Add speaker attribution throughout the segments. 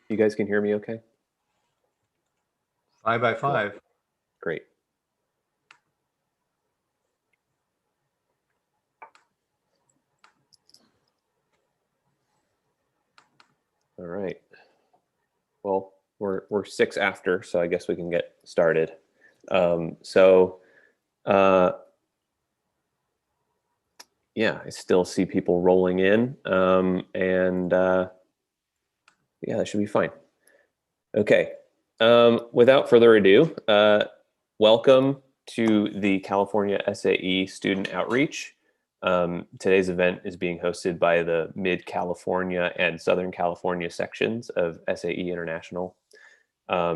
Speaker 1: You guys can hear me okay?
Speaker 2: 5 by 5.
Speaker 1: Great. All right. Well, we're 6 after, so I guess we can get started. Yeah, I still see people rolling in, yeah, that should be fine. Okay. Without further ado, welcome to the California SAE Student Outreach. Today's event is being hosted by the Mid-California and Southern California sections of SAE International.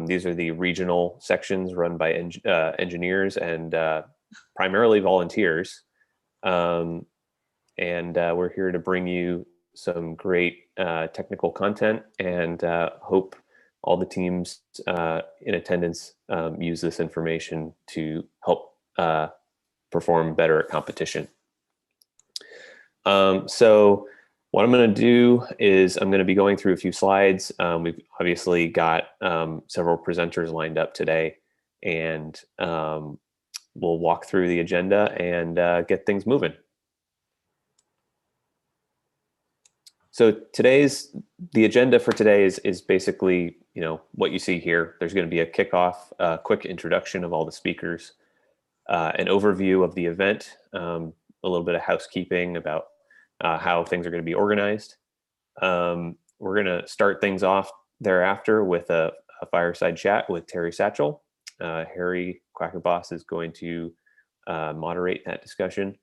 Speaker 1: These are the regional sections run by engineers and primarily volunteers. We're here to bring you some great technical content and hope all the teams in attendance use this information to help perform better at competition. So what I'm going to do is I'm going to be going through a few slides. We've obviously got several presenters lined up today, and we'll walk through the agenda and get things moving. So the agenda for today is basically, what you see here. There's going to be a kickoff, a quick introduction of all the speakers, an overview of the event, a little bit of housekeeping about how things are going to be organized. We're going to start things off thereafter with a fireside chat with Terry Satchell. Harry Quackenboss is going to moderate that discussion.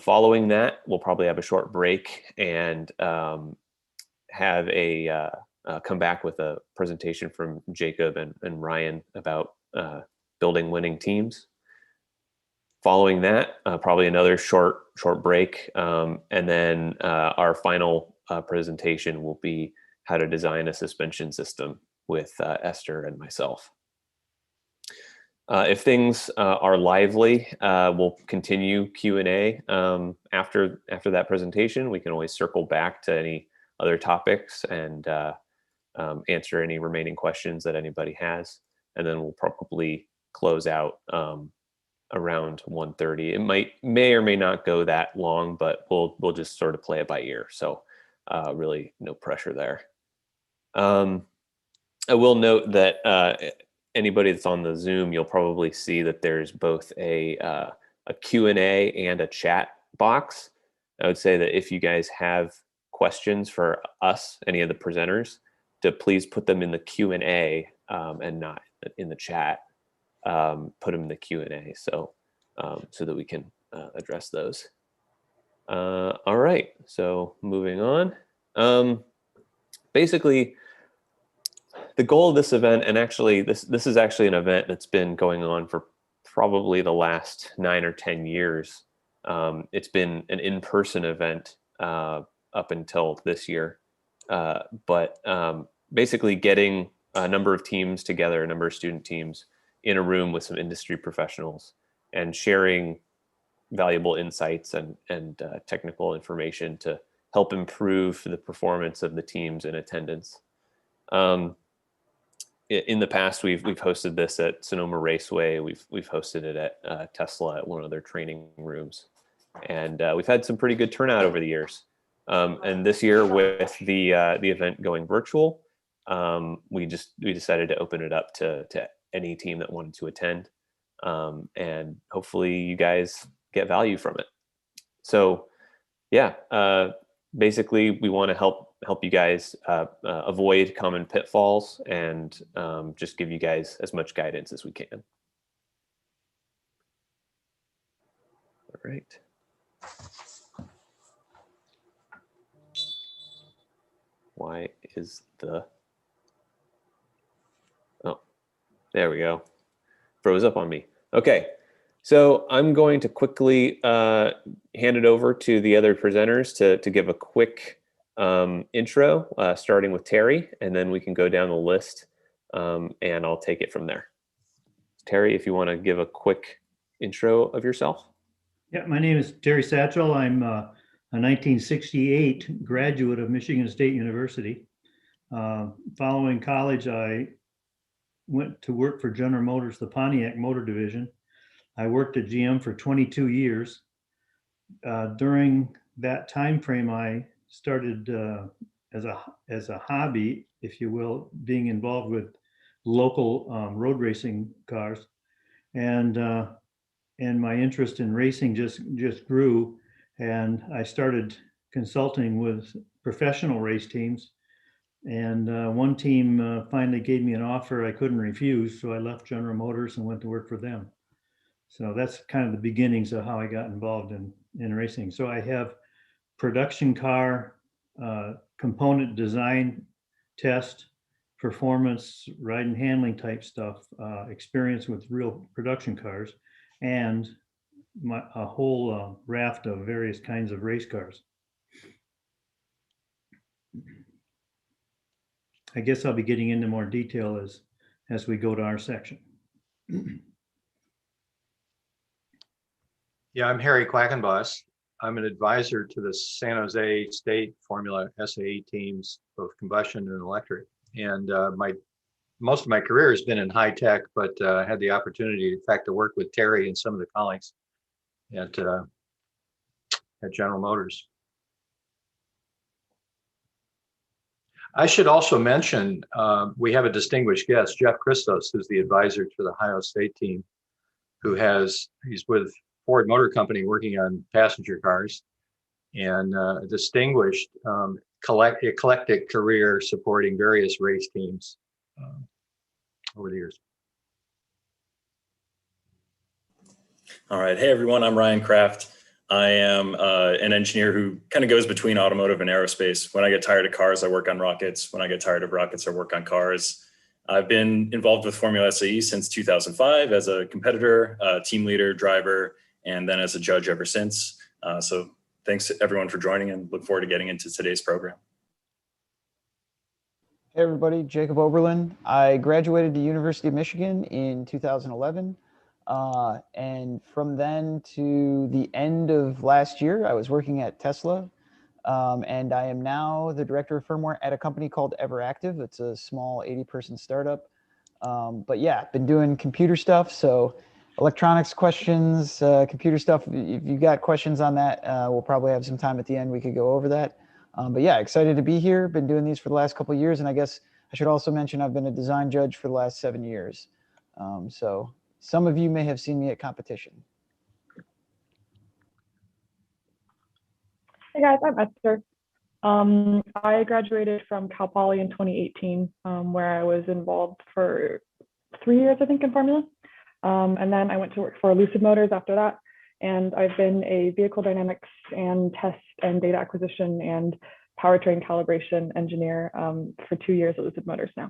Speaker 1: Following that, we'll probably have a short break and have come back with a presentation from Jacob and Ryan about building winning teams. Following that, probably another short break, and then our final presentation will be how to design a suspension system with Esther and myself. If things are lively, we'll continue Q&A after that presentation. We can always circle back to any other topics and answer any remaining questions that anybody has, and then we'll probably close out around 1:30. It may or may not go that long, but we'll just sort of play it by ear. So really no pressure there. I will note that anybody that's on the Zoom, you'll probably see that there's both a Q&A and a chat box. I would say that if you guys have questions for us, any of the presenters, to please put them in the Q&A and not in the chat. Put them in the Q&A so that we can address those. All right, so moving on. Basically, the goal of this event, and actually this is actually an event that's been going on for probably the last 9 or 10 years. It's been an in-person event up until this year, but basically getting a number of teams together, a number of student teams in a room with some industry professionals and sharing valuable insights and technical information to help improve the performance of the teams in attendance. In the past, we've hosted this at Sonoma Raceway. We've hosted it at Tesla at one of their training rooms, and we've had some pretty good turnout over the years. And this year, with the event going virtual, we decided to open it up to any team that wanted to attend, and hopefully you guys get value from it. So, yeah, basically we want to help you guys avoid common pitfalls and just give you guys as much guidance as we can. All right. Why is oh, there we go. Froze up on me. Okay. So I'm going to quickly hand it over to the other presenters to give a quick intro, starting with Terry, and then we can go down the list and I'll take it from there. Terry, if you want to give a quick intro of yourself.
Speaker 3: Yeah, my name is Terry Satchell. I'm a 1968 graduate of Michigan State University. Following college, I went to work for General Motors, the Pontiac Motor Division. I worked at GM for 22 years. During that time frame, I started as a hobby, if you will, being involved with local road racing cars, and my interest in racing just grew, and I started consulting with professional race teams. And one team finally gave me an offer I couldn't refuse, so I left General Motors and went to work for them. So that's kind of the beginnings of how I got involved in racing. So I have production car, component design, test, performance, ride and handling type stuff, experience with real production cars, and a whole raft of various kinds of race cars. I guess I'll be getting into more detail as we go to our section.
Speaker 2: Yeah, I'm Harry Quackenboss. I'm an advisor to the San Jose State Formula SAE teams, both combustion and electric. And most of my career has been in high tech, but I had the opportunity, in fact, to work with Terry and some of the colleagues at General Motors. I should also mention, we have a distinguished guest, Jeff Christos, who's the advisor to the Ohio State team, he's with Ford Motor Company working on passenger cars, and a distinguished eclectic career supporting various race teams over the years.
Speaker 4: All right. Hey, everyone. I'm Ryan Kraft. I am an engineer who kind of goes between automotive and aerospace. When I get tired of cars, I work on rockets. When I get tired of rockets, I work on cars. I've been involved with Formula SAE since 2005 as a competitor, team leader, driver, and then as a judge ever since. So thanks everyone for joining, and look forward to getting into today's program.
Speaker 5: Hey everybody, Jacob Oberlin. I graduated the University of Michigan in 2011. And from then to the end of last year, I was working at Tesla. And I am now the director of firmware at a company called Everactive. It's a small 80-person startup. But yeah, been doing computer stuff. So electronics questions, computer stuff. If you got questions on that, we'll probably have some time at the end. We could go over that. But yeah, excited to be here. Been doing these for the last couple of years. And I guess I should also mention I've been a design judge for the last 7 years. So some of you may have seen me at competition.
Speaker 6: Hey guys, I'm Esther. I graduated from Cal Poly in 2018, where I was involved for 3 years, I think, in Formula. And then I went to work for Lucid Motors after that. And I've been a vehicle dynamics and test and data acquisition and powertrain calibration engineer for 2 years at Lucid Motors now.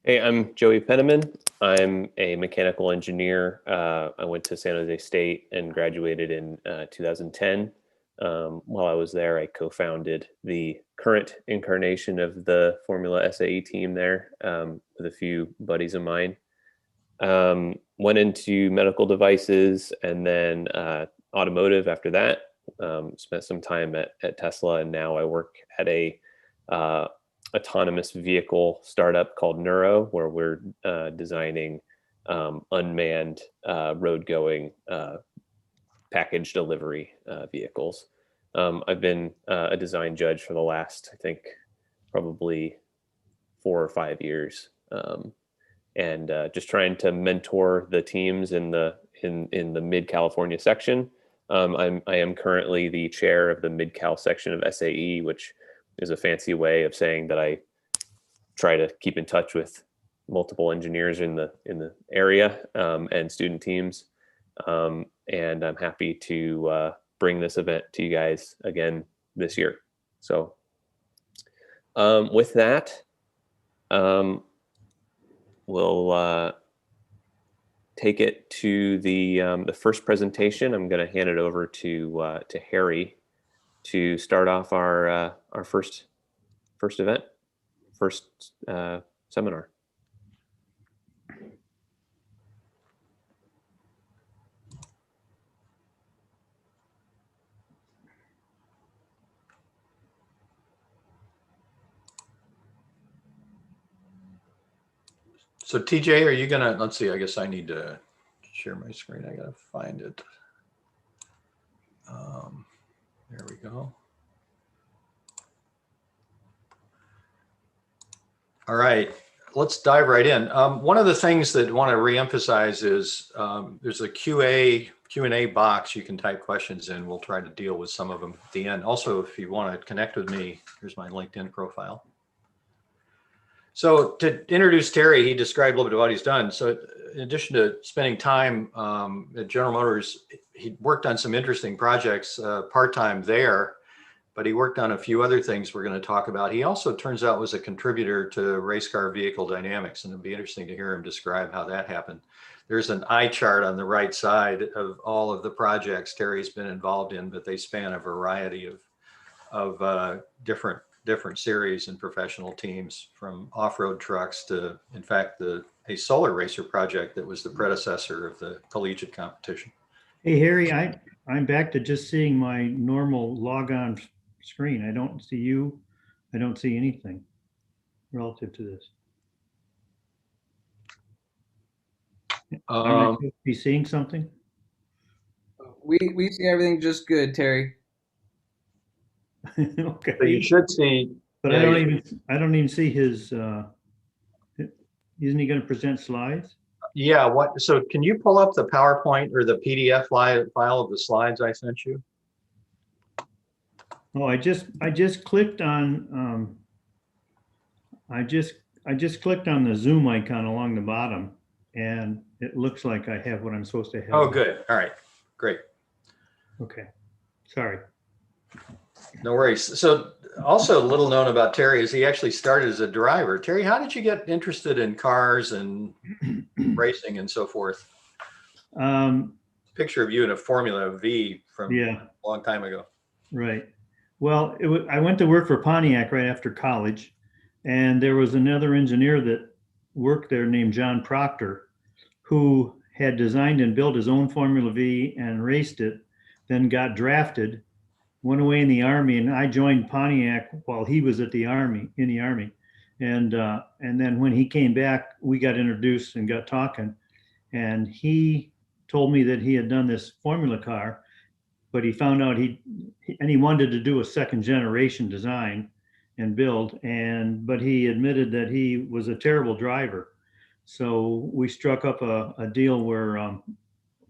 Speaker 1: Hey, I'm Joey Penniman. I'm a mechanical engineer. I went to San Jose State and graduated in 2010. While I was there, I co-founded the current incarnation of the Formula SAE team there with a few buddies of mine. Went into medical devices and then automotive after that. Spent some time at Tesla, and now I work at a autonomous vehicle startup called Neuro, where we're designing unmanned road-going package delivery vehicles. I've been a design judge for the last, I think, probably 4 or 5 years, and just trying to mentor the teams in the Mid California section. I am currently the chair of the MidCal section of SAE, which is a fancy way of saying that I try to keep in touch with multiple engineers in the area and student teams. And I'm happy to bring this event to you guys again this year. So with that, we'll take it to the first presentation. I'm going to hand it over to Harry to start off our first event, first seminar.
Speaker 2: So TJ, are you gonna, let's see, I guess I need to share my screen. I gotta find it. There we go. All right, let's dive right in. One of the things that I want to reemphasize is there's a Q&A box you can type questions in. We'll try to deal with some of them at the end. Also, if you want to connect with me, here's my LinkedIn profile. So to introduce Terry, he described a little bit of what he's done. So in addition to spending time at General Motors, he worked on some interesting projects part-time there, but he worked on a few other things we're going to talk about. He also turns out was a contributor to race car vehicle dynamics, and it'd be interesting to hear him describe how that happened. There's an eye chart on the right side of all of the projects Terry's been involved in, but they span a variety of different series and professional teams, from off-road trucks to, in fact, a solar racer project that was the predecessor of the collegiate competition.
Speaker 3: Hey, Harry, I'm back to just seeing my normal log-on screen. I don't see you. I don't see anything relative to this. Am I supposed to be seeing something?
Speaker 7: We see everything just good, Terry.
Speaker 3: Okay.
Speaker 2: So you should see.
Speaker 3: But
Speaker 2: yeah,
Speaker 3: I don't even see his, isn't he going to present slides?
Speaker 2: Yeah, so can you pull up the PowerPoint or the PDF file of the slides I sent you?
Speaker 3: Oh, I just clicked on, I just clicked on the Zoom icon along the bottom, and it looks like I have what I'm supposed to have.
Speaker 2: Oh, good. All right, great.
Speaker 3: Okay, sorry.
Speaker 2: No worries. So also a little known about Terry is he actually started as a driver. Terry, how did you get interested in cars and racing and so forth? Picture of you in a Formula V from a long time ago.
Speaker 3: Right. Well, I went to work for Pontiac right after college, and there was another engineer that worked there named John Proctor, who had designed and built his own Formula V and raced it, then got drafted, went away in the Army, and I joined Pontiac while he was at the Army, in the Army. And then when he came back, we got introduced and got talking, and he told me that he had done this Formula car, but he found out he wanted to do a second generation design and build, but he admitted that he was a terrible driver. So we struck up a deal where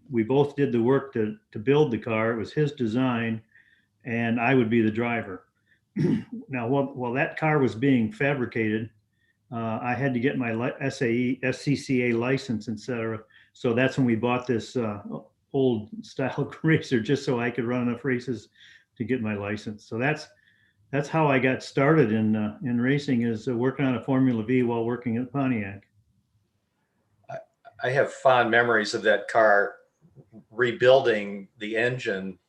Speaker 3: we both did the work to build the car. It was his design, and I would be the driver. Now, while that car was being fabricated, I had to get my SAE, SCCA license, etc. So that's when we bought this old style racer, just so I could run enough races to get my license. So that's how I got started in racing, is working on a Formula V while working at Pontiac.
Speaker 2: I have fond memories of that car rebuilding the engine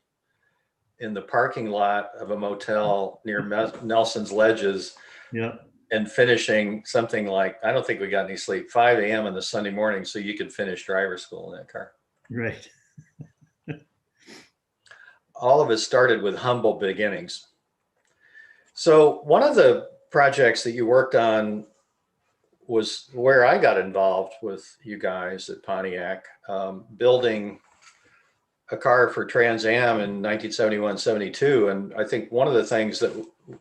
Speaker 2: in the parking lot of a motel near Nelson's Ledges.
Speaker 3: Yeah.
Speaker 2: And finishing something like, I don't think we got any sleep, 5 a.m. on the Sunday morning so you could finish driver school in that car.
Speaker 3: Right.
Speaker 2: All of it started with humble beginnings. So one of the projects that you worked on was where I got involved with you guys at Pontiac, building a car for Trans Am in 1971-72. And I think one of the things that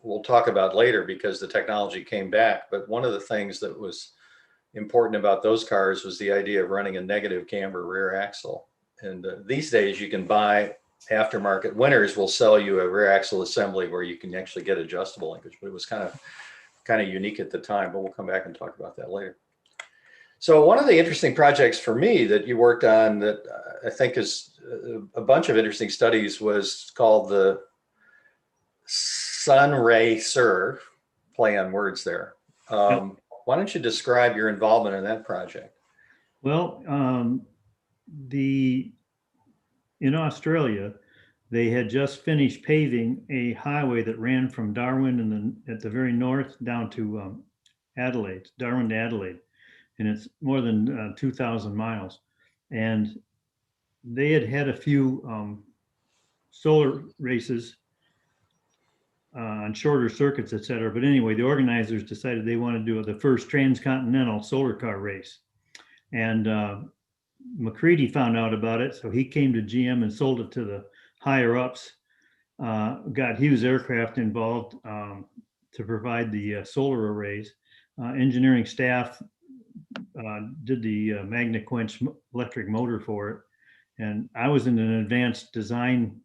Speaker 2: we'll talk about later, because the technology came back, but one of the things that was important about those cars was the idea of running a negative camber rear axle. And these days you can buy aftermarket. Winners will sell you a rear axle assembly where you can actually get adjustable linkage, but it was kind of unique at the time, but we'll come back and talk about that later. So one of the interesting projects for me that you worked on that I think is a bunch of interesting studies was called the Sunracer, play on words there. Why don't you describe your involvement in that project?
Speaker 3: Well, in Australia, they had just finished paving a highway that ran from Darwin and then at the very north down to Adelaide, Darwin to Adelaide. And it's more than 2,000 miles. And they had a few solar races on shorter circuits, et cetera. But anyway, the organizers decided they want to do the first transcontinental solar car race. And McCready found out about it. So he came to GM and sold it to the higher ups, got Hughes Aircraft involved to provide the solar arrays. Engineering staff did the magnet quench electric motor for it. And I was in an advanced design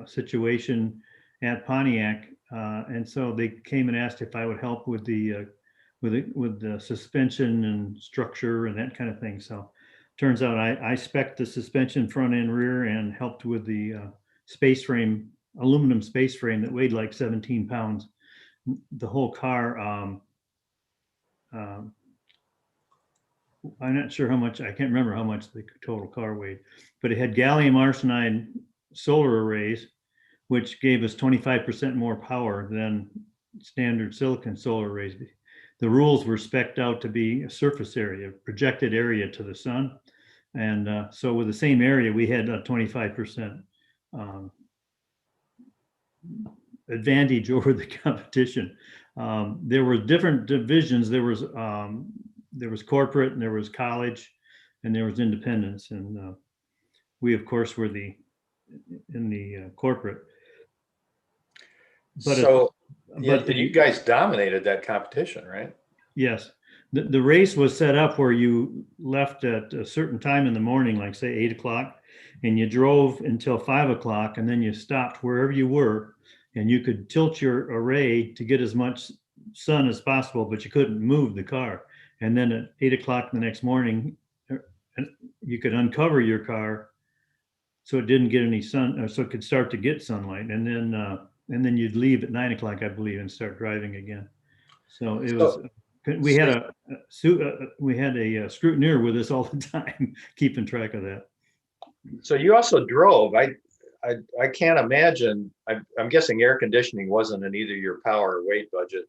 Speaker 3: situation at Pontiac. And so they came and asked if I would help with the suspension and structure and that kind of thing. So turns out I spec'd the suspension front and rear and helped with the space frame, aluminum space frame that weighed like 17 pounds. The whole car, I'm not sure how much, I can't remember how much the total car weighed, but it had gallium arsenide solar arrays, which gave us 25% more power than standard silicon solar arrays. The rules were spec'd out to be a surface area, projected area to the sun. And so with the same area, we had a 25% advantage over the competition. There were different divisions. There was corporate, and there was college, and there was independence. And we, of course, were in the corporate. But
Speaker 2: you guys dominated that competition, right?
Speaker 3: Yes. The race was set up where you left at a certain time in the morning, like say 8 o'clock, and you drove until 5 o'clock, and then you stopped wherever you were, and you could tilt your array to get as much sun as possible, but you couldn't move the car. And then at 8 o'clock the next morning, you could uncover your car so it didn't get any sun, or so it could start to get sunlight. And then you'd leave at 9 o'clock, I believe, and start driving again. So it was. We had a scrutineer with us all the time, keeping track of that.
Speaker 2: So you also drove. I can't imagine. I'm guessing air conditioning wasn't in either your power or weight budget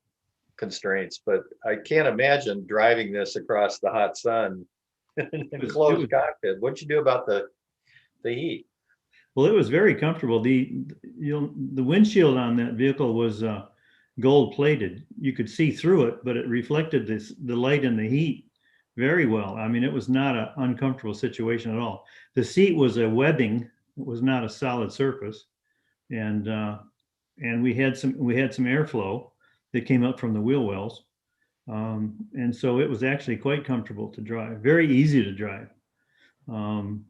Speaker 2: constraints, but I can't imagine driving this across the hot sun in a closed cockpit. What'd you do about the heat?
Speaker 3: Well, it was very comfortable. The windshield on that vehicle was gold plated. You could see through it, but it reflected the light and the heat very well. I mean, it was not an uncomfortable situation at all. The seat was a webbing. It was not a solid surface, and we had some airflow that came up from the wheel wells, and so it was actually quite comfortable to drive. Very easy to drive. And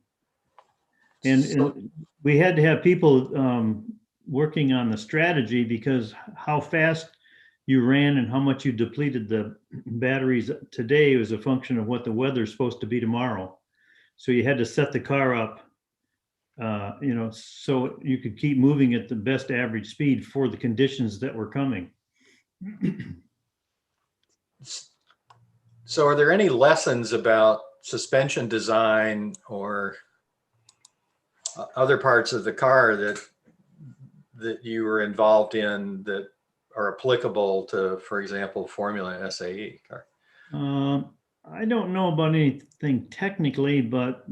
Speaker 3: we had to have people working on the strategy, because how fast you ran and how much you depleted the batteries today was a function of what the weather's supposed to be tomorrow. So you had to set the car up, so you could keep moving at the best average speed for the conditions that were coming.
Speaker 2: So are there any lessons about suspension design or other parts of the car that you were involved in that are applicable to, for example, Formula SAE car?
Speaker 3: I don't know about anything technically, but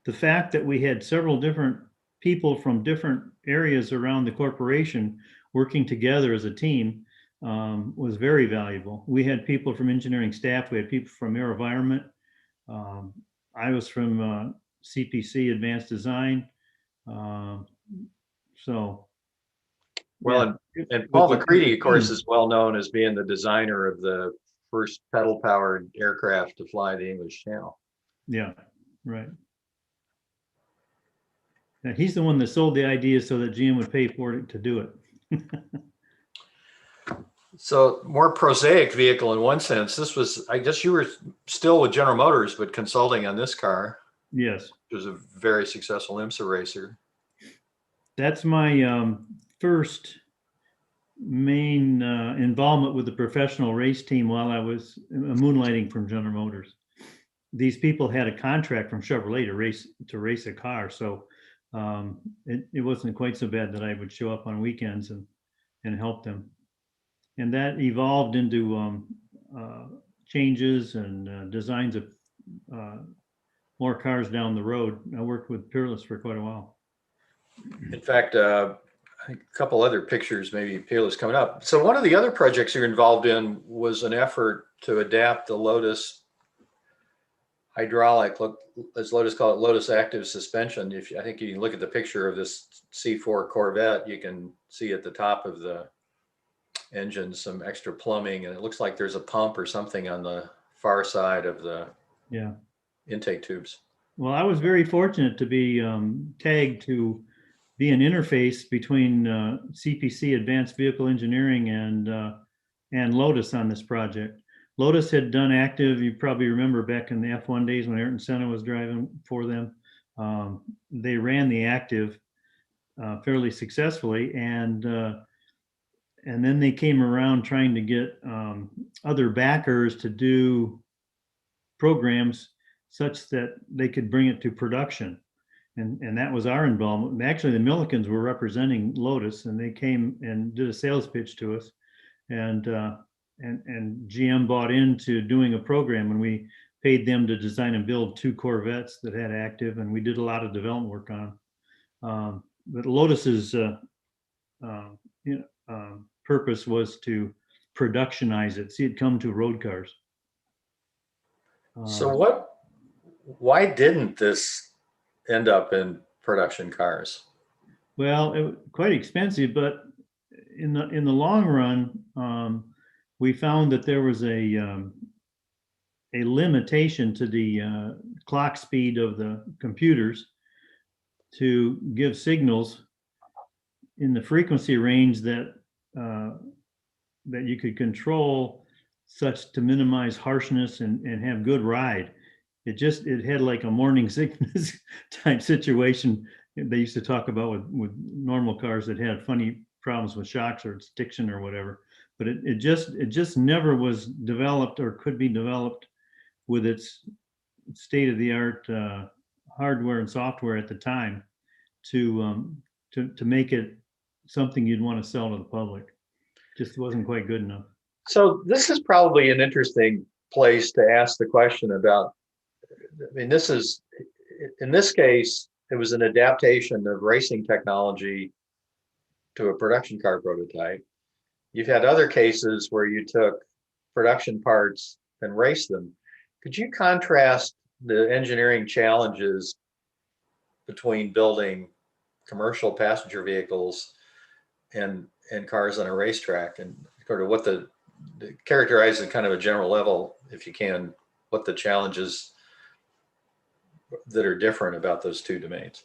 Speaker 3: the fact that we had several different people from different areas around the corporation working together as a team was very valuable. We had people from engineering staff. We had people from AeroVironment. I was from CPC Advanced Design.
Speaker 2: And Paul McCready, of course, is well known as being the designer of the first pedal-powered aircraft to fly the English Channel.
Speaker 3: Yeah, right. Yeah, he's the one that sold the idea so that GM would pay for it to do it.
Speaker 2: So more prosaic vehicle in one sense. This was, I guess you were still with General Motors, but consulting on this car.
Speaker 3: Yes.
Speaker 2: It was a very successful IMSA racer.
Speaker 3: That's my first main involvement with the professional race team while I was moonlighting from General Motors. These people had a contract from Chevrolet to race a car, so it wasn't quite so bad that I would show up on weekends and help them. And that evolved into changes and designs of more cars down the road. I worked with Peerless for quite a while.
Speaker 2: In fact, A couple other pictures, maybe Peerless coming up. So one of the other projects you're involved in was an effort to adapt the Lotus hydraulic, as Lotus call it, Lotus active suspension. I think you can look at the picture of this C4 Corvette, you can see at the top of the engine some extra plumbing, and it looks like there's a pump or something on the far side of the intake tubes.
Speaker 3: Well, I was very fortunate to be tagged to be an interface between CPC Advanced Vehicle Engineering and Lotus on this project. Lotus had done active, you probably remember back in the F1 days when Ayrton Senna was driving for them. They ran the active fairly successfully, and then they came around trying to get other backers to do programs such that they could bring it to production. And that was our involvement. Actually, the Millikens were representing Lotus, and they came and did a sales pitch to us. And GM bought into doing a program, and we paid them to design and build 2 Corvettes that had active, and we did a lot of development work on. But Lotus's purpose was to productionize it, see it come to road cars.
Speaker 2: So why didn't this end up in production cars?
Speaker 3: Well, it was quite expensive, but in the long run, we found that there was a limitation to the clock speed of the computers to give signals in the frequency range that you could control, such to minimize harshness and have good ride. It had like a morning sickness type situation they used to talk about with normal cars that had funny problems with shocks or stiction or whatever. But it just never was developed or could be developed with its state-of-the-art hardware and software at the time to make it something you'd want to sell to the public. Just wasn't quite good enough.
Speaker 2: So this is probably an interesting place to ask the question about. I mean, in this case, it was an adaptation of racing technology to a production car prototype. You've had other cases where you took production parts and raced them. Could you contrast the engineering challenges between building commercial passenger vehicles and cars on a racetrack, and sort of what characterize at kind of a general level, if you can, what the challenges that are different about those two domains?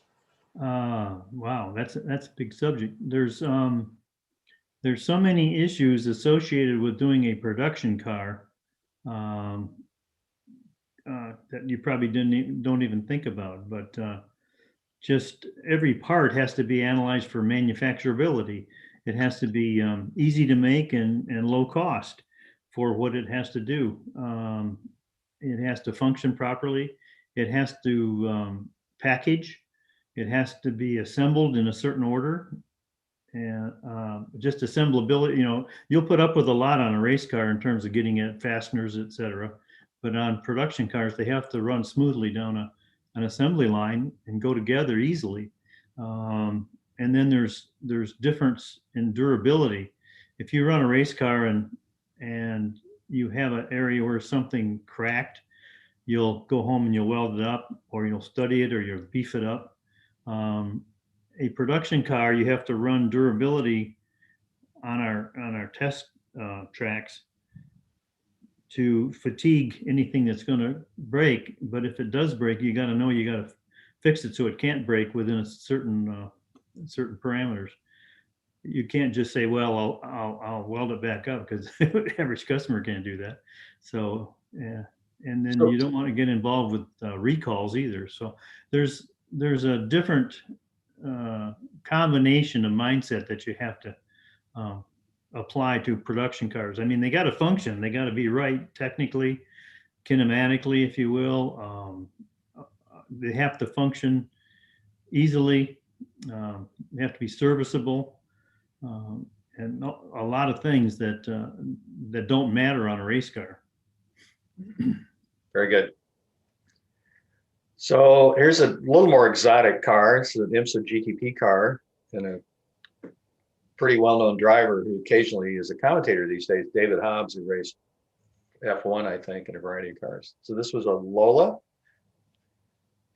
Speaker 3: Wow, that's a big subject. There's so many issues associated with doing a production car that you probably don't even think about. But just every part has to be analyzed for manufacturability. It has to be easy to make and low cost for what it has to do. It has to function properly. It has to package. It has to be assembled in a certain order. And just assemblability, you'll put up with a lot on a race car in terms of getting at fasteners, et cetera. But on production cars, they have to run smoothly down an assembly line and go together easily. And then there's difference in durability. If you run a race car and you have an area where something cracked, you'll go home and you'll weld it up, or you'll study it, or you'll beef it up. A production car, you have to run durability on our test tracks to fatigue anything that's going to break. But if it does break, you got to know you got to fix it so it can't break within a certain parameters. You can't just say, well, I'll weld it back up, because the average customer can't do that. So yeah, and then you don't want to get involved with recalls either. So there's a different combination of mindset that you have to apply to production cars. I mean, they got to function. They got to be right technically, kinematically, if you will. They have to function easily. They have to be serviceable, and a lot of things that don't matter on a race car.
Speaker 2: Very good. So here's a little more exotic car. It's an IMSA GTP car in a pretty well-known driver who occasionally is a commentator these days, David Hobbs, who raced F1, I think, in a variety of cars. So this was a Lola.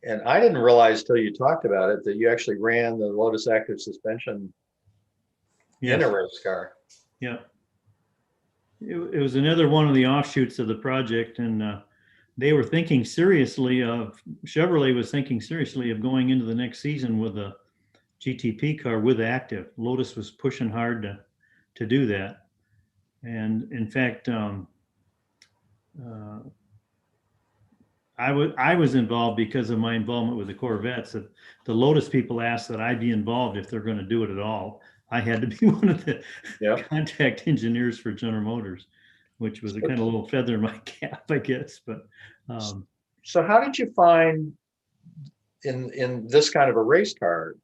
Speaker 2: And I didn't realize till you talked about it that you actually ran the Lotus Active Suspension in a race car.
Speaker 3: Yeah. It was another one of the offshoots of the project, and they were thinking seriously of, Chevrolet was thinking seriously of going into the next season with a GTP car with active. Lotus was pushing hard to do that. And in fact, I was involved because of my involvement with the Corvettes. That the Lotus people asked that I be involved if they're going to do it at all. I had to be one of the contact engineers for General Motors, which was a kind of little feather in my cap, I guess. But
Speaker 2: so how did you find in this kind of a race car,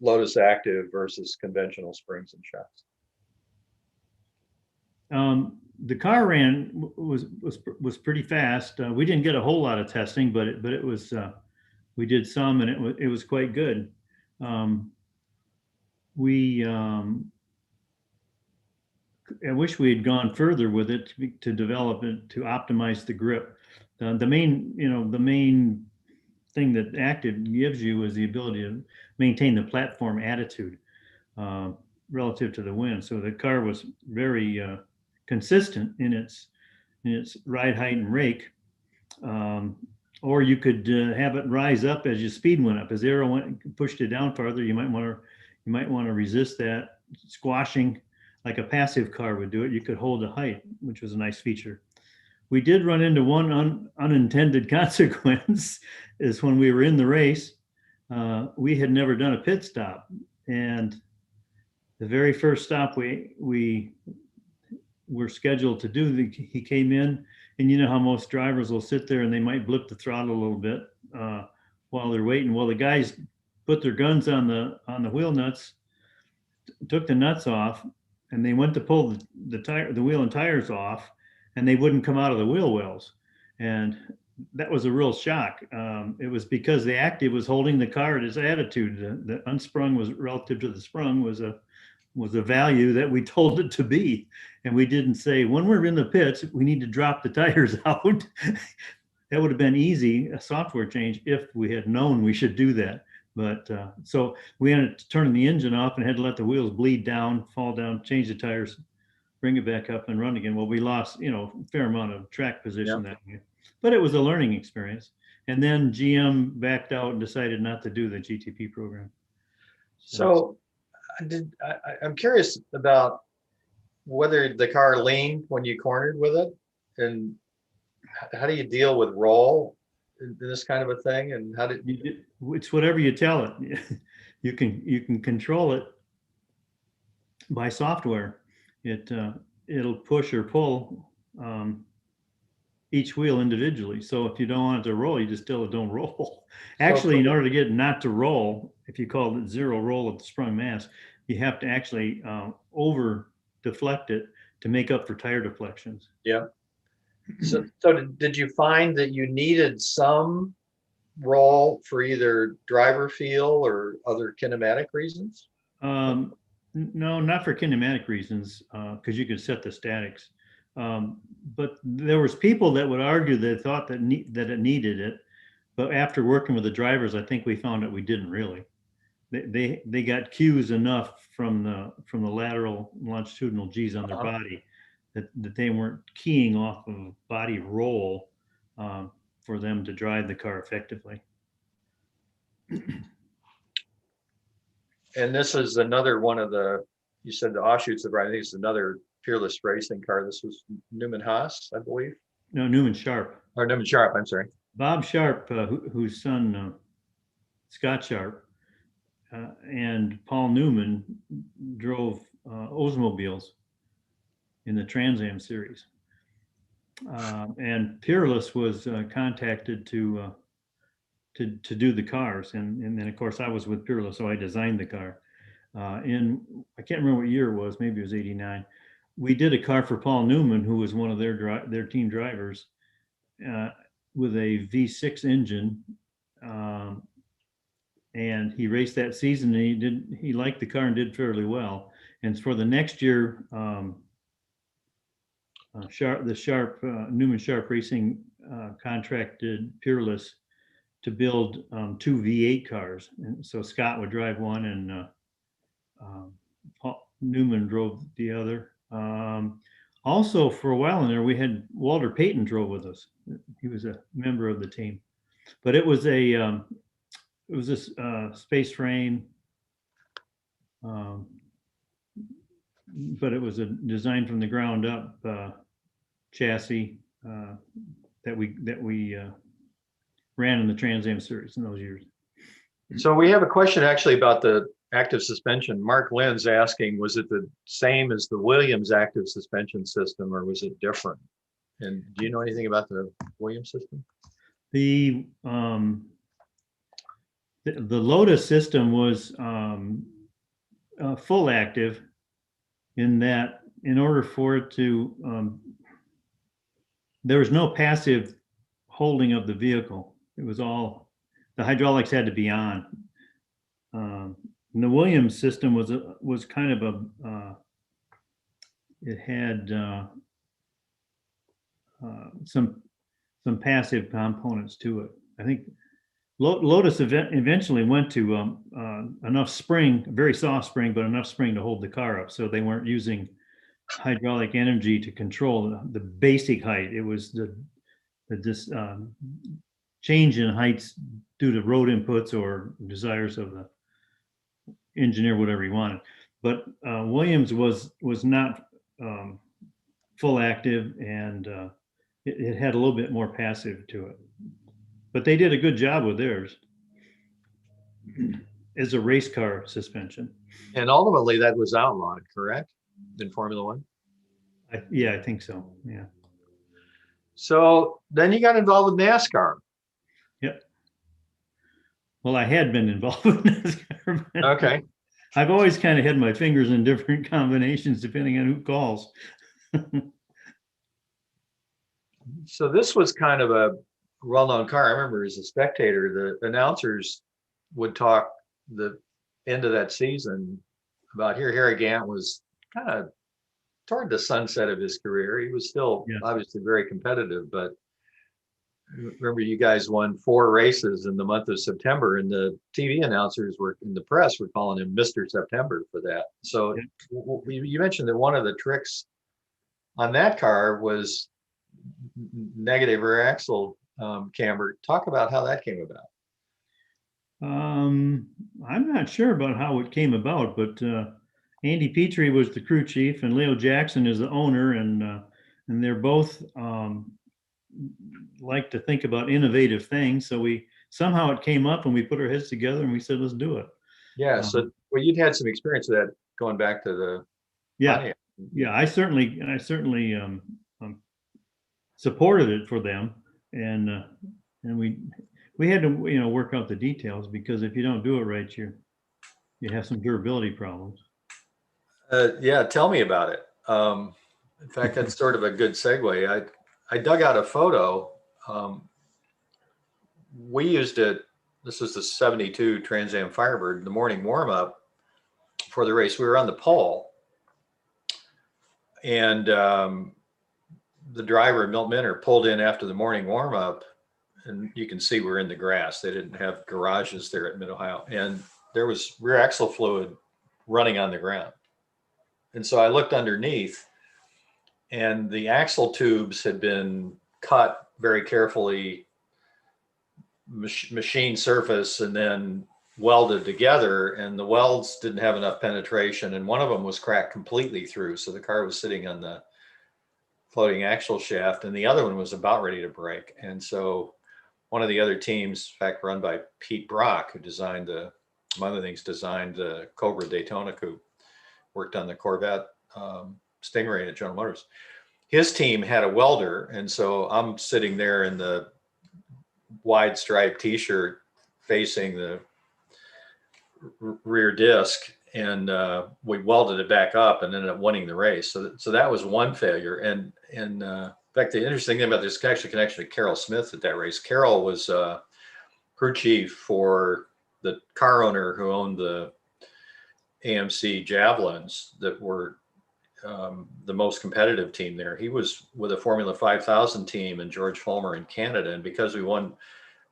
Speaker 2: Lotus Active versus conventional springs and shocks?
Speaker 3: The car was pretty fast. We didn't get a whole lot of testing, but it was we did some, and it was quite good. I wish we had gone further with it to develop it, to optimize the grip. The main thing that active gives you is the ability to maintain the platform attitude relative to the wind. So the car was very consistent in its ride height and rake. Or you could have it rise up as your speed went up. As the aero pushed it down farther, you might want to resist that squashing like a passive car would do it. You could hold the height, which was a nice feature. We did run into one unintended consequence is when we were in the race, we had never done a pit stop. And the very first stop we were scheduled to do, he came in, and you know how most drivers will sit there and they might blip the throttle a little bit while they're waiting. Well, the guys put their guns on the wheel nuts, took the nuts off, and they went to pull the wheel and tires off, and they wouldn't come out of the wheel wells. And that was a real shock. It was because the active was holding the car at its attitude. The unsprung was relative to the sprung was a value that we told it to be. And we didn't say, when we're in the pits, we need to drop the tires out. That would have been easy, a software change, if we had known we should do that. But so we ended up turning the engine off and had to let the wheels bleed down, fall down, change the tires, bring it back up and run again. Well, we lost, a fair amount of track position that way. But it was a learning experience. And then GM backed out and decided not to do the GTP program.
Speaker 2: So I'm curious about whether the car leaned when you cornered with it, and how do you deal with roll in this kind of a thing? And how did
Speaker 3: it's whatever you tell it. You can control it by software. It'll push or pull each wheel individually. So if you don't want it to roll, you just tell it don't roll. Actually, in order to get it not to roll, if you call it zero roll of the sprung mass, you have to actually over deflect it to make up for tire deflections.
Speaker 2: Yeah. So did you find that you needed some roll for either driver feel or other kinematic reasons?
Speaker 3: No, not for kinematic reasons, because you could set the statics. But there was people that would argue they thought that it needed it, but after working with the drivers, I think we found that we didn't really. They got cues enough from the lateral longitudinal G's on their body that they weren't keying off of body roll for them to drive the car effectively.
Speaker 2: And this is another one of you said the offshoots of, I think it's another Fearless racing car. This was Newman Haas, I believe.
Speaker 3: No, Newman Sharp.
Speaker 2: Or Newman Sharp, I'm sorry.
Speaker 3: Bob Sharp, whose son, Scott Sharp, and Paul Newman drove Oldsmobiles in the Trans Am series. And Peerless was contacted to do the cars. And then, of course, I was with Peerless, so I designed the car. I can't remember what year it was, maybe it was 89. We did a car for Paul Newman, who was one of their team drivers, with a V6 engine. And he raced that season, and he liked the car and did fairly well. And for the next year, Newman Sharp Racing contracted Peerless to build 2 V8 cars. And so Scott would drive one and Newman drove the other. Also, for a while in there, we had Walter Payton drove with us. He was a member of the team, but it was this space frame, but it was a design from the ground up chassis that we ran in the Trans Am series in those years.
Speaker 2: So we have a question actually about the active suspension. Mark Lynn's asking, was it the same as the Williams active suspension system, or was it different? And do you know anything about the Williams system?
Speaker 3: The Lotus system was full active, in that in order for it to, there was no passive holding of the vehicle. It was all, the hydraulics had to be on. And the Williams system was kind of it had some passive components to it. I think Lotus eventually went to enough spring, very soft spring, but enough spring to hold the car up. So they weren't using hydraulic energy to control the basic height. It was the change in heights due to road inputs or desires of the engineer, whatever he wanted. But Williams was not full active, and it had a little bit more passive to it. But they did a good job with theirs as a race car suspension.
Speaker 2: And ultimately that was outlawed, correct? In Formula One?
Speaker 3: Yeah, I think so. Yeah.
Speaker 2: So then you got involved with NASCAR.
Speaker 3: Yep. Well, I had been involved with NASCAR.
Speaker 2: Okay.
Speaker 3: I've always kind of had my fingers in different combinations depending on who calls.
Speaker 2: So this was kind of a well-known car. I remember as a spectator, the announcers would talk the end of that season about here. Harry Gant was kind of toward the sunset of his career. He was still obviously very competitive, but remember you guys won 4 races in the month of September, and the TV announcers were in the press were calling him Mr. September for that. So you mentioned that one of the tricks on that car was negative rear axle camber. Talk about how that came about.
Speaker 3: I'm not sure about how it came about, but Andy Petrie was the crew chief and Leo Jackson is the owner, and they're both like to think about innovative things. So somehow it came up and we put our heads together and we said, let's do it.
Speaker 2: Yeah. So well, you'd had some experience with that going back to the
Speaker 3: Pontiac. I certainly supported it for them, and we had to work out the details, because if you don't do it right, you have some durability problems.
Speaker 2: Yeah, tell me about it. In fact, that's sort of a good segue. I dug out a photo. We used it. This was the 72 Trans Am Firebird, the morning warm up for the race. We were on the pole, and the driver, Milt Minner, pulled in after the morning warm up, and you can see we're in the grass. They didn't have garages there at Mid-Ohio, and there was rear axle fluid running on the ground. And so I looked underneath, and the axle tubes had been cut very carefully, machine surface, and then welded together, and the welds didn't have enough penetration, and one of them was cracked completely through. So the car was sitting on the floating axle shaft, and the other one was about ready to break. And so one of the other teams, in fact, run by Pete Brock, who designed among other things, designed the Cobra Daytona coupe, worked on the Corvette Stingray at General Motors. His team had a welder, and so I'm sitting there in the wide striped t-shirt facing the rear disc, and we welded it back up and ended up winning the race. So that was one failure. And in fact, the interesting thing about this actually connection to Carroll Smith at that race. Carroll was crew chief for the car owner who owned the AMC Javelins that were the most competitive team there. He was with a Formula 5000 team in George Fulmer in Canada. And because we won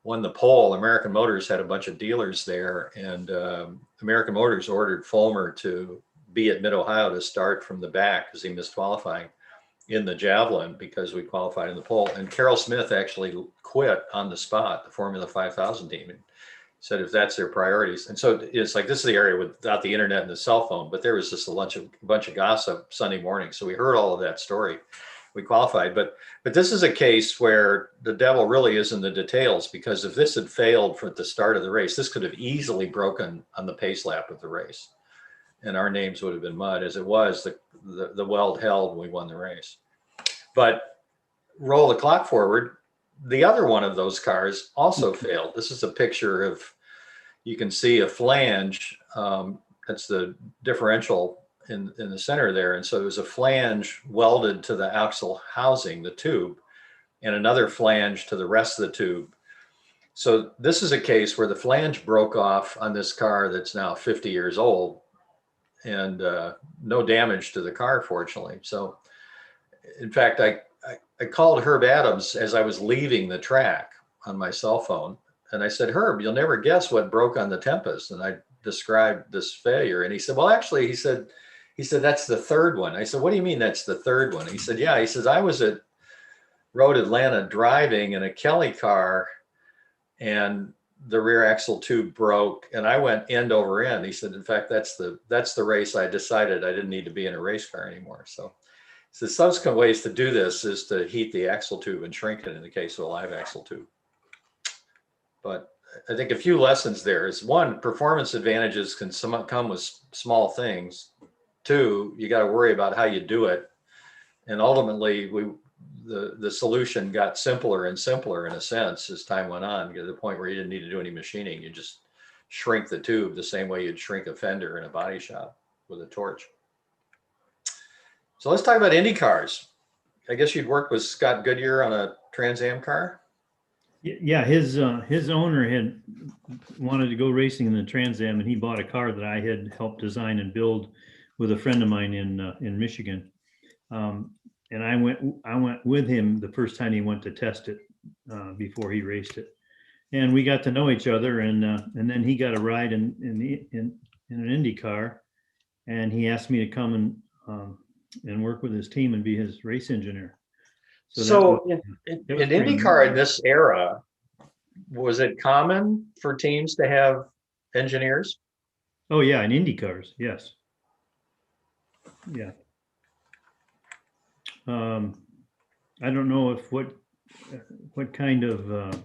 Speaker 2: the pole, American Motors had a bunch of dealers there. And American Motors ordered Fulmer to be at Mid-Ohio to start from the back because he missed qualifying in the Javelin because we qualified in the pole. And Carroll Smith actually quit on the spot, the Formula 5000 team, and said if that's their priorities. And so it's like, this is the area without the internet and the cell phone, but there was just a bunch of gossip Sunday morning. So we heard all of that story. We qualified, but this is a case where the devil really is in the details, because if this had failed at the start of the race, this could have easily broken on the pace lap of the race. And our names would have been mud. As it was, the weld held and we won the race. But roll the clock forward, the other one of those cars also failed. This is a picture of, you can see a flange, that's the differential in the center there. And so there's a flange welded to the axle housing, the tube, and another flange to the rest of the tube. So this is a case where the flange broke off on this car that's now 50 years old, and no damage to the car, fortunately. So in fact, I called Herb Adams as I was leaving the track on my cell phone. And I said, Herb, you'll never guess what broke on the Tempest. And I described this failure. And he said, well, actually, he said, that's the third one. I said, what do you mean that's the third one? He said, yeah. He says, I was at Road Atlanta driving in a Kelly car and the rear axle tube broke and I went end over end. He said, in fact, that's the race I decided I didn't need to be in a race car anymore. So the subsequent ways to do this is to heat the axle tube and shrink it in the case of a live axle tube. But I think a few lessons there is: one, performance advantages can come with small things. Two, you got to worry about how you do it. And ultimately, the solution got simpler and simpler in a sense as time went on, to the point where you didn't need to do any machining. You just shrink the tube the same way you'd shrink a fender in a body shop with a torch. So let's talk about Indy cars. I guess you'd worked with Scott Goodyear on a Trans Am car?
Speaker 3: Yeah, his owner had wanted to go racing in the Trans Am, and he bought a car that I had helped design and build with a friend of mine in Michigan. And I went with him the first time he went to test it before he raced it, and we got to know each other. And then he got a ride in an Indy car, and he asked me to come and work with his team and be his race engineer.
Speaker 2: So in IndyCar in this era, was it common for teams to have engineers?
Speaker 3: Oh yeah, in Indy cars, yes. Yeah. I don't know if what kind of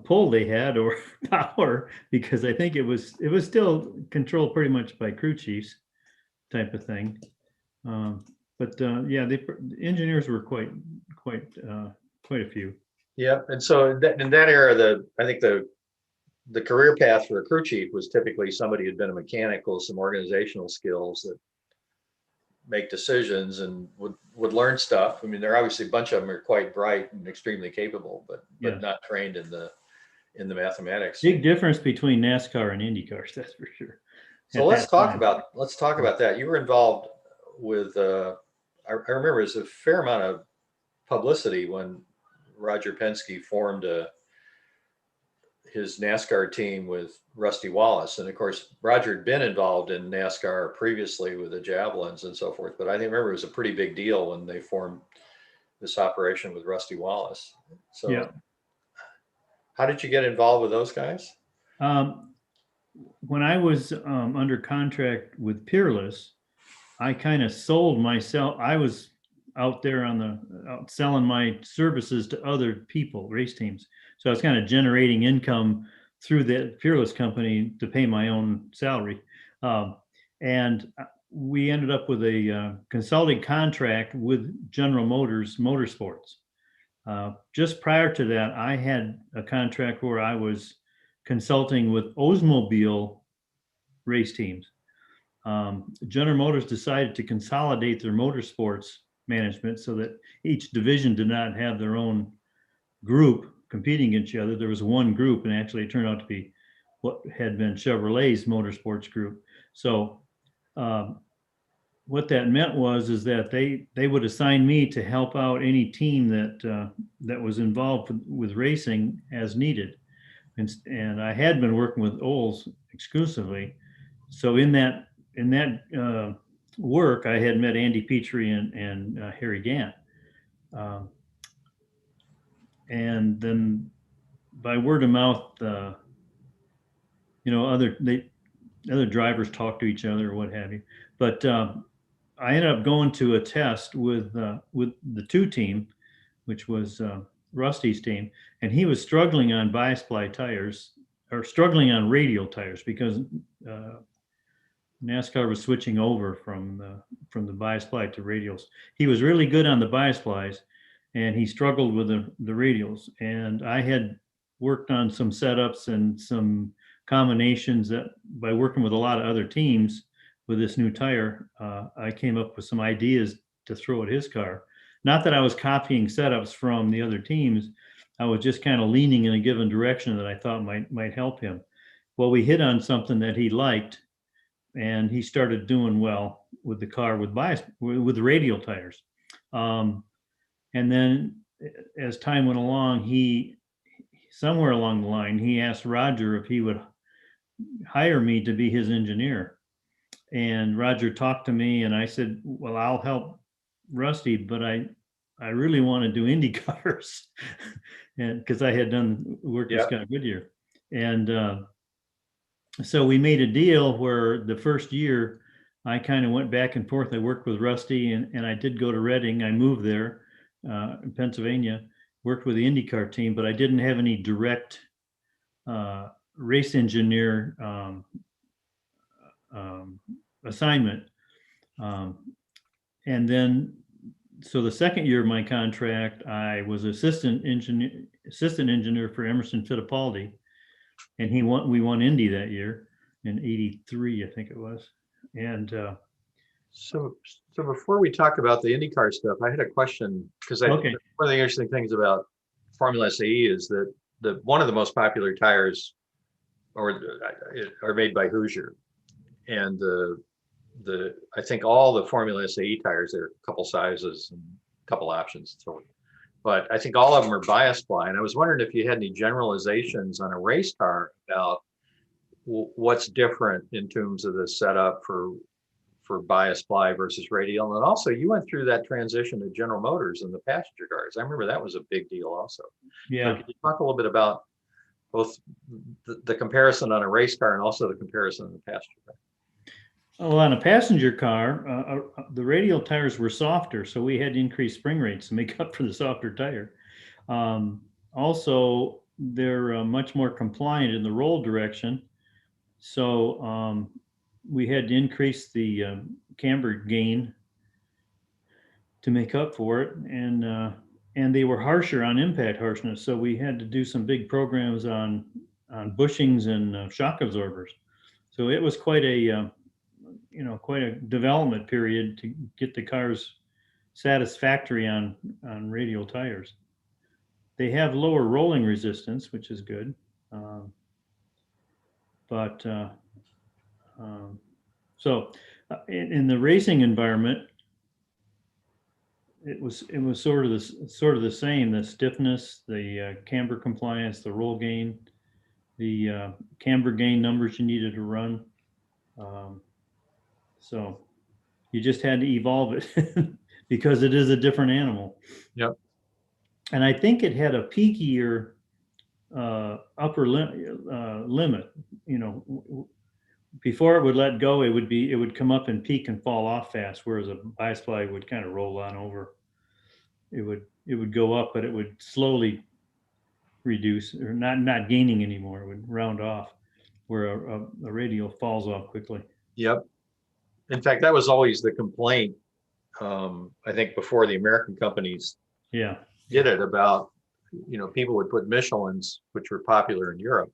Speaker 3: pull they had or power, because I think it was still controlled pretty much by crew chiefs type of thing. But yeah, the engineers were quite a few. Yeah,
Speaker 2: and so in that era, I think the career path for a crew chief was typically somebody who'd been a mechanic with some organizational skills that make decisions and would learn stuff. I mean, there are obviously a bunch of them are quite bright and extremely capable, but not trained in the mathematics.
Speaker 3: Big difference between NASCAR and Indy cars, that's for sure.
Speaker 2: So let's talk about that. You were involved with I remember there's a fair amount of publicity when Roger Penske formed his NASCAR team with Rusty Wallace. And of course, Roger had been involved in NASCAR previously with the Javelins and so forth. But I remember it was a pretty big deal when they formed this operation with Rusty Wallace. So yeah. How did you get involved with those guys?
Speaker 3: When I was under contract with Peerless, I kind of sold myself. I was out there out selling my services to other people, race teams. So I was kind of generating income through the Peerless company to pay my own salary. And we ended up with a consulting contract with General Motors Motorsports. Just prior to that, I had a contract where I was consulting with Oldsmobile race teams. General Motors decided to consolidate their motorsports management so that each division did not have their own group competing against each other. There was one group, and actually it turned out to be what had been Chevrolet's motorsports group. So what that meant is that they would assign me to help out any team that was involved with racing as needed. And I had been working with Oles exclusively. So in that work, I had met Andy Petrie and Harry Gant. And then by word of mouth, other drivers talk to each other or what have you. But I ended up going to a test with the 2 team, which was Rusty's team, and he was struggling on bias ply tires, or struggling on radial tires, because NASCAR was switching over from the bias ply to radials. He was really good on the bias plies, and he struggled with the radials. And I had worked on some setups and some combinations that, by working with a lot of other teams with this new tire, I came up with some ideas to throw at his car. Not that I was copying setups from the other teams. I was just kind of leaning in a given direction that I thought might help him. Well, we hit on something that he liked, and he started doing well with the car with the radial tires. And then as time went along, somewhere along the line, he asked Roger if he would hire me to be his engineer. And Roger talked to me, and I said, well, I'll help Rusty, but I really want to do Indy cars, and because I had done work with Scott Goodyear. And so we made a deal where the first year I kind of went back and forth. I worked with Rusty, and I did go to Reading. I moved there in Pennsylvania, worked with the IndyCar team, but I didn't have any direct race engineer assignment. And then, so the second year of my contract, I was assistant engineer for Emerson Fittipaldi, and we won Indy that year in '83, I think it was. And
Speaker 2: so before we talk about the IndyCar stuff, I had a question, because one of the interesting things about Formula SAE is that one of the most popular tires are made by Hoosier, and I think all the Formula SAE tires, there are a couple sizes and a couple options, but I think all of them are bias ply. And I was wondering if you had any generalizations on a race car about what's different in terms of the setup for bias ply versus radial. And also, you went through that transition to General Motors in the passenger cars. I remember that was a big deal also.
Speaker 3: Yeah.
Speaker 2: So could you talk a little bit about both the comparison on a race car and also the comparison on the passenger car?
Speaker 3: Well, on a passenger car, the radial tires were softer, so we had to increase spring rates to make up for the softer tire. Also, they're much more compliant in the roll direction, so we had to increase the camber gain to make up for it, and they were harsher on impact harshness, so we had to do some big programs on bushings and shock absorbers. So it was quite a development period to get the cars satisfactory on radial tires. They have lower rolling resistance, which is good. So in the racing environment, it was sort of the same. The stiffness, the camber compliance, the roll gain, the camber gain numbers you needed to run. So you just had to evolve it because it is a different animal.
Speaker 2: Yep.
Speaker 3: And I think it had a peakier upper limit. Before it would let go, it would come up and peak and fall off fast, whereas a bias ply would kind of roll on over. It would go up, but it would slowly reduce, or not gaining anymore. It would round off, where a radial falls off quickly.
Speaker 2: Yep. In fact, that was always the complaint, I think, before the American companies did it, about, people would put Michelins, which were popular in Europe,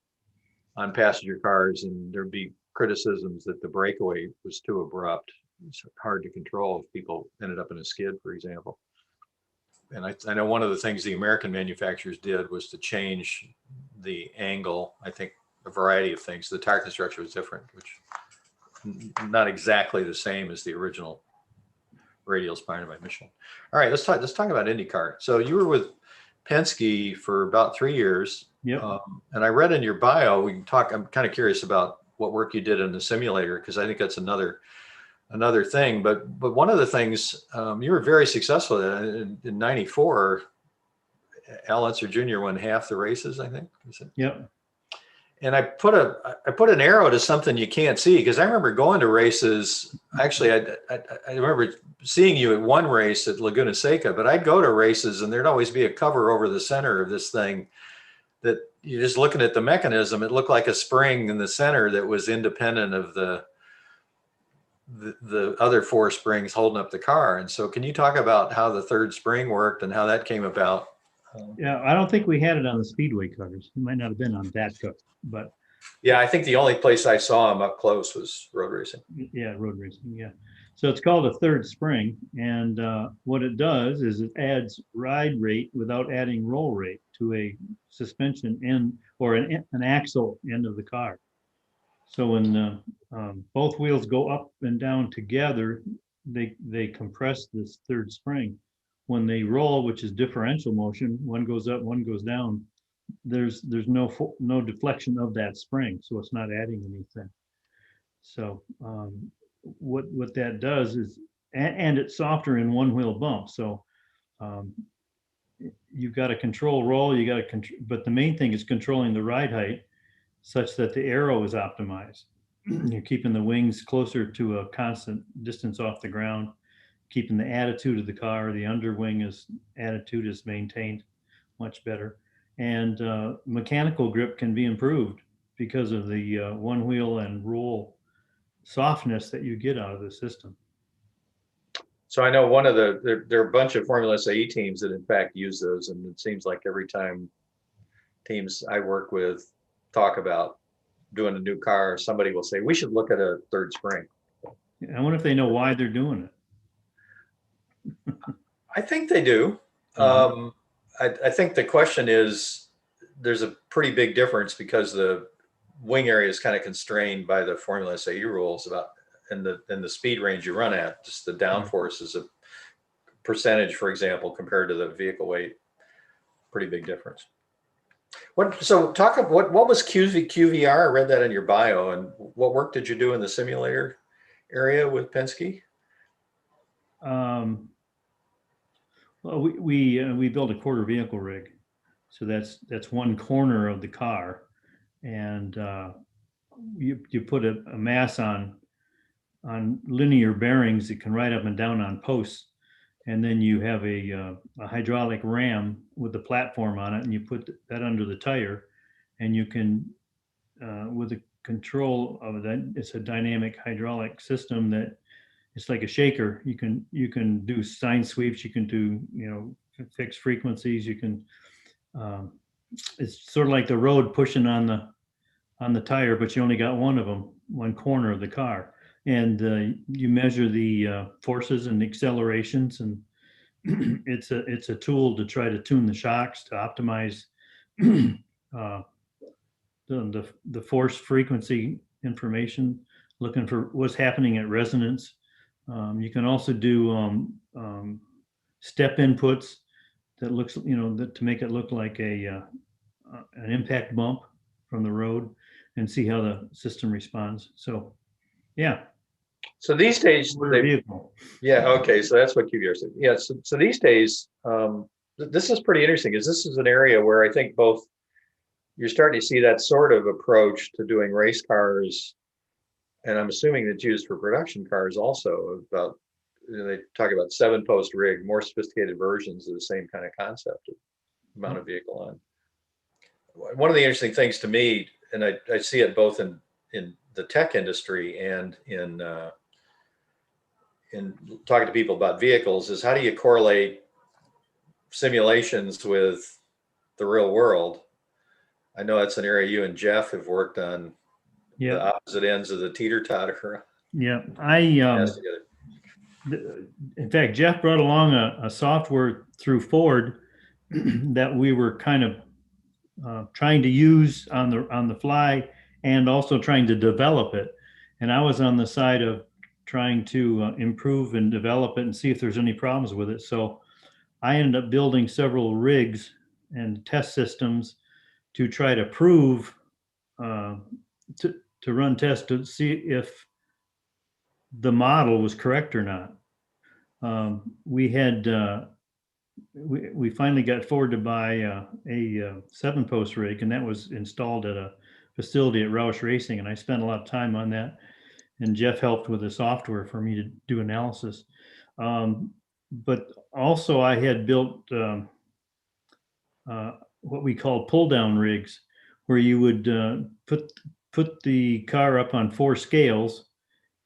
Speaker 2: on passenger cars, and there'd be criticisms that the breakaway was too abrupt. It's hard to control if people ended up in a skid, for example. And I know one of the things the American manufacturers did was to change the angle. I think a variety of things. The tire construction was different, which not exactly the same as the original radials pioneered by Michelin. All right, let's talk about IndyCar. So you were with Penske for about 3 years.
Speaker 3: Yep.
Speaker 2: And I read in your bio, we can talk, I'm kind of curious about what work you did in the simulator, because I think that's another thing. But one of the things, you were very successful in 94. Al Unser Jr. won half the races, I think.
Speaker 3: Yep.
Speaker 2: And I put an arrow to something you can't see, because I remember going to races. Actually, I remember seeing you at one race at Laguna Seca, but I'd go to races and there'd always be a cover over the center of this thing that you're just looking at the mechanism. It looked like a spring in the center that was independent of the other four springs holding up the car. And so can you talk about how the third spring worked and how that came about?
Speaker 3: Yeah, I don't think we had it on the Speedway cars. It might not have been on that car, but
Speaker 2: yeah, I think the only place I saw them up close was road racing.
Speaker 3: yeah, road racing. Yeah. So it's called a third spring. And what it does is it adds ride rate without adding roll rate to a suspension end or an axle end of the car. So when both wheels go up and down together, they compress this third spring. When they roll, which is differential motion, one goes up, one goes down, there's no deflection of that spring, so it's not adding anything. So what that does is, and it's softer in one wheel bump. So you've got to control roll, you got to control, but the main thing is controlling the ride height such that the aero is optimized. You're keeping the wings closer to a constant distance off the ground, keeping the attitude of the car, the underwing attitude is maintained much better. And mechanical grip can be improved because of the one wheel and roll softness that you get out of the system.
Speaker 2: So I know there are a bunch of Formula SAE teams that in fact use those. And it seems like every time teams I work with talk about doing a new car, somebody will say, we should look at a third spring.
Speaker 3: I wonder if they know why they're doing it.
Speaker 2: I think they do. I think the question is, there's a pretty big difference because the wing area is kind of constrained by the Formula SAE rules about and the speed range you run at. Just the downforce is a percentage, for example, compared to the vehicle weight. Pretty big difference. What was QVR? I read that in your bio. And what work did you do in the simulator area with Penske?
Speaker 3: Well, we built a quarter vehicle rig, so that's one corner of the car, and you put a mass on linear bearings that can ride up and down on posts, and then you have a hydraulic ram with the platform on it, and you put that under the tire, and you can with the control of that, it's a dynamic hydraulic system that it's like a shaker. You can do sine sweeps. You can do fixed frequencies. You can. It's sort of like the road pushing on the tire, but you only got one of them, one corner of the car, and you measure the forces and accelerations, and it's a tool to try to tune the shocks to optimize the force frequency information, looking for what's happening at resonance. You can also do step inputs that looks, to make it look like an impact bump from the road, and see how the system responds. So, yeah.
Speaker 2: So these days, yeah, okay. So that's what QVR said. Yeah. So these days, this is pretty interesting, because this is an area where I think you're starting to see that sort of approach to doing race cars. And I'm assuming it's used for production cars also. About they talk about 7-post rig, more sophisticated versions of the same kind of concept of amount of vehicle on. One of the interesting things to me, and I see it both in the tech industry and in talking to people about vehicles, is how do you correlate simulations with the real world? I know that's an area you and Jeff have worked on.
Speaker 3: Yeah.
Speaker 2: The opposite ends of the teeter-totter.
Speaker 3: Yeah, in fact, Jeff brought along a software through Ford that we were kind of trying to use on the fly, and also trying to develop it. And I was on the side of trying to improve and develop it and see if there's any problems with it. So I ended up building several rigs and test systems to try to prove to run tests to see if the model was correct or not. We had we finally got Ford to buy a 7-post rig, and that was installed at a facility at Roush Racing, and I spent a lot of time on that. And Jeff helped with the software for me to do analysis. But also, I had built what we call pull-down rigs, where you would put the car up on 4 scales.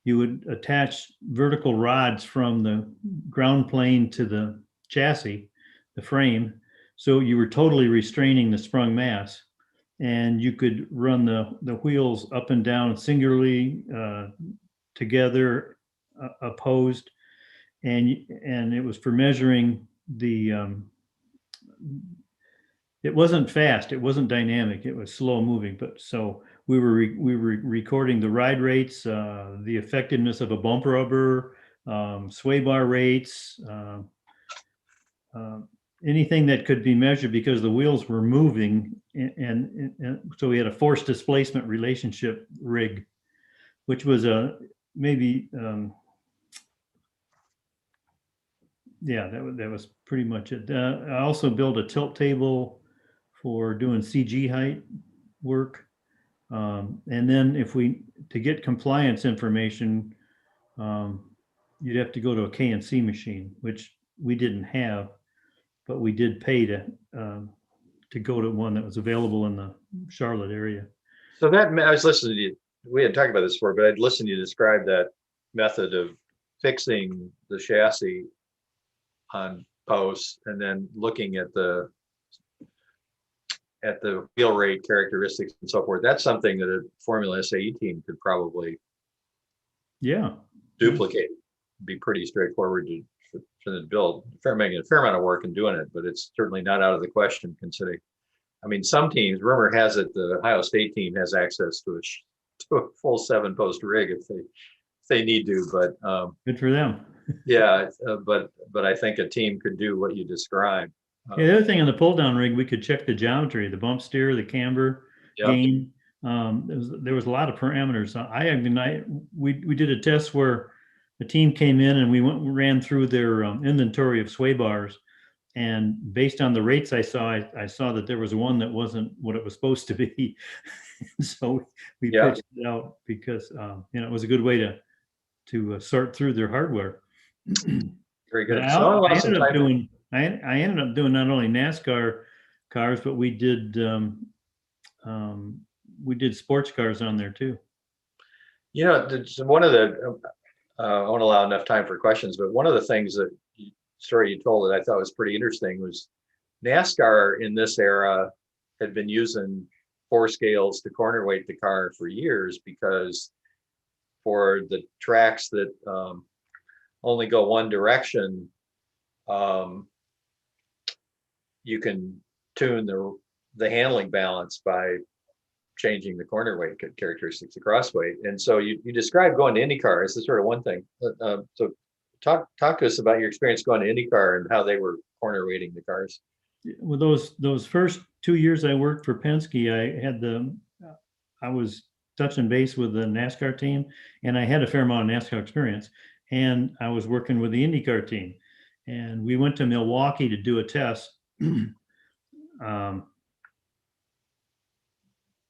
Speaker 3: You would attach vertical rods from the ground plane to the chassis, the frame, so you were totally restraining the sprung mass, and you could run the wheels up and down singularly, together, opposed, and it was for measuring the. It wasn't fast, it wasn't dynamic, it was slow moving, but so we were recording the ride rates, the effectiveness of a bumper rubber, sway bar rates, anything that could be measured because the wheels were moving, and so we had a force displacement relationship rig, which was maybe yeah, that was pretty much it. I also built a tilt table for doing CG height work. And then to get compliance information, you'd have to go to a KNC machine, which we didn't have, but we did pay to go to one that was available in the Charlotte area.
Speaker 2: So that, I was listening to you, we hadn't talked about this before, but I'd listened to you describe that method of fixing the chassis on posts and then looking at the wheel rate characteristics and so forth. That's something that a Formula SAE team could probably duplicate. Be pretty straightforward for them to build. Making a fair amount of work in doing it, but it's certainly not out of the question considering. I mean, some teams, rumor has it, the Ohio State team has access to a full 7-post rig if they need to, but
Speaker 3: good for them.
Speaker 2: Yeah, but I think a team could do what you described.
Speaker 3: Yeah, the other thing on the pull down rig, we could check the geometry, the bump steer, the camber gain. There was a lot of parameters. We did a test where the team came in and we ran through their inventory of sway bars, and based on the rates I saw that there was one that wasn't what it was supposed to be. So we pitched it out because it was a good way to sort through their hardware.
Speaker 2: Very good.
Speaker 3: I ended up doing not only NASCAR cars, but we did sports cars on there too.
Speaker 2: One of the I won't allow enough time for questions, but one of the things that story you told that I thought was pretty interesting was NASCAR in this era had been using 4 scales to corner weight the car for years, because for the tracks that only go one direction, you can tune the handling balance by changing the corner weight characteristics of cross weight. And so you described going to Indy Car as the sort of one thing. So talk to us about your experience going to Indy Car and how they were corner weighting the cars.
Speaker 3: Well, those first 2 years I worked for Penske, I was touching base with the NASCAR team, and I had a fair amount of NASCAR experience, and I was working with the IndyCar team, and we went to Milwaukee to do a test.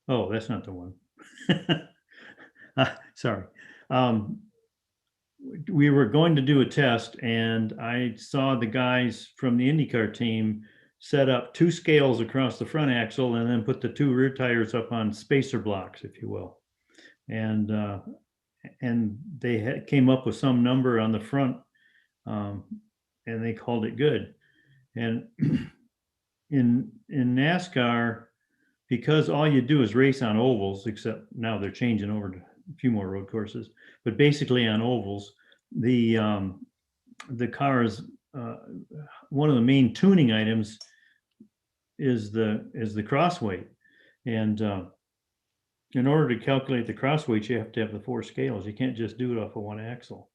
Speaker 3: Oh, that's not the one. Sorry. We were going to do a test, and I saw the guys from the IndyCar team set up 2 scales across the front axle and then put the 2 rear tires up on spacer blocks, if you will. And they came up with some number on the front, and they called it good. And in NASCAR, because all you do is race on ovals, except now they're changing over to a few more road courses, but basically on ovals, the cars, one of the main tuning items is the cross weight. And in order to calculate the cross weight, you have to have the 4 scales. You can't just do it off of one axle.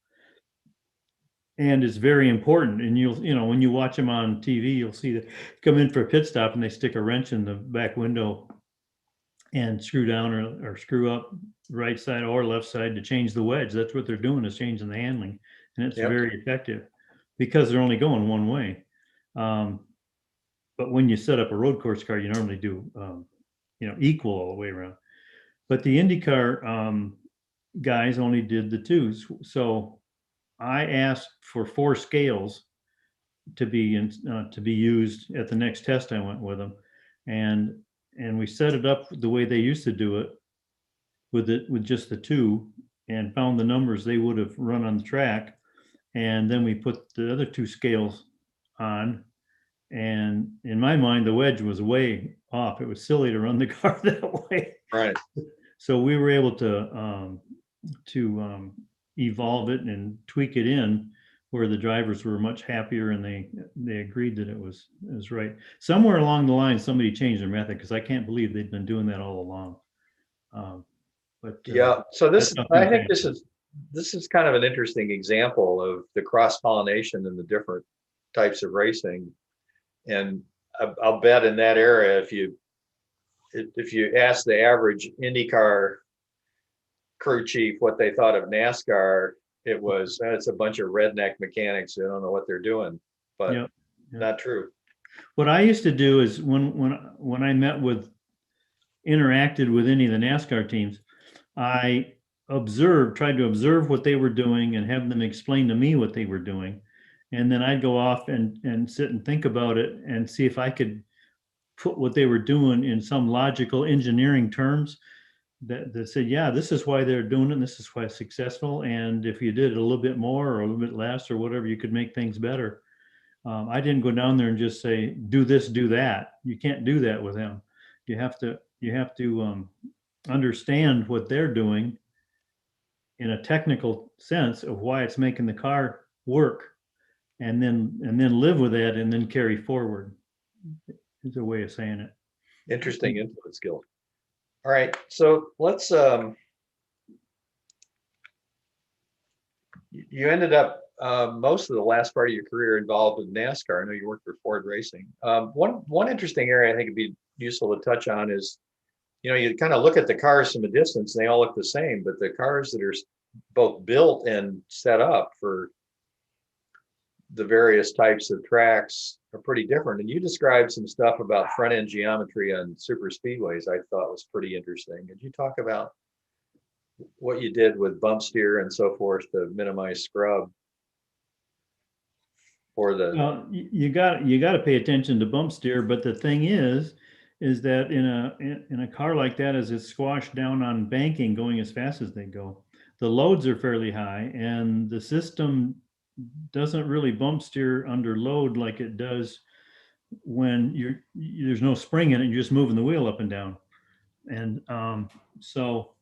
Speaker 3: And it's very important. And when you watch them on TV, you'll see that come in for a pit stop and they stick a wrench in the back window and screw down or screw up right side or left side to change the wedge. That's what they're doing, is changing the handling. And it's very effective because they're only going one way. But when you set up a road course car, you normally do, equal all the way around. But the IndyCar guys only did the 2s. So I asked for 4 scales to be used at the next test I went with them, and we set it up the way they used to do it with just the 2, and found the numbers they would have run on the track, and then we put the other 2 scales on. And in my mind, the wedge was way off. It was silly to run the car that way.
Speaker 2: Right.
Speaker 3: So we were able to evolve it and tweak it in where the drivers were much happier, and they agreed that it was right. Somewhere along the line, somebody changed their method, because I can't believe they'd been doing that all along.
Speaker 2: So I think this is kind of an interesting example of the cross-pollination in the different types of racing. And I'll bet in that era, if you ask the average IndyCar crew chief what they thought of NASCAR, it's a bunch of redneck mechanics who don't know what they're doing. But not true.
Speaker 3: What I used to do is when I interacted with any of the NASCAR teams, I tried to observe what they were doing and have them explain to me what they were doing. And then I'd go off and sit and think about it and see if I could put what they were doing in some logical engineering terms that said, yeah, this is why they're doing it, and this is why it's successful. And if you did it a little bit more or a little bit less or whatever, you could make things better. I didn't go down there and just say, do this, do that. You can't do that with them. You have to understand what they're doing in a technical sense of why it's making the car work, and then live with that, and then carry forward. Is a way of saying it.
Speaker 2: Interesting input skill. All right, so let's. You ended up most of the last part of your career involved with NASCAR. I know you worked for Ford Racing. One interesting area I think it'd be useful to touch on is, you kind of look at the cars from a distance, and they all look the same, but the cars that are both built and set up for the various types of tracks are pretty different. And you described some stuff about front end geometry on super speedways I thought was pretty interesting. Could you talk about what you did with bump steer and so forth to minimize scrub for the...
Speaker 3: Well, you got to pay attention to bump steer, but the thing is that in a car like that, as it's squashed down on banking going as fast as they go, the loads are fairly high, and the system doesn't really bump steer under load like it does when there's no spring in it, you're just moving the wheel up and down. And so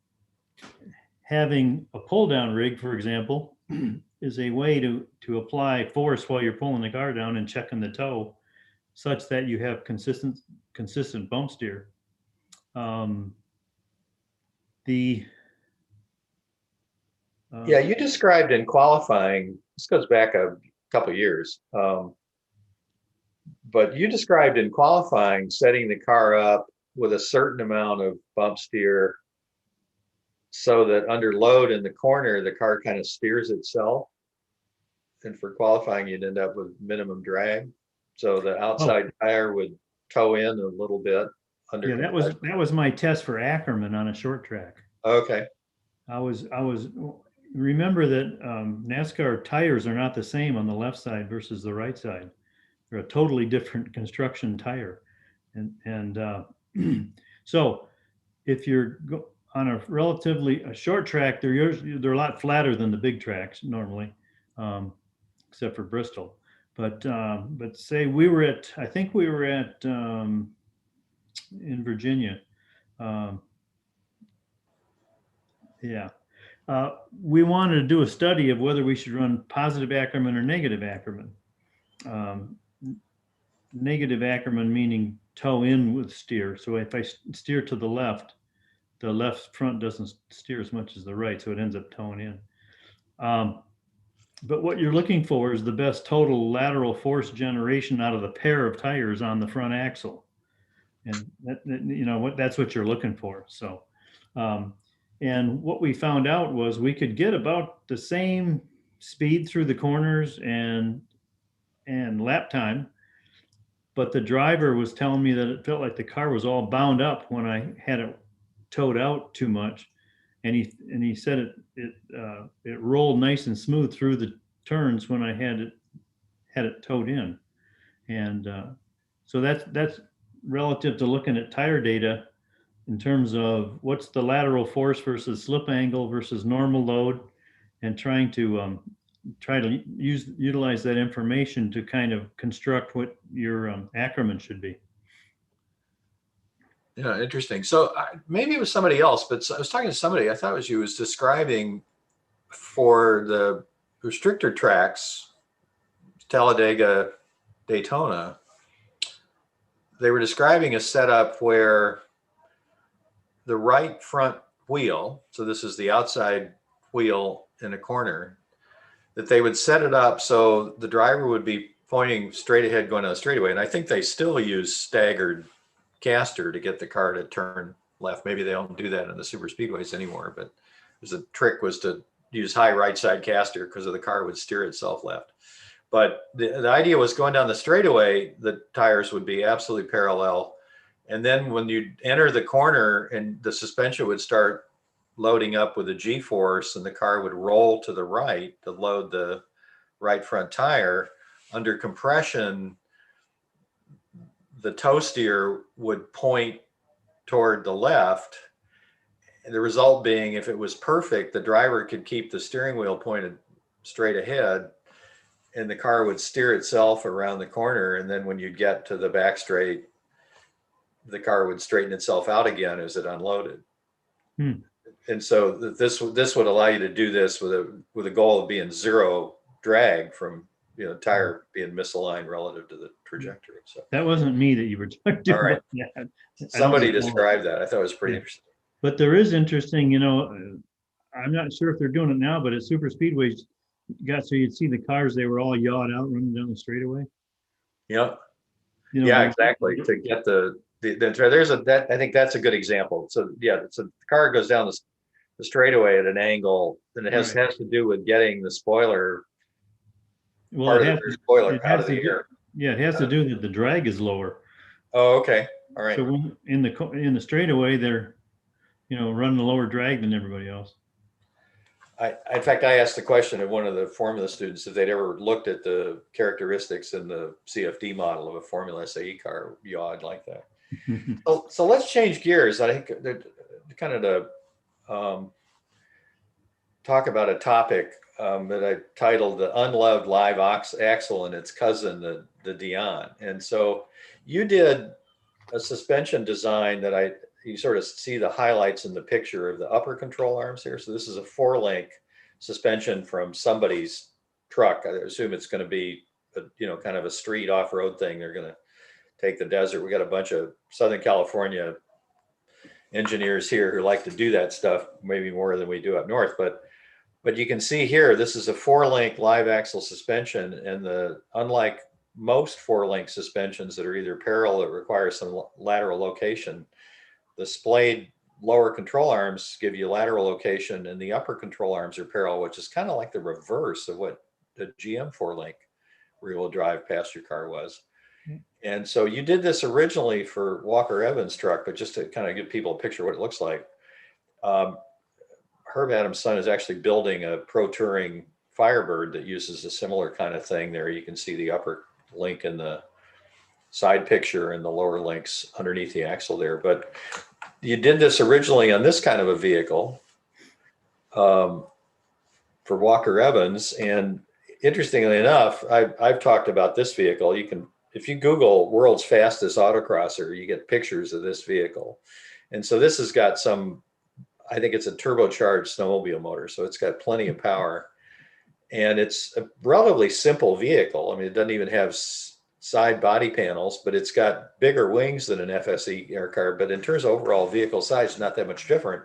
Speaker 3: having a pull down rig, for example, is a way to apply force while you're pulling the car down and checking the toe, such that you have consistent bump steer.
Speaker 2: Yeah, you described in qualifying, this goes back a couple of years, but you described in qualifying setting the car up with a certain amount of bump steer so that under load in the corner, the car kind of steers itself. And for qualifying, you'd end up with minimum drag. So the outside tire would toe in a little bit.
Speaker 3: Yeah, that was my test for Ackerman on a short track.
Speaker 2: Okay.
Speaker 3: Remember that NASCAR tires are not the same on the left side versus the right side. They're a totally different construction tire. And so if you're on a relatively short track, they're a lot flatter than the big tracks normally, except for Bristol. But say I think we were at in Virginia. We wanted to do a study of whether we should run positive Ackerman or negative Ackerman. Negative Ackerman meaning toe in with steer. So if I steer to the left, the left front doesn't steer as much as the right, so it ends up towing in. But what you're looking for is the best total lateral force generation out of the pair of tires on the front axle. And that's what you're looking for. So, and what we found out was we could get about the same speed through the corners and lap time, but the driver was telling me that it felt like the car was all bound up when I had it towed out too much. And he said it rolled nice and smooth through the turns when I had it towed in. And so that's relative to looking at tire data in terms of what's the lateral force versus slip angle versus normal load, and trying to utilize that information to kind of construct what your acronym should be.
Speaker 2: Yeah, interesting. So maybe it was somebody else, but I was talking to somebody, I thought it was you, was describing for the restrictor tracks, Talladega, Daytona, they were describing a setup where the right front wheel, so this is the outside wheel in a corner, that they would set it up so the driver would be pointing straight ahead going down the straightaway. And I think they still use staggered caster to get the car to turn left. Maybe they don't do that in the super speedways anymore, but the trick was to use high right side caster because the car would steer itself left. But the idea was going down the straightaway, the tires would be absolutely parallel. And then when you enter the corner and the suspension would start loading up with a G-force and the car would roll to the right to load the right front tire, under compression, the toe steer would point toward the left. And the result being, if it was perfect, the driver could keep the steering wheel pointed straight ahead and the car would steer itself around the corner. And then when you get to the back straight, the car would straighten itself out again as it unloaded. And so this would allow you to do this with a goal of being zero drag from, tire being misaligned relative to the trajectory. So
Speaker 3: that wasn't me that you were talking
Speaker 2: all right.
Speaker 3: about.
Speaker 2: Somebody described that. I thought it was pretty interesting.
Speaker 3: But there is interesting, I'm not sure if they're doing it now, but at super speedways, so you'd see the cars, they were all yawed out running down the straightaway.
Speaker 2: Yeah. Yeah, exactly. To get I think that's a good example. So yeah, so the car goes down the straightaway at an angle, and it has to do with getting the spoiler.
Speaker 3: Well,
Speaker 2: out of the air.
Speaker 3: Yeah, it has to do that the drag is lower.
Speaker 2: Oh, okay. All right.
Speaker 3: So when in the straightaway, they're running a lower drag than everybody else.
Speaker 2: In fact, I asked the question of one of the Formula students if they'd ever looked at the characteristics in the CFD model of a Formula SAE car yawed like that. So let's change gears. I think kind of to talk about a topic that I titled "The Unloved Live Axle and Its Cousin, the Dion." And so you did a suspension design that you sort of see the highlights in the picture of the upper control arms here. So this is a 4-link suspension from somebody's truck. I assume it's going to be kind of a street off-road thing. They're going to take the desert. We got a bunch of Southern California engineers here who like to do that stuff, maybe more than we do up north. But you can see here, this is a 4-link live axle suspension, and unlike most 4-link suspensions that are either parallel that require some lateral location, the splayed lower control arms give you lateral location, and the upper control arms are parallel, which is kind of like the reverse of what the GM 4-link rear-wheel drive passenger car was. And so you did this originally for Walker Evans' truck, but just to kind of give people a picture of what it looks like. Herb Adams' son is actually building a Pro Touring Firebird that uses a similar kind of thing there. You can see the upper link in the side picture and the lower links underneath the axle there. But you did this originally on this kind of a vehicle for Walker Evans. And interestingly enough, I've talked about this vehicle. If you Google world's fastest autocrosser, you get pictures of this vehicle. And so this has got I think it's a turbocharged snowmobile motor. So it's got plenty of power. And it's a relatively simple vehicle. I mean, it doesn't even have side body panels, but it's got bigger wings than an FSE air car. But in terms of overall vehicle size, not that much different.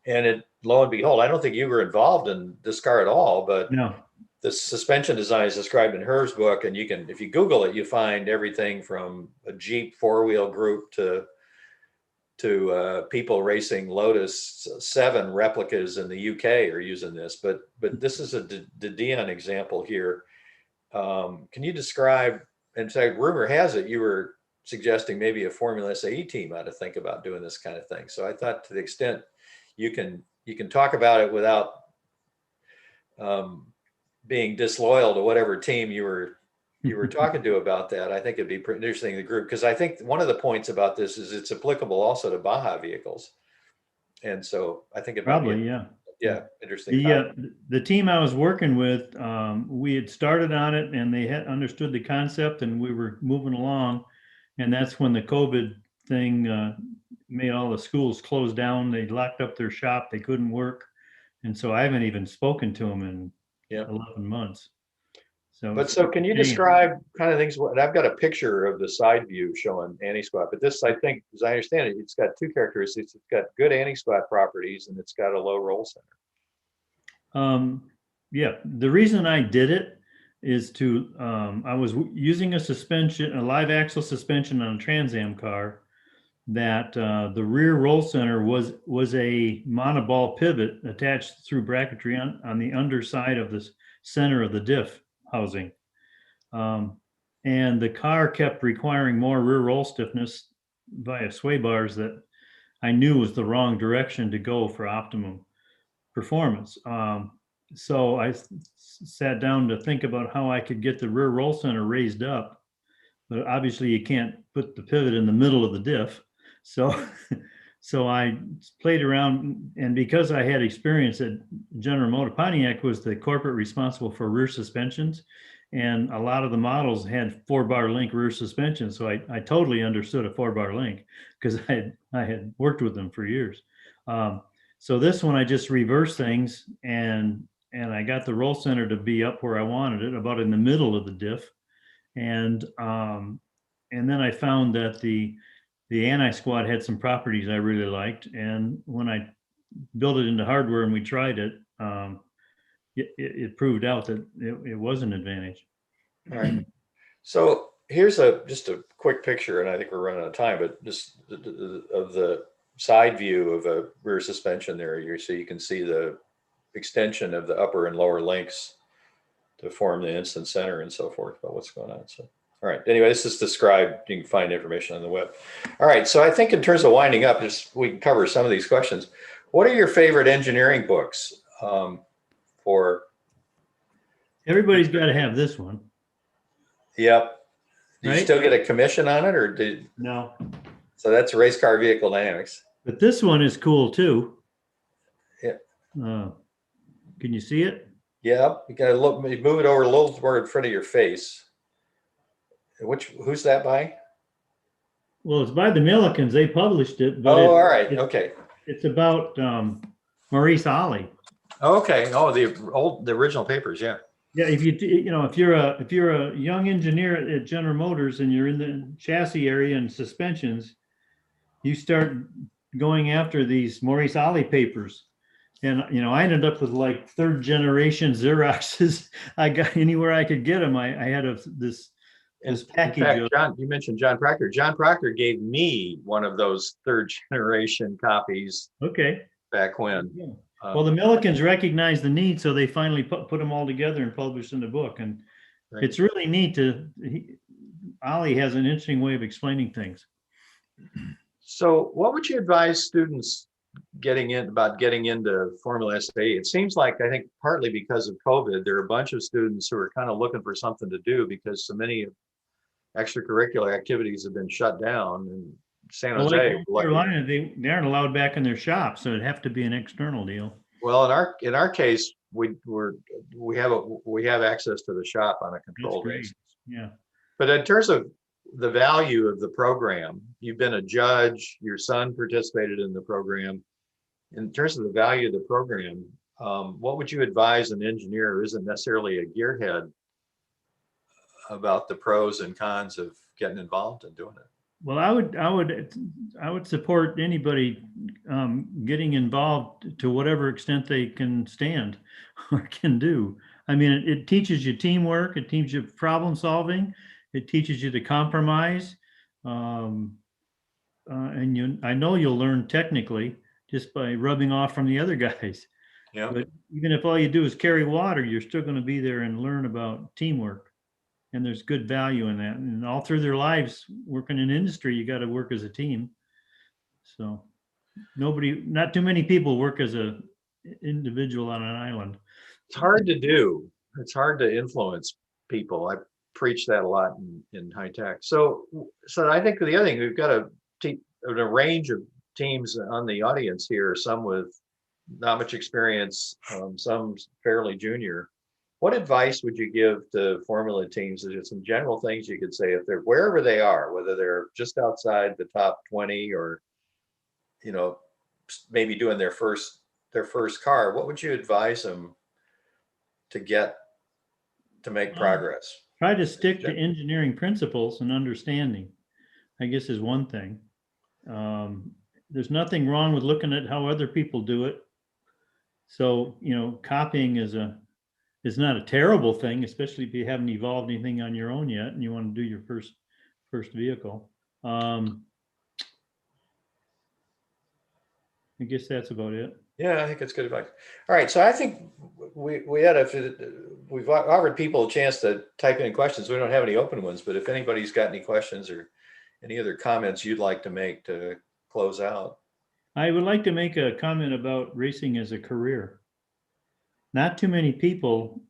Speaker 2: And it, lo and behold, I don't think you were involved in this car at all, but
Speaker 3: No.
Speaker 2: the suspension design is described in Her's book, and you can, if you Google it, you find everything from a Jeep four-wheel group to people racing Lotus 7 replicas in the UK are using this. But this is a Dion example here. Can you describe? In fact, rumor has it you were suggesting maybe a Formula SAE team ought to think about doing this kind of thing. So I thought, to the extent you can talk about it without being disloyal to whatever team you were talking to about that, I think it'd be pretty interesting in the group, because I think one of the points about this is it's applicable also to Baja vehicles, and so I think it
Speaker 3: Probably,
Speaker 2: interesting.
Speaker 3: The team I was working with, we had started on it, and they had understood the concept, and we were moving along, and that's when the COVID thing made all the schools close down. They locked up their shop; they couldn't work, and so I haven't even spoken to them in 11 months. So
Speaker 2: can you describe kind of things? I've got a picture of the side view showing anti-squat, but this, I think, as I understand it, it's got two characteristics. It's got good anti-squat properties, and it's got a low roll center.
Speaker 3: Yeah, the reason I did it is to, I was using a live axle suspension on a Trans Am car that the rear roll center was a monoball pivot attached through bracketry on the underside of the center of the diff housing. And the car kept requiring more rear roll stiffness via sway bars that I knew was the wrong direction to go for optimum performance. So I sat down to think about how I could get the rear roll center raised up, but obviously you can't put the pivot in the middle of the diff. So I played around, and because I had experience at General Motors, Pontiac was the corporate responsible for rear suspensions, and a lot of the models had 4-bar link rear suspension. So I totally understood a 4-bar link because I had worked with them for years. So this one I just reversed things, and I got the roll center to be up where I wanted it, about in the middle of the diff, and then I found that the anti-squat had some properties I really liked, and when I built it into hardware and we tried it, it proved out that it was an advantage.
Speaker 2: All right. So here's just a quick picture, and I think we're running out of time, but just of the side view of a rear suspension there. So you can see the extension of the upper and lower links to form the instant center and so forth about what's going on. So. All right. Anyway, this is described. You can find information on the web. All right. So I think in terms of winding up, we can cover some of these questions. What are your favorite engineering books?
Speaker 3: Everybody's got to have this one.
Speaker 2: Yep. Do you
Speaker 3: Right?
Speaker 2: still get a commission on it, or
Speaker 3: No?
Speaker 2: So that's Race Car Vehicle Dynamics.
Speaker 3: But this one is cool too.
Speaker 2: Yeah.
Speaker 3: Can you see it?
Speaker 2: Yep. You got to look. Move it over a little more in front of your face. Who's that by?
Speaker 3: Well, it's by the Millicans. They published it. But
Speaker 2: all right. Okay.
Speaker 3: It's about Maurice Ali.
Speaker 2: Okay. Oh, the original papers. Yeah.
Speaker 3: Yeah. If you're a young engineer at General Motors and you're in the chassis area and suspensions, you start going after these Maurice Ali papers. And, I ended up with like 3rd generation Xeroxes. I got anywhere I could get them. I had this package.
Speaker 2: In fact, John, you mentioned John Proctor. John Proctor gave me one of those 3rd generation copies.
Speaker 3: Okay.
Speaker 2: Back when.
Speaker 3: Yeah. Well, the Millicans recognized the need, so they finally put them all together and published in the book. And right. It's really neat Ali has an interesting way of explaining things.
Speaker 2: So what would you advise students getting into Formula SAE? It seems like, I think partly because of COVID, there are a bunch of students who are kind of looking for something to do because so many extracurricular activities have been shut down. And San Jose,
Speaker 3: Carolina, they aren't allowed back in their shop, so it'd have to be an external deal.
Speaker 2: Well, in our case, we have access to the shop on a controlled basis.
Speaker 3: Yeah.
Speaker 2: But in terms of the value of the program, you've been a judge, your son participated in the program. In terms of the value of the program, what would you advise an engineer who isn't necessarily a gearhead about the pros and cons of getting involved and doing it.
Speaker 3: Well, I would support anybody getting involved to whatever extent they can stand or can do. I mean, it teaches you teamwork, it teaches you problem solving, it teaches you to compromise, and I know you'll learn technically just by rubbing off from the other guys.
Speaker 2: Yeah.
Speaker 3: But even if all you do is carry water, you're still going to be there and learn about teamwork. And there's good value in that. And all through their lives, working in industry, you got to work as a team. So not too many people work as a individual on an island.
Speaker 2: It's hard to do. It's hard to influence people. I preach that a lot in high tech. So I think the other thing, we've got a range of teams on the audience here, some with not much experience, some fairly junior. What advice would you give to Formula teams? Is there some general things you could say if they're wherever they are, whether they're just outside the top 20 or, you know, maybe doing their first car? What would you advise them to make progress?
Speaker 3: Try to stick to engineering principles and understanding, I guess, is one thing. There's nothing wrong with looking at how other people do it. So, you know, copying is not a terrible thing, especially if you haven't evolved anything on your own yet and you want to do your first vehicle. I guess that's about it.
Speaker 2: Yeah, I think that's good advice. All right, so I think we've offered people a chance to type in questions. We don't have any open ones, but if anybody's got any questions or any other comments you'd like to make to close out.
Speaker 3: I would like to make a comment about racing as a career. Not too many people,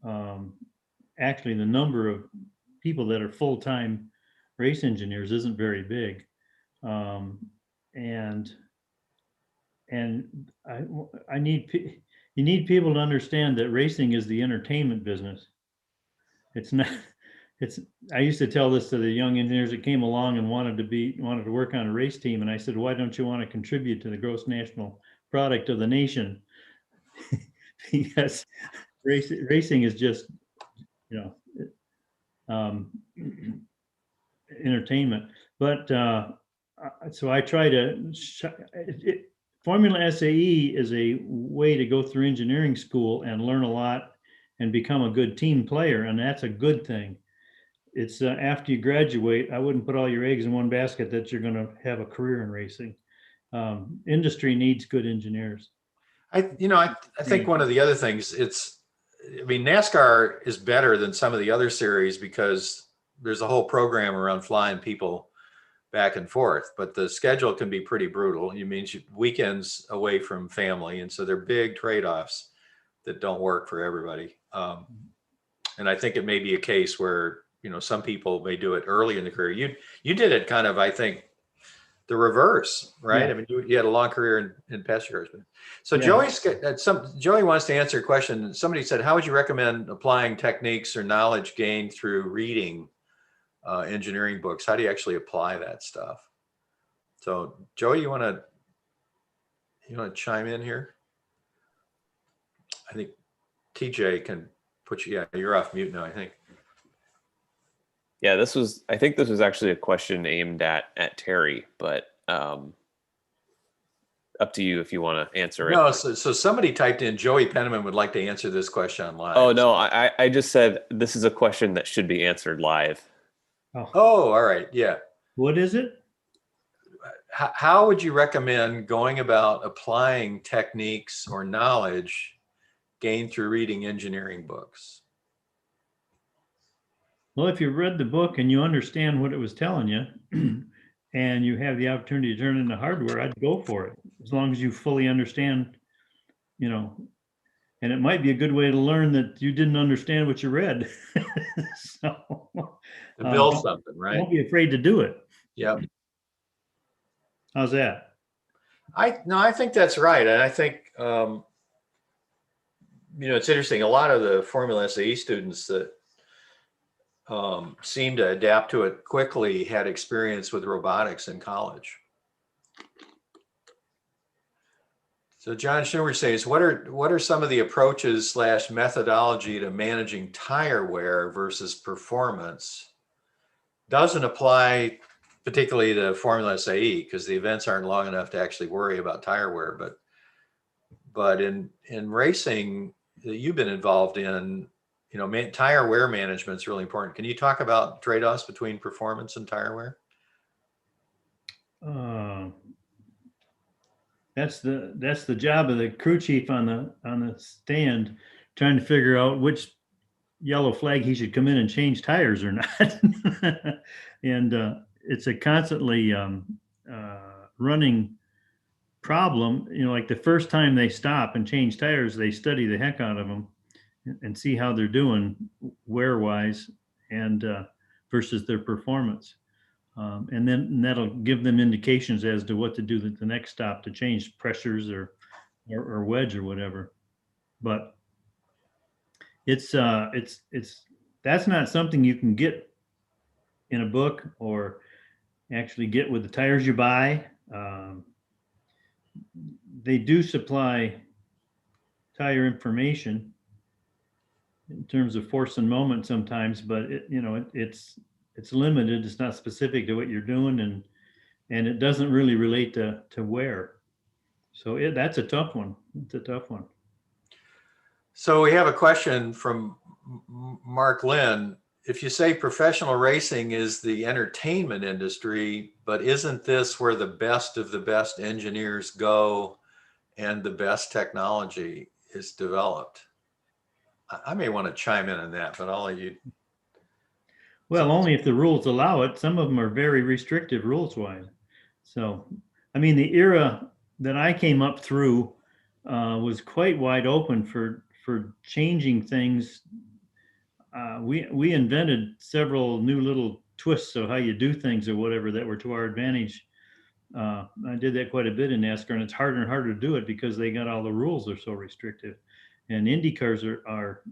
Speaker 3: actually the number of people that are full-time race engineers isn't very big. And you need people to understand that racing is the entertainment business. It's not, I used to tell this to the young engineers that came along and wanted to work on a race team. And I said, why don't you want to contribute to the gross national product of the nation? Because racing is just, you know, entertainment. But so I try to, Formula SAE is a way to go through engineering school and learn a lot and become a good team player. And that's a good thing. It's after you graduate, I wouldn't put all your eggs in one basket that you're going to have a career in racing. Industry needs good engineers.
Speaker 2: I think one of the other things, NASCAR is better than some of the other series because there's a whole program around flying people back and forth, but the schedule can be pretty brutal. It means weekends away from family. And so they're big trade-offs that don't work for everybody. And I think it may be a case where, you know, some people may do it early in the career. You did it kind of, I think, the reverse, right? Yeah. I mean, you had a long career in passenger cars. So yeah. Joey wants to answer a question. Somebody said, how would you recommend applying techniques or knowledge gained through reading engineering books? How do you actually apply that stuff? So Joey, you want to chime in here? I think TJ can put you, you're off mute now, I think.
Speaker 1: Yeah, I think this was actually a question aimed at Terry, but up to you if you want to answer it.
Speaker 2: No, so somebody typed in, Joey Penniman would like to answer this question online.
Speaker 1: Oh, no, I just said this is a question that should be answered live.
Speaker 2: Oh, all right, yeah.
Speaker 3: What is it?
Speaker 2: How would you recommend going about applying techniques or knowledge gained through reading engineering books?
Speaker 3: Well, if you read the book and you understand what it was telling you and you have the opportunity to turn it into hardware, I'd go for it. As long as you fully understand, you know, and it might be a good way to learn that you didn't understand what you read. So,
Speaker 2: to build something, right?
Speaker 3: Don't be afraid to do it.
Speaker 2: Yep.
Speaker 3: How's that?
Speaker 2: I think that's right. And I think, it's interesting. A lot of the Formula SAE students that seem to adapt to it quickly had experience with robotics in college. So John Schumer says, what are some of the approaches / methodology to managing tire wear versus performance? Doesn't apply particularly to Formula SAE because the events aren't long enough to actually worry about tire wear. But in racing that you've been involved in, tire wear management is really important. Can you talk about trade-offs between performance and tire wear?
Speaker 3: That's the job of the crew chief on the stand, trying to figure out which yellow flag he should come in and change tires or not. And it's a constantly running problem. Like the first time they stop and change tires, they study the heck out of them and see how they're doing wear wise and versus their performance. And then that'll give them indications as to what to do at the next stop to change pressures or wedge or whatever. But it's that's not something you can get in a book or actually get with the tires you buy. They do supply tire information in terms of force and moment sometimes, but it's limited. It's not specific to what you're doing, and it doesn't really relate to wear. So that's a tough one. It's a tough one.
Speaker 2: So we have a question from Mark Lynn. If you say professional racing is the entertainment industry, but isn't this where the best of the best engineers go and the best technology is developed? I may want to chime in on that, but I'll let you.
Speaker 3: Well, only if the rules allow it. Some of them are very restrictive rules wise. So, I mean, the era that I came up through was quite wide open for changing things. We invented several new little twists of how you do things or whatever that were to our advantage. I did that quite a bit in NASCAR, and it's harder and harder to do it because they got all the rules are so restrictive, and Indy cars are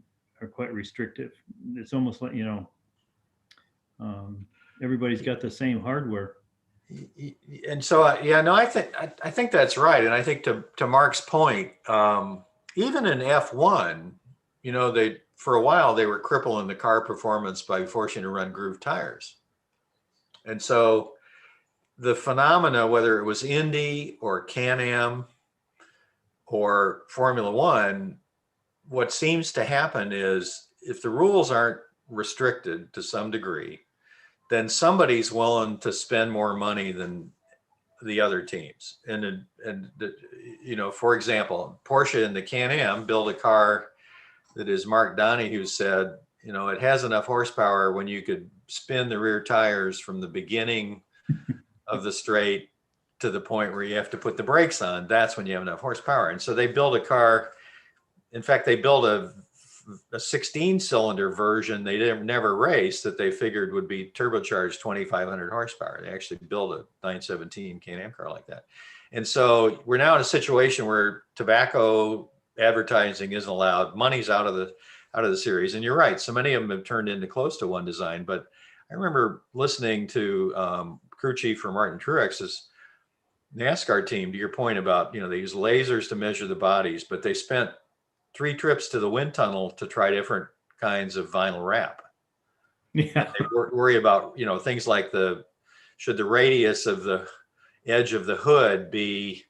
Speaker 3: quite restrictive. It's almost like everybody's got the same hardware.
Speaker 2: And so, I think that's right. And I think to Mark's point, even in F1, for a while they were crippling the car performance by forcing to run groove tires. And so the phenomena, whether it was Indy or Can-Am or Formula One, what seems to happen is if the rules aren't restricted to some degree, then somebody's willing to spend more money than the other teams. And for example, Porsche and the Can-Am build a car that, as Mark Donahue said, it has enough horsepower when you could spin the rear tires from the beginning of the straight to the point where you have to put the brakes on. That's when you have enough horsepower. And so they build a car. In fact, they built a 16-cylinder version they never raced that they figured would be turbocharged 2,500 horsepower. They actually built a 917 Can-Am car like that. And so we're now in a situation where tobacco advertising isn't allowed. Money's out of the series. And you're right, so many of them have turned into close to one design. But I remember listening to crew chief for Martin Truex's NASCAR team, to your point about, they use lasers to measure the bodies, but they spent 3 trips to the wind tunnel to try different kinds of vinyl wrap.
Speaker 3: Yeah.
Speaker 2: They worry about, things like should the radius of the edge of the hood be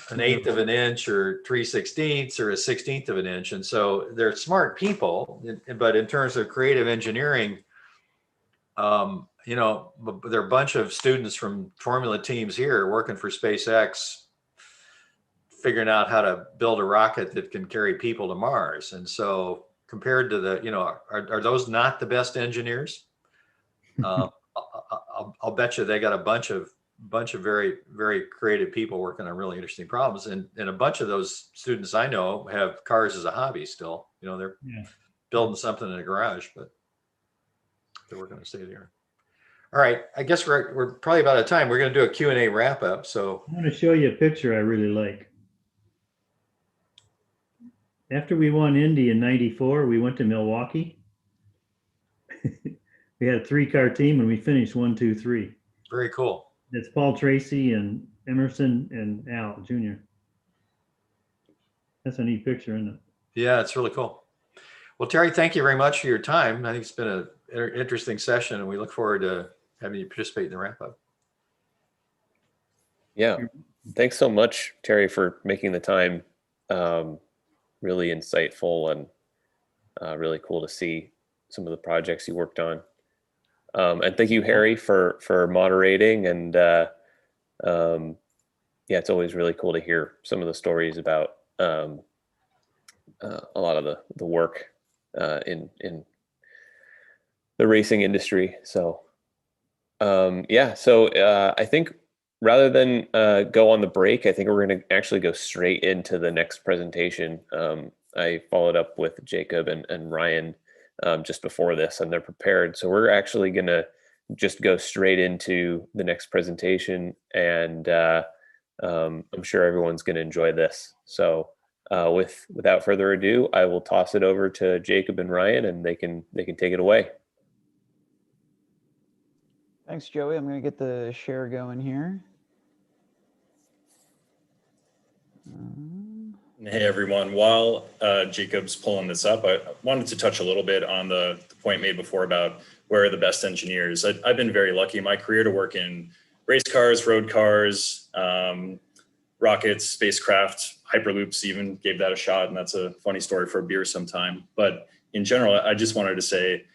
Speaker 2: 1/8 of an inch or 3/16 or 1/16 of an inch. And so they're smart people, but in terms of creative engineering, there are a bunch of students from Formula teams here working for SpaceX, figuring out how to build a rocket that can carry people to Mars. And so compared to are those not the best engineers? I'll bet you they got a bunch of very, very creative people working on really interesting problems. And a bunch of those students I know have cars as a hobby still. They're building something in a garage, but they're working on a state of the art. All right, I guess we're probably about out of time. We're going to do a Q&A wrap up. So
Speaker 3: I'm going to show you a picture I really like. After we won Indy in '94, we went to Milwaukee. We had a 3-car team and we finished 1, 2, 3.
Speaker 2: Very cool.
Speaker 3: It's Paul Tracy and Emerson and Al Jr. That's a neat picture, isn't it?
Speaker 2: Yeah, it's really cool. Well, Terry, thank you very much for your time. I think it's been an interesting session, and we look forward to having you participate in the wrap up.
Speaker 1: Yeah. Thanks so much, Terry, for making the time. Really insightful and really cool to see some of the projects you worked on. And thank you, Harry, for moderating. And yeah, it's always really cool to hear some of the stories about a lot of the work in the racing industry. So yeah, so I think rather than go on the break, I think we're going to actually go straight into the next presentation. I followed up with Jacob and Ryan just before this, and they're prepared. So we're actually going to just go straight into the next presentation, and I'm sure everyone's going to enjoy this. So without further ado, I will toss it over to Jacob and Ryan, and they can take it away.
Speaker 5: Thanks, Joey. I'm going to get the share going here.
Speaker 4: Hey, everyone. While Jacob's pulling this up, I wanted to touch a little bit on the point made before about where are the best engineers. I've been very lucky in my career to work in race cars, road cars, rockets, spacecraft, hyperloops, even gave that a shot. And that's a funny story for a beer sometime. But in general, I just wanted to say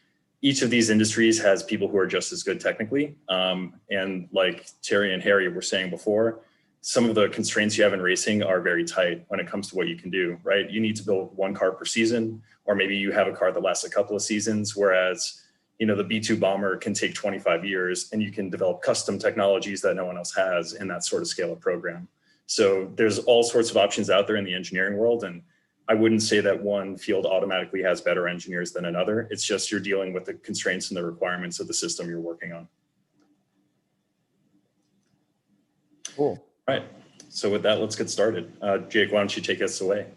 Speaker 4: each of these industries has people who are just as good technically. And like Terry and Harry were saying before, some of the constraints you have in racing are very tight when it comes to what you can do, right? You need to build one car per season, or maybe you have a car that lasts a couple of seasons, whereas, you know, the B2 bomber can take 25 years and you can develop custom technologies that no one else has in that sort of scale of program. So there's all sorts of options out there in the engineering world. And I wouldn't say that one field automatically has better engineers than another. It's just you're dealing with the constraints and the requirements of the system you're working on.
Speaker 5: Cool.
Speaker 4: All right. So with that, let's get started. Jake, why don't you take us away?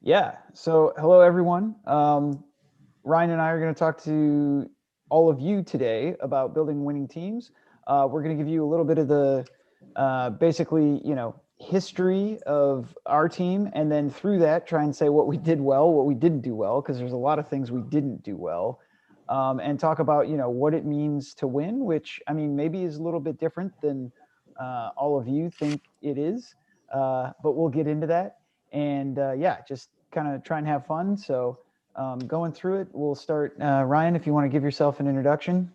Speaker 5: Yeah. So hello, everyone. Ryan and I are going to talk to all of you today about building winning teams. We're going to give you a little bit of the basically, you know, history of our team, and then through that try and say what we did well, what we didn't do well, because there's a lot of things we didn't do well, and talk about, you know, what it means to win, which I mean maybe is a little bit different than all of you think it is, but we'll get into that. And yeah, just kind of try and have fun. So going through it, we'll start. Ryan, if you want to give yourself an introduction.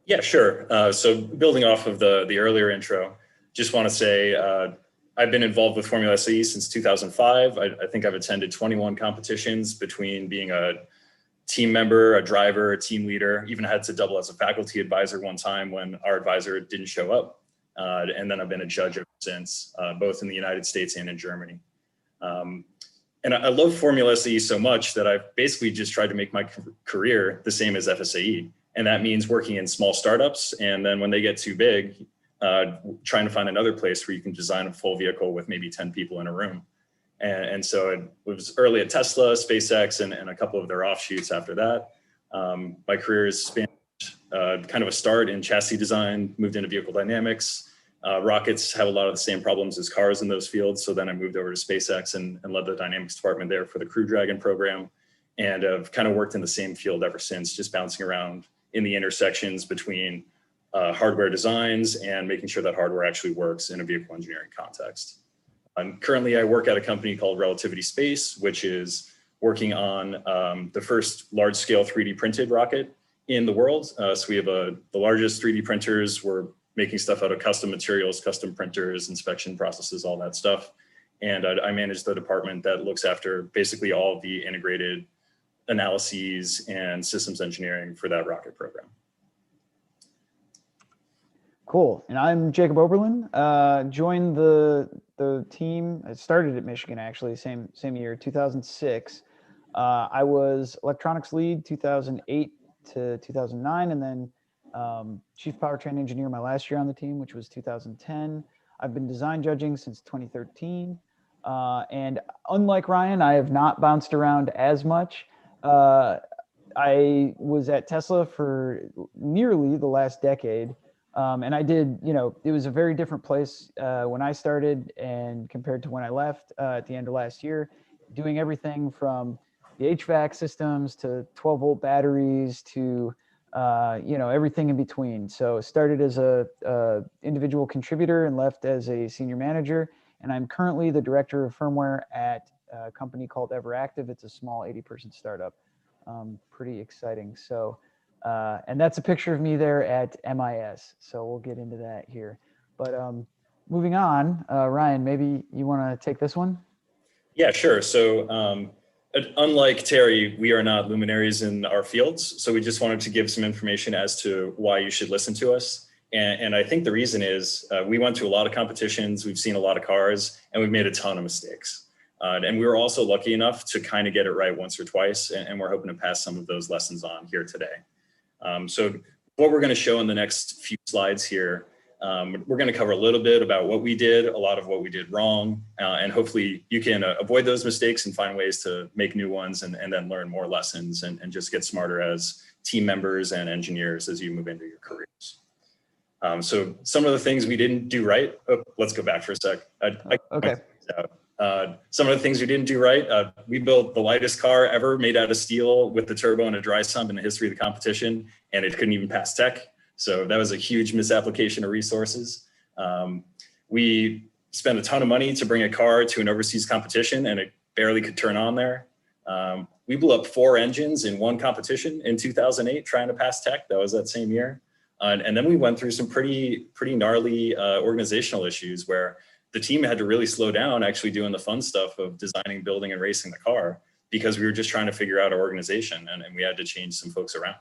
Speaker 4: Yeah, sure. So building off of the earlier intro, just want to say I've been involved with Formula SAE since 2005. I think I've attended 21 competitions between being a team member, a driver, a team leader, even had to double as a faculty advisor one time when our advisor didn't show up. And then I've been a judge ever since, both in the United States and in Germany. And I love Formula SAE so much that I've basically just tried to make my career the same as FSAE. And that means working in small startups. And then when they get too big, trying to find another place where you can design a full vehicle with maybe 10 people in a room. And so it was early at Tesla, SpaceX, and a couple of their offshoots after that. My career has spanned kind of a start in chassis design, moved into vehicle dynamics. Rockets have a lot of the same problems as cars in those fields. So then I moved over to SpaceX and led the dynamics department there for the Crew Dragon program. And I've kind of worked in the same field ever since, just bouncing around in the intersections between hardware designs and making sure that hardware actually works in a vehicle engineering context. Currently, I work at a company called Relativity Space, which is working on the first large-scale 3D printed rocket in the world. So we have the largest 3D printers. We're making stuff out of custom materials, custom printers, inspection processes, all that stuff. And I manage the department that looks after basically all of the integrated analyses and systems engineering for that rocket program.
Speaker 5: Cool. And I'm Jacob Oberlin. Joined the team. I started at Michigan actually, same year, 2006. I was electronics lead 2008 to 2009, and then chief powertrain engineer my last year on the team, which was 2010. I've been design judging since 2013. And unlike Ryan, I have not bounced around as much. I was at Tesla for nearly the last decade. And I did, it was a very different place when I started and compared to when I left at the end of last year, doing everything from the HVAC systems to 12-volt batteries to, everything in between. So started as a individual contributor and left as a senior manager. And I'm currently the director of firmware at a company called Everactive. It's a small 80-person startup. Pretty exciting. So, and that's a picture of me there at MIS. So we'll get into that here. But moving on, Ryan, maybe you want to take this one?
Speaker 4: Yeah, sure. So unlike Terry, we are not luminaries in our fields. So we just wanted to give some information as to why you should listen to us. And I think the reason is we went to a lot of competitions, we've seen a lot of cars, and we've made a ton of mistakes. And we were also lucky enough to kind of get it right once or twice. And we're hoping to pass some of those lessons on here today. So what we're going to show in the next few slides here, we're going to cover a little bit about what we did, a lot of what we did wrong, and hopefully you can avoid those mistakes and find ways to make new ones and then learn more lessons and just get smarter as team members and engineers as you move into your careers. So some of the things we didn't do right. Oh, let's go back for a sec.
Speaker 5: Okay.
Speaker 4: Some of the things we didn't do right. We built the lightest car ever made out of steel with the turbo and a dry sump in the history of the competition, and it couldn't even pass tech. So that was a huge misapplication of resources. We spent a ton of money to bring a car to an overseas competition, and it barely could turn on there. We blew up 4 engines in one competition in 2008 trying to pass tech. That was that same year. And then we went through some pretty gnarly organizational issues where the team had to really slow down actually doing the fun stuff of designing, building, and racing the car because we were just trying to figure out our organization and we had to change some folks around.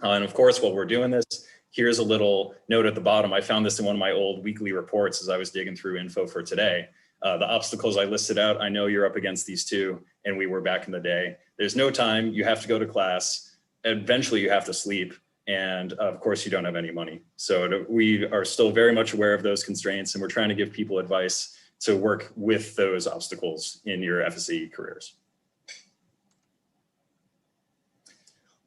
Speaker 4: And of course, while we're doing this, here's a little note at the bottom. I found this in one of my old weekly reports as I was digging through info for today. The obstacles I listed out, I know you're up against these too, and we were back in the day. There's no time, you have to go to class, eventually you have to sleep, and of course you don't have any money. So we are still very much aware of those constraints, and we're trying to give people advice to work with those obstacles in your FSAE careers.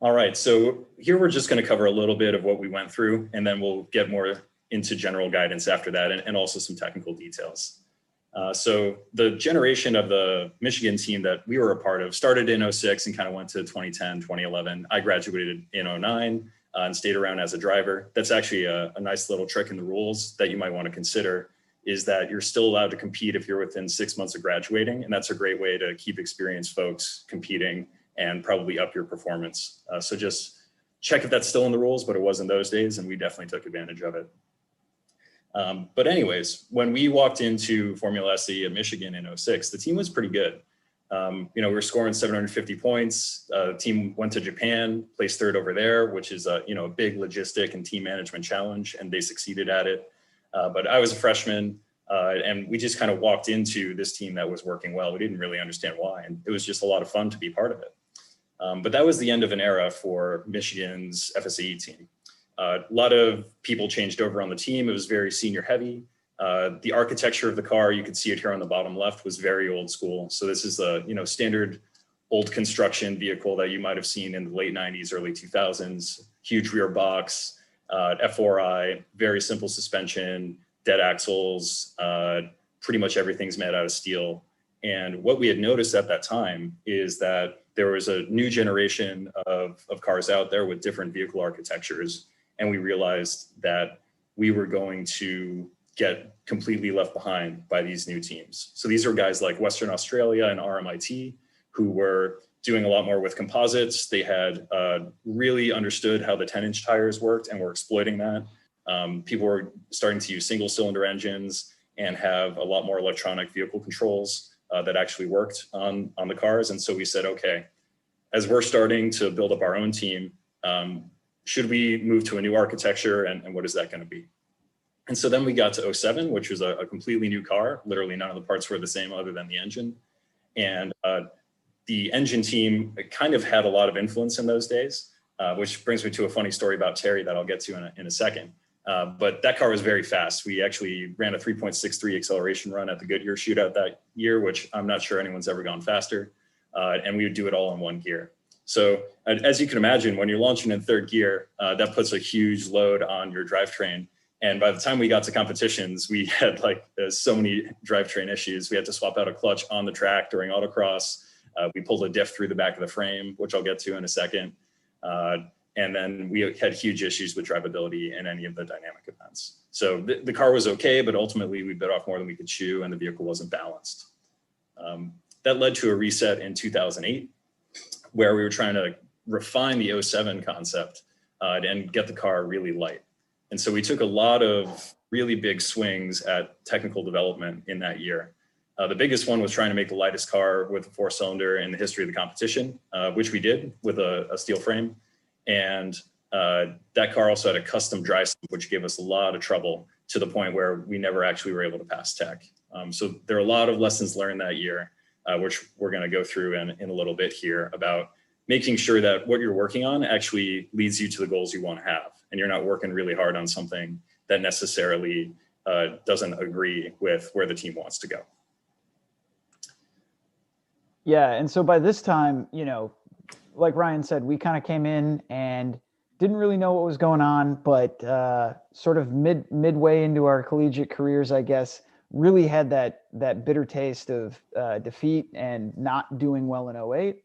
Speaker 4: All right, so here we're just going to cover a little bit of what we went through, and then we'll get more into general guidance after that and also some technical details. So the generation of the Michigan team that we were a part of started in 06 and kind of went to 2010, 2011. I graduated in 09 and stayed around as a driver. That's actually a nice little trick in the rules that you might want to consider is that you're still allowed to compete if you're within 6 months of graduating. And that's a great way to keep experienced folks competing and probably up your performance. So just check if that's still in the rules, but it wasn't those days, and we definitely took advantage of it. But anyways, when we walked into Formula SAE at Michigan in 06, the team was pretty good. We were scoring 750 points. The team went to Japan, placed 3rd over there, which is a big logistic and team management challenge, and they succeeded at it. But I was a freshman, and we just kind of walked into this team that was working well. We didn't really understand why, and it was just a lot of fun to be part of it. But that was the end of an era for Michigan's FSAE team. A lot of people changed over on the team. It was very senior heavy. The architecture of the car, you can see it here on the bottom left, was very old school. So this is the standard old construction vehicle that you might have seen in the late 90s, early 2000s. Huge rear box, F4i, very simple suspension, dead axles, pretty much everything's made out of steel. And what we had noticed at that time is that there was a new generation of cars out there with different vehicle architectures. And we realized that we were going to get completely left behind by these new teams. So these are guys like Western Australia and RMIT, who were doing a lot more with composites. They had really understood how the 10-inch tires worked and were exploiting that. People were starting to use single-cylinder engines and have a lot more electronic vehicle controls that actually worked on the cars. And so we said, okay, as we're starting to build up our own team, should we move to a new architecture and what is that going to be? And so then we got to 07, which was a completely new car. Literally none of the parts were the same other than the engine. And the engine team kind of had a lot of influence in those days, which brings me to a funny story about Terry that I'll get to in a second. But that car was very fast. We actually ran a 3.63 acceleration run at the Goodyear shootout that year, which I'm not sure anyone's ever gone faster. And we would do it all in 1 gear. So as you can imagine, when you're launching in third gear, that puts a huge load on your drivetrain. And by the time we got to competitions, we had like so many drivetrain issues. We had to swap out a clutch on the track during autocross. We pulled a diff through the back of the frame, which I'll get to in a second. And then we had huge issues with drivability in any of the dynamic events. So the car was okay, but ultimately we bit off more than we could chew and the vehicle wasn't balanced. That led to a reset in 2008, where we were trying to refine the 07 concept and get the car really light. And so we took a lot of really big swings at technical development in that year. The biggest one was trying to make the lightest car with a 4-cylinder in the history of the competition, which we did with a steel frame. And that car also had a custom dry sump, which gave us a lot of trouble to the point where we never actually were able to pass tech. So there are a lot of lessons learned that year, which we're going to go through in a little bit here, about making sure that what you're working on actually leads you to the goals you want to have. And you're not working really hard on something that necessarily doesn't agree with where the team wants to go.
Speaker 5: Yeah, and so by this time, you know, like Ryan said, we kind of came in and didn't really know what was going on, but sort of midway into our collegiate careers, I guess, really had that bitter taste of defeat and not doing well in 08.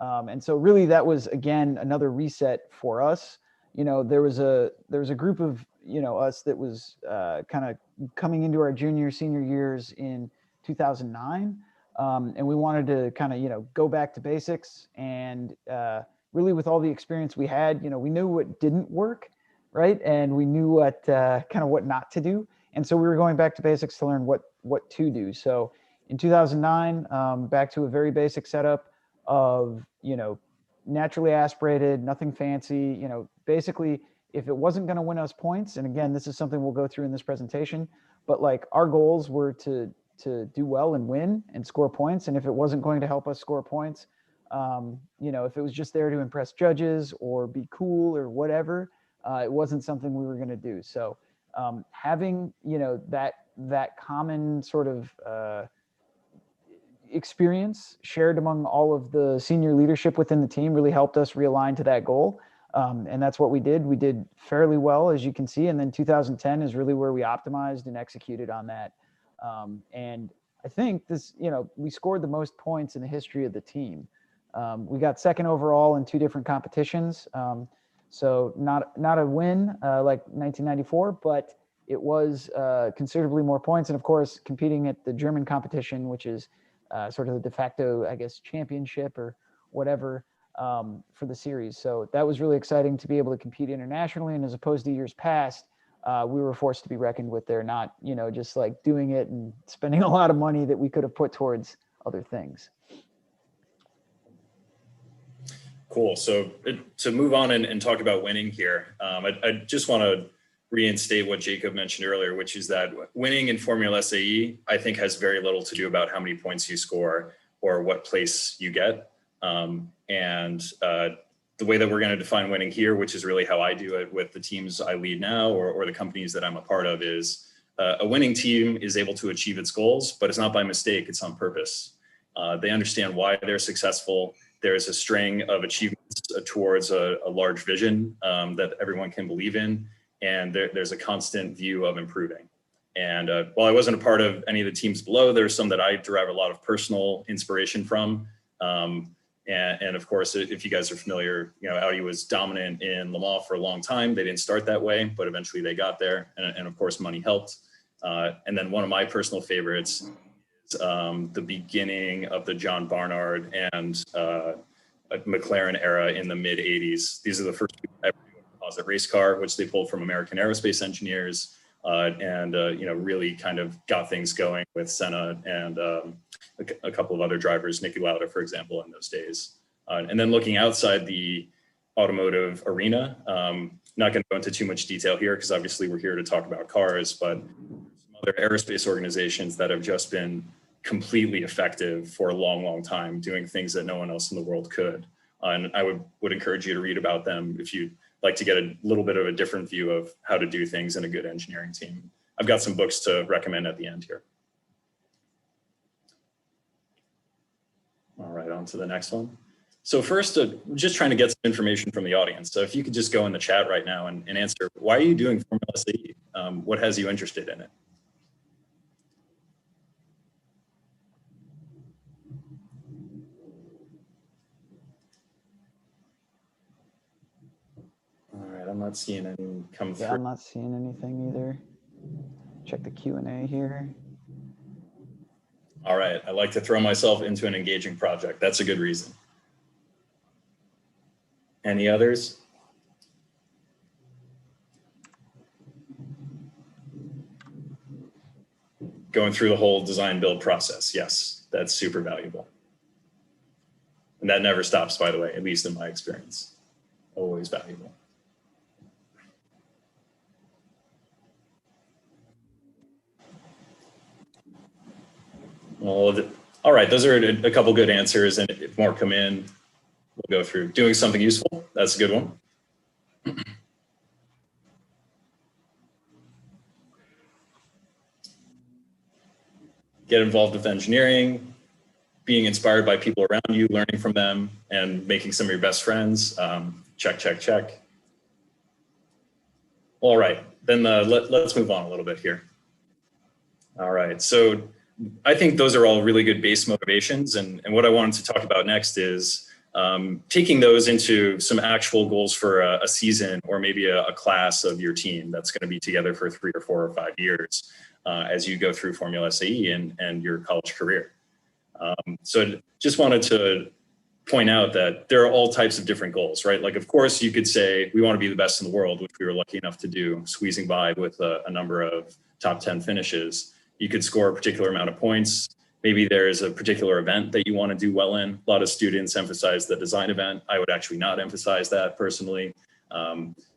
Speaker 5: And so really that was, again, another reset for us. You know, there was a group of, you know, us that was kind of coming into our junior, senior years in 2009. And we wanted to kind of, you know, go back to basics, and really with all the experience we had, you know, we knew what didn't work, right? And we knew what kind of what not to do. And so we were going back to basics to learn what to do. So in 2009, back to a very basic setup of, you know, naturally aspirated, nothing fancy, you know, basically if it wasn't going to win us points, and again, this is something we'll go through in this presentation, but like our goals were to do well and win and score points. And if it wasn't going to help us score points, you know, if it was just there to impress judges or be cool or whatever, it wasn't something we were going to do. So having, you know, that common sort of experience shared among all of the senior leadership within the team really helped us realign to that goal. And that's what we did. We did fairly well, as you can see. And then 2010 is really where we optimized and executed on that. And I think this, you know, we scored the most points in the history of the team. We got second overall in 2 different competitions. So not a win like 1994, but it was considerably more points. And of course, competing at the German competition, which is sort of the de facto, I guess, championship or whatever for the series. So that was really exciting to be able to compete internationally. And as opposed to years past, we were forced to be reckoned with there, not, you know, just like doing it and spending a lot of money that we could have put towards other things.
Speaker 4: Cool. So to move on and talk about winning here, I just want to reinstate what Jacob mentioned earlier, which is that winning in Formula SAE, I think, has very little to do about how many points you score or what place you get. The way that we're going to define winning here, which is really how I do it with the teams I lead now or the companies that I'm a part of, is a winning team is able to achieve its goals, but it's not by mistake, it's on purpose. They understand why they're successful. There's a string of achievements towards a large vision that everyone can believe in. And there's a constant view of improving. And while I wasn't a part of any of the teams below, there's some that I derive a lot of personal inspiration from. And of course, if you guys are familiar, you know, Audi was dominant in Le Mans for a long time. They didn't start that way, but eventually they got there. And of course, money helped. And then one of my personal favorites is the beginning of the John Barnard and McLaren era in the mid 80s. These are the first people ever do a composite race car, which they pulled from American aerospace engineers. You know, really kind of got things going with Senna and a couple of other drivers, Niki Lauda, for example, in those days. And then looking outside the automotive arena, not going to go into too much detail here because obviously we're here to talk about cars, but some other aerospace organizations that have just been completely effective for a long, long time, doing things that no one else in the world could. And I would encourage you to read about them if you like to get a little bit of a different view of how to do things in a good engineering team. I've got some books to recommend at the end here. All right, on to the next one. So first, just trying to get some information from the audience. So if you could just go in the chat right now and answer, why are you doing Formula SAE? What has you interested in it? All right, I'm not seeing any come through.
Speaker 5: Yeah, I'm not seeing anything either. Check the Q&A here.
Speaker 4: All right, I like to throw myself into an engaging project. That's a good reason. Any others? Going through the whole design build process. Yes, that's super valuable. And that never stops, by the way, at least in my experience. Always valuable. Well, all right, those are a couple good answers, and if more come in, we'll go through. Doing something useful, that's a good one. Get involved with engineering, being inspired by people around you, learning from them, and making some of your best friends. Check, check, check. All right, then let's move on a little bit here. All right, so I think those are all really good base motivations. And what I wanted to talk about next is taking those into some actual goals for a season or maybe a class of your team that's going to be together for 3 or 4 or 5 years as you go through Formula SAE and your college career. So just wanted to point out that there are all types of different goals, right? Like, of course, you could say we want to be the best in the world, which we were lucky enough to do, squeezing by with a number of top 10 finishes. You could score a particular amount of points. Maybe there's a particular event that you want to do well in. A lot of students emphasize the design event. I would actually not emphasize that personally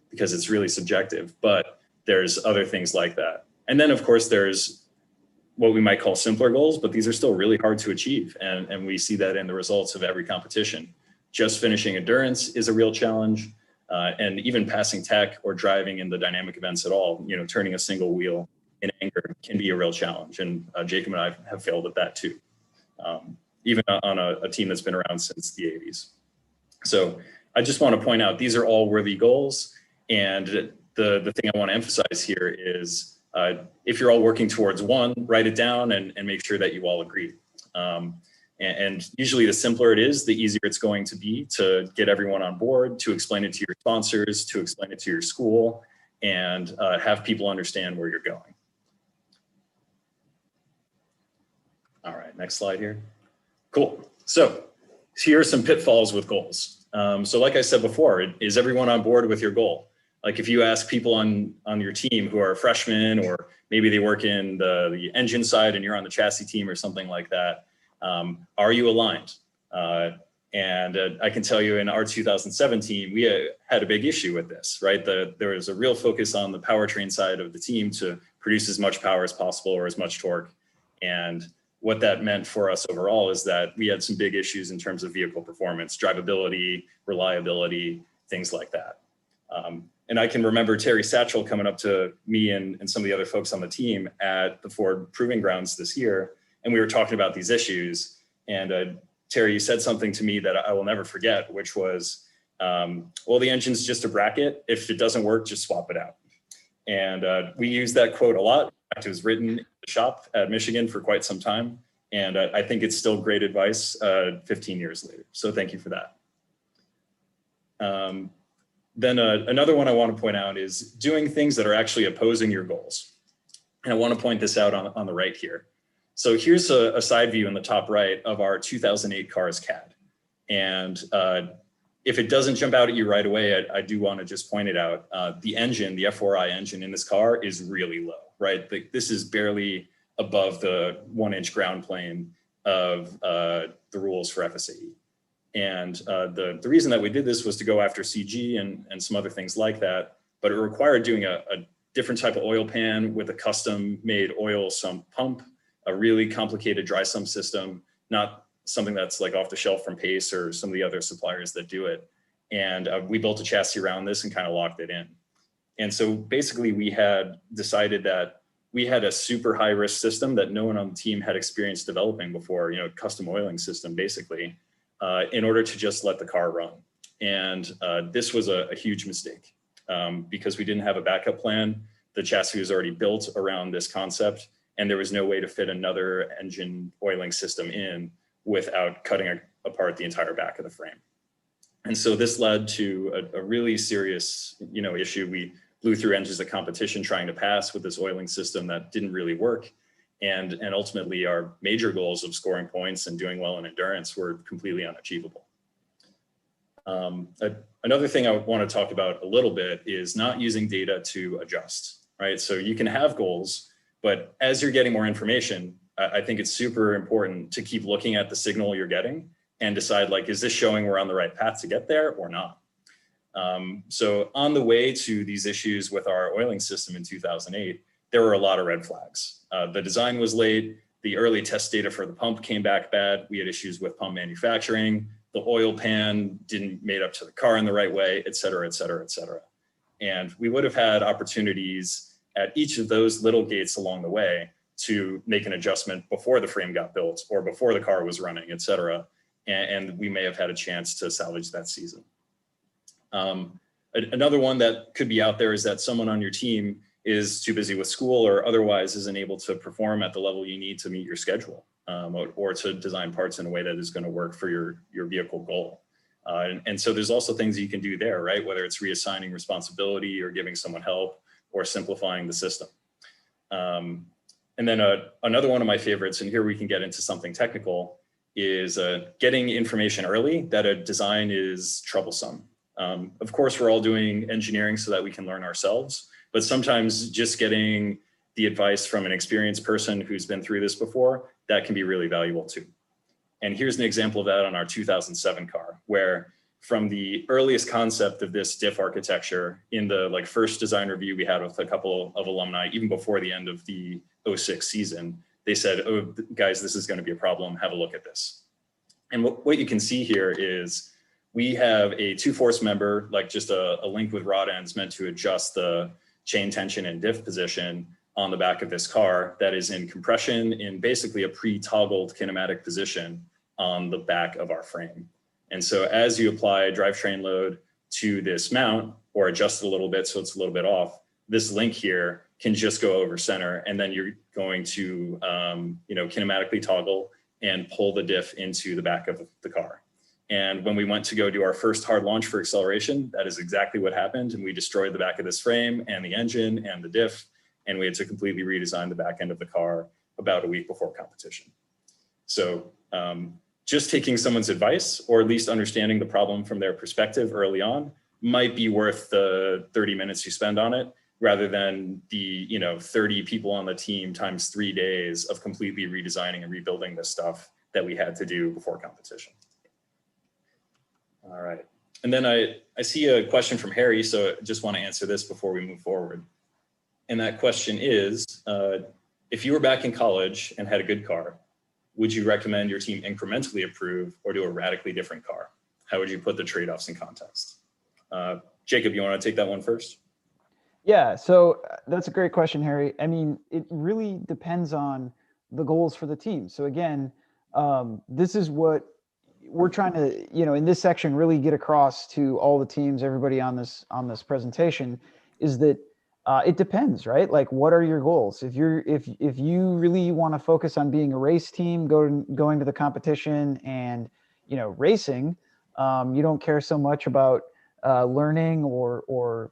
Speaker 4: because it's really subjective, but there's other things like that. And then, of course, there's what we might call simpler goals, but these are still really hard to achieve. And we see that in the results of every competition. Just finishing endurance is a real challenge. And even passing tech or driving in the dynamic events at all, you know, turning a single wheel in anger can be a real challenge. And Jacob and I have failed at that too, even on a team that's been around since the 80s. So I just want to point out, these are all worthy goals. And the thing I want to emphasize here is if you're all working towards one, write it down and make sure that you all agree. And usually the simpler it is, the easier it's going to be to get everyone on board, to explain it to your sponsors, to explain it to your school, and have people understand where you're going. All right, next slide here. Cool. So here are some pitfalls with goals. So like I said before, is everyone on board with your goal? Like if you ask people on your team who are freshmen, or maybe they work in the engine side and you're on the chassis team or something like that, are you aligned? And I can tell you in our 2017, we had a big issue with this, right? There was a real focus on the powertrain side of the team to produce as much power as possible or as much torque. And what that meant for us overall is that we had some big issues in terms of vehicle performance, drivability, reliability, things like that. And I can remember Terry Satchell coming up to me and some of the other folks on the team at the Ford Proving Grounds this year, and we were talking about these issues. And Terry, you said something to me that I will never forget, which was, well, the engine's just a bracket. If it doesn't work, just swap it out. And we use that quote a lot. In fact, it was written in the shop at Michigan for quite some time. And I think it's still great advice 15 years later. So thank you for that. Then another one I want to point out is doing things that are actually opposing your goals. And I want to point this out on the right here. So here's a side view in the top right of our 2008 Cars CAD. And if it doesn't jump out at you right away, I do want to just point it out. The engine, the F4I engine in this car is really low, right? This is barely above the 1-inch ground plane of the rules for FSAE. And the reason that we did this was to go after CG and some other things like that, but it required doing a different type of oil pan with a custom made oil sump pump, a really complicated dry sump system, not something that's like off the shelf from Pace or some of the other suppliers that do it. And we built a chassis around this and kind of locked it in. And so basically we had decided that we had a super high risk system that no one on the team had experience developing before, you know, custom oiling system basically. in order to just let the car run. And this was a huge mistake because we didn't have a backup plan. The chassis was already built around this concept, and there was no way to fit another engine oiling system in without cutting apart the entire back of the frame. And so this led to a really serious, issue. We blew through engines of competition trying to pass with this oiling system that didn't really work. And ultimately our major goals of scoring points and doing well in endurance were completely unachievable. Another thing I want to talk about a little bit is not using data to adjust, right? So you can have goals, but as you're getting more information, I think it's super important to keep looking at the signal you're getting and decide, like, is this showing we're on the right path to get there or not? So on the way to these issues with our oiling system in 2008, there were a lot of red flags. The design was late. The early test data for the pump came back bad. We had issues with pump manufacturing. The oil pan didn't made up to the car in the right way, et cetera, et cetera, et cetera. And we would have had opportunities at each of those little gates along the way to make an adjustment before the frame got built or before the car was running, et cetera. And we may have had a chance to salvage that season. Another one that could be out there is that someone on your team is too busy with school or otherwise isn't able to perform at the level you need to meet your schedule, or to design parts in a way that is going to work for your vehicle goal. And so there's also things you can do there, right? Whether it's reassigning responsibility or giving someone help or simplifying the system. And then another one of my favorites, and here we can get into something technical, is getting information early that a design is troublesome. Of course, we're all doing engineering so that we can learn ourselves, but sometimes just getting the advice from an experienced person who's been through this before, that can be really valuable too. And here's an example of that on our 2007 car, where from the earliest concept of this diff architecture in the first design review we had with a couple of alumni, even before the end of the 06 season, they said, oh, guys, this is going to be a problem. Have a look at this. And what you can see here is we have a 2-force member, like just a link with rod ends meant to adjust the chain tension and diff position on the back of this car that is in compression in basically a pre-toggled kinematic position on the back of our frame. And so as you apply a drivetrain load to this mount or adjust it a little bit so it's a little bit off, this link here can just go over center, and then you're going to kinematically toggle and pull the diff into the back of the car. And when we went to go do our first hard launch for acceleration, that is exactly what happened. And we destroyed the back of this frame and the engine and the diff, and we had to completely redesign the back end of the car about a week before competition. So just taking someone's advice, or at least understanding the problem from their perspective early on, might be worth the 30 minutes you spend on it, rather than the 30 people on the team times 3 days of completely redesigning and rebuilding this stuff that we had to do before competition. All right. And then I see a question from Harry, so I just want to answer this before we move forward. And that question is, if you were back in college and had a good car, would you recommend your team incrementally improve or do a radically different car? How would you put the trade-offs in context? Jacob, you want to take that one first?
Speaker 5: Yeah, so that's a great question, Harry. I mean, it really depends on the goals for the team. So again, this is what we're trying to, in this section, really get across to all the teams, everybody on this presentation, is that it depends, right? Like, what are your goals? If you really want to focus on being a race team, going to the competition and racing, you don't care so much about learning or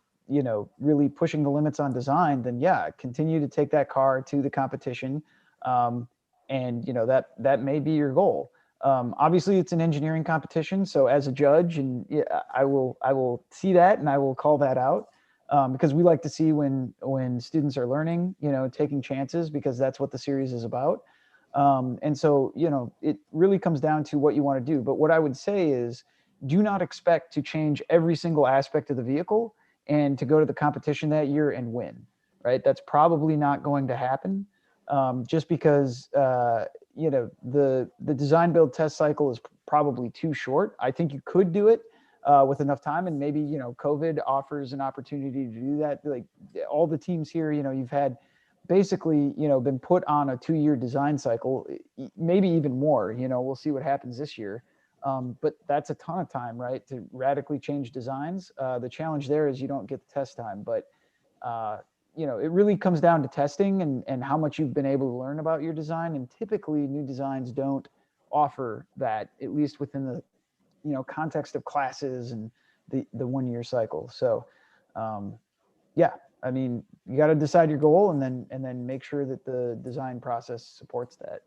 Speaker 5: really pushing the limits on design, then yeah, continue to take that car to the competition, and that may be your goal. Obviously, it's an engineering competition, so as a judge, and I will see that and I will call that out, because we like to see when students are learning, taking chances, because that's what the series is about. And so it really comes down to what you want to do. But what I would say is, do not expect to change every single aspect of the vehicle and to go to the competition that year and win, right? That's probably not going to happen, just because the design build test cycle is probably too short. I think you could do it with enough time, and maybe COVID offers an opportunity to do that. Like all the teams here, you've had basically been put on a 2-year design cycle, maybe even more. We'll see what happens this year. But that's a ton of time, right? To radically change designs. The challenge there is you don't get the test time, but you know, it really comes down to testing and how much you've been able to learn about your design. And typically new designs don't offer that, at least within the, you know, context of classes and the 1 year cycle. So yeah, I mean, you got to decide your goal and then make sure that the design process supports that.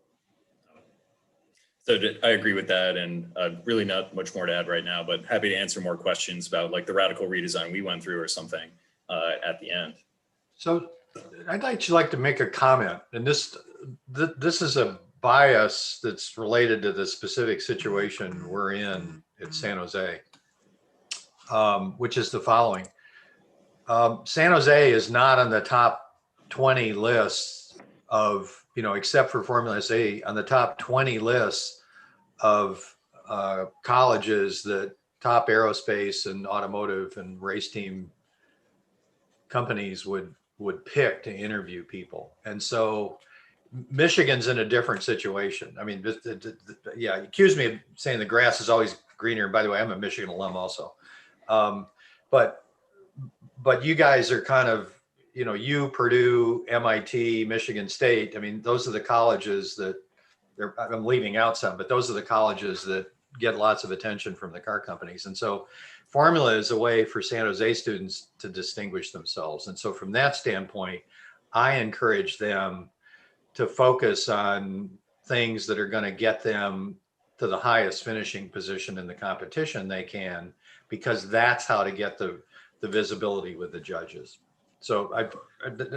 Speaker 4: So I agree with that, and really not much more to add right now, but happy to answer more questions about like the radical redesign we went through or something at the end.
Speaker 2: So I'd like to make a comment, and this is a bias that's related to the specific situation we're in at San Jose, which is the following. San Jose is not on the top 20 lists of, you know, except for Formula SAE, on the top 20 lists of colleges that top aerospace and automotive and race team companies would pick to interview people. And so Michigan's in a different situation. I mean, yeah, accuse me of saying the grass is always greener. And by the way, I'm a Michigan alum also. But you guys are kind of, you know, you, Purdue, MIT, Michigan State. I mean, those are the colleges that I'm leaving out some, but those are the colleges that get lots of attention from the car companies. And so Formula is a way for San Jose students to distinguish themselves. And so from that standpoint, I encourage them to focus on things that are going to get them to the highest finishing position in the competition they can, because that's how to get the visibility with the judges. So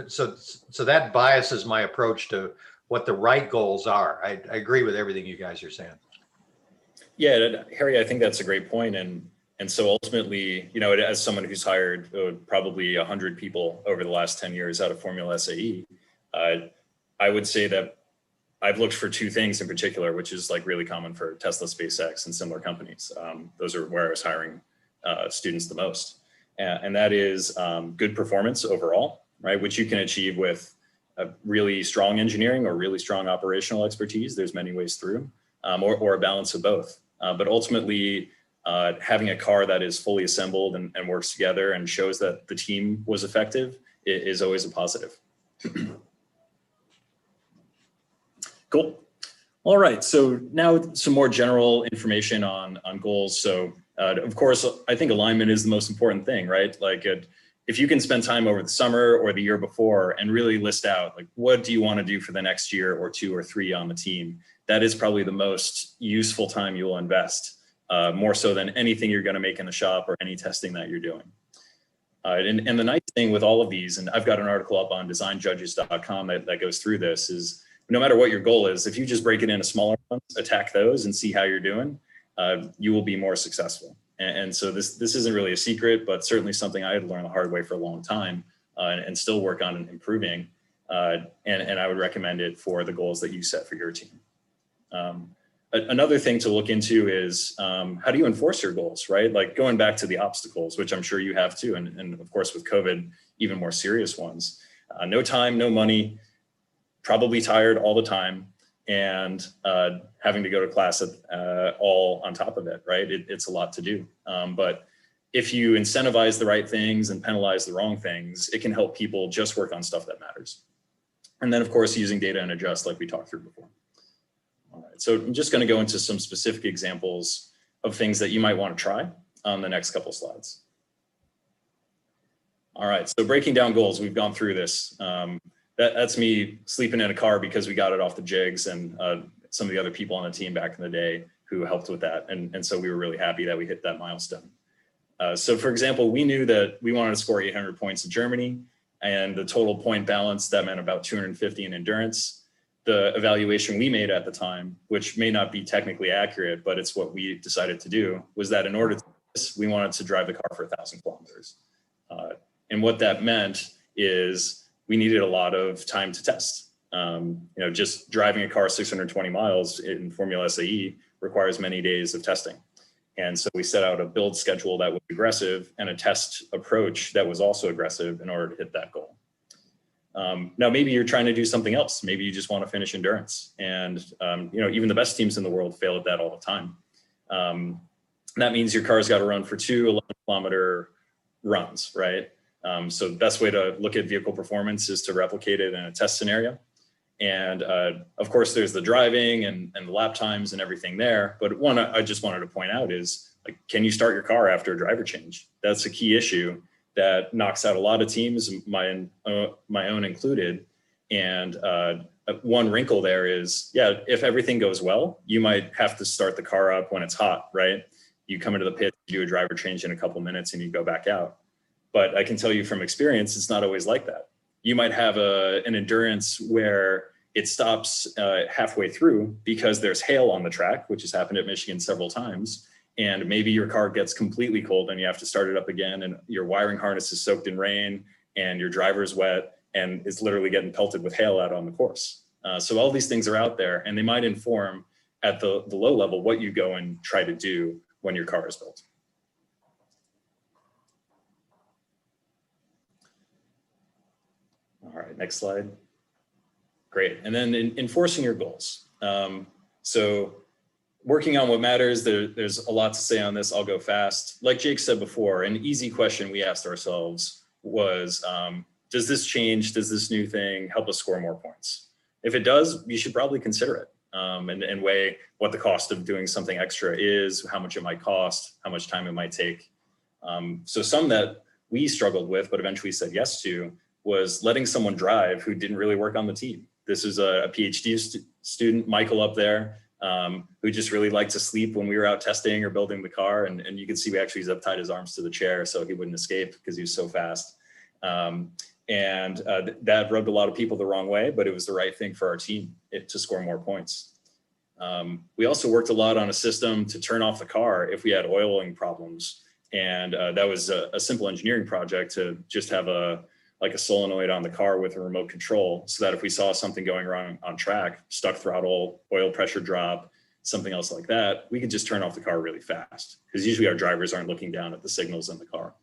Speaker 2: so that biases my approach to what the right goals are. I agree with everything you guys are saying.
Speaker 4: Yeah, Harry, I think that's a great point. And so ultimately, you know, as someone who's hired probably 100 people over the last 10 years out of Formula SAE, I would say that I've looked for two things in particular, which is like really common for Tesla, SpaceX, and similar companies. Those are where I was hiring students the most. And that is good performance overall, right? Which you can achieve with a really strong engineering or really strong operational expertise. There's many ways through, or a balance of both. But ultimately, having a car that is fully assembled and works together and shows that the team was effective is always a positive. Cool. All right, so now some more general information on goals. So of course, I think alignment is the most important thing, right? Like if you can spend time over the summer or the year before and really list out, like, what do you want to do for the next year or 2 or 3 on the team? That is probably the most useful time you will invest, more so than anything you're going to make in the shop or any testing that you're doing. And the nice thing with all of these, and I've got an article up on designjudges.com that goes through this, is no matter what your goal is, if you just break it into smaller ones, attack those and see how you're doing, you will be more successful. And so this isn't really a secret, but certainly something I had to learn the hard way for a long time and still work on improving. And I would recommend it for the goals that you set for your team. Another thing to look into is how do you enforce your goals, right? Like going back to the obstacles, which I'm sure you have too. And of course, with COVID, even more serious ones. No time, no money, probably tired all the time, and having to go to class all on top of it, right? It's a lot to do. But if you incentivize the right things and penalize the wrong things, it can help people just work on stuff that matters. And then of course, using data and adjust like we talked through before. All right, so I'm just going to go into some specific examples of things that you might want to try on the next couple slides. All right, so breaking down goals, we've gone through this. That's me sleeping in a car because we got it off the jigs, and some of the other people on the team back in the day who helped with that. And so we were really happy that we hit that milestone. So for example, we knew that we wanted to score 800 points in Germany, and the total point balance, that meant about 250 in endurance. The evaluation we made at the time, which may not be technically accurate, but it's what we decided to do, was that in order to do this, we wanted to drive the car for 1,000 kilometers. And what that meant is we needed a lot of time to test. You know, just driving a car 620 miles in Formula SAE requires many days of testing. And so we set out a build schedule that was aggressive and a test approach that was also aggressive in order to hit that goal. Now, maybe you're trying to do something else. Maybe you just want to finish endurance. And, you know, even the best teams in the world fail at that all the time. That means your car's got to run for 2 11-kilometer runs, right? So the best way to look at vehicle performance is to replicate it in a test scenario. And of course, there's the driving and the lap times and everything there. But one I just wanted to point out is, like, can you start your car after a driver change? That's a key issue that knocks out a lot of teams, my own included. And one wrinkle there is, yeah, if everything goes well, you might have to start the car up when it's hot, right? You come into the pit, you do a driver change in a couple minutes and you go back out. But I can tell you from experience, it's not always like that. You might have an endurance where it stops halfway through because there's hail on the track, which has happened at Michigan several times. And maybe your car gets completely cold and you have to start it up again, and your wiring harness is soaked in rain and your driver's wet and is literally getting pelted with hail out on the course. So all these things are out there, and they might inform at the low level what you go and try to do when your car is built. All right, next slide. Great. And then enforcing your goals. So working on what matters, there's a lot to say on this. I'll go fast. Like Jake said before, an easy question we asked ourselves was, does this change, does this new thing help us score more points? If it does, you should probably consider it and weigh what the cost of doing something extra is, how much it might cost, how much time it might take. So some that we struggled with, but eventually said yes to, was letting someone drive who didn't really work on the team. This is a PhD student, Michael up there, who just really liked to sleep when we were out testing or building the car. And you can see we actually zip-tied his arms to the chair so he wouldn't escape because he was so fast. That rubbed a lot of people the wrong way, but it was the right thing for our team to score more points. We also worked a lot on a system to turn off the car if we had oiling problems. And that was a simple engineering project to just have a solenoid on the car with a remote control, so that if we saw something going wrong on track, stuck throttle, oil pressure drop, something else like that, we could just turn off the car really fast, because usually our drivers aren't looking down at the signals in the car.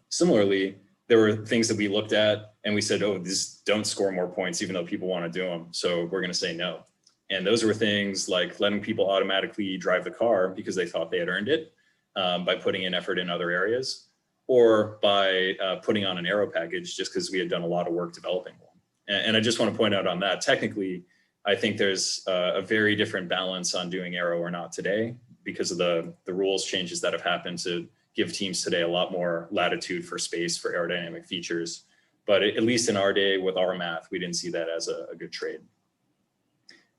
Speaker 4: Similarly, there were things that we looked at and we said, oh, these don't score more points, even though people want to do them, so we're going to say no. And those were things like letting people automatically drive the car because they thought they had earned it by putting in effort in other areas, or by putting on an aero package just because we had done a lot of work developing one. And I just want to point out on that, technically, I think there's a very different balance on doing aero or not today because of the rules changes that have happened to give teams today a lot more latitude for space for aerodynamic features. But at least in our day with our math, we didn't see that as a good trade.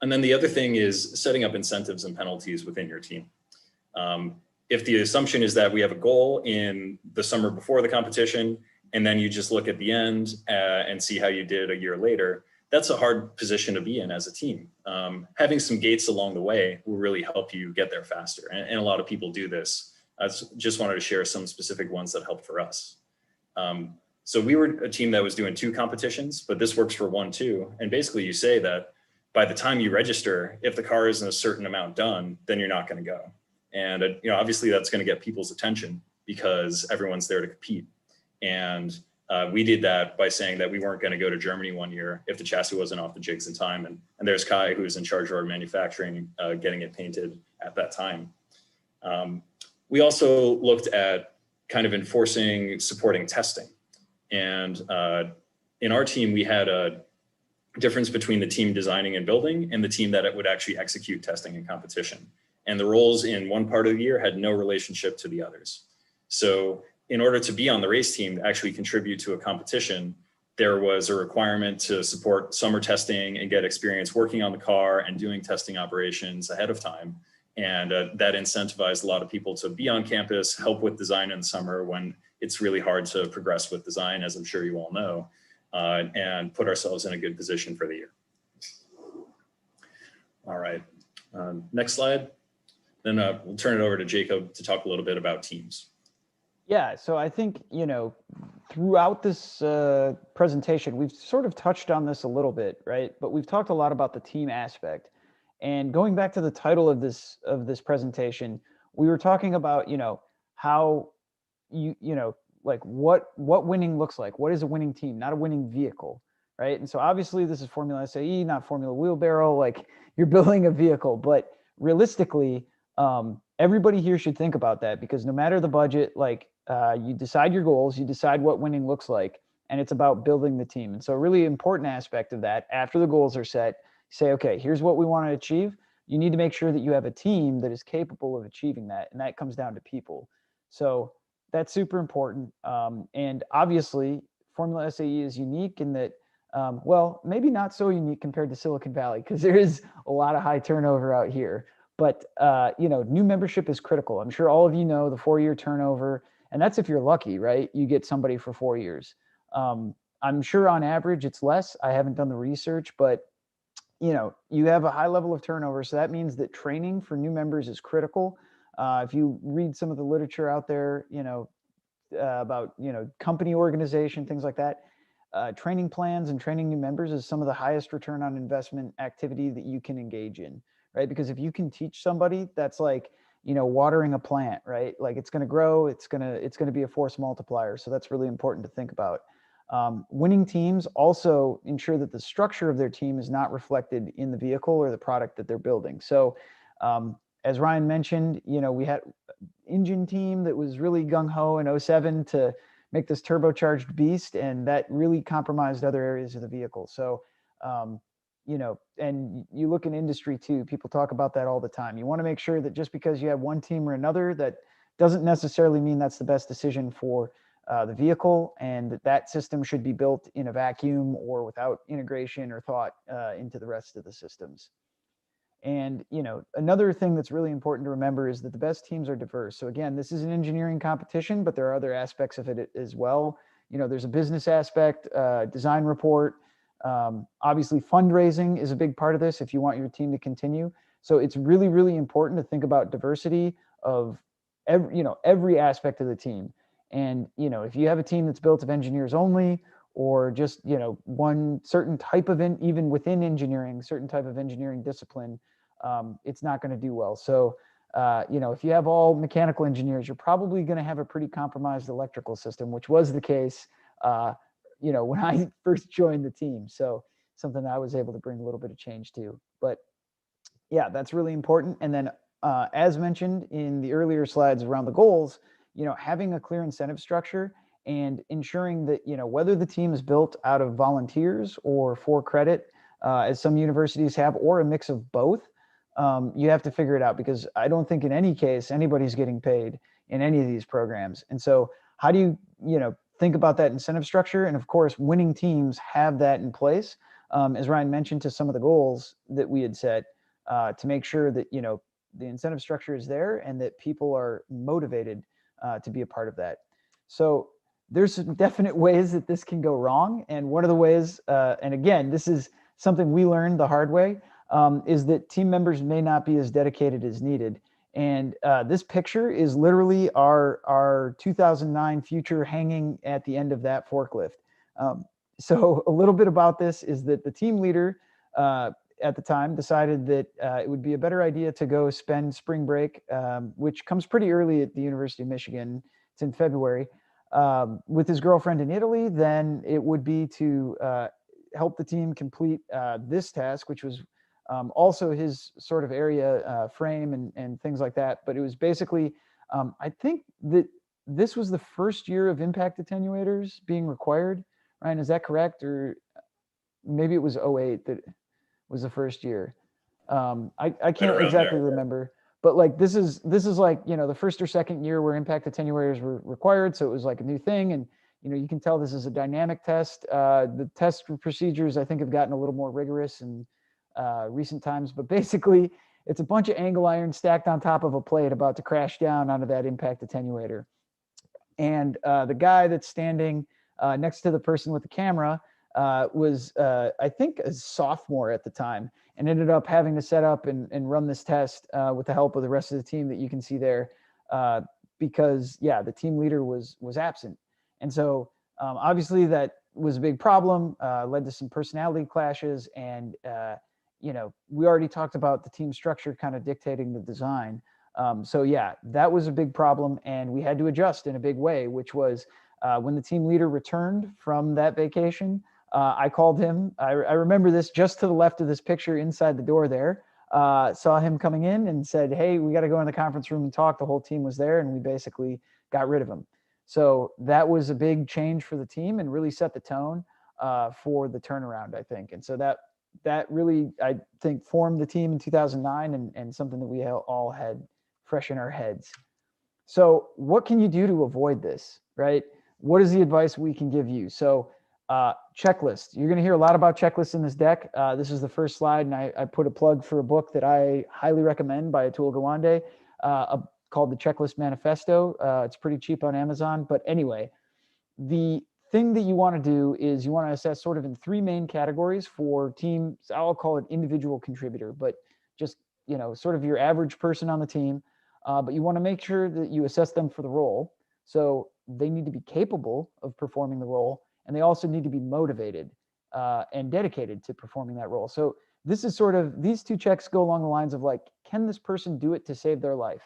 Speaker 4: And then the other thing is setting up incentives and penalties within your team. If the assumption is that we have a goal in the summer before the competition, and then you just look at the end and see how you did a year later, that's a hard position to be in as a team. Having some gates along the way will really help you get there faster. And a lot of people do this. I just wanted to share some specific ones that helped for us. So we were a team that was doing 2 competitions, but this works for 1 too. And basically you say that by the time you register, if the car isn't a certain amount done, then you're not going to go. And obviously that's going to get people's attention because everyone's there to compete. And we did that by saying that we weren't going to go to Germany one year if the chassis wasn't off the jigs in time. And there's Kai, who's in charge of our manufacturing, getting it painted at that time. We also looked at kind of enforcing supporting testing. And in our team, we had a difference between the team designing and building and the team that would actually execute testing and competition. And the roles in one part of the year had no relationship to the others. So in order to be on the race team to actually contribute to a competition, there was a requirement to support summer testing and get experience working on the car and doing testing operations ahead of time. And that incentivized a lot of people to be on campus, help with design in the summer when it's really hard to progress with design, as I'm sure you all know, and put ourselves in a good position for the year. All right, next slide. Then we'll turn it over to Jacob to talk a little bit about teams.
Speaker 5: Yeah, so I think, throughout this presentation, we've sort of touched on this a little bit, right? But we've talked a lot about the team aspect. And going back to the title of this presentation, we were talking about, how like what winning looks like. What is a winning team, not a winning vehicle, right? And so obviously this is Formula SAE, not Formula Wheelbarrow. Like, you're building a vehicle, but realistically, everybody here should think about that, because no matter the budget, like you decide your goals, you decide what winning looks like, and it's about building the team. And so a really important aspect of that, after the goals are set, say, okay, here's what we want to achieve. You need to make sure that you have a team that is capable of achieving that. And that comes down to people. So that's super important. And obviously, Formula SAE is unique in that, well, maybe not so unique compared to Silicon Valley, because there is a lot of high turnover out here. But, new membership is critical. I'm sure all of you know the 4-year turnover, and that's if you're lucky, right? You get somebody for 4 years. I'm sure on average it's less. I haven't done the research, but you have a high level of turnover. So that means that training for new members is critical. If you read some of the literature out there, about, company organization, things like that, training plans and training new members is some of the highest return on investment activity that you can engage in, right? Because if you can teach somebody, that's like, watering a plant, right? Like it's going to grow, it's going to be a force multiplier. So that's really important to think about. Winning teams also ensure that the structure of their team is not reflected in the vehicle or the product that they're building. So, as Ryan mentioned, we had engine team that was really gung-ho in 07 to make this turbocharged beast, and that really compromised other areas of the vehicle. So, and you look in industry too, people talk about that all the time. You want to make sure that just because you have one team or another, that doesn't necessarily mean that's the best decision for the vehicle, and that system should be built in a vacuum or without integration or thought into the rest of the systems. And, another thing that's really important to remember is that the best teams are diverse. So again, this is an engineering competition, but there are other aspects of it as well. There's a business aspect, design report. Obviously, fundraising is a big part of this if you want your team to continue. So it's really, really important to think about diversity of every aspect of the team. And, if you have a team that's built of engineers only, or just, one certain type of, even within engineering, certain type of engineering discipline, it's not going to do well. So, if you have all mechanical engineers, you're probably going to have a pretty compromised electrical system, which was the case, when I first joined the team. So something I was able to bring a little bit of change to. But yeah, that's really important. And then, as mentioned in the earlier slides around the goals, having a clear incentive structure and ensuring that, whether the team is built out of volunteers or for credit, as some universities have, or a mix of both, you have to figure it out, because I don't think in any case anybody's getting paid in any of these programs. And so how do you, think about that incentive structure? And of course, winning teams have that in place, as Ryan mentioned, to some of the goals that we had set, to make sure that, the incentive structure is there and that people are motivated to be a part of that. So there's some definite ways that this can go wrong. And one of the ways, and again, this is something we learned the hard way, is that team members may not be as dedicated as needed. And this picture is literally our 2009 future hanging at the end of that forklift. So a little bit about this is that the team leader at the time decided that it would be a better idea to go spend spring break, which comes pretty early at the University of Michigan. It's in February, with his girlfriend in Italy. Then it would be to help the team complete this task, which was also his sort of area, frame and things like that. But it was basically, I think that this was the first year of impact attenuators being required. Ryan, is that correct? Or maybe it was 08 that was the first year. I can't exactly remember, but like this is like, the first or second year where impact attenuators were required. So it was like a new thing. And, you can tell this is a dynamic test. The test procedures, I think, have gotten a little more rigorous in recent times, but basically it's a bunch of angle iron stacked on top of a plate about to crash down onto that impact attenuator. And the guy that's standing next to the person with the camera was, I think, a sophomore at the time, and ended up having to set up and run this test with the help of the rest of the team that you can see there, because, yeah, the team leader was absent. And so obviously that was a big problem, led to some personality clashes. And, we already talked about the team structure kind of dictating the design. So yeah, that was a big problem, and we had to adjust in a big way, which was when the team leader returned from that vacation, I called him. I remember this just to the left of this picture inside the door there. saw him coming in and said, hey, we got to go in the conference room and talk. The whole team was there, and we basically got rid of him. So that was a big change for the team and really set the tone for the turnaround, I think. And so that really, I think, formed the team in 2009 and something that we all had fresh in our heads. So what can you do to avoid this, right? What is the advice we can give you? So checklist. You're going to hear a lot about checklists in this deck. This is the first slide, and I put a plug for a book that I highly recommend by Atul Gawande called The Checklist Manifesto. It's pretty cheap on Amazon. But anyway, the thing that you want to do is you want to assess sort of in three main categories for teams. I'll call it individual contributor, but just, sort of your average person on the team. But you want to make sure that you assess them for the role. So they need to be capable of performing the role, and they also need to be motivated and dedicated to performing that role. So this is sort of, these two checks go along the lines of like, can this person do it to save their life,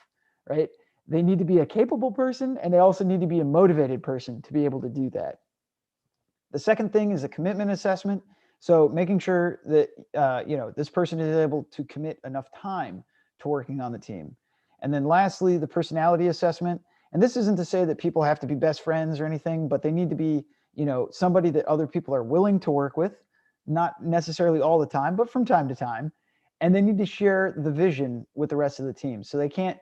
Speaker 5: right? They need to be a capable person, and they also need to be a motivated person to be able to do that. The second thing is a commitment assessment. So making sure that, this person is able to commit enough time to working on the team. And then lastly, the personality assessment. And this isn't to say that people have to be best friends or anything, but they need to be, somebody that other people are willing to work with, not necessarily all the time, but from time to time. And they need to share the vision with the rest of the team. So they can't,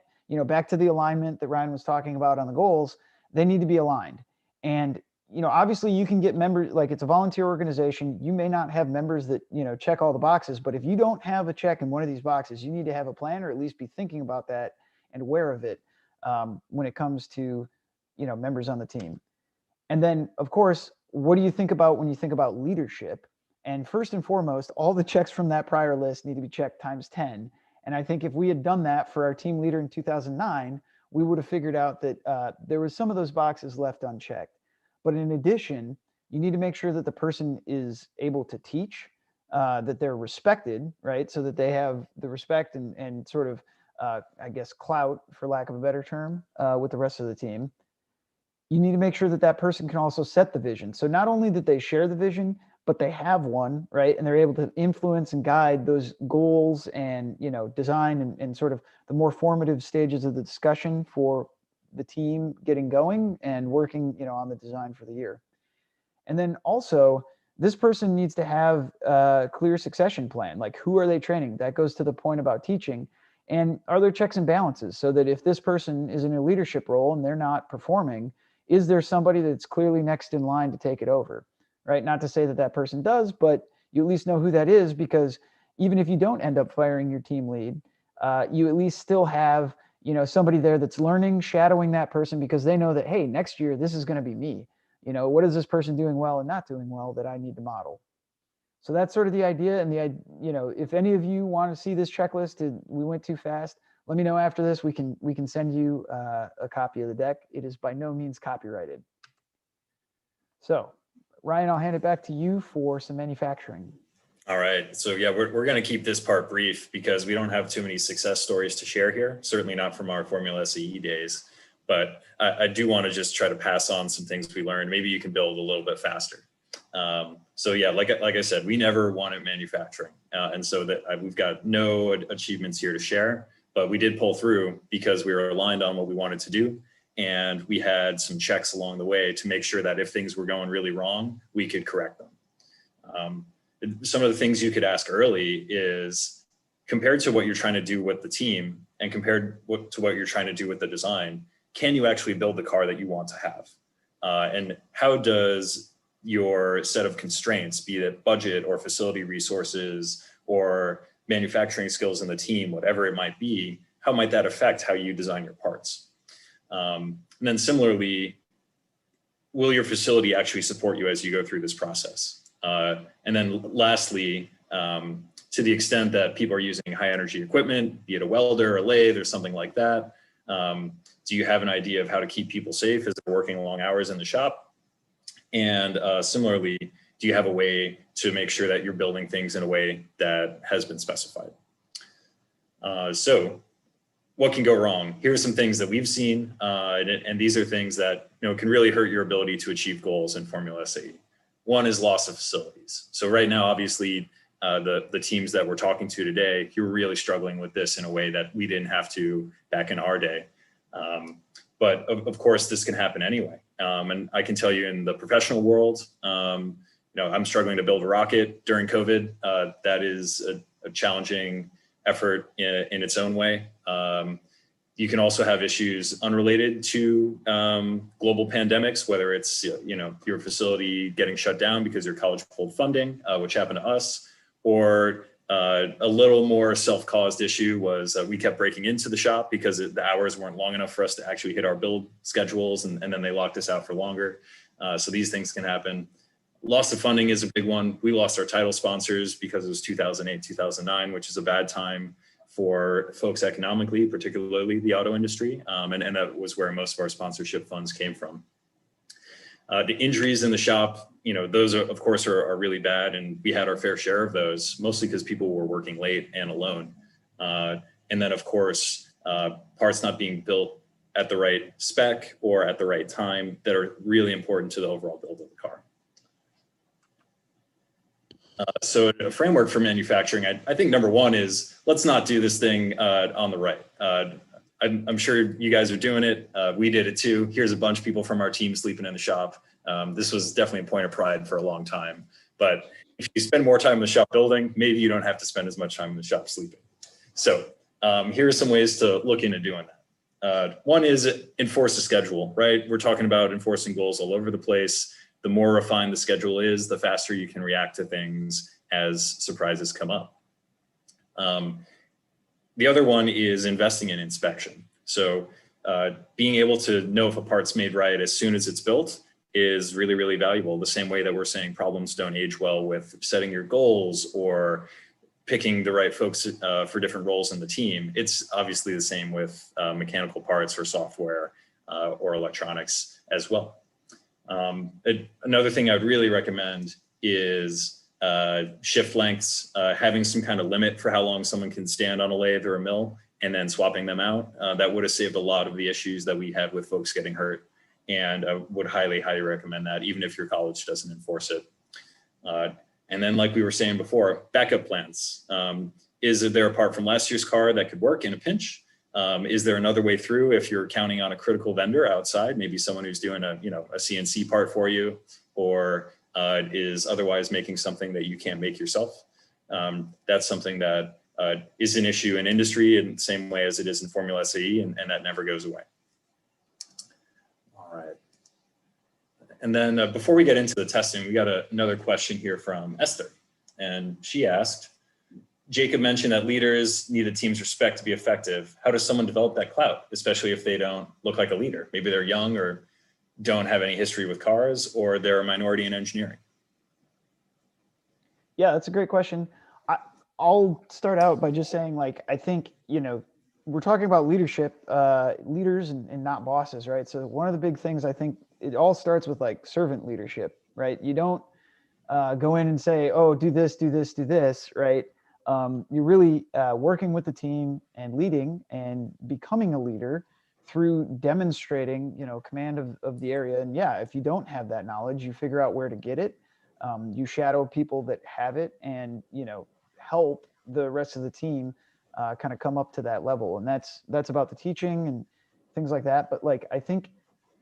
Speaker 5: back to the alignment that Ryan was talking about on the goals, they need to be aligned. And, obviously you can get members, like it's a volunteer organization. You may not have members that, check all the boxes, but if you don't have a check in one of these boxes, you need to have a plan, or at least be thinking about that and aware of it when it comes to, members on the team. And then, of course, what do you think about when you think about leadership? And first and foremost, all the checks from that prior list need to be checked times 10. And I think if we had done that for our team leader in 2009, we would have figured out that there was some of those boxes left unchecked. But in addition, you need to make sure that the person is able to teach, that they're respected, right? So that they have the respect and sort of, I guess, clout, for lack of a better term, with the rest of the team. You need to make sure that that person can also set the vision. So not only that they share the vision, but they have one, right? And they're able to influence and guide those goals and, design and sort of the more formative stages of the discussion for the team getting going and working, on the design for the year. And then also, this person needs to have a clear succession plan. Like, who are they training? That goes to the point about teaching. And are there checks and balances so that if this person is in a leadership role and they're not performing, is there somebody that's clearly next in line to take it over, right? Not to say that that person does, but you at least know who that is, because even if you don't end up firing your team lead, you at least still have, somebody there that's learning, shadowing that person, because they know that, hey, next year, this is going to be me. What is this person doing well and not doing well that I need to model? So that's sort of the idea. And if any of you want to see this checklist, we went too fast, let me know after this. We can send you a copy of the deck. It is by no means copyrighted. So Ryan, I'll hand it back to you for some manufacturing.
Speaker 4: All right. So yeah, we're going to keep this part brief because we don't have too many success stories to share here. Certainly not from our Formula SAE days, but I do want to just try to pass on some things we learned. Maybe you can build a little bit faster. So yeah, like I said, we never wanted manufacturing. And so that we've got no achievements here to share, but we did pull through because we were aligned on what we wanted to do. And we had some checks along the way to make sure that if things were going really wrong, we could correct them. Some of the things you could ask early is, compared to what you're trying to do with the team and compared to what you're trying to do with the design, can you actually build the car that you want to have? And how does your set of constraints, be it budget or facility resources or manufacturing skills in the team, whatever it might be, how might that affect how you design your parts? And then similarly, will your facility actually support you as you go through this process? And then lastly, to the extent that people are using high energy equipment, be it a welder, a lathe, or something like that, do you have an idea of how to keep people safe as they're working long hours in the shop? And similarly, do you have a way to make sure that you're building things in a way that has been specified? So what can go wrong? Here are some things that we've seen, and these are things that can really hurt your ability to achieve goals in Formula SAE. One is loss of facilities. So right now, obviously, the teams that we're talking to today, who are really struggling with this in a way that we didn't have to back in our day. But of course, this can happen anyway. And I can tell you in the professional world, I'm struggling to build a rocket during COVID. That is a challenging effort in its own way. You can also have issues unrelated to global pandemics, whether it's your facility getting shut down because your college pulled funding, which happened to us, or a little more self-caused issue was we kept breaking into the shop because the hours weren't long enough for us to actually hit our build schedules, and then they locked us out for longer. So these things can happen. Loss of funding is a big one. We lost our title sponsors because it was 2008, 2009, which is a bad time for folks economically, particularly the auto industry. And that was where most of our sponsorship funds came from. The injuries in the shop, those are, of course, are really bad. And we had our fair share of those, mostly because people were working late and alone. And then, of course, parts not being built at the right spec or at the right time that are really important to the overall build of the car. So a framework for manufacturing, I think number one is let's not do this thing on the right. I'm sure you guys are doing it. We did it too. Here's a bunch of people from our team sleeping in the shop. This was definitely a point of pride for a long time. But if you spend more time in the shop building, maybe you don't have to spend as much time in the shop sleeping. So here are some ways to look into doing that. One is enforce a schedule, right? We're talking about enforcing goals all over the place. The more refined the schedule is, the faster you can react to things as surprises come up. The other one is investing in inspection. So being able to know if a part's made right as soon as it's built is really, really valuable. The same way that we're saying problems don't age well with setting your goals or picking the right folks for different roles in the team. It's obviously the same with mechanical parts or software or electronics as well. Another thing I'd really recommend is shift lengths, having some kind of limit for how long someone can stand on a lathe or a mill, and then swapping them out. That would have saved a lot of the issues that we had with folks getting hurt. And I would highly, highly recommend that, even if your college doesn't enforce it. And then, like we were saying before, backup plans. Is there a part from last year's car that could work in a pinch? Is there another way through if you're counting on a critical vendor outside, maybe someone who's doing a CNC part for you, or is otherwise making something that you can't make yourself? That's something that is an issue in industry in the same way as it is in Formula SAE, and that never goes away. All right. And then before we get into the testing, we got another question here from Esther. And she asked, Jacob mentioned that leaders need a team's respect to be effective. How does someone develop that clout, especially if they don't look like a leader? Maybe they're young or don't have any history with cars, or they're a minority in engineering.
Speaker 5: Yeah, that's a great question. I'll start out by just saying, I think, we're talking about leadership, leaders and not bosses, right? So one of the big things, I think it all starts with servant leadership, right? You don't go in and say, oh, do this, do this, do this, right? You're really working with the team and leading and becoming a leader through demonstrating, command of the area. And yeah, if you don't have that knowledge, you figure out where to get it. You shadow people that have it and, help the rest of the team kind of come up to that level. And that's about the teaching and things like that. But I think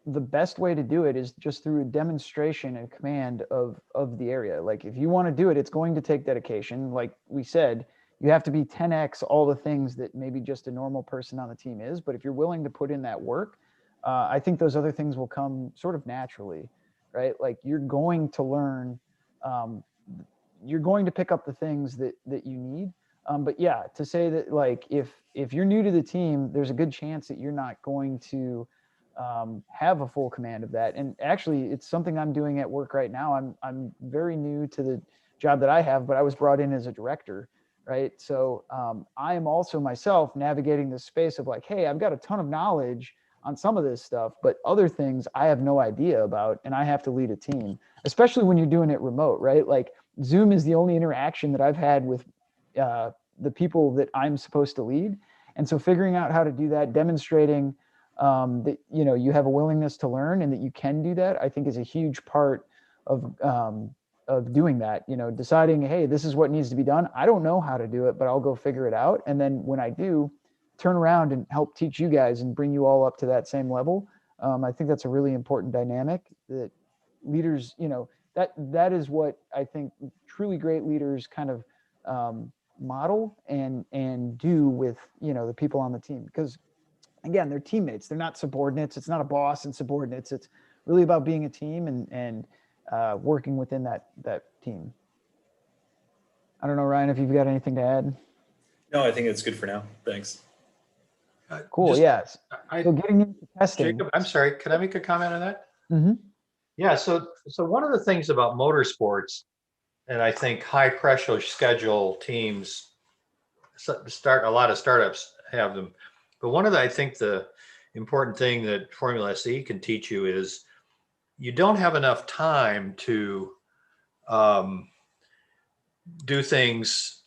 Speaker 5: the best way to do it is just through a demonstration and command of the area. If you want to do it, it's going to take dedication. Like we said, you have to be 10x all the things that maybe just a normal person on the team is. But if you're willing to put in that work, I think those other things will come sort of naturally, right? You're going to learn, you're going to pick up the things that you need. But yeah, to say that if you're new to the team, there's a good chance that you're not going to have a full command of that. And actually, it's something I'm doing at work right now. I'm very new to the job that I have, but I was brought in as a director, right? So I am also myself navigating this space of hey, I've got a ton of knowledge on some of this stuff, but other things I have no idea about, and I have to lead a team, especially when you're doing it remote, right? Zoom is the only interaction that I've had with the people that I'm supposed to lead. And so figuring out how to do that, demonstrating that you have a willingness to learn and that you can do that, I think is a huge part of of doing that, deciding, hey, this is what needs to be done. I don't know how to do it, but I'll go figure it out. And then when I do, turn around and help teach you guys and bring you all up to that same level. I think that's a really important dynamic that leaders, that is what I think truly great leaders kind of model and do with, the people on the team. Because again, they're teammates. They're not subordinates. It's not a boss and subordinates. It's really about being a team and working within that team. I don't know, Ryan, if you've got anything to add.
Speaker 4: No, I think it's good for now. Thanks.
Speaker 5: Cool. Yes. So getting into testing.
Speaker 2: Jacob, I'm sorry. Could I make a comment on that?
Speaker 5: Mm-hmm.
Speaker 2: Yeah. So one of the things about motorsports, and I think high pressure schedule teams a lot of startups have them. But I think the important thing that Formula SAE can teach you is you don't have enough time to do things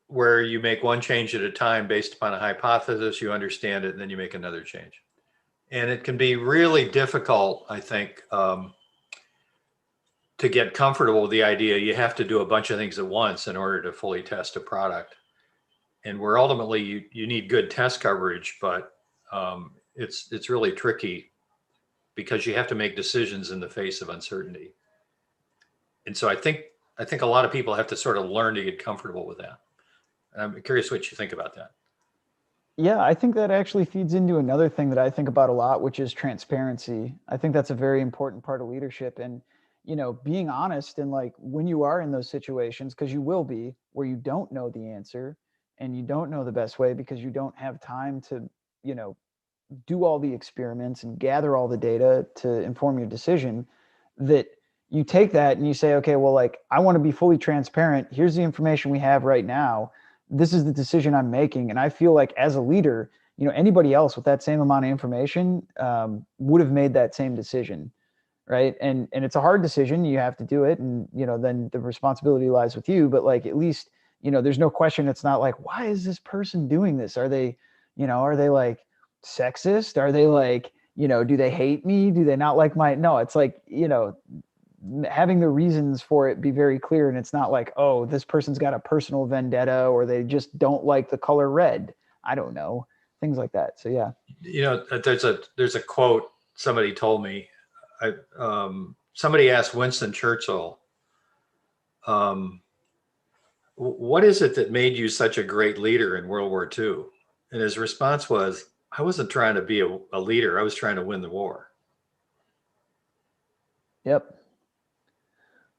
Speaker 2: where you make one change at a time based upon a hypothesis, you understand it, and then you make another change. And it can be really difficult, I think, to get comfortable with the idea you have to do a bunch of things at once in order to fully test a product. And where ultimately you need good test coverage, but it's really tricky because you have to make decisions in the face of uncertainty. And so I think a lot of people have to sort of learn to get comfortable with that. And I'm curious what you think about that.
Speaker 5: Yeah, I think that actually feeds into another thing that I think about a lot, which is transparency. I think that's a very important part of leadership. And, being honest and like when you are in those situations, because you will be, where you don't know the answer and you don't know the best way because you don't have time to, do all the experiments and gather all the data to inform your decision, that you take that and you say, okay, well, like, I want to be fully transparent. Here's the information we have right now. This is the decision I'm making. And I feel like as a leader, anybody else with that same amount of information would have made that same decision. Right. And it's a hard decision. You have to do it. And, then the responsibility lies with you. But like, at least, there's no question. It's not like, why is this person doing this? Are they like sexist? Are they like, do they hate me? Do they not like no, it's like, having the reasons for it be very clear. And it's not like, oh, this person's got a personal vendetta or they just don't like the color red. I don't know, things like that. So, yeah.
Speaker 2: There's a quote somebody told me. Somebody asked Winston Churchill, what is it that made you such a great leader in World War II? And his response was, I wasn't trying to be a leader. I was trying to win the war.
Speaker 5: Yep.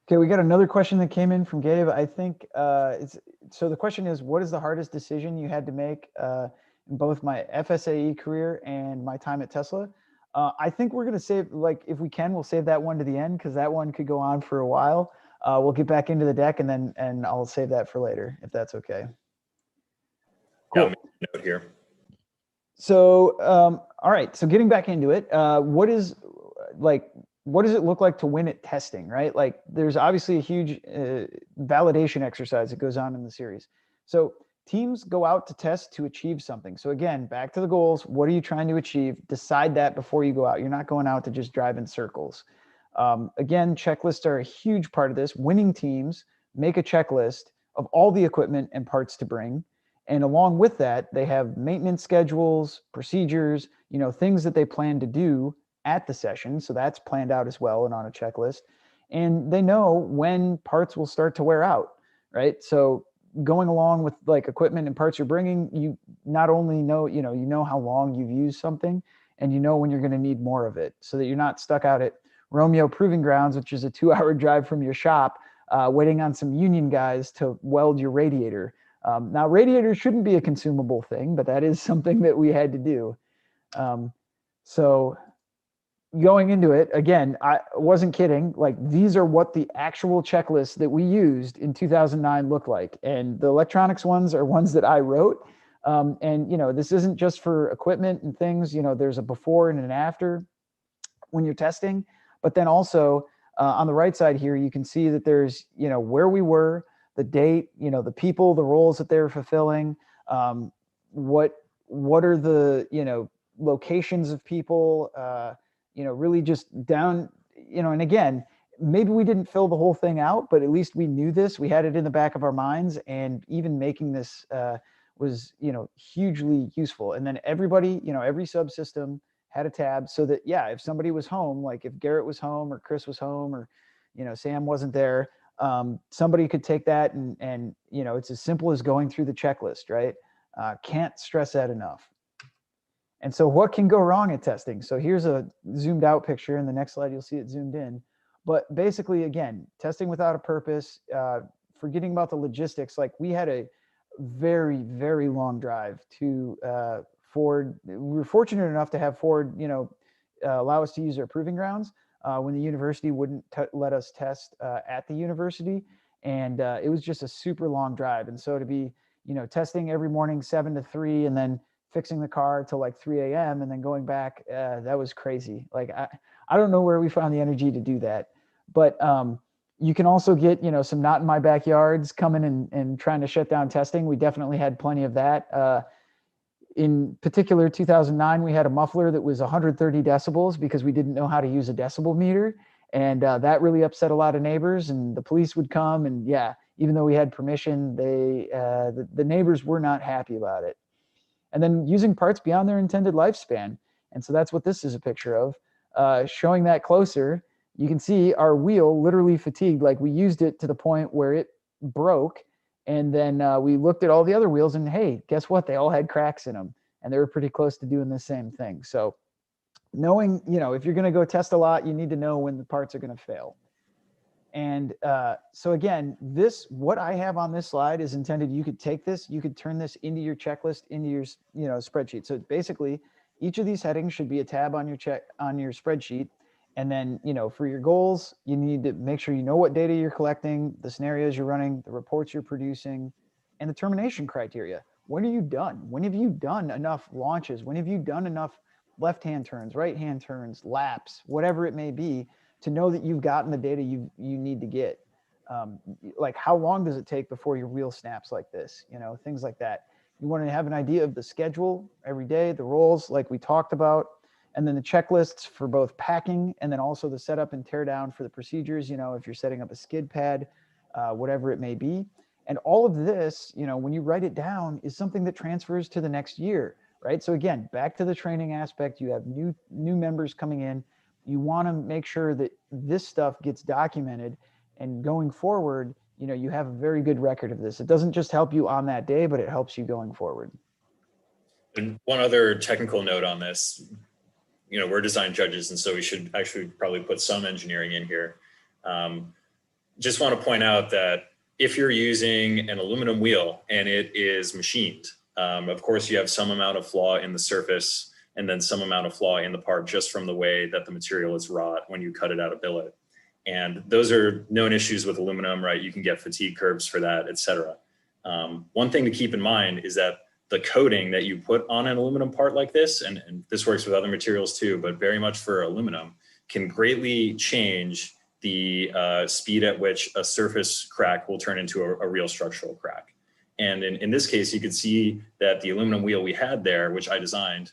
Speaker 5: Okay, we got another question that came in from Gabe. I think so the question is, what is the hardest decision you had to make in both my FSAE career and my time at Tesla? I think we're going to save, like, if we can, we'll save that one to the end because that one could go on for a while. We'll get back into the deck and I'll save that for later, if that's okay. Cool.
Speaker 4: Yeah, I'll make a note here.
Speaker 5: So, all right. So getting back into it, what does it look like to win at testing, right? Like there's obviously a huge validation exercise that goes on in the series. So teams go out to test to achieve something. So again, back to the goals. What are you trying to achieve? Decide that before you go out. You're not going out to just drive in circles. Again, checklists are a huge part of this. Winning teams make a checklist of all the equipment and parts to bring. And along with that, they have maintenance schedules, procedures, things that they plan to do at the session. So that's planned out as well and on a checklist. And they know when parts will start to wear out, right? So going along with like equipment and parts you're bringing, you not only know, you know how long you've used something and you know when you're going to need more of it so that you're not stuck out at Romeo Proving Grounds, which is a 2-hour drive from your shop, waiting on some union guys to weld your radiator. Now, radiators shouldn't be a consumable thing, but that is something that we had to do. So going into it, again, I wasn't kidding. Like these are what the actual checklists that we used in 2009 look like. And the electronics ones are ones that I wrote. And, this isn't just for equipment and things, there's a before and an after when you're testing. But then also on the right side here, you can see that there's, where we were, the date, the people, the roles that they were fulfilling, what are the, locations of people, really just down, and again, maybe we didn't fill the whole thing out, but at least we knew this. We had it in the back of our minds, and even making this was, hugely useful. And then everybody, every subsystem had a tab so that, yeah, if somebody was home, like if Garrett was home or Chris was home or, Sam wasn't there, somebody could take that and it's as simple as going through the checklist, right? Can't stress that enough. And so what can go wrong at testing? So here's a zoomed out picture. In the next slide, you'll see it zoomed in. But basically, again, testing without a purpose, forgetting about the logistics. Like we had a very, very long drive to Ford. We were fortunate enough to have Ford, allow us to use their proving grounds when the university wouldn't let us test at the university. And it was just a super long drive. And so to be, testing every morning 7 to 3 and then fixing the car till like 3 a.m. and then going back, that was crazy. Like, I don't know where we found the energy to do that, but you can also get, some not in my backyards coming and trying to shut down testing. We definitely had plenty of that. In particular, 2009, we had a muffler that was 130 decibels because we didn't know how to use a decibel meter. And that really upset a lot of neighbors, and the police would come. And yeah, even though we had permission, the neighbors were not happy about it. And then using parts beyond their intended lifespan. And so that's what this is a picture of. Showing that closer, you can see our wheel literally fatigued. Like we used it to the point where it broke. And then we looked at all the other wheels and hey, guess what? They all had cracks in them and they were pretty close to doing the same thing. So knowing, if you're going to go test a lot, you need to know when the parts are going to fail. And so again, what I have on this slide is intended, you could take this, you could turn this into your checklist, into your, spreadsheet. So basically each of these headings should be a tab on your spreadsheet. And then, for your goals, you need to make sure you know what data you're collecting, the scenarios you're running, the reports you're producing, and the termination criteria. When are you done? When have you done enough launches? When have you done enough left-hand turns, right-hand turns, laps, whatever it may be, to know that you've gotten the data you need to get? Like how long does it take before your wheel snaps like this? Things like that. You want to have an idea of the schedule every day, the roles like we talked about, and then the checklists for both packing and then also the setup and tear down for the procedures, if you're setting up a skid pad, whatever it may be. And all of this, when you write it down, is something that transfers to the next year, right? So again, back to the training aspect, you have new members coming in. You want to make sure that this stuff gets documented, and going forward, you have a very good record of this. It doesn't just help you on that day, but it helps you going forward.
Speaker 4: And one other technical note on this, we're design judges, and so we should actually probably put some engineering in here. Just want to point out that if you're using an aluminum wheel and it is machined, of course you have some amount of flaw in the surface and then some amount of flaw in the part just from the way that the material is wrought when you cut it out of billet. And those are known issues with aluminum, right? You can get fatigue curves for that, et cetera. One thing to keep in mind is that the coating that you put on an aluminum part like this, and this works with other materials too, but very much for aluminum, can greatly change the speed at which a surface crack will turn into a real structural crack. And in this case, you could see that the aluminum wheel we had there, which I designed,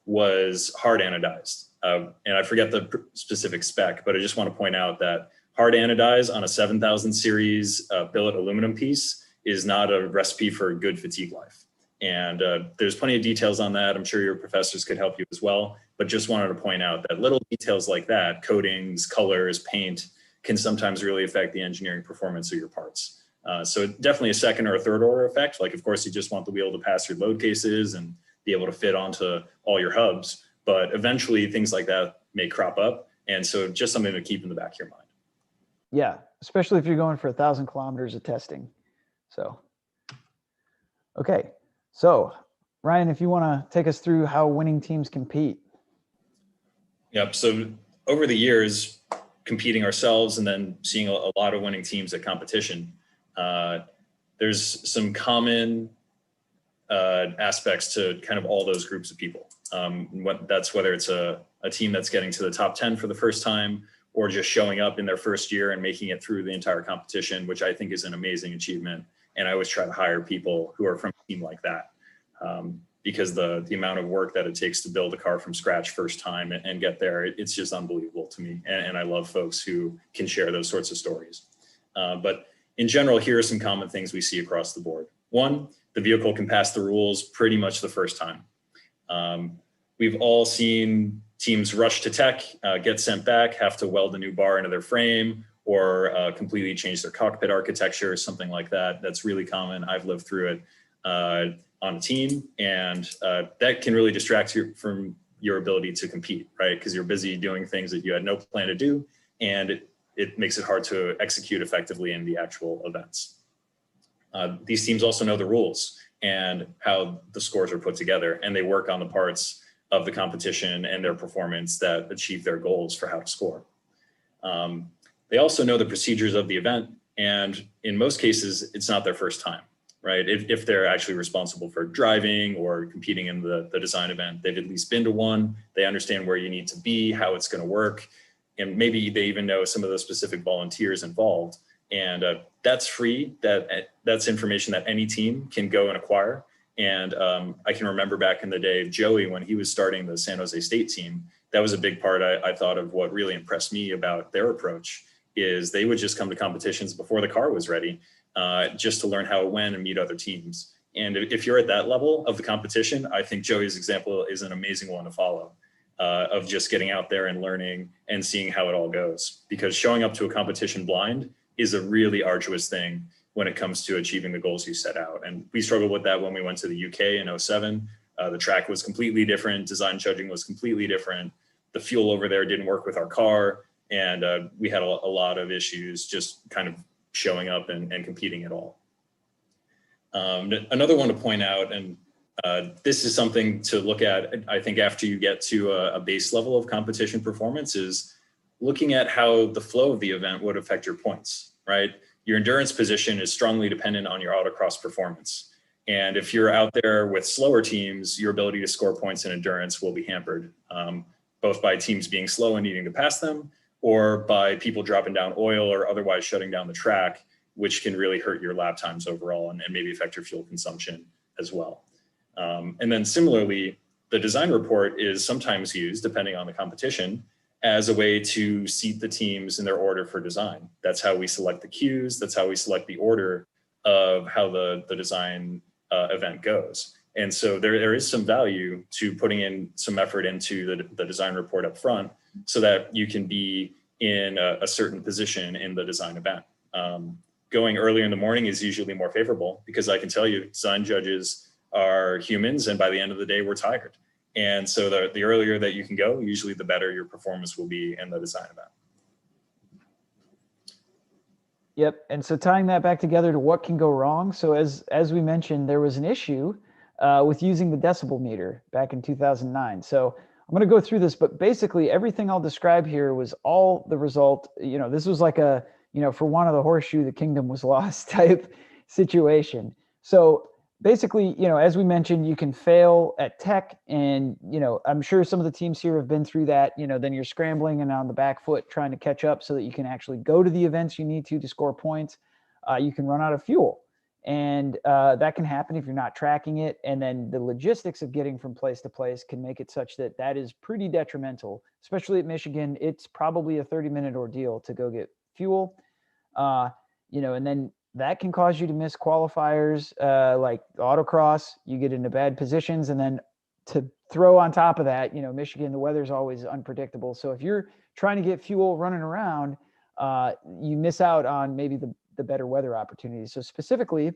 Speaker 4: was hard anodized. And I forget the specific spec, but I just want to point out that hard anodize on a 7000 series billet aluminum piece is not a recipe for good fatigue life. And there's plenty of details on that. I'm sure your professors could help you as well, but just wanted to point out that little details like that, coatings, colors, paint, can sometimes really affect the engineering performance of your parts. So definitely a second or a third order effect. Like, of course, you just want the wheel to pass your load cases and be able to fit onto all your hubs, but eventually things like that may crop up. And so just something to keep in the back of your mind.
Speaker 5: Yeah, especially if you're going for 1,000 kilometers of testing. So, okay. So, Ryan, if you want to take us through how winning teams compete.
Speaker 4: Yep. So over the years, competing ourselves and then seeing a lot of winning teams at competition, there's some common aspects to kind of all those groups of people. Whether it's a team that's getting to the top 10 for the first time, or just showing up in their first year and making it through the entire competition, which I think is an amazing achievement. And I always try to hire people who are from a team like that, because the amount of work that it takes to build a car from scratch first time and get there, it's just unbelievable to me. And I love folks who can share those sorts of stories. But in general, here are some common things we see across the board. One, the vehicle can pass the rules pretty much the first time. We've all seen teams rush to tech, get sent back, have to weld a new bar into their frame, or completely change their cockpit architecture, something like that. That's really common. I've lived through it on a team, and that can really distract you from your ability to compete, right? Because you're busy doing things that you had no plan to do, and it makes it hard to execute effectively in the actual events. These teams also know the rules and how the scores are put together, and they work on the parts of the competition and their performance that achieve their goals for how to score. They also know the procedures of the event, and in most cases, it's not their first time, right? If they're actually responsible for driving or competing in the design event, they've at least been to one, they understand where you need to be, how it's gonna work, and maybe they even know some of the specific volunteers involved. And that's free, that's information that any team can go and acquire. And I can remember back in the day, Joey, when he was starting the San Jose State team, that was a big part I thought of what really impressed me about their approach is they would just come to competitions before the car was ready, just to learn how it went and meet other teams. And if you're at that level of the competition, I think Joey's example is an amazing one to follow, of just getting out there and learning and seeing how it all goes. Because showing up to a competition blind is a really arduous thing when it comes to achieving the goals you set out. And we struggled with that when we went to the UK in 2007. The track was completely different. Design judging was completely different. The fuel over there didn't work with our car. And we had a lot of issues just kind of showing up and competing at all. Another one to point out, and this is something to look at, I think, after you get to a base level of competition performance, is looking at how the flow of the event would affect your points, right? Your endurance position is strongly dependent on your autocross performance. And if you're out there with slower teams, your ability to score points in endurance will be hampered, both by teams being slow and needing to pass them, or by people dropping down oil or otherwise shutting down the track, which can really hurt your lap times overall and maybe affect your fuel consumption as well. And then similarly, the design report is sometimes used, depending on the competition, as a way to seat the teams in their order for design. That's how we select the cues. That's how we select the order of how the design event goes. And so there is some value to putting in some effort into the design report up front so that you can be in a certain position in the design event. Going earlier in the morning is usually more favorable because I can tell you design judges are humans, and by the end of the day, we're tired. And so the earlier that you can go, usually the better your performance will be in the design event.
Speaker 5: Yep. And so tying that back together to what can go wrong. So as we mentioned, there was an issue with using the decibel meter back in 2009. So I'm going to go through this, but basically everything I'll describe here was all the result. This was like a, for one of the horseshoe, the kingdom was lost type situation. So basically, as we mentioned, you can fail at tech, and, I'm sure some of the teams here have been through that. Then you're scrambling and on the back foot trying to catch up so that you can actually go to the events you need to score points. You can run out of fuel, and that can happen if you're not tracking it. And then the logistics of getting from place to place can make it such that is pretty detrimental, especially at Michigan. It's probably a 30-minute ordeal to go get fuel, and then that can cause you to miss qualifiers, like autocross. You get into bad positions, and then to throw on top of that, Michigan, the weather's always unpredictable. So if you're trying to get fuel running around, you miss out on maybe the better weather opportunities. So specifically,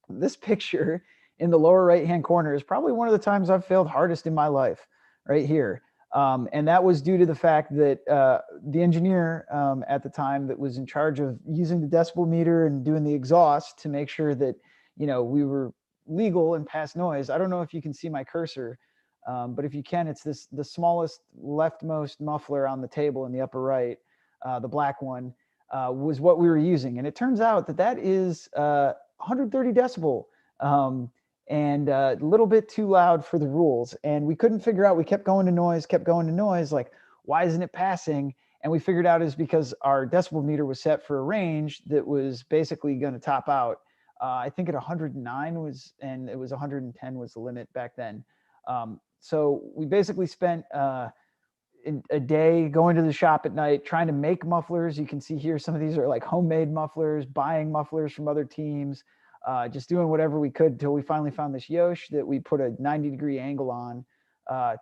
Speaker 5: this picture in the lower right-hand corner is probably one of the times I've failed hardest in my life, right here. And that was due to the fact that the engineer at the time that was in charge of using the decibel meter and doing the exhaust to make sure that, we were legal and past noise. I don't know if you can see my cursor, but if you can, it's the smallest leftmost muffler on the table in the upper right, the black one, was what we were using. And it turns out that is 130 decibel. And a little bit too loud for the rules. And we couldn't figure out, we kept going to noise, like, why isn't it passing? And we figured out is because our decibel meter was set for a range that was basically going to top out I think at 109 was, and it was 110 was the limit back then. So we basically spent a day going to the shop at night, trying to make mufflers. You can see here, some of these are like homemade mufflers, buying mufflers from other teams, just doing whatever we could until we finally found this yosh that we put a 90-degree angle on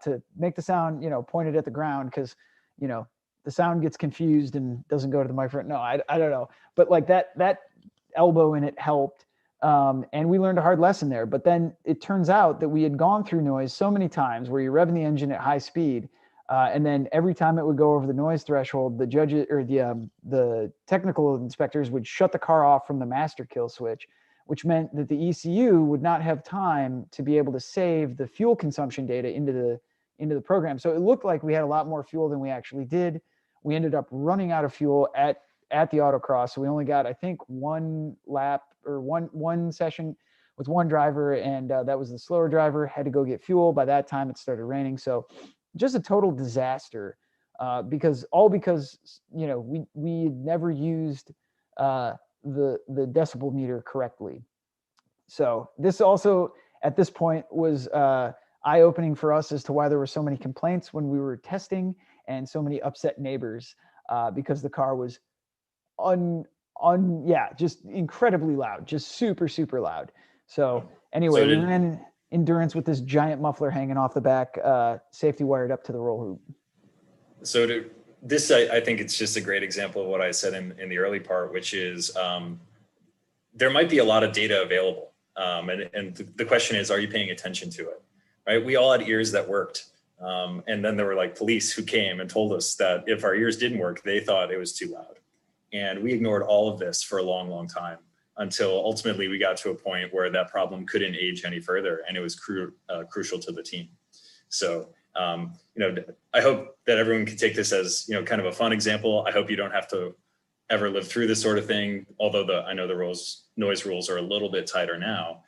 Speaker 5: to make the sound, pointed at the ground. Cause the sound gets confused and doesn't go to the microphone. No, I don't know. But like that elbow in it helped. And we learned a hard lesson there. But then it turns out that we had gone through noise so many times where you're revving the engine at high speed. And then every time it would go over the noise threshold, the judges or the technical inspectors would shut the car off from the master kill switch, which meant that the ECU would not have time to be able to save the fuel consumption data into the program. So it looked like we had a lot more fuel than we actually did. We ended up running out of fuel at the autocross. So we only got, I think, one lap or one session with one driver, and that was the slower driver, had to go get fuel. By that time, it started raining. So just a total disaster because we had never used the decibel meter correctly. So this also at this point was eye-opening for us as to why there were so many complaints when we were testing and so many upset neighbors because the car was just incredibly loud, just super loud. So anyway, we ran endurance with this giant muffler hanging off the back, safety wired up to the roll hoop.
Speaker 4: So I think it's just a great example of what I said in the early part, which is there might be a lot of data available. And the question is, are you paying attention to it? Right? We all had ears that worked. And then there were like police who came and told us that if our ears didn't work, they thought it was too loud. And we ignored all of this for a long time until ultimately we got to a point where that problem couldn't age any further, and it was crucial to the team. So, I hope that everyone can take this as, kind of a fun example. I hope you don't have to ever live through this sort of thing, although I know the noise rules are a little bit tighter now.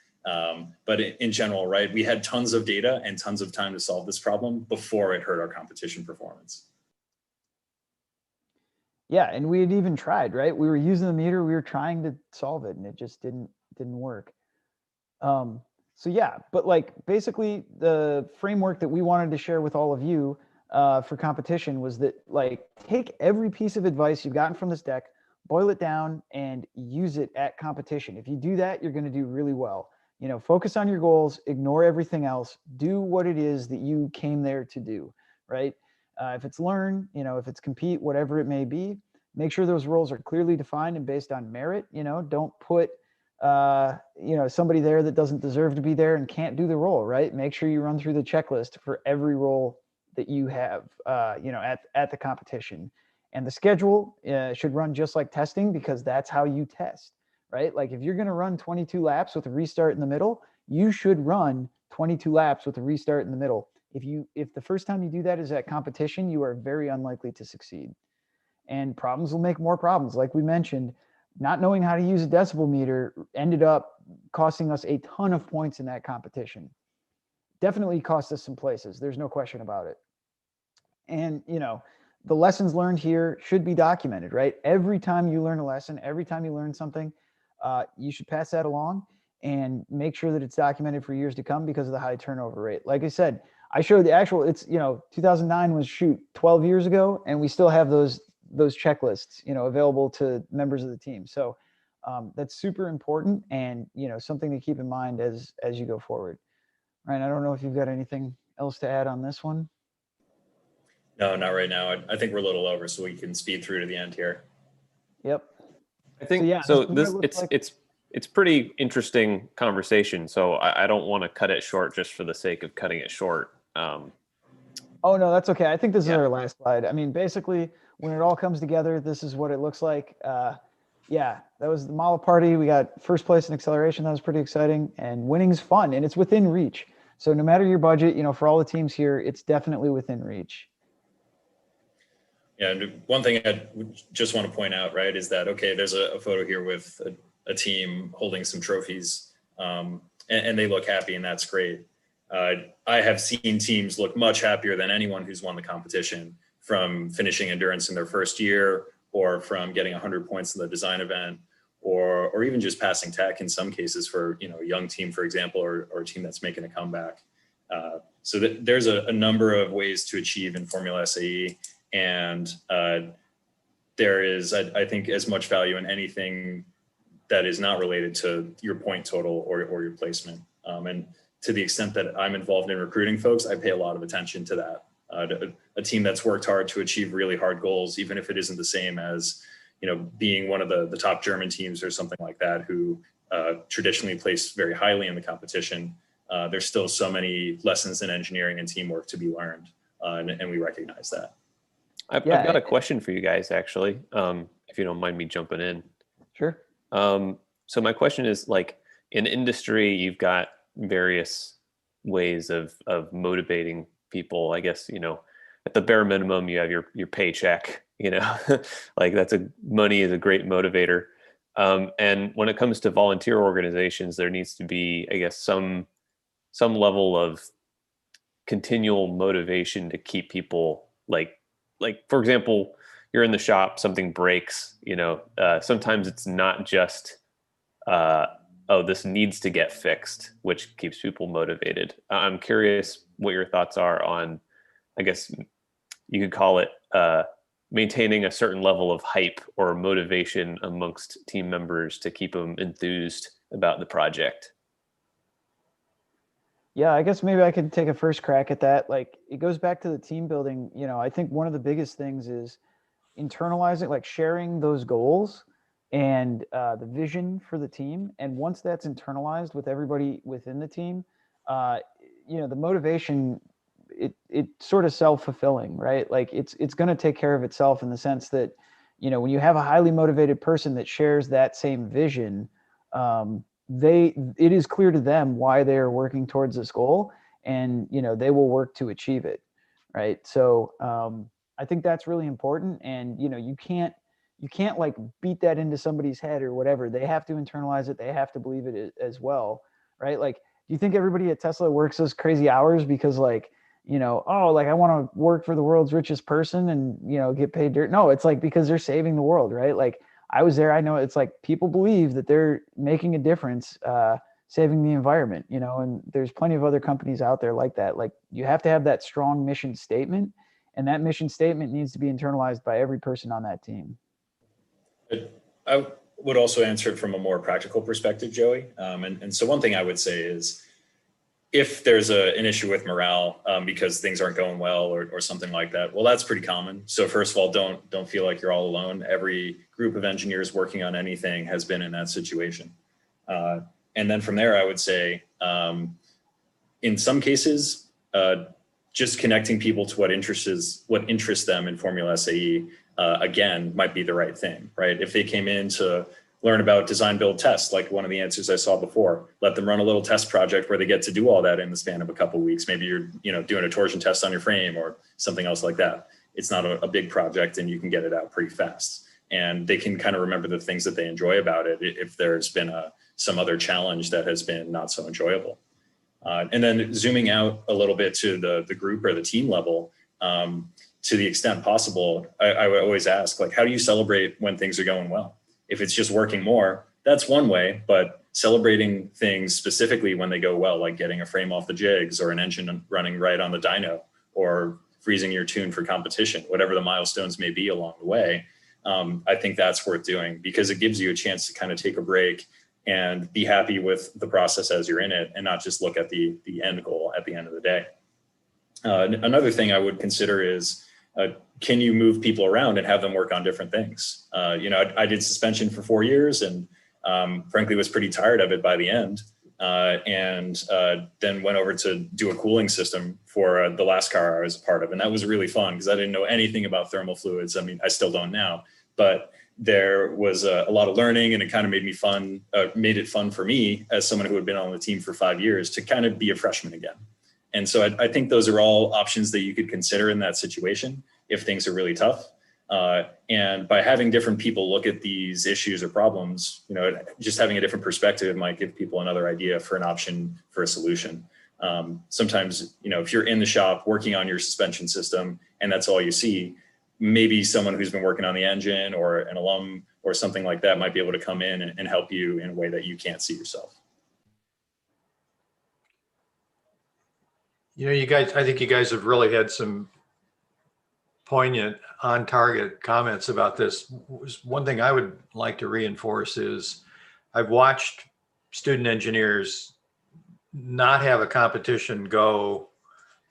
Speaker 4: But in general, right, we had tons of data and tons of time to solve this problem before it hurt our competition performance.
Speaker 5: Yeah, and we had even tried, right? We were using the meter, we were trying to solve it, and it just didn't work. So yeah, but like basically the framework that we wanted to share with all of you for competition was that, like, take every piece of advice you've gotten from this deck, boil it down, and use it at competition. If you do that, you're going to do really well. Focus on your goals, ignore everything else, do what it is that you came there to do, right? If it's learn, if it's compete, whatever it may be, make sure those roles are clearly defined and based on merit. Don't put, somebody there that doesn't deserve to be there and can't do the role, right? Make sure you run through the checklist for every role that you have, at the competition. And the schedule should run just like testing, because that's how you test, right? Like if you're going to run 22 laps with a restart in the middle, you should run 22 laps with a restart in the middle. If the first time you do that is at competition, you are very unlikely to succeed. And problems will make more problems. Like we mentioned, not knowing how to use a decibel meter ended up costing us a ton of points in that competition. Definitely cost us some places. There's no question about it. And, the lessons learned here should be documented, right? Every time you learn a lesson, every time you learn something, you should pass that along and make sure that it's documented for years to come because of the high turnover rate. Like I said, I showed the actual, 2009 was 12 years ago, and we still have those checklists, available to members of the team. So that's super important, and, something to keep in mind as you go forward. Ryan, I don't know if you've got anything else to add on this one.
Speaker 4: No, not right now. I think we're a little over, so we can speed through to the end here.
Speaker 5: Yep.
Speaker 1: I think it's pretty interesting conversation. So I don't want to cut it short just for the sake of cutting it short.
Speaker 5: Oh no, that's okay. I think this is our last slide. I mean, basically, when it all comes together, this is what it looks like. That was the Mala party. We got first place in acceleration. That was pretty exciting, and winning's fun, and it's within reach. So no matter your budget, for all the teams here, it's definitely within reach.
Speaker 4: Yeah, and one thing I just want to point out, right, is that, okay, there's a photo here with a team holding some trophies, and they look happy, and that's great. I have seen teams look much happier than anyone who's won the competition, from finishing endurance in their first year, or from getting 100 points in the design event, or even just passing tech in some cases for, a young team, for example, or a team that's making a comeback. So there's a number of ways to achieve in Formula SAE, and there is, I think, as much value in anything that is not related to your point total or your placement. And to the extent that I'm involved in recruiting folks, I pay a lot of attention to that. A team that's worked hard to achieve really hard goals, even if it isn't the same as, being one of the top German teams or something like that, who traditionally place very highly in the competition. There's still so many lessons in engineering and teamwork to be learned, and we recognize that.
Speaker 1: I've got a question for you guys, actually, if you don't mind me jumping in.
Speaker 5: Sure.
Speaker 1: So my question is, like, in industry, you've got various ways of motivating people. I guess, at the bare minimum, you have your paycheck, like money is a great motivator. And when it comes to volunteer organizations, there needs to be, I guess, some level of continual motivation to keep people like, for example, you're in the shop, something breaks, sometimes it's not just, oh, this needs to get fixed, which keeps people motivated. I'm curious what your thoughts are on, I guess you could call it, maintaining a certain level of hype or motivation amongst team members to keep them enthused about the project.
Speaker 5: Yeah, I guess maybe I could take a first crack at that. Like, it goes back to the team building. I think one of the biggest things is internalizing, like sharing those goals and the vision for the team. And once that's internalized with everybody within the team, the motivation, it sort of self-fulfilling, right? Like it's going to take care of itself in the sense that, when you have a highly motivated person that shares that same vision, it is clear to them why they are working towards this goal, and, they will work to achieve it. Right. So I think that's really important. And, you can't like beat that into somebody's head or whatever. They have to internalize it. They have to believe it as well. Right. Like, do you think everybody at Tesla works those crazy hours because, like, I want to work for the world's richest person and, get paid dirt? No, it's like because they're saving the world, right? Like, I was there. I know it's like people believe that they're making a difference, saving the environment, and there's plenty of other companies out there like that. Like, you have to have that strong mission statement, and that mission statement needs to be internalized by every person on that team.
Speaker 4: I would also answer it from a more practical perspective, Joey. And so one thing I would say is, if there's an issue with morale because things aren't going well or something like that, well, that's pretty common. So first of all, don't feel like you're all alone. Every group of engineers working on anything has been in that situation. And then from there, I would say, in some cases, just connecting people to what interests them in Formula SAE, again, might be the right thing, right? If they came in to learn about design, build, test, like one of the answers I saw before, let them run a little test project where they get to do all that in the span of a couple of weeks. Maybe you're, doing a torsion test on your frame or something else like that. It's not a big project and you can get it out pretty fast. And they can kind of remember the things that they enjoy about it if there's been some other challenge that has been not so enjoyable. And then zooming out a little bit to the group or the team level, to the extent possible, I would always ask, like, how do you celebrate when things are going well? If it's just working more, that's one way, but celebrating things specifically when they go well, like getting a frame off the jigs or an engine running right on the dyno or freezing your tune for competition, whatever the milestones may be along the way, I think that's worth doing because it gives you a chance to kind of take a break and be happy with the process as you're in it and not just look at the end goal at the end of the day. Another thing I would consider is, can you move people around and have them work on different things? I did suspension for 4 years and frankly was pretty tired of it by the end. And then went over to do a cooling system for the last car I was a part of. And that was really fun because I didn't know anything about thermal fluids. I mean, I still don't now, but there was a lot of learning and it kind of made it fun for me as someone who had been on the team for 5 years to kind of be a freshman again. And so I think those are all options that you could consider in that situation if things are really tough. And by having different people look at these issues or problems, just having a different perspective might give people another idea for an option for a solution. Sometimes, if you're in the shop working on your suspension system and that's all you see, maybe someone who's been working on the engine or an alum or something like that might be able to come in and help you in a way that you can't see yourself.
Speaker 2: You know, you guys, I think you guys have really had some poignant, on target comments about this. One thing I would like to reinforce is I've watched student engineers not have a competition go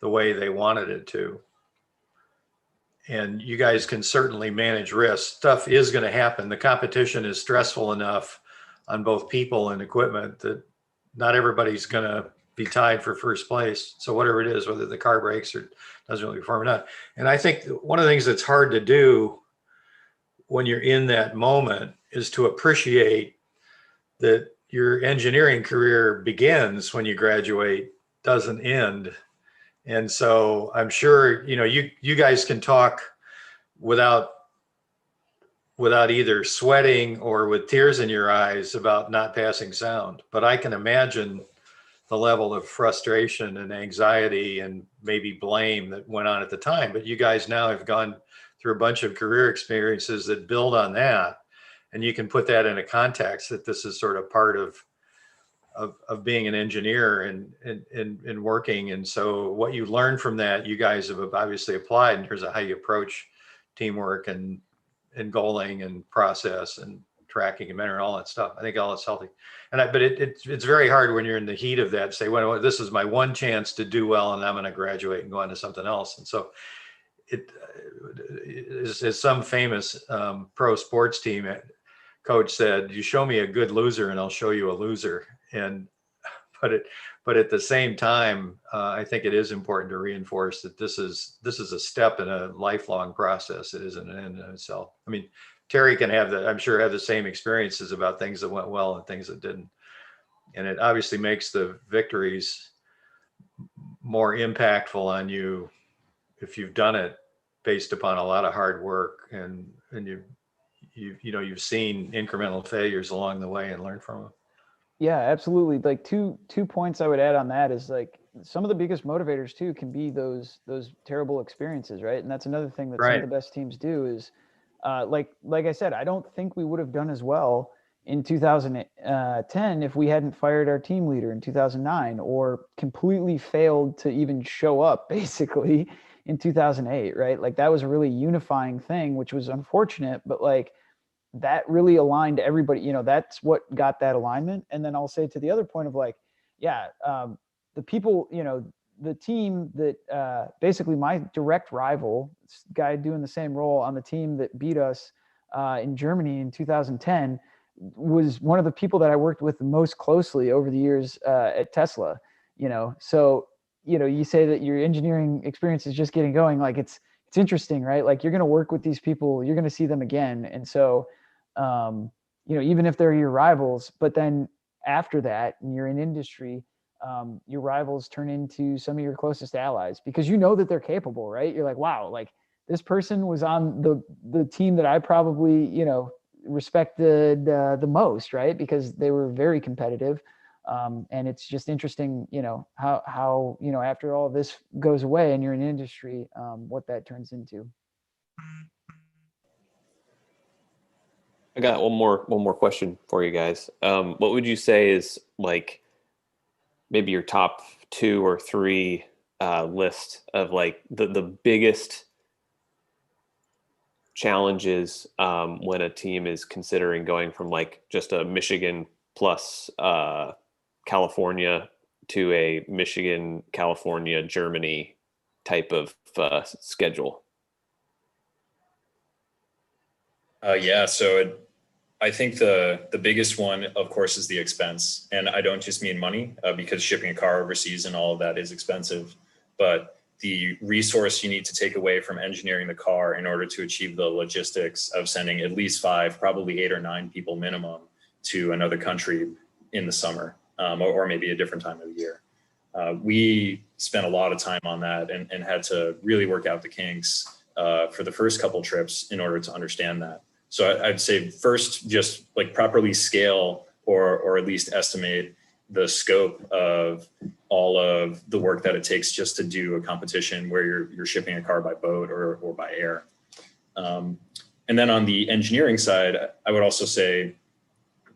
Speaker 2: the way they wanted it to. And you guys can certainly manage risk. Stuff is going to happen. The competition is stressful enough on both people and equipment that not everybody's going to be tied for first place. So whatever it is, whether the car breaks or doesn't really perform or not. And I think one of the things that's hard to do when you're in that moment is to appreciate that your engineering career begins when you graduate, doesn't end. And so I'm sure, you know, you guys can talk without either sweating or with tears in your eyes about not passing sound. But I can imagine the level of frustration and anxiety and maybe blame that went on at the time. But you guys now have gone through a bunch of career experiences that build on that. And you can put that in a context that this is sort of part of being an engineer and working. And so what you learn from that, you guys have obviously applied in terms of how you approach teamwork and goaling and process and tracking and mentoring and all that stuff. I think all that's healthy. But it's very hard when you're in the heat of that to say, well, this is my one chance to do well and I'm going to graduate and go on to something else. And so it is some famous pro sports team coach said, you show me a good loser and I'll show you a loser. And but at the same time, I think it is important to reinforce that this is a step in a lifelong process. It isn't an end in itself. I mean, Terry can I'm sure have the same experiences about things that went well and things that didn't. And it obviously makes the victories more impactful on you if you've done it based upon a lot of hard work and you've seen incremental failures along the way and learned from them.
Speaker 5: Yeah, absolutely. Like two points I would add on that is like some of the biggest motivators too can be those terrible experiences, right? And that's another thing that some of the best teams do is like I said, I don't think we would have done as well in 2010 if we hadn't fired our team leader in 2009 or completely failed to even show up basically in 2008, right? Like that was a really unifying thing, which was unfortunate, but like that really aligned everybody, you know, that's what got that alignment. And then I'll say to the other point of like, yeah, the people, you know, the team that basically my direct rival, this guy doing the same role on the team that beat us in Germany in 2010 was one of the people that I worked with the most closely over the years at Tesla, you know. So, you know, you say that your engineering experience is just getting going, like it's interesting, right? Like you're going to work with these people, you're going to see them again. And so, you know, even if they're your rivals, but then after that, and you're in industry, your rivals turn into some of your closest allies because you know that they're capable, right? You're like, wow, like this person was on the team that I probably, you know, respected the most, right? Because they were very competitive. And it's just interesting, you know, how, you know, after all this goes away and you're in industry, what that turns into.
Speaker 1: I got one more question for you guys. What would you say is like maybe your top 2 or 3 list of like the biggest challenges when a team is considering going from like just a Michigan plus California to a Michigan, California, Germany type of schedule?
Speaker 4: Yeah, so I think the biggest one, of course, is the expense. And I don't just mean money because shipping a car overseas and all of that is expensive, but the resource you need to take away from engineering the car in order to achieve the logistics of sending at least 5, probably 8 or 9 people minimum to another country in the summer or maybe a different time of the year. We spent a lot of time on that and had to really work out the kinks for the first couple trips in order to understand that. So I'd say first, just like properly scale or at least estimate the scope of all of the work that it takes just to do a competition where you're shipping a car by boat or by air. And then on the engineering side, I would also say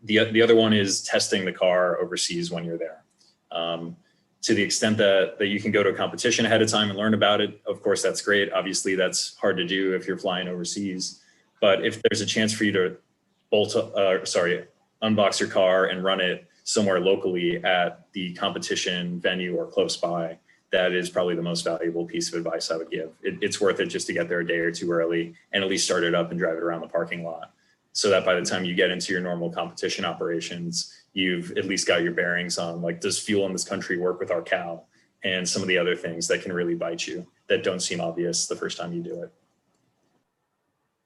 Speaker 4: the other one is testing the car overseas when you're there. To the extent that you can go to a competition ahead of time and learn about it, of course, that's great. Obviously, that's hard to do if you're flying overseas. But if there's a chance for you to unbox your car and run it somewhere locally at the competition venue or close by, that is probably the most valuable piece of advice I would give. It's worth it just to get there a day or two early and at least start it up and drive it around the parking lot, so that by the time you get into your normal competition operations, you've at least got your bearings on, like, does fuel in this country work with our cow, and some of the other things that can really bite you that don't seem obvious the first time you do it.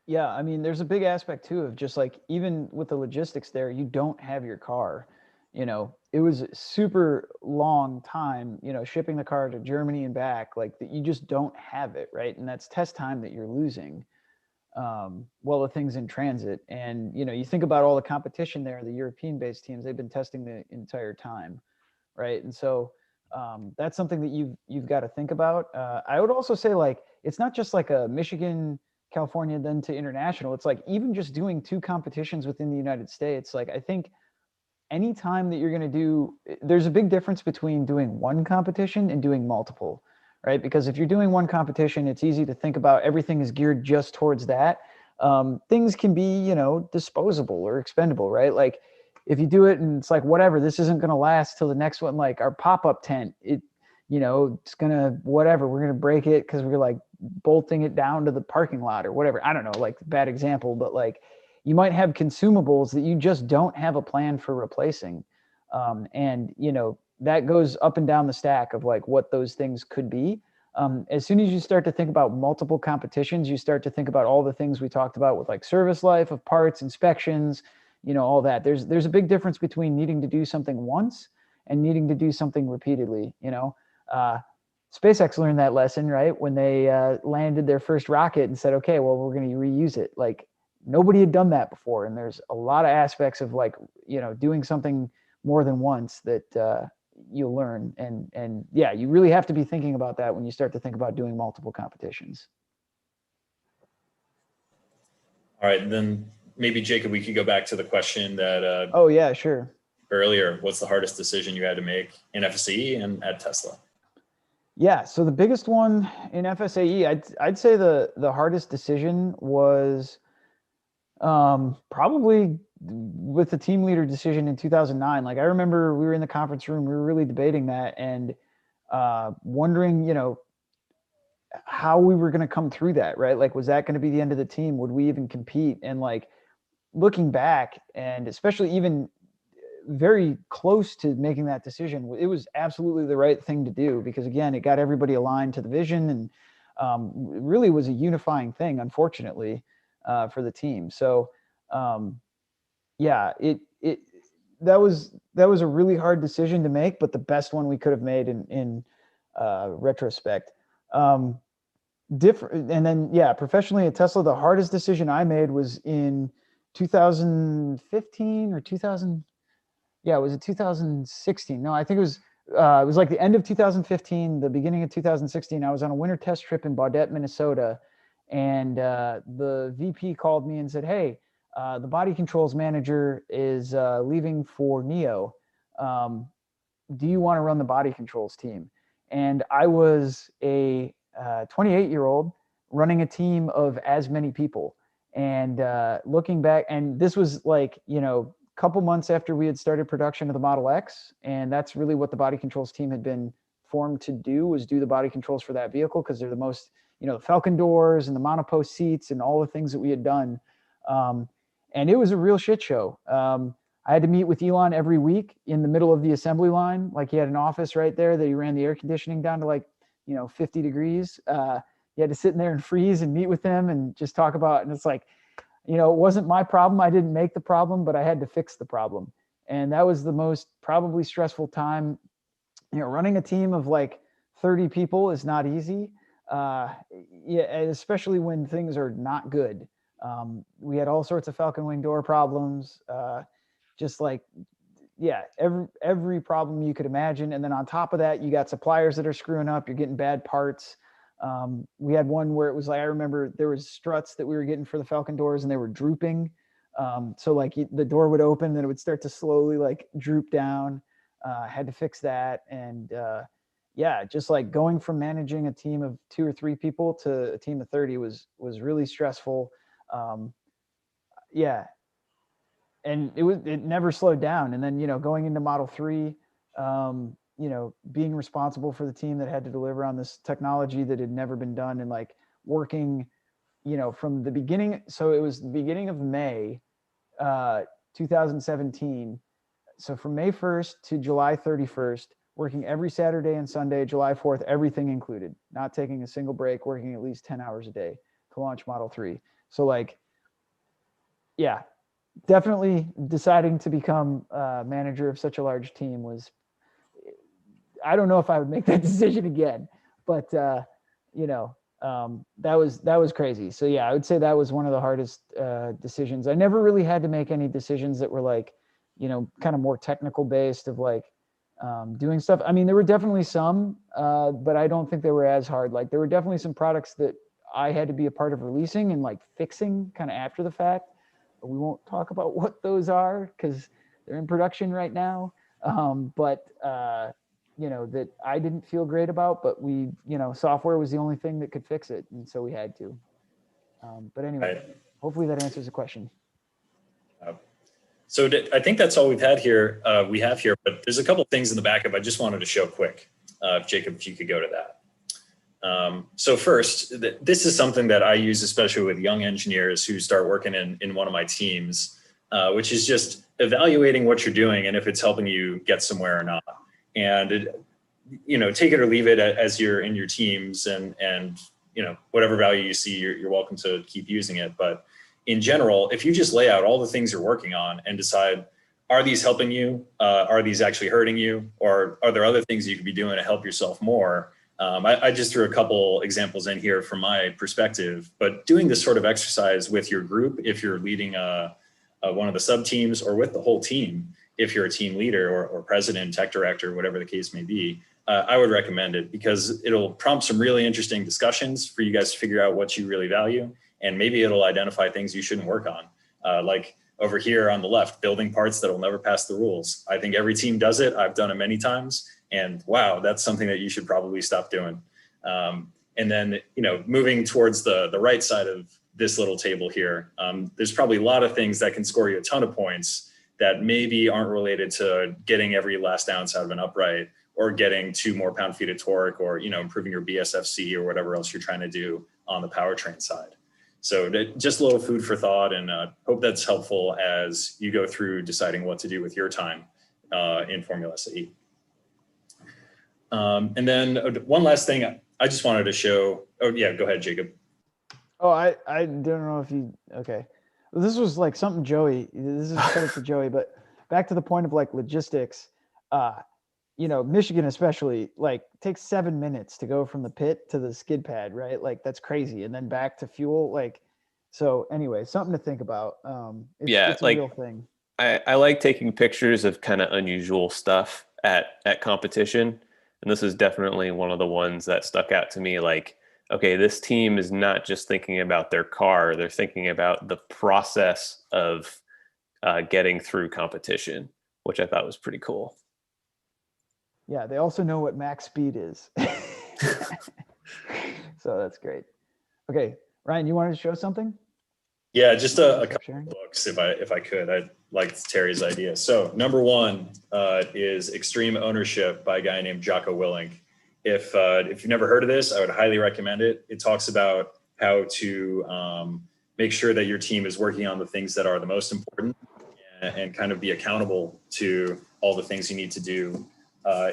Speaker 5: Yeah, I mean, there's a big aspect too of just like, even with the logistics there, you don't have your car. It was a super long time, shipping the car to Germany and back, like you just don't have it, right? And that's test time that you're losing while the thing's in transit. And, you think about all the competition there, the European-based teams, they've been testing the entire time, right? And so that's something that you've got to think about. I would also say, like, it's not just like a Michigan, California, then to international. It's like even just doing 2 competitions within the United States. Like, I think anytime that you're going to do, there's a big difference between doing 1 competition and doing multiple, right? Because if you're doing 1 competition, it's easy to think about everything is geared just towards that. Things can be, disposable or expendable, right? Like, if you do it and it's like, whatever, this isn't going to last till the next one, like our pop-up tent, it's going to, whatever, we're going to break it because we're like bolting it down to the parking lot or whatever. I don't know, like, bad example, but like, you might have consumables that you just don't have a plan for replacing. And, that goes up and down the stack of like what those things could be. As soon as you start to think about multiple competitions, you start to think about all the things we talked about with like service life of parts, inspections, all that. There's a big difference between needing to do something once and needing to do something repeatedly. SpaceX learned that lesson, right? When they landed their first rocket and said, okay, well, we're going to reuse it. Like, nobody had done that before. And there's a lot of aspects of like, doing something more than once that you'll learn. And yeah, you really have to be thinking about that when you start to think about doing multiple competitions.
Speaker 4: All right, then maybe Jacob, we could go back to the question that
Speaker 5: oh yeah, sure.
Speaker 4: Earlier. What's the hardest decision you had to make in FSAE and at Tesla?
Speaker 5: Yeah, so the biggest one in FSAE, I'd say the hardest decision was probably with the team leader decision in 2009. Like, I remember we were in the conference room, we were really debating that and wondering, how we were going to come through that, right? Like, was that going to be the end of the team? Would we even compete? And like, looking back, and especially even very close to making that decision, it was absolutely the right thing to do, because again, it got everybody aligned to the vision, and it really was a unifying thing, unfortunately, for the team. So yeah, that was a really hard decision to make, but the best one we could have made in retrospect. Different. And then, yeah, professionally at Tesla, the hardest decision I made was in 2015 or 2000. Yeah, was it 2016? No, I think it was like the end of 2015, the beginning of 2016. I was on a winter test trip in Baudette, Minnesota, and the VP called me and said, hey, the body controls manager is leaving for NEO. Do you want to run the body controls team? And I was a 28-year-old running a team of as many people. And looking back, and this was like, couple months after we had started production of the Model X. And that's really what the body controls team had been formed to do, was do the body controls for that vehicle, because they're the most, the Falcon doors and the monopost seats and all the things that we had done. And it was a real shit show. I had to meet with Elon every week in the middle of the assembly line. Like, he had an office right there that he ran the air conditioning down to like, 50 degrees. You had to sit in there and freeze and meet with them and just talk about, and it's like, it wasn't my problem. I didn't make the problem, but I had to fix the problem. And that was the most probably stressful time. Running a team of like 30 people is not easy. Yeah, especially when things are not good. We had all sorts of Falcon wing door problems. Just like, yeah, every problem you could imagine. And then on top of that, you got suppliers that are screwing up. You're getting bad parts. We had one where it was like, I remember there was struts that we were getting for the Falcon doors and they were drooping. So like the door would open, then it would start to slowly like droop down. Had to fix that. And yeah, just like going from managing a team of 2 or 3 people to a team of 30 was really stressful. Yeah. And it never slowed down. And then, going into Model 3, being responsible for the team that had to deliver on this technology that had never been done, and like working, from the beginning. So it was the beginning of May, 2017. So from May 1st to July 31st, working every Saturday and Sunday, July 4th, everything included, not taking a single break, working at least 10 hours a day to launch Model 3. So like, yeah, definitely deciding to become manager of such a large team was, I don't know if I would make that decision again, but that was crazy. So yeah, I would say that was one of the hardest decisions. I never really had to make any decisions that were like, kind of more technical based of like doing stuff. I mean, there were definitely some, but I don't think they were as hard. Like there were definitely some products that I had to be a part of releasing and like fixing kind of after the fact. We won't talk about what those are because they're in production right now. But that I didn't feel great about, but we, software was the only thing that could fix it. And so we had to. But anyway, hopefully that answers the question.
Speaker 4: So I think that's all we have here, but there's a couple of things in the backup I just wanted to show quick. Jacob, if you could go to that. So first, this is something that I use, especially with young engineers who start working in one of my teams, which is just evaluating what you're doing and if it's helping you get somewhere or not. And, take it or leave it as you're in your teams and whatever value you see, you're welcome to keep using it. But in general, if you just lay out all the things you're working on and decide, are these helping you? Are these actually hurting you? Or are there other things you could be doing to help yourself more? I just threw a couple examples in here from my perspective, but doing this sort of exercise with your group, if you're leading one of the sub teams, or with the whole team, if you're a team leader or president, tech director, whatever the case may be, I would recommend it because it'll prompt some really interesting discussions for you guys to figure out what you really value. And maybe it'll identify things you shouldn't work on. Like over here on the left, building parts that'll never pass the rules. I think every team does it. I've done it many times. And wow, that's something that you should probably stop doing. And then, moving towards the right side of this little table here, there's probably a lot of things that can score you a ton of points that maybe aren't related to getting every last ounce out of an upright or getting 2 more pound-feet of torque or, improving your BSFC or whatever else you're trying to do on the powertrain side. So just a little food for thought, and hope that's helpful as you go through deciding what to do with your time in Formula SAE. And then one last thing I just wanted to show. Oh yeah, go ahead, Jacob.
Speaker 5: Oh, I don't know if you, okay. Well, this was like something Joey, this is credit to Joey, but back to the point of like logistics, Michigan especially, like takes 7 minutes to go from the pit to the skid pad, right? Like that's crazy. And then back to fuel, like, so anyway, something to think about. It's a real thing.
Speaker 1: I like taking pictures of kind of unusual stuff at competition. And this is definitely one of the ones that stuck out to me. Like, okay, this team is not just thinking about their car, they're thinking about the process of getting through competition, which I thought was pretty cool.
Speaker 5: Yeah, they also know what max speed is. So that's great. Okay, Ryan, you wanted to show something?
Speaker 4: Yeah, just a couple of books, if I could. I liked Terry's idea. So number 1 is Extreme Ownership by a guy named Jocko Willink. If you've never heard of this, I would highly recommend it. It talks about how to make sure that your team is working on the things that are the most important and kind of be accountable to all the things you need to do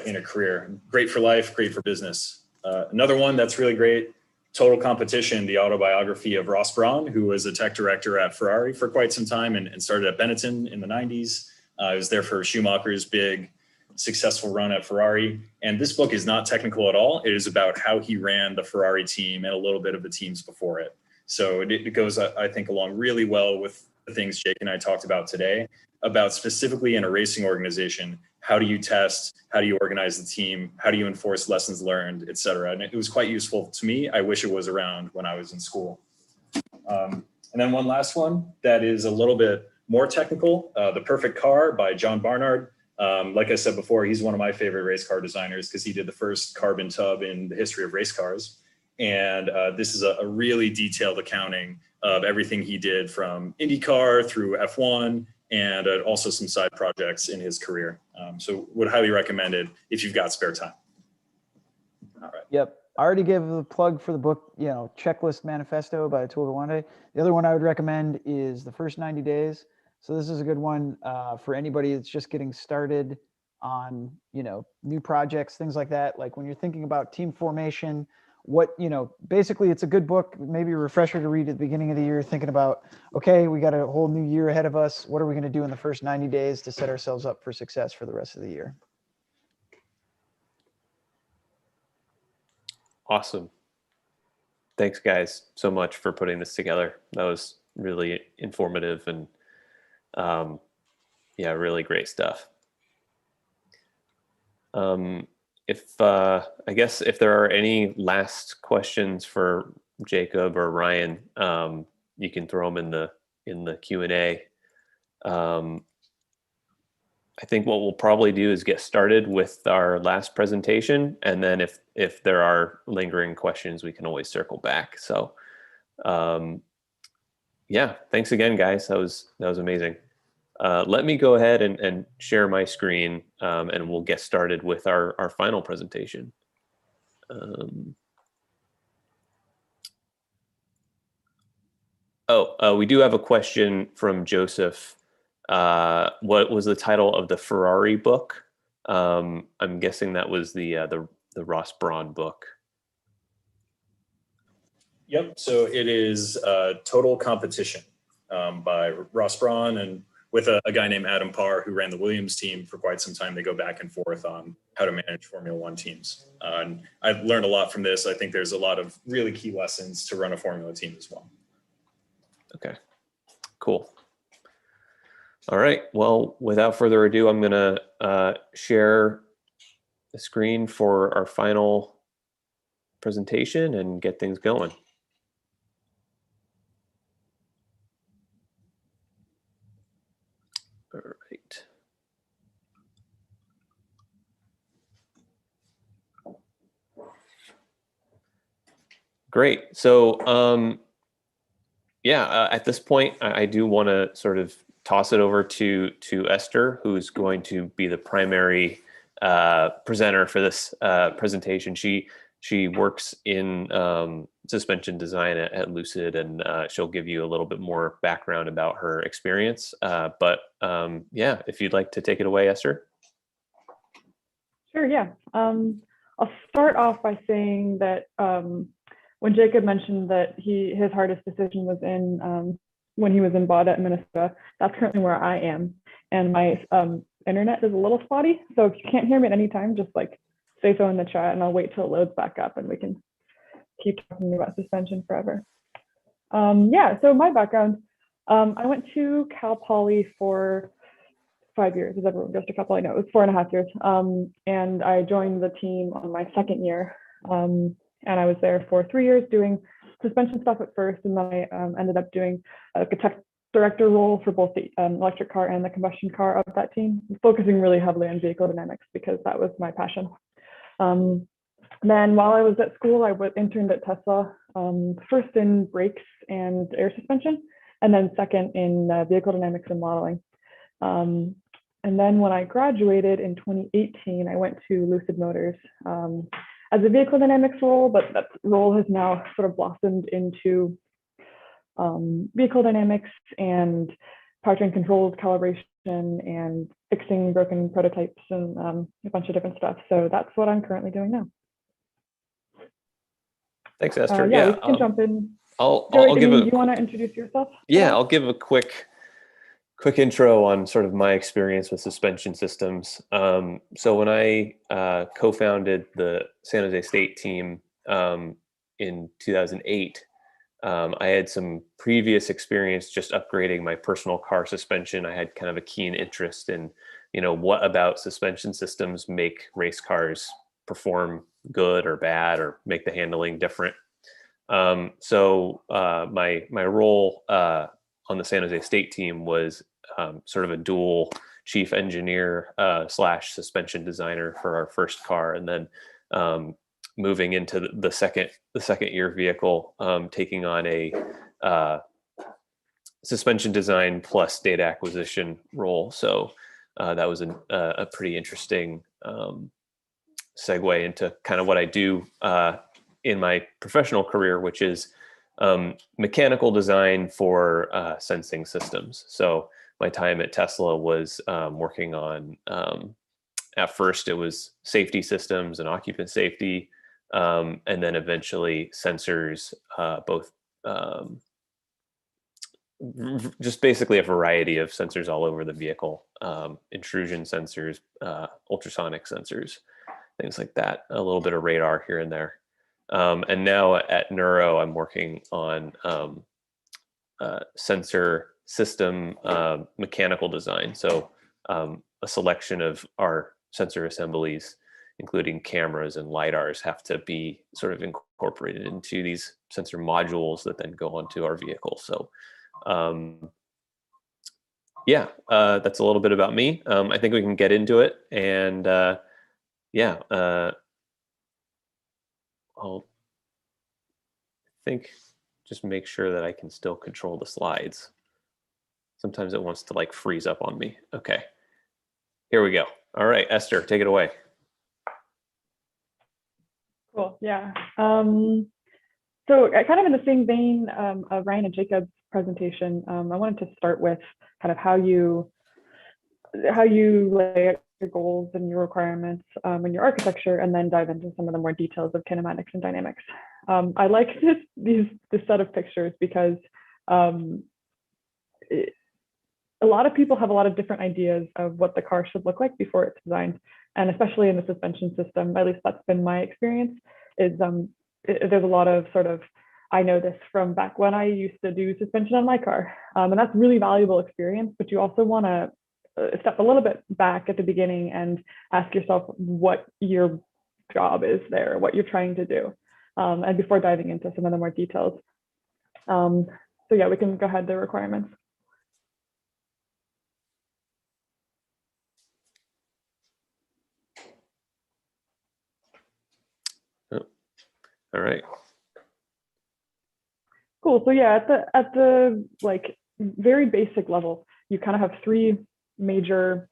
Speaker 4: in a career. Great for life, great for business. Another one that's really great, Total Competition, the autobiography of Ross Brawn, who was a tech director at Ferrari for quite some time and started at Benetton in the 90s. I was there for Schumacher's big successful run at Ferrari. And this book is not technical at all. It is about how he ran the Ferrari team and a little bit of the teams before it. So it goes, I think, along really well with the things Jake and I talked about today, about specifically in a racing organization, how do you test, how do you organize the team, how do you enforce lessons learned, et cetera. And it was quite useful to me. I wish it was around when I was in school. And then one last one that is a little bit more technical, The Perfect Car by John Barnard. Like I said before, he's one of my favorite race car designers because he did the first carbon tub in the history of race cars. And this is a really detailed accounting of everything he did from Indy Car through F1 and also some side projects in his career. So would highly recommend it if you've got spare time. All right.
Speaker 5: Yep. I already gave a plug for the book, Checklist Manifesto by Atul Gawande. The other one I would recommend is The First 90 Days. So this is a good one for anybody that's just getting started on, new projects, things like that. Like when you're thinking about team formation, basically it's a good book, maybe a refresher to read at the beginning of the year, thinking about, okay, we got a whole new year ahead of us. What are we going to do in the first 90 days to set ourselves up for success for the rest of the year?
Speaker 1: Awesome. Thanks, guys, so much for putting this together. That was really informative and really great stuff. I guess if there are any last questions for Jacob or Ryan, you can throw them in the Q&A. I think what we'll probably do is get started with our last presentation, and then if there are lingering questions, we can always circle back. So, thanks again, guys. That was amazing. Let me go ahead and share my screen, and we'll get started with our final presentation. We do have a question from Joseph. What was the title of the Ferrari book? I'm guessing that was the Ross Braun book.
Speaker 4: Yep. So it is Total Competition by Ross Braun and with a guy named Adam Parr who ran the Williams team for quite some time. They go back and forth on how to manage Formula One teams. And I've learned a lot from this. I think there's a lot of really key lessons to run a Formula team as well.
Speaker 1: Okay, cool. All right. Well, without further ado, I'm going to share the screen for our final presentation and get things going. All right. Great. So, at this point, I do want to sort of toss it over to Esther, who's going to be the primary presenter for this presentation. She works in suspension design at Lucid, and she'll give you a little bit more background about her experience. If you'd like to take it away, Esther.
Speaker 6: Sure, yeah. I'll start off by saying that when Jacob mentioned that his hardest decision was when he was in Baudette, Minnesota, that's currently where I am. And my internet is a little spotty. So if you can't hear me at any time, just say so in the chat and I'll wait till it loads back up and we can keep talking about suspension forever. So my background, I went to Cal Poly for 5 years. As everyone goes to Cal Poly? No, it was 4.5 years. And I joined the team on my second year. And I was there for 3 years doing suspension stuff at first, and then I ended up doing a tech director role for both the electric car and the combustion car of that team, focusing really heavily on vehicle dynamics because that was my passion. Then while I was at school, I interned at Tesla, first in brakes and air suspension, and then second in vehicle dynamics and modeling. And then when I graduated in 2018, I went to Lucid Motors as a vehicle dynamics role, but that role has now sort of blossomed into vehicle dynamics and powertrain controls, calibration, and fixing broken prototypes and a bunch of different stuff. So that's what I'm currently doing now.
Speaker 1: Thanks, Esther.
Speaker 6: We can jump in.
Speaker 1: I'll
Speaker 6: Joey,
Speaker 1: give
Speaker 6: do you want to introduce yourself?
Speaker 1: Yeah, I'll give a quick intro on sort of my experience with suspension systems. So when I co-founded the San Jose State team in 2008, I had some previous experience just upgrading my personal car suspension. I had kind of a keen interest in, what about suspension systems make race cars perform good or bad or make the handling different. So my role on the San Jose State team was sort of a dual chief engineer slash suspension designer for our first car, and then moving into the second year vehicle, taking on a suspension design plus data acquisition role. So that was a pretty interesting segue into kind of what I do in my professional career, which is mechanical design for sensing systems. So my time at Tesla was working on, at first it was safety systems and occupant safety, and then eventually sensors, both just basically a variety of sensors all over the vehicle, intrusion sensors, ultrasonic sensors, things like that, a little bit of radar here and there. And now at Neuro, I'm working on sensor system mechanical design. So a selection of our sensor assemblies, including cameras and LiDARs, have to be sort of incorporated into these sensor modules that then go onto our vehicle. So yeah, that's a little bit about me. I think we can get into it. And yeah, I'll just make sure that I can still control the slides. Sometimes it wants to like freeze up on me. Okay, here we go. All right, Esther, take it away.
Speaker 6: Cool, yeah. So kind of in the same vein of Ryan and Jacob's presentation, I wanted to start with kind of how you lay out your goals and your requirements in your architecture, and then dive into some of the more details of kinematics and dynamics. I like this set of pictures because a lot of people have a lot of different ideas of what the car should look like before it's designed, and especially in the suspension system, at least that's been my experience, is there's a lot of sort of, I know this from back when I used to do suspension on my car, and that's really valuable experience, but you also want to step a little bit back at the beginning and ask yourself what your job is there, what you're trying to do, and before diving into some of the more details. So yeah, we can go ahead, the requirements.
Speaker 1: All right.
Speaker 6: Cool. So yeah, at the like very basic level, you kind of have three major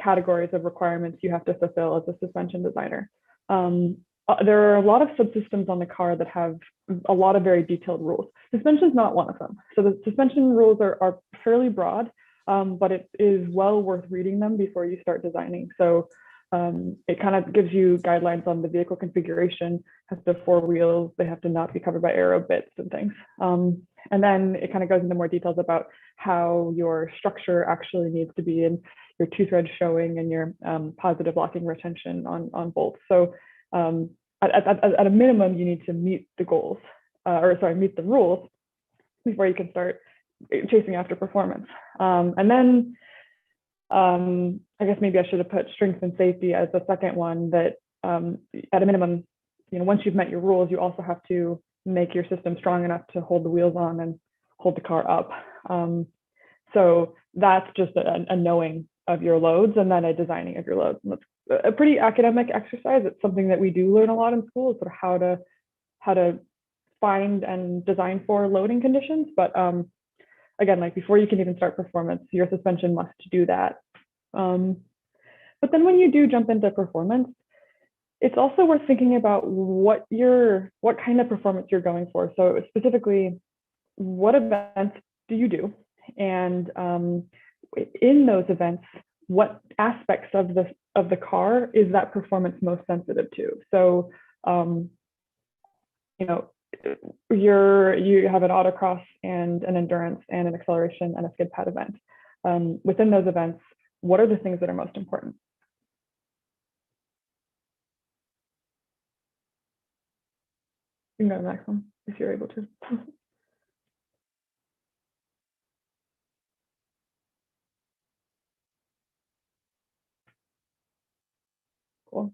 Speaker 6: categories of requirements you have to fulfill as a suspension designer. There are a lot of subsystems on the car that have a lot of very detailed rules. Suspension is not one of them. So the suspension rules are fairly broad, but it is well worth reading them before you start designing. So it kind of gives you guidelines on the vehicle configuration, has to have 4 wheels, they have to not be covered by aero bits and things. And then it kind of goes into more details about how your structure actually needs to be, in your 2-thread showing and your positive locking retention on bolts. So at a minimum, you need to meet the goals, meet the rules before you can start chasing after performance. And then I guess maybe I should have put strength and safety as the second one, that at a minimum, once you've met your rules, you also have to make your system strong enough to hold the wheels on and hold the car up. So that's just a knowing of your loads and then a designing of your loads. And that's a pretty academic exercise. It's something that we do learn a lot in school, sort of how to find and design for loading conditions. But again, like before you can even start performance, your suspension must do that. But then when you do jump into performance, it's also worth thinking about what kind of performance you're going for. So specifically, what events do you do? And in those events, what aspects of the car is that performance most sensitive to? So, you have an autocross and an endurance and an acceleration and a skid pad event. Within those events, what are the things that are most important? You can go to the next one if you're able to. cool.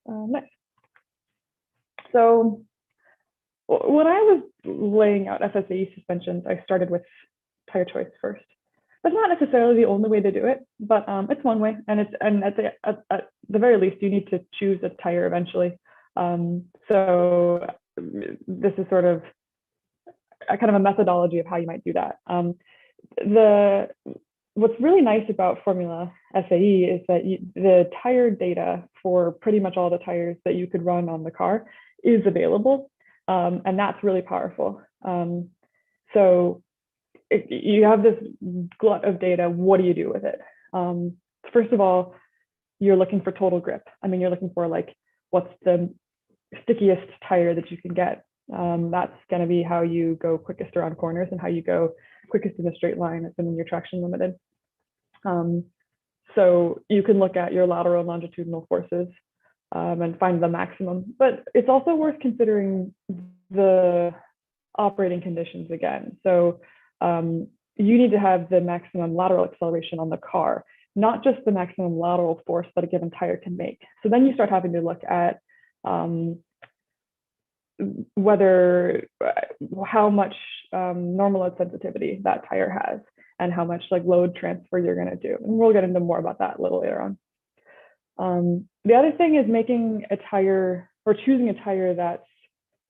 Speaker 6: Nice. So when I was laying out SAE suspensions, I started with tire choice first. That's not necessarily the only way to do it, but it's one way. And at the very least, you need to choose a tire eventually. So this is sort of a kind of a methodology of how you might do that. What's really nice about Formula SAE is that the tire data for pretty much all the tires that you could run on the car is available. And that's really powerful. So if you have this glut of data, what do you do with it? First of all, you're looking for total grip. I mean, you're looking for like, what's the stickiest tire that you can get? That's going to be how you go quickest around corners and how you go quickest in a straight line, assuming you're traction limited. So you can look at your lateral and longitudinal forces and find the maximum, but it's also worth considering the operating conditions again. So you need to have the maximum lateral acceleration on the car, not just the maximum lateral force that a given tire can make. So then you start having to look at how much normal load sensitivity that tire has and how much like load transfer you're going to do. And we'll get into more about that a little later on. The other thing is making a tire or choosing a tire that's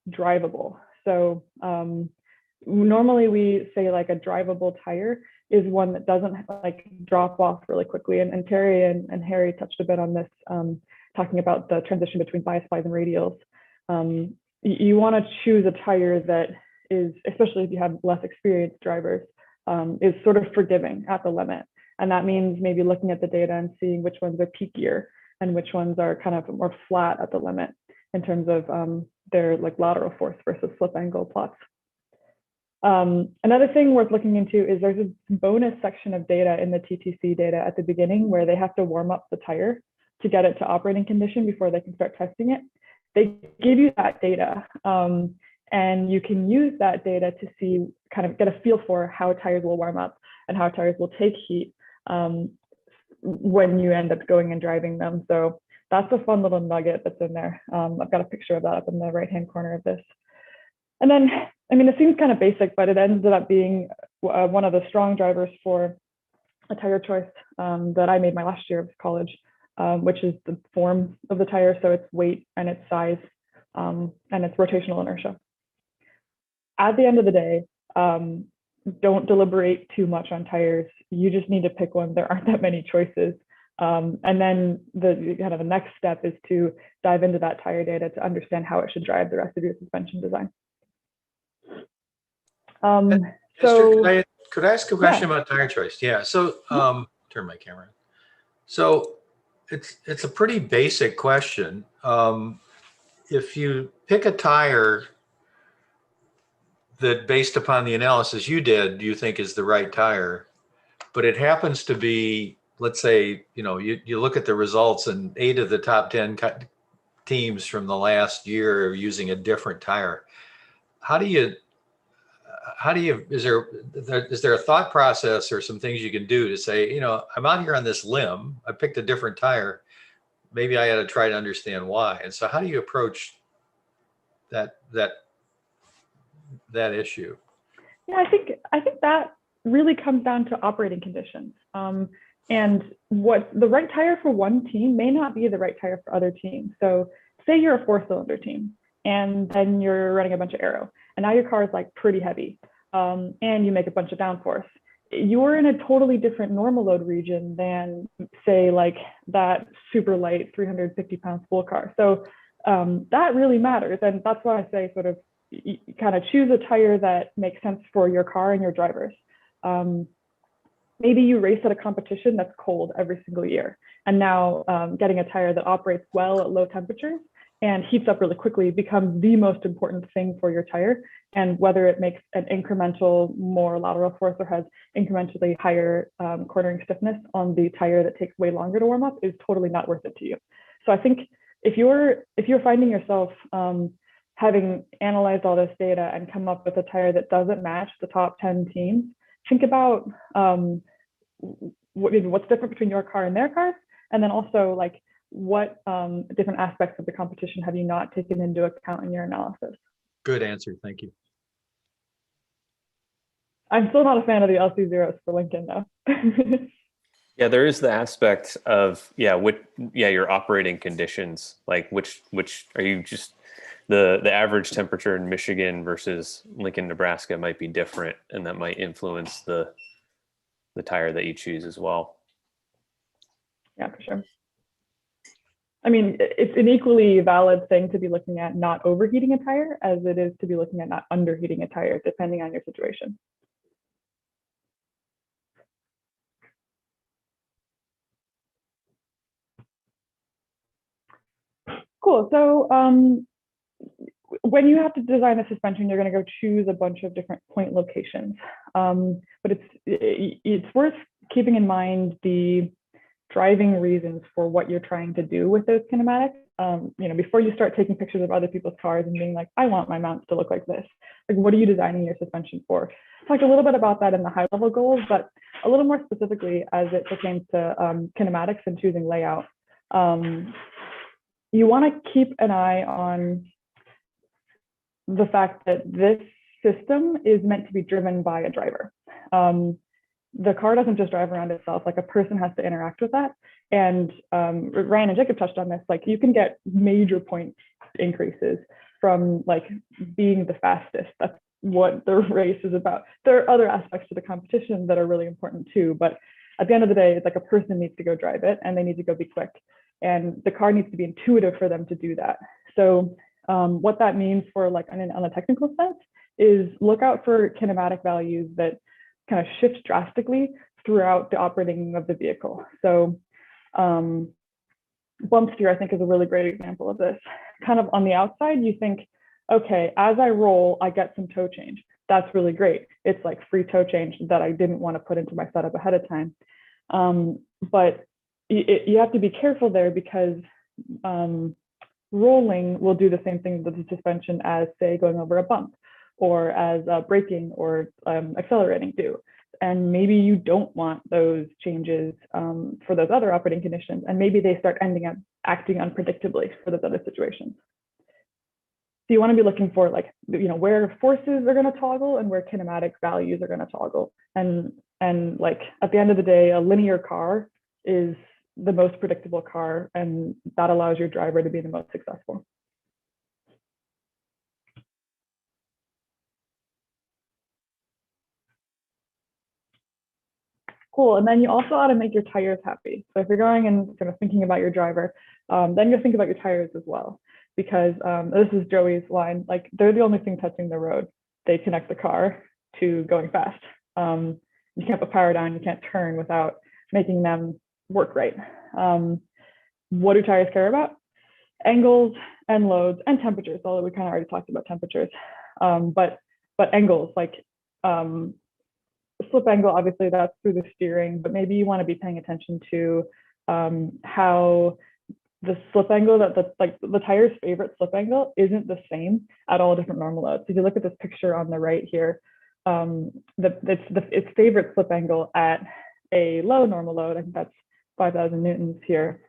Speaker 6: drivable. So normally we say like a drivable tire is one that doesn't like drop off really quickly. And Terry and Harry touched a bit on this, talking about the transition between bias splies and radials. You want to choose a tire that is, especially if you have less experienced drivers, is sort of forgiving at the limit. And that means maybe looking at the data and seeing which ones are peakier and which ones are kind of more flat at the limit in terms of their like lateral force versus slip angle plots. Another thing worth looking into is there's a bonus section of data in the TTC data at the beginning where they have to warm up the tire to get it to operating condition before they can start testing it. They give you that data and you can use that data to see, kind of get a feel for how tires will warm up and how tires will take heat when you end up going and driving them. So that's a fun little nugget that's in there. I've got a picture of that up in the right-hand corner of this. And then, I mean, it seems kind of basic, but it ended up being one of the strong drivers for a tire choice that I made my last year of college, which is the form of the tire. So its weight and its size and its rotational inertia. At the end of the day, don't deliberate too much on tires. You just need to pick one. There aren't that many choices. And then the kind of the next step is to dive into that tire data to understand how it should drive the rest of your suspension design.
Speaker 2: Could I ask a question about tire choice? Yeah. So turn my camera on. So it's a pretty basic question. If you pick a tire that, based upon the analysis you did, you think is the right tire, but it happens to be, let's say, you look at the results and 8 of the top 10 teams from the last year are using a different tire. Is there a thought process or some things you can do to say, I'm out here on this limb, I picked a different tire, maybe I got to try to understand why. And so how do you approach that issue?
Speaker 6: Yeah, I think that really comes down to operating conditions. And what the right tire for one team may not be the right tire for other teams. So say you're a 4-cylinder team and then you're running a bunch of aero and now your car is like pretty heavy and you make a bunch of downforce. You're in a totally different normal load region than say like that super light 350-pound spool car. So that really matters. And that's why I say sort of you kind of choose a tire that makes sense for your car and your drivers. Maybe you race at a competition that's cold every single year. And now getting a tire that operates well at low temperatures and heats up really quickly becomes the most important thing for your tire. And whether it makes an incremental more lateral force or has incrementally higher cornering stiffness on the tire that takes way longer to warm up is totally not worth it to you. So I think if you're finding yourself having analyzed all this data and come up with a tire that doesn't match the top 10 teams, think about what's different between your car and their car, And then also like what different aspects of the competition have you not taken into account in your analysis?
Speaker 2: Good answer. Thank you.
Speaker 6: I'm still not a fan of the LC zeros for Lincoln though.
Speaker 1: Yeah, there is the aspect of your operating conditions, like which are you just the average temperature in Michigan versus Lincoln, Nebraska might be different, and that might influence the tire that you choose as well.
Speaker 6: Yeah, for sure. I mean, it's an equally valid thing to be looking at not overheating a tire as it is to be looking at not underheating a tire, depending on your situation. Cool. So when you have to design a suspension, you're going to go choose a bunch of different point locations. But it's worth keeping in mind the driving reasons for what you're trying to do with those kinematics. Before you start taking pictures of other people's cars and being like, I want my mounts to look like this. Like, what are you designing your suspension for? Talked a little bit about that in the high level goals, but a little more specifically as it pertains to kinematics and choosing layout. You want to keep an eye on the fact that this system is meant to be driven by a driver. The car doesn't just drive around itself, like a person has to interact with that. And Ryan and Jacob touched on this, like you can get major point increases from like being the fastest. That's what the race is about. There are other aspects to the competition that are really important too, but at the end of the day, it's like a person needs to go drive it and they need to go be quick. And the car needs to be intuitive for them to do that. So what that means for like on a technical sense is look out for kinematic values that kind of shift drastically throughout the operating of the vehicle. So bump steer, I think, is a really great example of this. Kind of on the outside, you think, okay, as I roll, I get some toe change. That's really great. It's like free toe change that I didn't want to put into my setup ahead of time. But you have to be careful there because rolling will do the same thing with the suspension as, say, going over a bump or as braking or accelerating do. And maybe you don't want those changes for those other operating conditions, and maybe they start ending up acting unpredictably for those other situations. So you want to be looking for like, where forces are going to toggle and where kinematic values are going to toggle. And like at the end of the day, a linear car is the most predictable car, and that allows your driver to be the most successful. Cool. And then you also ought to make your tires happy. So if you're going and kind of thinking about your driver, then you'll think about your tires as well, because this is Joey's line, like they're the only thing touching the road. They connect the car to going fast. You can't put power down, you can't turn without making them work right. What do tires care about? Angles and loads and temperatures, although we kind of already talked about temperatures. But angles, like slip angle, obviously that's through the steering, but maybe you want to be paying attention to how the slip angle, that the tire's favorite slip angle isn't the same at all different normal loads. So if you look at this picture on the right here, its favorite slip angle at a low normal load, I think that's 5,000 newtons here,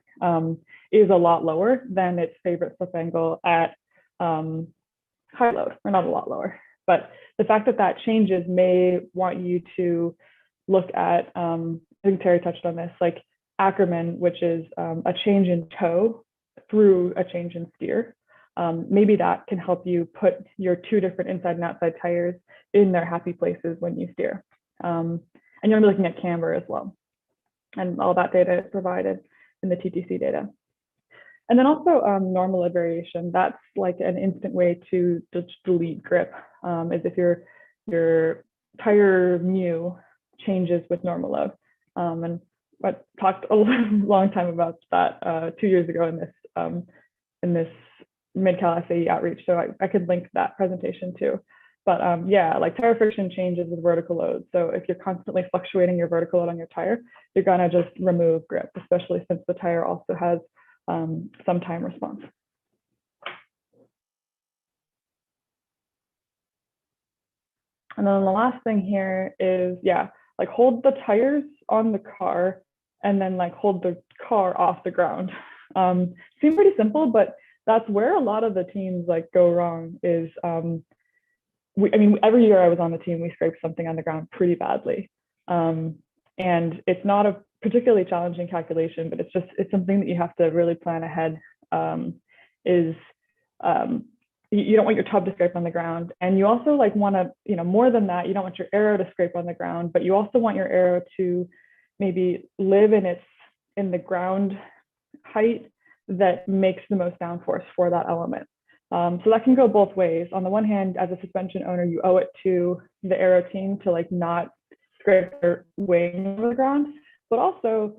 Speaker 6: is a lot lower than its favorite slip angle at high load, or not a lot lower. But the fact that that changes may want you to look at, I think Terry touched on this, like Ackerman, which is a change in toe through a change in steer. Maybe that can help you put your two different inside and outside tires in their happy places when you steer. And you're gonna be looking at camber as well. And all that data is provided in the TTC data. And then also normal load variation. That's like an instant way to just delete grip, is if your tire mu changes with normal load. And I talked a long time about that 2 years ago in this MidCal SAE outreach. So I could link that presentation too. But yeah, like tire friction changes with vertical load. So if you're constantly fluctuating your vertical load on your tire, you're gonna just remove grip, especially since the tire also has some time response. And then the last thing here is, yeah, like hold the tires on the car and then like hold the car off the ground. Seems pretty simple, but that's where a lot of the teams like go wrong is, I mean, every year I was on the team, we scraped something on the ground pretty badly. And it's not a particularly challenging calculation, but it's something that you have to really plan ahead. You don't want your tub to scrape on the ground. And you also like want to, you know, more than that, you don't want your aero to scrape on the ground, but you also want your aero to maybe live in the ground height that makes the most downforce for that element. So that can go both ways. On the one hand, as a suspension owner, you owe it to the aero team to like not scrape their wing over the ground, but also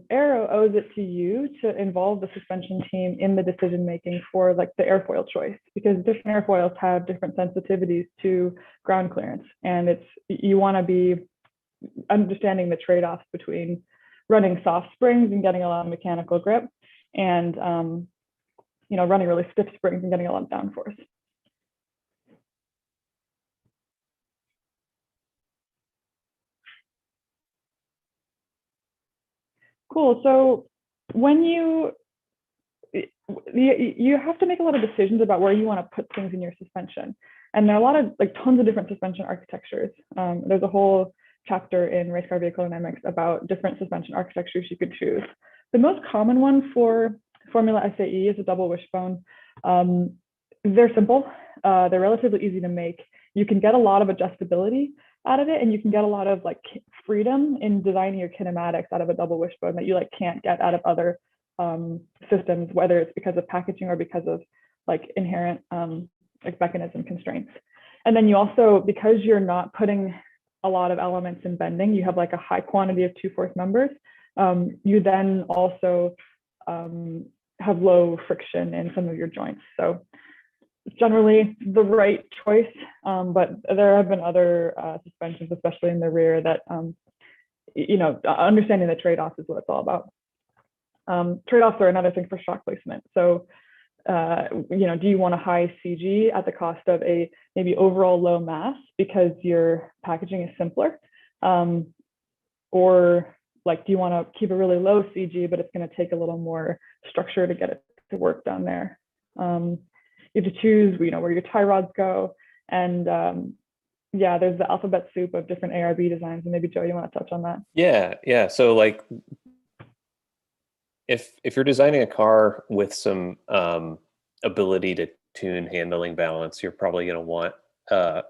Speaker 6: aero owes it to you to involve the suspension team in the decision making for like the airfoil choice, because different airfoils have different sensitivities to ground clearance, and you want to be understanding the trade-offs between running soft springs and getting a lot of mechanical grip, and you know, running really stiff springs and getting a lot of downforce. Cool. So when you have to make a lot of decisions about where you want to put things in your suspension, and there are a lot of like tons of different suspension architectures. There's a whole chapter in race car vehicle dynamics about different suspension architectures you could choose. The most common one for Formula SAE is a double wishbone. They're simple. They're relatively easy to make. You can get a lot of adjustability out of it, and you can get a lot of like freedom in designing your kinematics out of a double wishbone that you like can't get out of other systems, whether it's because of packaging or because of like inherent like mechanism constraints. And then you also, because you're not putting a lot of elements in bending, you have like a high quantity of 2/4 members. You then also have low friction in some of your joints. So it's generally the right choice, but there have been other suspensions, especially in the rear, that, you know, understanding the trade-offs is what it's all about. Trade-offs are another thing for shock placement. So, you know, do you want a high CG at the cost of a maybe overall low mass because your packaging is simpler? Or like, do you want to keep a really low CG, but it's going to take a little more structure to get it to work down there? You have to choose, you know, where your tie rods go. And yeah, there's the alphabet soup of different ARB designs. And maybe Joe, you want to touch on that?
Speaker 1: Yeah. So like, if you're designing a car with some ability to tune handling balance, you're probably going to want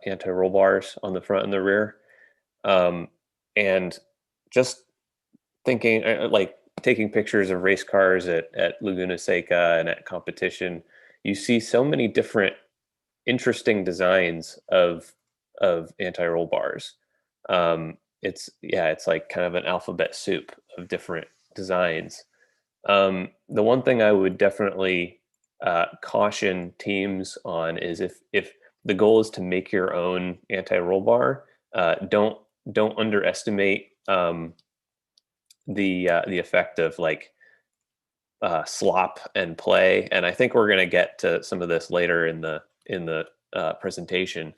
Speaker 1: anti-roll bars on the front and the rear. And just thinking, like taking pictures of race cars at Laguna Seca and at competition, you see so many different interesting designs of anti-roll bars. It's like kind of an alphabet soup of different designs. The one thing I would definitely caution teams on is if the goal is to make your own anti-roll bar, don't underestimate the effect of like slop and play. And I think we're going to get to some of this later in the presentation.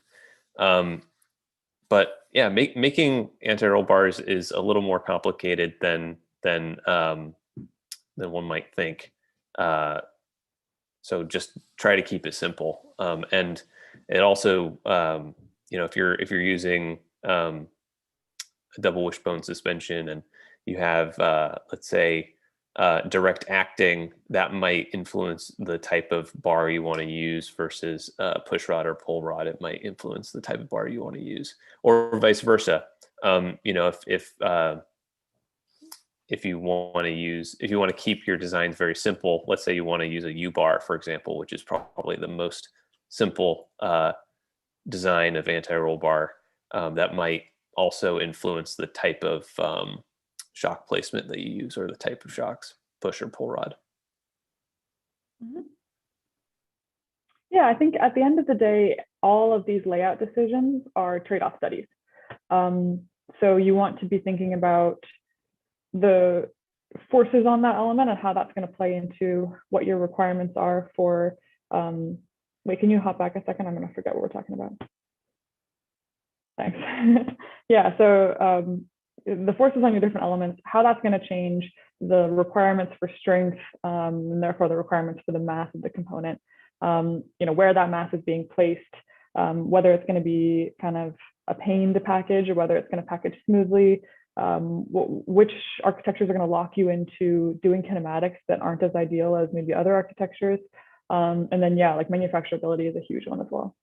Speaker 1: But yeah, making anti-roll bars is a little more complicated than one might think. So just try to keep it simple. And it also, you know, if you're using a double wishbone suspension and you have, let's say, direct acting, that might influence the type of bar you want to use versus push rod or pull rod. It might influence the type of bar you want to use, or vice versa. You know, if you want to keep your designs very simple, let's say you want to use a U-bar, for example, which is probably the most simple design of anti-roll bar, that might also influence the type of shock placement that you use or the type of shocks, push or pull rod.
Speaker 6: Mm-hmm. Yeah, I think at the end of the day, all of these layout decisions are trade-off studies. So you want to be thinking about the forces on that element and how that's going to play into what your requirements are for, wait, can you hop back a second? I'm going to forget what we're talking about. Thanks. Yeah, so the forces on your different elements, how that's going to change the requirements for strength, and therefore the requirements for the mass of the component, where that mass is being placed, whether it's going to be kind of a pain to package or whether it's going to package smoothly, which architectures are going to lock you into doing kinematics that aren't as ideal as maybe other architectures. And then, yeah, like manufacturability is a huge one as well.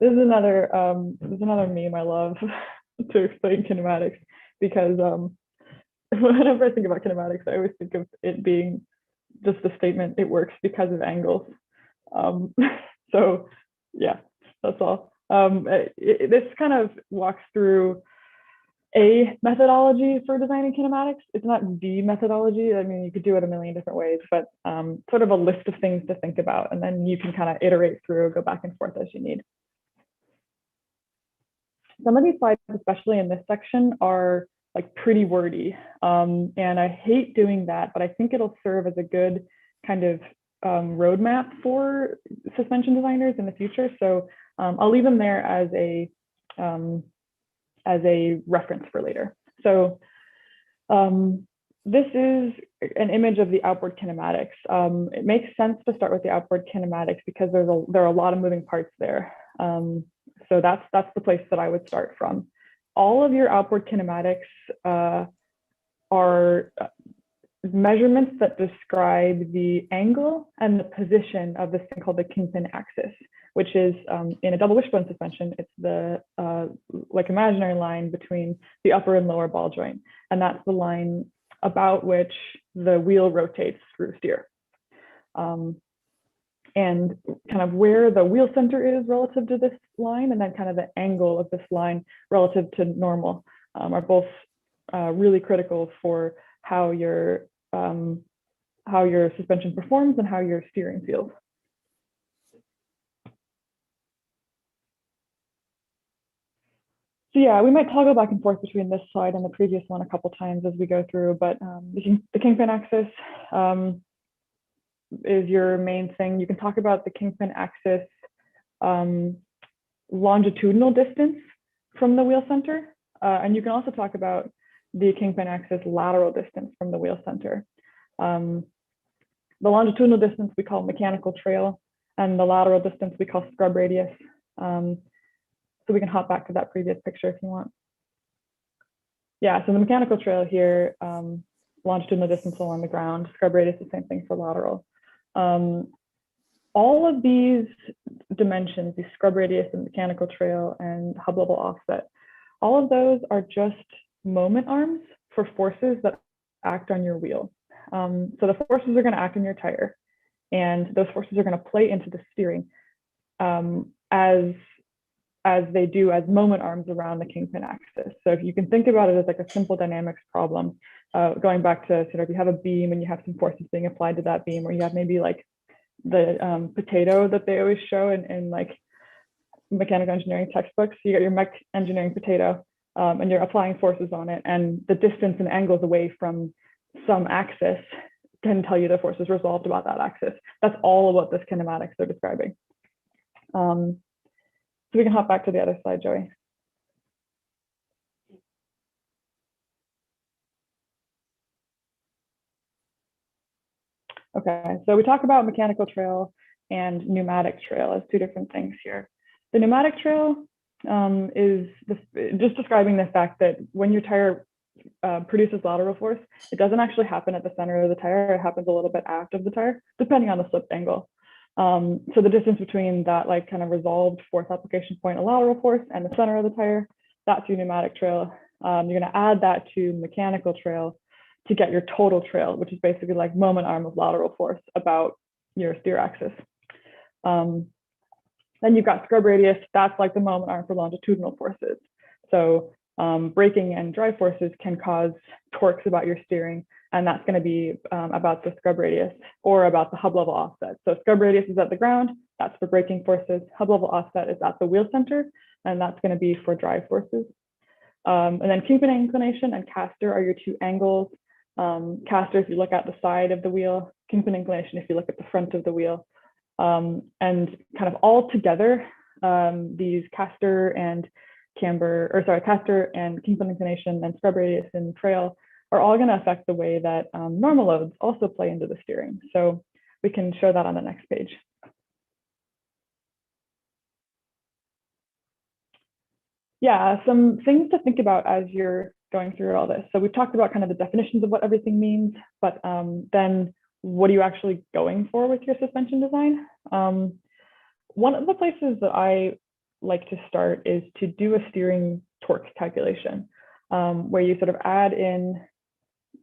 Speaker 6: This is another meme I love to explain kinematics, because whenever I think about kinematics, I always think of it being just the statement, it works because of angles. So yeah, that's all. This kind of walks through a methodology for designing kinematics. It's not the methodology. I mean, you could do it a million different ways, but sort of a list of things to think about, and then you can kind of iterate through, go back and forth as you need. Some of these slides, especially in this section, are like pretty wordy, and I hate doing that, but I think it'll serve as a good kind of roadmap for suspension designers in the future. So I'll leave them there as a reference for later. So this is an image of the outboard kinematics. It makes sense to start with the outboard kinematics because there are a lot of moving parts there. So that's the place that I would start from. All of your outboard kinematics are measurements that describe the angle and the position of this thing called the kingpin axis, which is in a double wishbone suspension, it's the like imaginary line between the upper and lower ball joint. And that's the line about which the wheel rotates through steer. And kind of where the wheel center is relative to this line, and then kind of the angle of this line relative to normal, are both really critical for how your suspension performs and how your steering feels. So yeah, we might toggle back and forth between this slide and the previous one a couple times as we go through, but the kingpin axis is your main thing. You can talk about the kingpin axis longitudinal distance from the wheel center, and you can also talk about the kingpin axis lateral distance from the wheel center. The longitudinal distance we call mechanical trail, and the lateral distance we call scrub radius. So we can hop back to that previous picture if you want. Yeah, so the mechanical trail here, longitudinal distance along the ground, scrub radius, the same thing for lateral. All of these dimensions, the scrub radius and mechanical trail and hub level offset, all of those are just moment arms for forces that act on your wheel. So the forces are going to act on your tire, and those forces are going to play into the steering as they do as moment arms around the kingpin axis. So if you can think about it as like a simple dynamics problem, going back to sort of, you have a beam and you have some forces being applied to that beam, or you have maybe like the potato that they always show in like mechanical engineering textbooks. You got your mech engineering potato, and you're applying forces on it, and the distance and angles away from some axis can tell you the forces resolved about that axis. That's all what this kinematics are describing. So we can hop back to the other slide, Joey. Okay, so we talk about mechanical trail and pneumatic trail as two different things here. The pneumatic trail is just describing the fact that when your tire produces lateral force, it doesn't actually happen at the center of the tire. It happens a little bit aft of the tire, depending on the slip angle. So the distance between that like kind of resolved force application point of lateral force and the center of the tire, that's your pneumatic trail. You're going to add that to mechanical trail to get your total trail, which is basically like moment arm of lateral force about your steer axis. Then you've got scrub radius. That's like the moment arm for longitudinal forces. So braking and drive forces can cause torques about your steering, and that's going to be about the scrub radius or about the hub level offset. So scrub radius is at the ground, that's for braking forces. Hub level offset is at the wheel center, and that's going to be for drive forces. And then kingpin inclination and caster are your two angles. Caster, if you look at the side of the wheel, kingpin inclination, if you look at the front of the wheel. And kind of all together, these caster and caster and kingpin inclination and scrub radius and trail are all going to affect the way that normal loads also play into the steering. So we can show that on the next page. Yeah, some things to think about as you're going through all this. So we've talked about kind of the definitions of what everything means, but then what are you actually going for with your suspension design? One of the places that I like to start is to do a steering torque calculation, where you sort of add in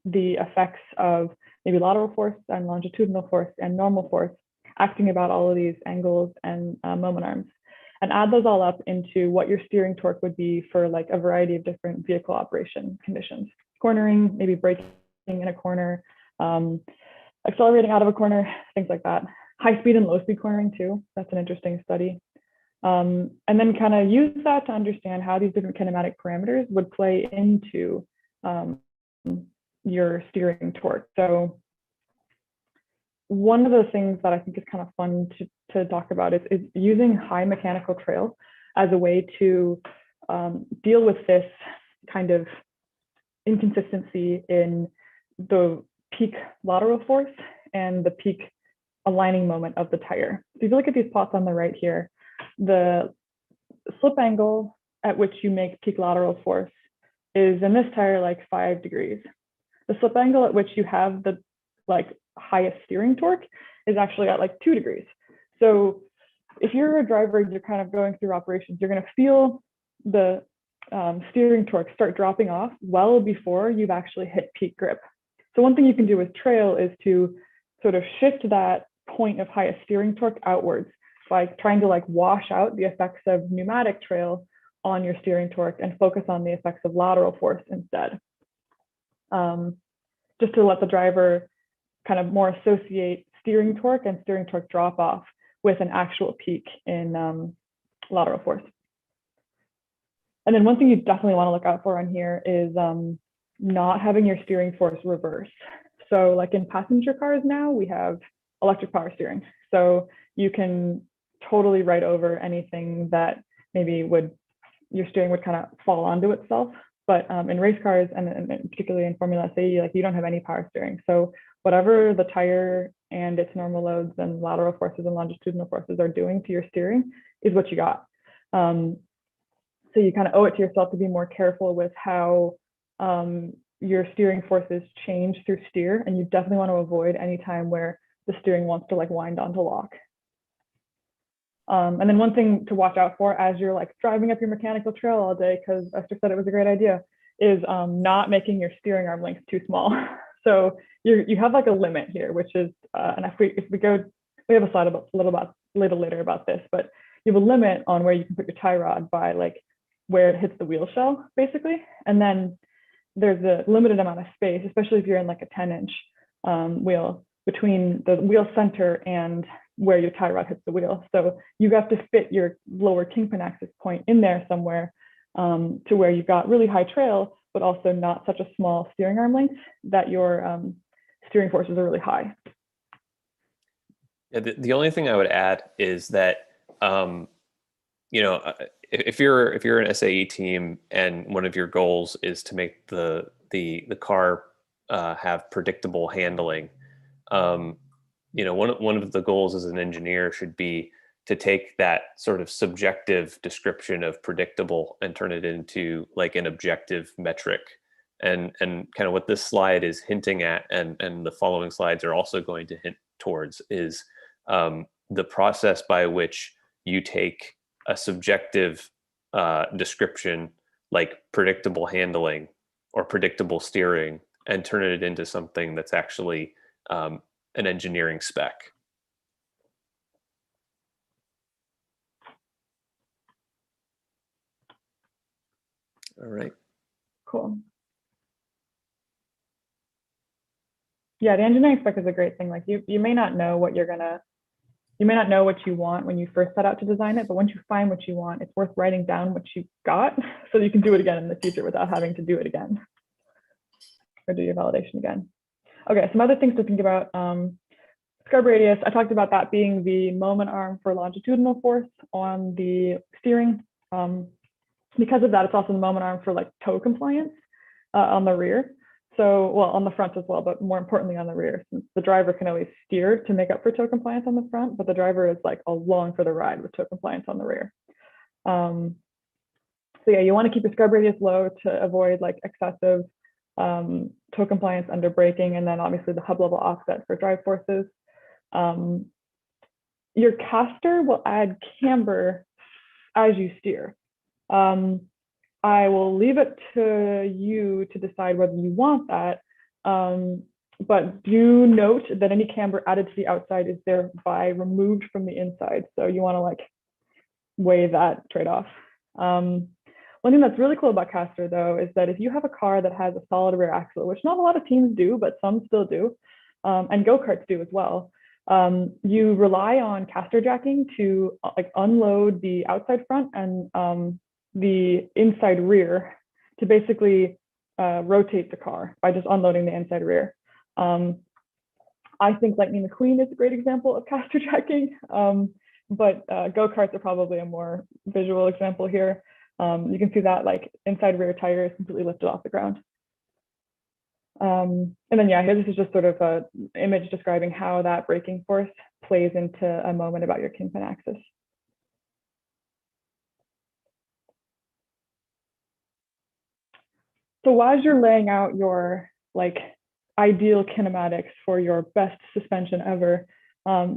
Speaker 6: the effects of maybe lateral force and longitudinal force and normal force, acting about all of these angles and moment arms, and add those all up into what your steering torque would be for like a variety of different vehicle operation conditions. Cornering, maybe braking in a corner, accelerating out of a corner, things like that. High speed and low speed cornering too. That's an interesting study. And then kind of use that to understand how these different kinematic parameters would play into your steering torque. So one of the things that I think is kind of fun to talk about is using high mechanical trail as a way to deal with this kind of inconsistency in the peak lateral force and the peak aligning moment of the tire. So if you look at these plots on the right here, the slip angle at which you make peak lateral force is in this tire like 5 degrees. The slip angle at which you have the like highest steering torque is actually at like 2 degrees. So if you're a driver, you're kind of going through operations, you're going to feel the steering torque start dropping off well before you've actually hit peak grip. So one thing you can do with trail is to sort of shift that point of highest steering torque outwards by trying to like wash out the effects of pneumatic trail on your steering torque and focus on the effects of lateral force instead. Just to let the driver kind of more associate steering torque and steering torque drop off with an actual peak in lateral force. And then one thing you definitely want to look out for on here is not having your steering force reverse. So like in passenger cars now, we have electric power steering. So you can totally write over anything that maybe your steering would kind of fall onto itself. But in race cars and particularly in Formula SAE, like you don't have any power steering. So whatever the tire and its normal loads and lateral forces and longitudinal forces are doing to your steering is what you got. So you kind of owe it to yourself to be more careful with how your steering forces change through steer. And you definitely want to avoid any time where the steering wants to like wind onto lock. And then one thing to watch out for as you're like driving up your mechanical trail all day, because Esther said it was a great idea, is not making your steering arm length too small. So you have like a limit here, which is, and if we go, we have a slide a little later about this, but you have a limit on where you can put your tie rod by like where it hits the wheel shell, basically. And then there's a limited amount of space, especially if you're in like a 10-inch wheel, between the wheel center and where your tie rod hits the wheel. So you have to fit your lower kingpin axis point in there somewhere to where you've got really high trail, but also not such a small steering arm length that your steering forces are really high.
Speaker 1: Yeah, the only thing I would add is that, you know, if you're an SAE team and one of your goals is to make the car have predictable handling, you know, one of the goals as an engineer should be to take that sort of subjective description of predictable and turn it into like an objective metric. And kind of what this slide is hinting at, and the following slides are also going to hint towards, is the process by which you take a subjective description like predictable handling or predictable steering and turn it into something that's actually an engineering spec. All right.
Speaker 6: Cool. Yeah, the engineering spec is a great thing. Like you may not know what you may not know what you want when you first set out to design it, but once you find what you want, it's worth writing down what you got so you can do it again in the future without having to do it again or do your validation again. Okay, some other things to think about. scrub radius, I talked about that being the moment arm for longitudinal force on the steering. Because of that, it's also the moment arm for like toe compliance on the rear. So, well, on the front as well, but more importantly on the rear, since the driver can always steer to make up for toe compliance on the front, but the driver is like along for the ride with toe compliance on the rear. So yeah, you want to keep your scrub radius low to avoid like excessive toe compliance under braking, and then obviously the hub level offset for drive forces. Your caster will add camber as you steer. I will leave it to you to decide whether you want that, but do note that any camber added to the outside is thereby removed from the inside. So you want to like weigh that trade-off. One thing that's really cool about caster though is that if you have a car that has a solid rear axle, which not a lot of teams do, but some still do, and go-karts do as well, you rely on caster jacking to like unload the outside front and the inside rear to basically rotate the car by just unloading the inside rear. I think Lightning McQueen is a great example of caster jacking, but go-karts are probably a more visual example here. You can see that like inside rear tire is completely lifted off the ground. And then yeah, here this is just sort of an image describing how that braking force plays into a moment about your kingpin axis. So as you're laying out your like ideal kinematics for your best suspension ever,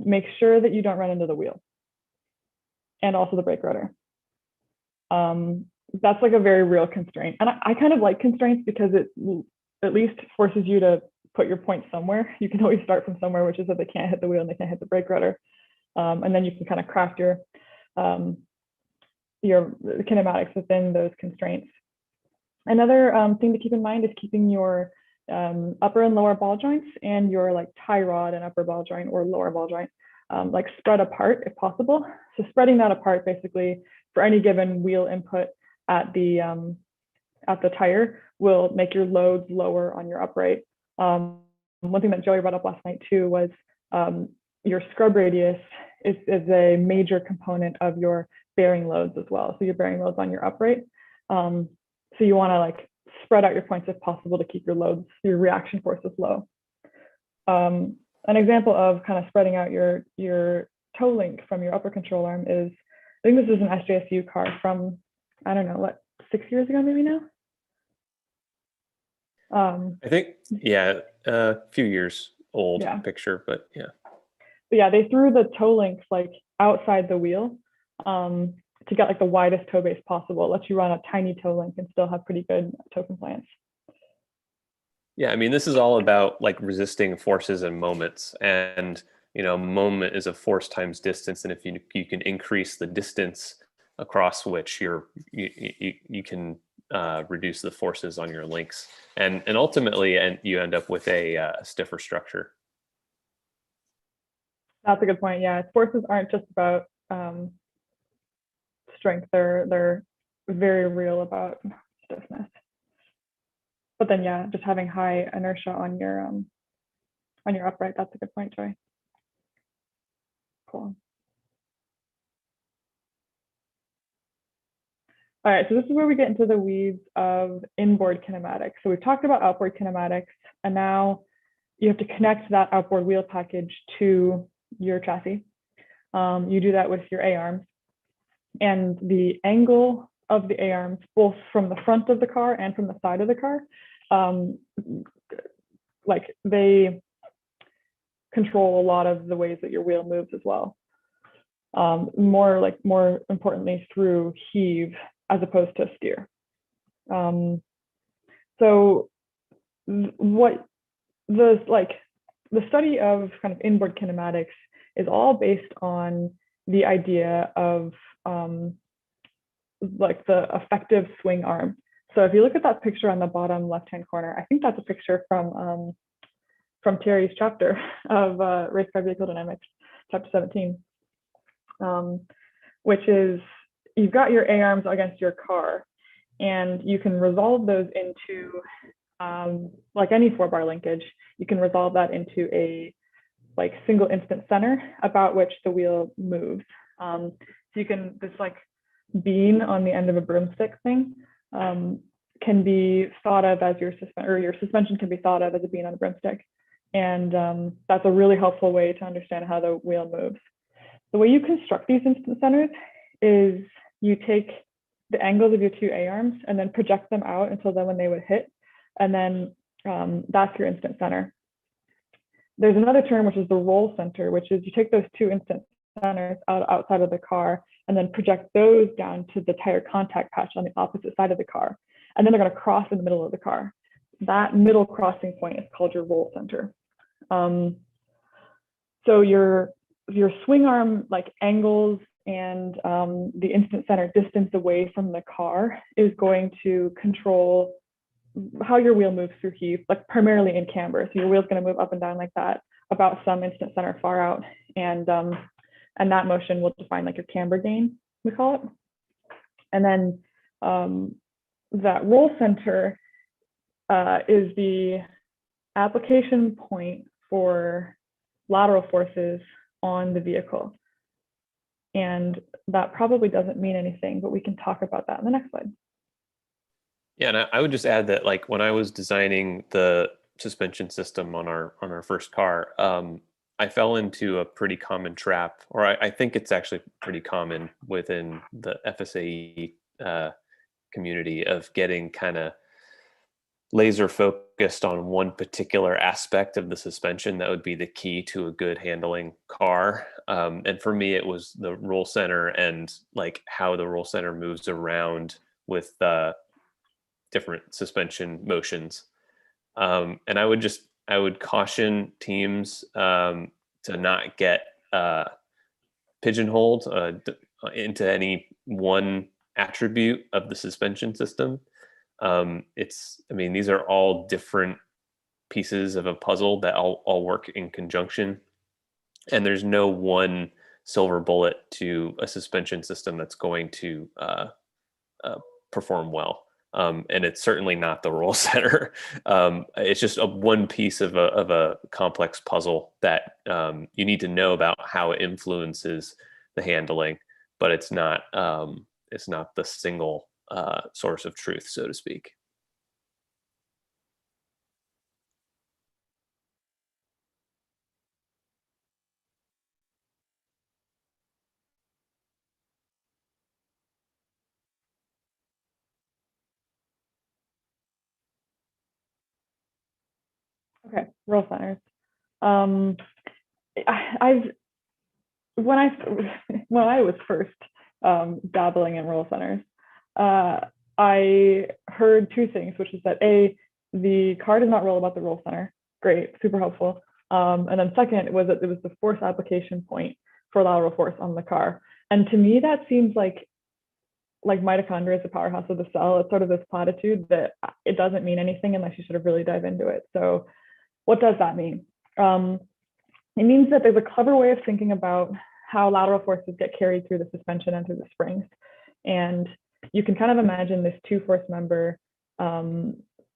Speaker 6: make sure that you don't run into the wheel and also the brake rotor. That's like a very real constraint. And I kind of like constraints because it at least forces you to put your point somewhere. You can always start from somewhere, which is that they can't hit the wheel and they can't hit the brake rotor. And then you can kind of craft your kinematics within those constraints. Another thing to keep in mind is keeping your upper and lower ball joints and your like tie rod and upper ball joint or lower ball joint like spread apart if possible. So spreading that apart basically for any given wheel input at the tire will make your loads lower on your upright. One thing that Joey brought up last night too was your scrub radius is a major component of your bearing loads as well. So your bearing loads on your upright. So you want to like spread out your points if possible to keep your loads, your reaction forces low. An example of kind of spreading out your toe link from your upper control arm is, I think this is an SJSU car from, I don't know, what, 6 years ago maybe now?
Speaker 1: I think, yeah, a few years old picture, but yeah.
Speaker 6: But yeah, they threw the toe links like outside the wheel to get like the widest toe base possible. It lets you run a tiny toe link and still have pretty good toe compliance.
Speaker 1: Yeah, I mean, this is all about like resisting forces and moments, and you know, moment is a force times distance, and if you can increase the distance across which you can reduce the forces on your links, and ultimately, you end up with a stiffer structure.
Speaker 6: That's a good point. Yeah, forces aren't just about strength; they're very real about stiffness. But then, yeah, just having high inertia on your upright. That's a good point, Joy. Cool. All right, so this is where we get into the weeds of inboard kinematics. So we've talked about outboard kinematics, and now you have to connect that outboard wheel package to your chassis. You do that with your A-arms. And the angle of the A-arms, both from the front of the car and from the side of the car, like they control a lot of the ways that your wheel moves as well. More importantly through heave as opposed to steer. So what the study of kind of inboard kinematics is all based on the idea of like the effective swing arm. So if you look at that picture on the bottom left-hand corner, I think that's a picture from Terry's chapter of Race Car Vehicle Dynamics, chapter 17, which is you've got your A-arms against your car, and you can resolve those into, like any 4-bar linkage, you can resolve that into a like single instant center about which the wheel moves. So you can, this like bean on the end of a broomstick thing can be thought of as your suspension can be thought of as a bean on a broomstick. And that's a really helpful way to understand how the wheel moves. The way you construct these instant centers is you take the angles of your two A-arms and then project them out until then when they would hit. And then that's your instant center. There's another term, which is the roll center, which is you take those two instant centers outside of the car and then project those down to the tire contact patch on the opposite side of the car. And then they're going to cross in the middle of the car. That middle crossing point is called your roll center. So your swing arm like angles and the instant center distance away from the car is going to control how your wheel moves through heave, like primarily in camber. So your wheel's going to move up and down like that about some instant center far out, and that motion will define like your camber gain, we call it. And then that roll center is the application point for lateral forces on the vehicle. And that probably doesn't mean anything, but we can talk about that in the next slide.
Speaker 1: Yeah, and I would just add that, like, when I was designing the suspension system on our first car, I fell into a pretty common trap, or I think it's actually pretty common within the FSAE community, of getting kind of laser focused on one particular aspect of the suspension that would be the key to a good handling car. And for me, it was the roll center and like how the roll center moves around with different suspension motions. And I would caution teams to not get pigeonholed into any one attribute of the suspension system. These are all different pieces of a puzzle that all work in conjunction. And there's no one silver bullet to a suspension system that's going to perform well. And it's certainly not the roll center. It's just one piece of a complex puzzle that you need to know about how it influences the handling, but it's not the single source of truth, so to speak.
Speaker 6: Okay, roll centers. When I was first dabbling in roll centers, I heard two things, which is that A, the car does not roll about the roll center. Great, super helpful. And then second was that it was the force application point for lateral force on the car. And to me, that seems like mitochondria is the powerhouse of the cell. It's sort of this platitude that it doesn't mean anything unless you sort of really dive into it. So what does that mean? It means that there's a clever way of thinking about how lateral forces get carried through the suspension and through the springs. And you can kind of imagine this two-force member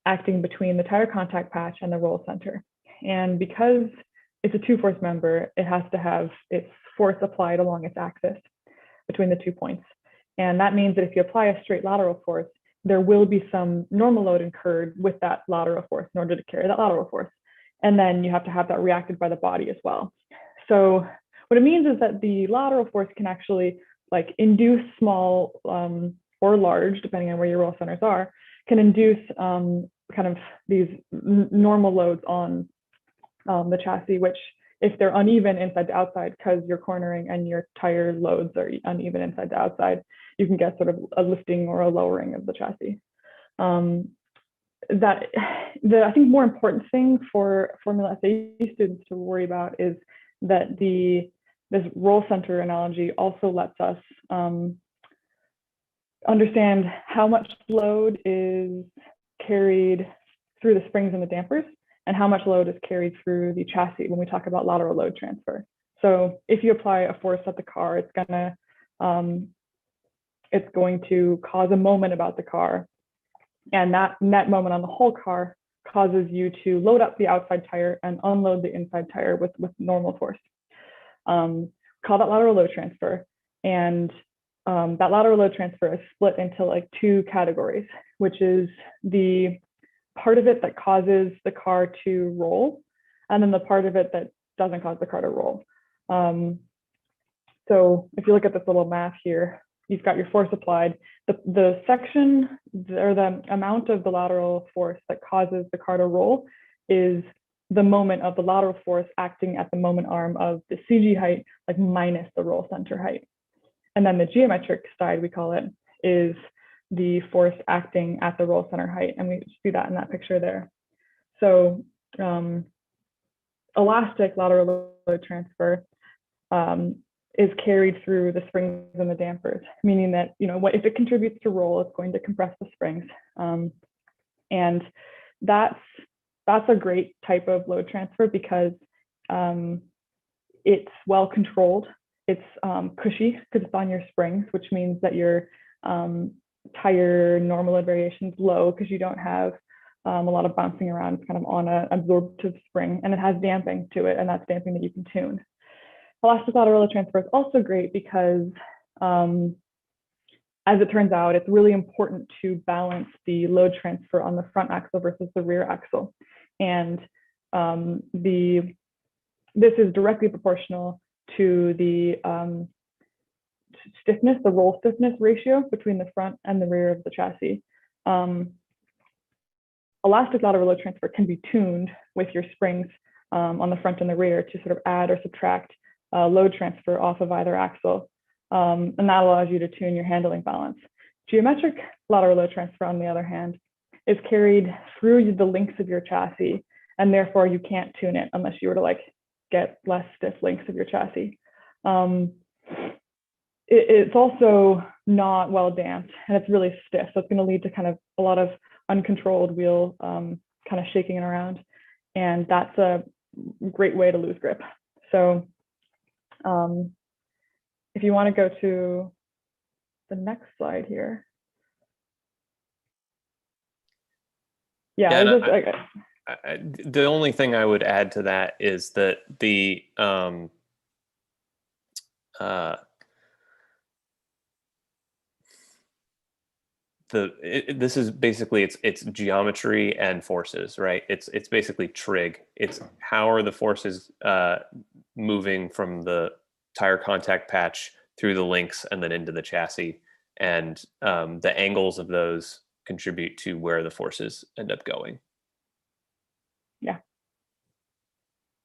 Speaker 6: acting between the tire contact patch and the roll center. And because it's a two-force member, it has to have its force applied along its axis between the 2 points. And that means that if you apply a straight lateral force, there will be some normal load incurred with that lateral force in order to carry that lateral force. And then you have to have that reacted by the body as well. So what it means is that the lateral force can actually like induce small or large, depending on where your roll centers are, can induce kind of these normal loads on the chassis, which if they're uneven inside to outside, because your cornering and your tire loads are uneven inside to outside, you can get sort of a lifting or a lowering of the chassis. I think more important thing for Formula SAE students to worry about is that this roll center analogy also lets us understand how much load is carried through the springs and the dampers and how much load is carried through the chassis when we talk about lateral load transfer. So if you apply a force at the car, it's going to cause a moment about the car, and that net moment on the whole car causes you to load up the outside tire and unload the inside tire with normal force. Call that lateral load transfer. And that lateral load transfer is split into like two categories, which is the part of it that causes the car to roll, and then the part of it that doesn't cause the car to roll. So if you look at this little map here, you've got your force applied. The section or the amount of the lateral force that causes the car to roll is the moment of the lateral force acting at the moment arm of the CG height, like minus the roll center height. And then the geometric side, we call it, is the force acting at the roll center height. And we see that in that picture there. So elastic lateral load transfer is carried through the springs and the dampers, meaning that, if it contributes to roll, it's going to compress the springs. And that's a great type of load transfer because it's well controlled. It's cushy because it's on your springs, which means that your tire normal load variation is low because you don't have a lot of bouncing around. It's kind of on an absorptive spring, and it has damping to it, and that's damping that you can tune. Elastic lateral load transfer is also great because, as it turns out, it's really important to balance the load transfer on the front axle versus the rear axle. And this is directly proportional to the stiffness, the roll stiffness ratio between the front and the rear of the chassis. Elastic lateral load transfer can be tuned with your springs on the front and the rear to sort of add or subtract load transfer off of either axle. And that allows you to tune your handling balance. Geometric lateral load transfer, on the other hand, is carried through the links of your chassis, and therefore you can't tune it unless you were to get less stiff links of your chassis. It's also not well damped, and it's really stiff, so it's going to lead to kind of a lot of uncontrolled wheel kind of shaking it around, and that's a great way to lose grip. So if you want to go to the next slide here.
Speaker 1: The only thing I would add to that is that this is basically it's geometry and forces, right? It's basically trig. It's how are the forces moving from the tire contact patch through the links and then into the chassis, and the angles of those contribute to where the forces end up going.
Speaker 6: Yeah.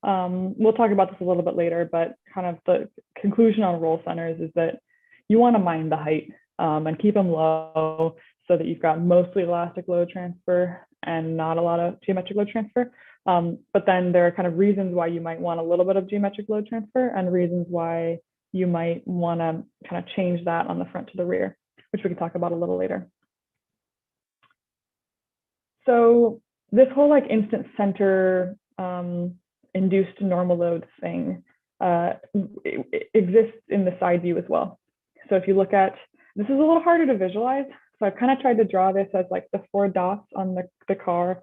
Speaker 6: We'll talk about this a little bit later, but kind of the conclusion on roll centers is that you want to mind the height and keep them low so that you've got mostly elastic load transfer and not a lot of geometric load transfer. But then there are kind of reasons why you might want a little bit of geometric load transfer and reasons why you might want to kind of change that on the front to the rear, which we can talk about a little later. So this whole instant center induced normal load thing it exists in the side view as well. So if you look at, this is a little harder to visualize. So I've kind of tried to draw this as the 4 dots on the car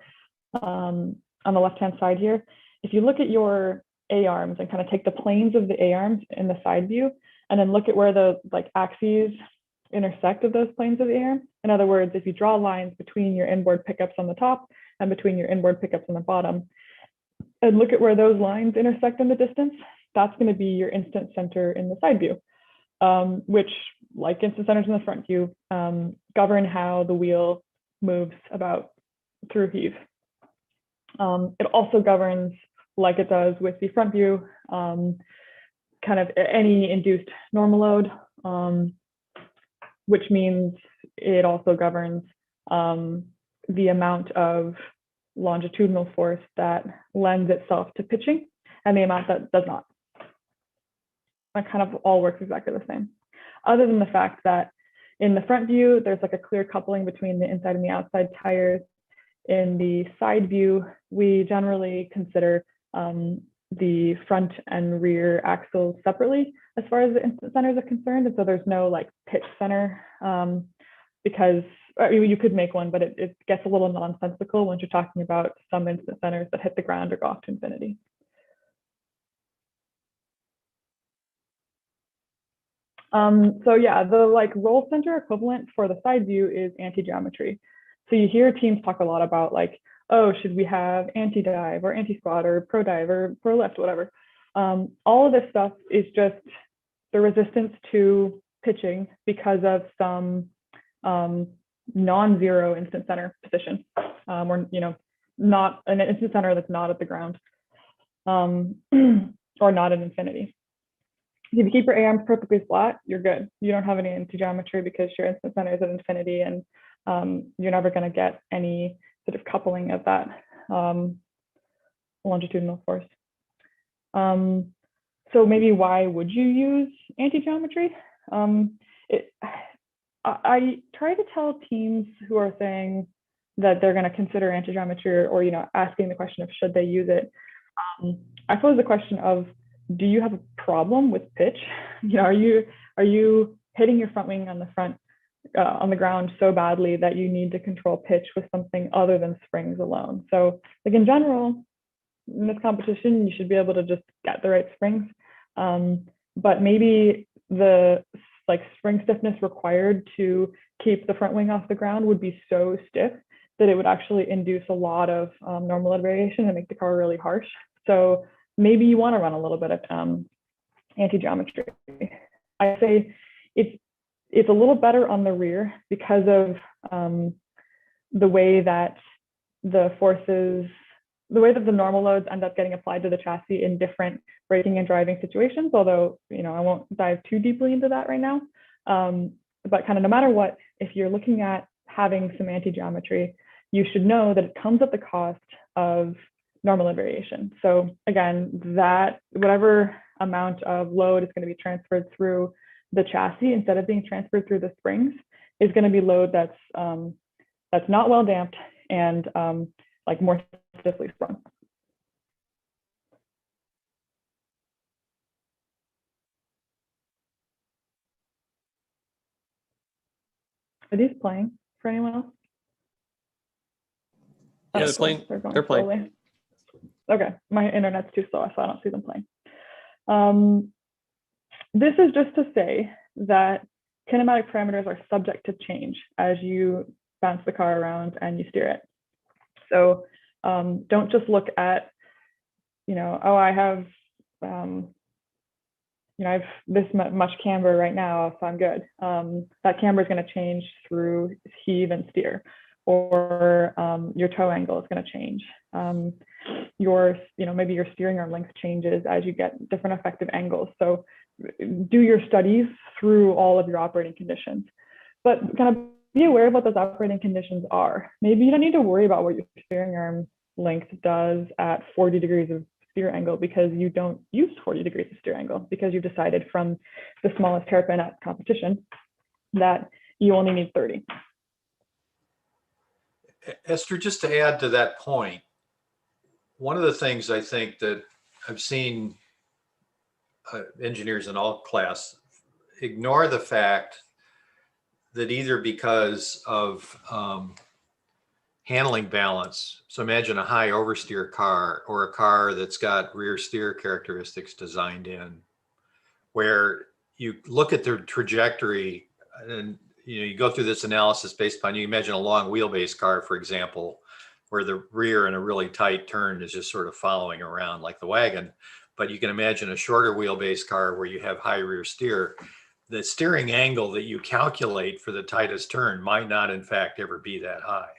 Speaker 6: on the left-hand side here. If you look at your A-arms and kind of take the planes of the A-arms in the side view, and then look at where the axes intersect of those planes of the A-arm. In other words, if you draw lines between your inboard pickups on the top and between your inboard pickups on the bottom, and look at where those lines intersect in the distance, that's going to be your instant center in the side view, which, like instant centers in the front view, govern how the wheel moves about through heave. It also governs, like it does with the front view, kind of any induced normal load, which means it also governs the amount of longitudinal force that lends itself to pitching and the amount that does not. That kind of all works exactly the same, other than the fact that in the front view, there's a clear coupling between the inside and the outside tires. In the side view, we generally consider the front and rear axles separately as far as the instant centers are concerned. And so there's no pitch center because I mean, you could make one, but it gets a little nonsensical once you're talking about some instant centers that hit the ground or go off to infinity. So yeah, the like roll center equivalent for the side view is anti-geometry. So you hear teams talk a lot about like, oh, should we have anti-dive or anti-squat or pro dive or pro lift, whatever. All of this stuff is just the resistance to pitching because of some non-zero instant center position, or not an instant center that's not at the ground, or not at infinity. If you keep your AMs perfectly flat, you're good. You don't have any anti-geometry because your instant center is at infinity, and you're never going to get any sort of coupling of that longitudinal force. So maybe why would you use anti-geometry? I try to tell teams who are saying that they're going to consider anti-geometry, or asking the question of should they use it. I pose the question of, do you have a problem with pitch? Are you hitting your front wing on the front on the ground so badly that you need to control pitch with something other than springs alone? So like in general, in this competition, you should be able to just get the right springs. But maybe the like spring stiffness required to keep the front wing off the ground would be so stiff that it would actually induce a lot of normal variation and make the car really harsh. So maybe you want to run a little bit of anti-geometry. I say it's a little better on the rear because of the way that the normal loads end up getting applied to the chassis in different braking and driving situations, although I won't dive too deeply into that right now. But kind of no matter what, if you're looking at having some anti-geometry, you should know that it comes at the cost of normal variation. So again, that whatever amount of load is going to be transferred through the chassis instead of being transferred through the springs is going to be load that's not well damped and like more stiffly sprung. Are these playing for anyone else?
Speaker 1: Yeah, they're playing.
Speaker 6: Slowly. Okay, my internet's too slow, so I don't see them playing. This is just to say that kinematic parameters are subject to change as you bounce the car around and you steer it. So don't just look at, oh, I have, I have this much camber right now, so I'm good. That camber is going to change through heave and steer, or your toe angle is going to change. Maybe your steering arm length changes as you get different effective angles. So do your studies through all of your operating conditions, but kind of be aware of what those operating conditions are. Maybe you don't need to worry about what your steering arm length does at 40 degrees of steer angle because you don't use 40 degrees of steer angle because you've decided from the smallest hairpin at competition that you only need 30.
Speaker 2: Esther, just to add to that point, one of the things I think that I've seen engineers in all class ignore the fact that either because of handling balance, so imagine a high oversteer car or a car that's got rear steer characteristics designed in, where you look at the trajectory and you go through this analysis based upon, you imagine a long wheelbase car, for example, where the rear in a really tight turn is just sort of following around like the wagon. But you can imagine a shorter wheelbase car where you have high rear steer. The steering angle that you calculate for the tightest turn might not, in fact, ever be that high.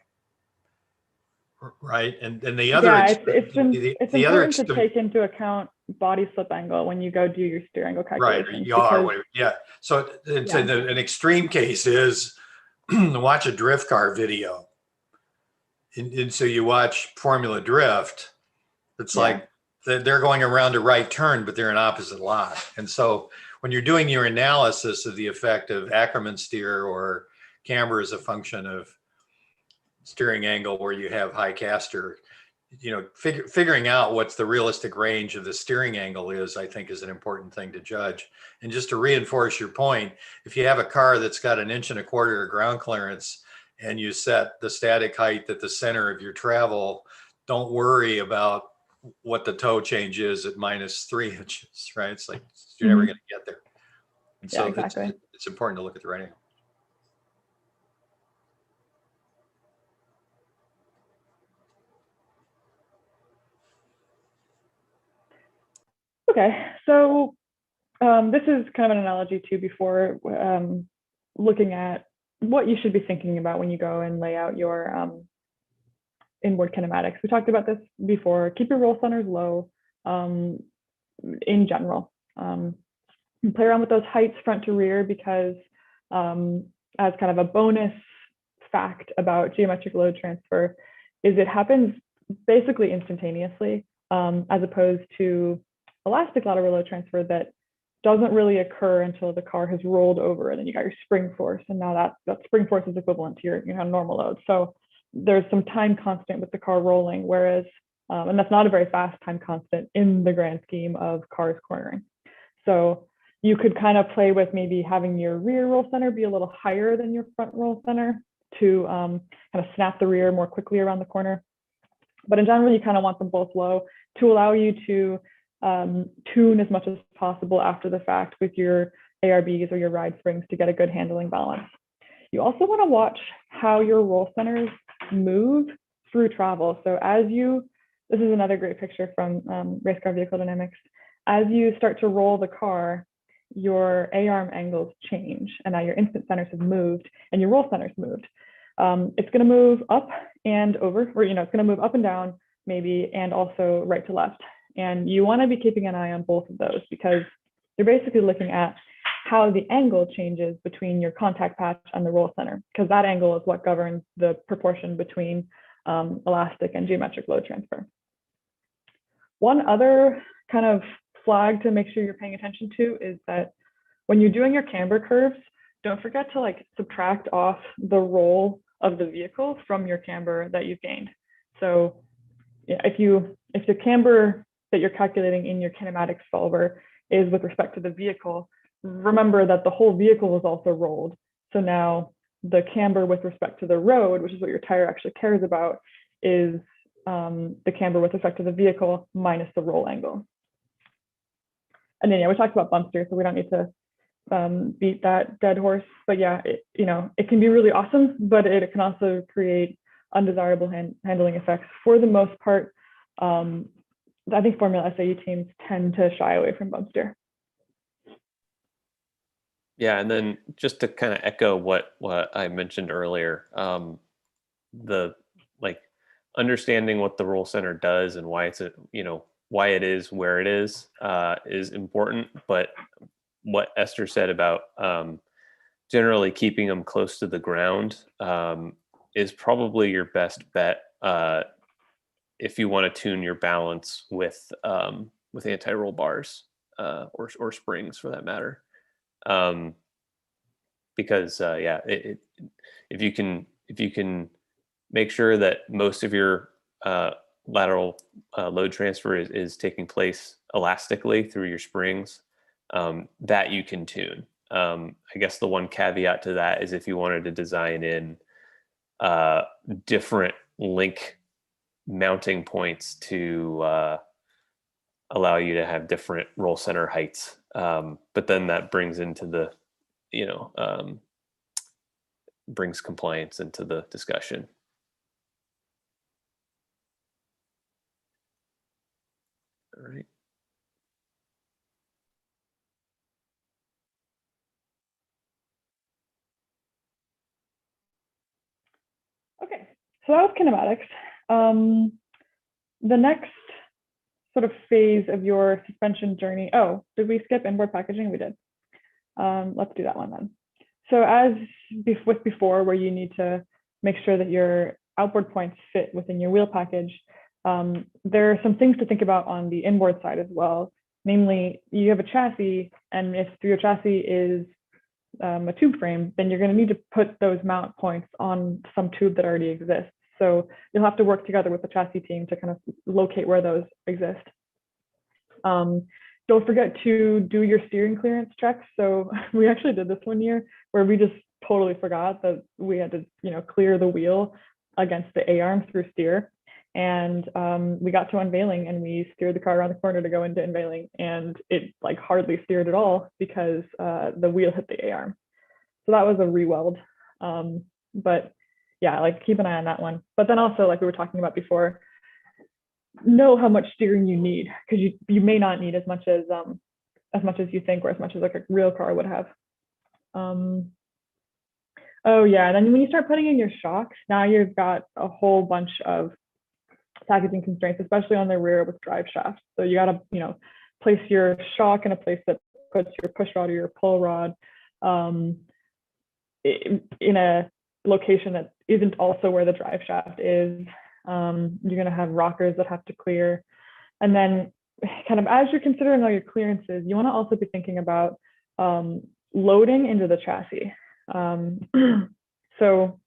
Speaker 2: Right. And the other,
Speaker 6: it's important to take into account body slip angle when you go do your steer angle calculations.
Speaker 2: Right. Yeah. So an extreme case is watch a drift car video. And so you watch Formula Drift. It's like they're going around a right turn, but they're in opposite lot. And so when you're doing your analysis of the effect of Ackerman steer or camber as a function of steering angle where you have high caster, figuring out what's the realistic range of the steering angle is, I think, is an important thing to judge. And just to reinforce your point, if you have a car that's got 1.25 inches of ground clearance and you set the static height at the center of your travel, don't worry about what the toe change is at -3 inches, right? It's like you're never going to get there. And
Speaker 6: Yeah,
Speaker 2: so
Speaker 6: exactly.
Speaker 2: it's important to look at the right angle.
Speaker 6: Okay, so this is kind of an analogy too before looking at what you should be thinking about when you go and lay out your inboard kinematics. We talked about this before. Keep your roll centers low in general. Play around with those heights front to rear because as kind of a bonus fact about geometric load transfer is it happens basically instantaneously as opposed to elastic lateral load transfer that doesn't really occur until the car has rolled over and then you got your spring force, and now that spring force is equivalent to your normal load. So there's some time constant with the car rolling, whereas and that's not a very fast time constant in the grand scheme of cars cornering. So you could kind of play with maybe having your rear roll center be a little higher than your front roll center to kind of snap the rear more quickly around the corner. But in general, you kind of want them both low to allow you to tune as much as possible after the fact with your ARBs or your ride springs to get a good handling balance. You also want to watch how your roll centers move through travel. So this is another great picture from race car vehicle dynamics. As you start to roll the car, your A-arm angles change, and now your instant centers have moved and your roll centers moved. It's going to move up and over, or it's going to move up and down maybe, and also right to left. And you want to be keeping an eye on both of those because you're basically looking at how the angle changes between your contact patch and the roll center, because that angle is what governs the proportion between elastic and geometric load transfer. One other kind of flag to make sure you're paying attention to is that when you're doing your camber curves, don't forget to subtract off the roll of the vehicle from your camber that you've gained. So yeah, if the camber that you're calculating in your kinematics solver is with respect to the vehicle, remember that the whole vehicle is also rolled. So now the camber with respect to the road, which is what your tire actually cares about, is the camber with respect to the vehicle minus the roll angle. And then, yeah, we talked about bump steer, so we don't need to beat that dead horse. But yeah, it can be really awesome, but it can also create undesirable handling effects. For the most part, I think Formula SAE teams tend to shy away from bump steer.
Speaker 1: Yeah, and then just to kind of echo what I mentioned earlier, understanding what the roll center does and why why it is where it is important. But what Esther said about generally keeping them close to the ground is probably your best bet if you want to tune your balance with anti-roll bars or springs for that matter. Because if you can make sure that most of your lateral load transfer is taking place elastically through your springs, that you can tune. I guess the one caveat to that is if you wanted to design in different link mounting points to allow you to have different roll center heights. But then that brings into the, brings compliance into the discussion. All right.
Speaker 6: Okay, so that was kinematics. The next sort of phase of your suspension journey. Oh, did we skip inboard packaging? We did. Let's do that one then. So as with before, where you need to make sure that your outboard points fit within your wheel package, there are some things to think about on the inboard side as well. Namely, you have a chassis, and if your chassis is a tube frame, then you're going to need to put those mount points on some tube that already exists. So you'll have to work together with the chassis team to kind of locate where those exist. Don't forget to do your steering clearance checks. So we actually did this one year where we just totally forgot that we had to, clear the wheel against the A-arm through steer. And we got to unveiling and we steered the car around the corner to go into unveiling, and it like hardly steered at all because the wheel hit the A-arm. So that was a re-weld. But yeah, like keep an eye on that one. But then also, like we were talking about before, know how much steering you need, because you may not need as much as you think, or as much as like a real car would have. Oh yeah, and then when you start putting in your shocks, now you've got a whole bunch of packaging constraints, especially on the rear with drive shafts. So you got to, place your shock in a place that puts your push rod or your pull rod in a location that isn't also where the drive shaft is. You're going to have rockers that have to clear. And then kind of as you're considering all your clearances, you want to also be thinking about loading into the chassis. So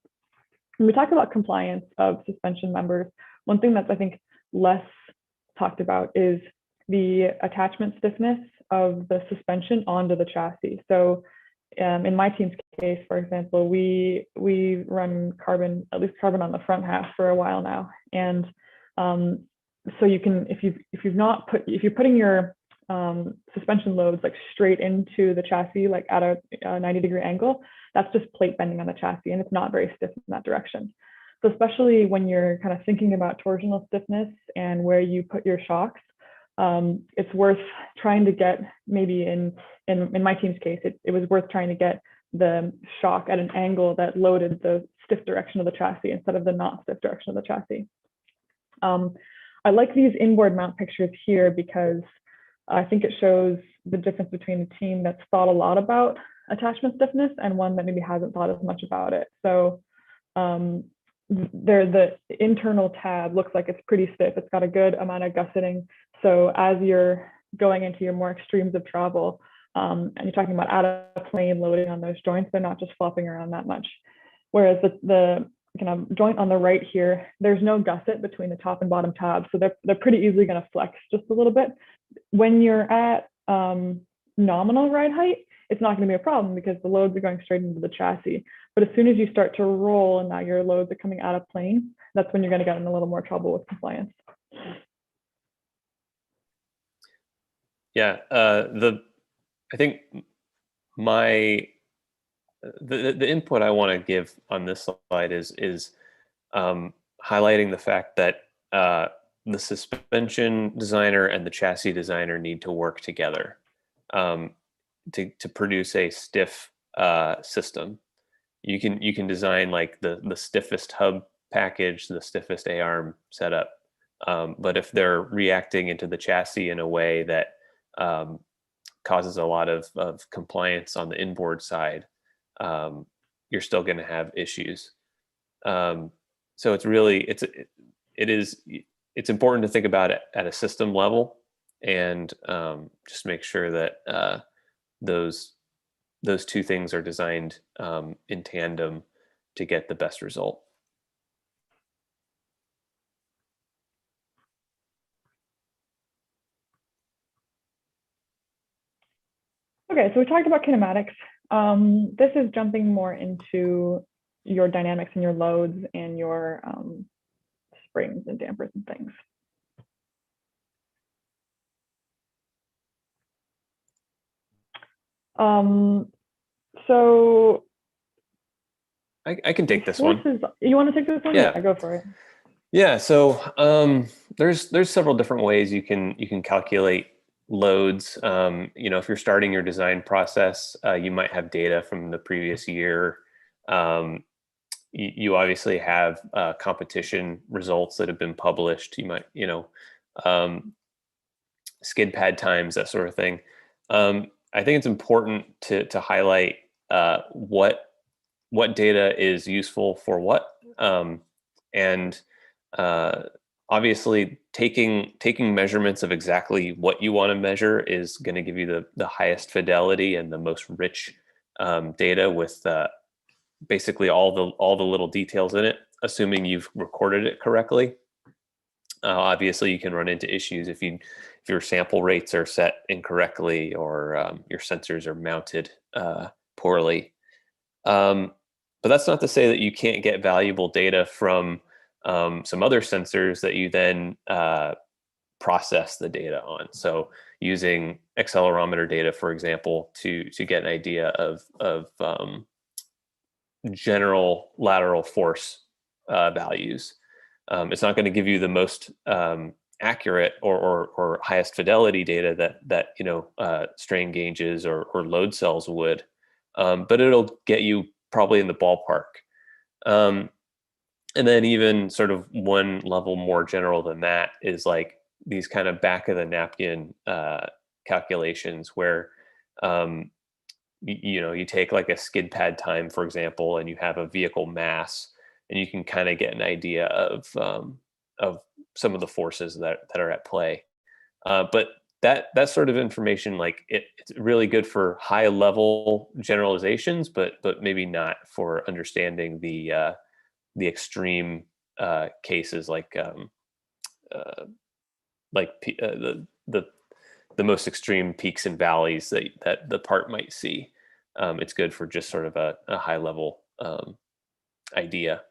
Speaker 6: when we talk about compliance of suspension members, one thing that's I think less talked about is the attachment stiffness of the suspension onto the chassis. So in my team's case, for example, we run carbon, at least carbon on the front half for a while now. And so you can, if you're putting your suspension loads like straight into the chassis, like at a 90-degree angle, that's just plate bending on the chassis, and it's not very stiff in that direction. So especially when you're kind of thinking about torsional stiffness and where you put your shocks, it's worth trying to get, maybe in my team's case, it was worth trying to get the shock at an angle that loaded the stiff direction of the chassis instead of the not stiff direction of the chassis. I like these inboard mount pictures here because I think it shows the difference between a team that's thought a lot about attachment stiffness and one that maybe hasn't thought as much about it. So the internal tab looks like it's pretty stiff. It's got a good amount of gusseting. So as you're going into your more extremes of travel, and you're talking about out of plane loading on those joints, they're not just flopping around that much. Whereas the kind of joint on the right here, there's no gusset between the top and bottom tabs. So they're pretty easily going to flex just a little bit. When you're at nominal ride height, it's not going to be a problem because the loads are going straight into the chassis. But as soon as you start to roll and now your loads are coming out of plane, that's when you're going to get in a little more trouble with compliance.
Speaker 1: Yeah, I think the input I want to give on this slide is highlighting the fact that the suspension designer and the chassis designer need to work together to produce a stiff system. You can design like the stiffest hub package, the stiffest A-arm setup, but if they're reacting into the chassis in a way that causes a lot of compliance on the inboard side, you're still going to have issues. So it's really it's important to think about it at a system level, and just make sure that those two things are designed in tandem to get the best result.
Speaker 6: Okay, so we talked about kinematics. This is jumping more into your dynamics and your loads and your springs and dampers and things. So
Speaker 1: I can take this one.
Speaker 6: You want to take this one?
Speaker 1: Yeah,
Speaker 6: go for it.
Speaker 1: Yeah, so there's several different ways you can calculate loads. If you're starting your design process, you might have data from the previous year. You obviously have competition results that have been published. You might, skid pad times, that sort of thing. I think it's important to highlight what data is useful for what, and obviously taking measurements of exactly what you want to measure is going to give you the highest fidelity and the most rich data with basically all the little details in it, assuming you've recorded it correctly. Obviously, you can run into issues if your sample rates are set incorrectly or your sensors are mounted poorly. But that's not to say that you can't get valuable data from some other sensors that you then process the data on. So using accelerometer data, for example, to get an idea of general lateral force values. It's not going to give you the most accurate or highest fidelity data that strain gauges or load cells would, but it'll get you probably in the ballpark. And then even sort of one level more general than that is like these kind of back of the napkin calculations where you take like a skid pad time, for example, and you have a vehicle mass, and you can kind of get an idea of some of the forces that are at play. But that sort of information, like it's really good for high level generalizations, but maybe not for understanding the extreme cases like the most extreme peaks and valleys that the part might see. It's good for just sort of a high level idea.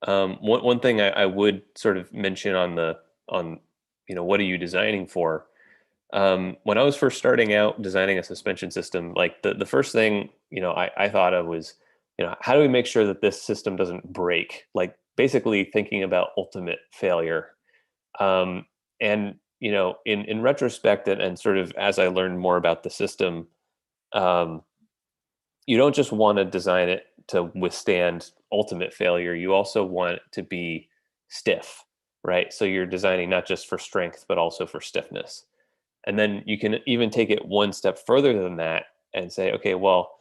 Speaker 1: One thing I would sort of mention on what are you designing for? When I was first starting out designing a suspension system, like the first thing I thought of was, how do we make sure that this system doesn't break? Like basically thinking about ultimate failure. And in retrospect and sort of as I learned more about the system, you don't just want to design it to withstand ultimate failure. You also want it to be stiff, right? So you're designing not just for strength, but also for stiffness. And then you can even take it one step further than that and say, okay, well,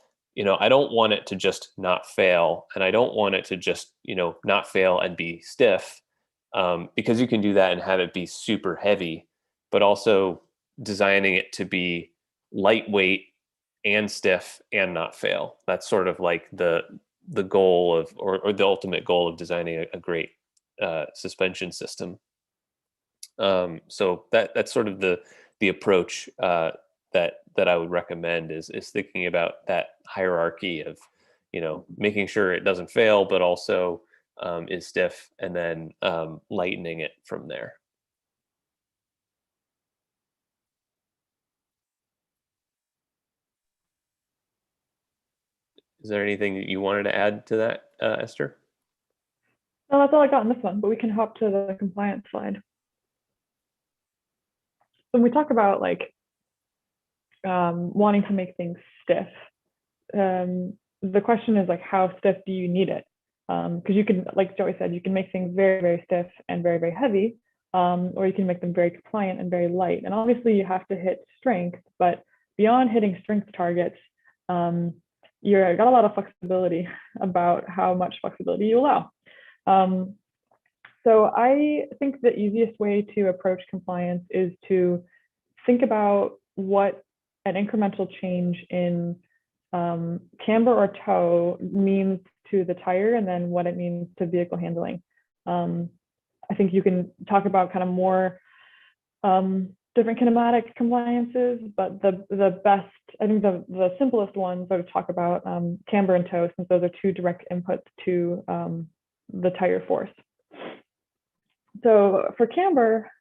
Speaker 1: I don't want it to just not fail. And I don't want it to just, not fail and be stiff, because you can do that and have it be super heavy, but also designing it to be lightweight and stiff and not fail. That's sort of like the goal of, or the ultimate goal of designing a great suspension system. So that's sort of the approach that I would recommend is thinking about that hierarchy of, making sure it doesn't fail, but also is stiff, and then lightening it from there. Is there anything that you wanted to add to that, Esther?
Speaker 6: No, that's all I got on this one, but we can hop to the compliance slide. When we talk about like wanting to make things stiff, the question is like, how stiff do you need it? Because you can, like Joey said, you can make things very, very stiff and very, very heavy, or you can make them very compliant and very light. And obviously you have to hit strength, but beyond hitting strength targets, you've got a lot of flexibility about how much flexibility you allow. So I think the easiest way to approach compliance is to think about what an incremental change in camber or toe means to the tire, and then what it means to vehicle handling. I think you can talk about kind of more different kinematic compliances, but the best, I think the simplest ones I would talk about camber and toe, since those are two direct inputs to the tire force. So for camber,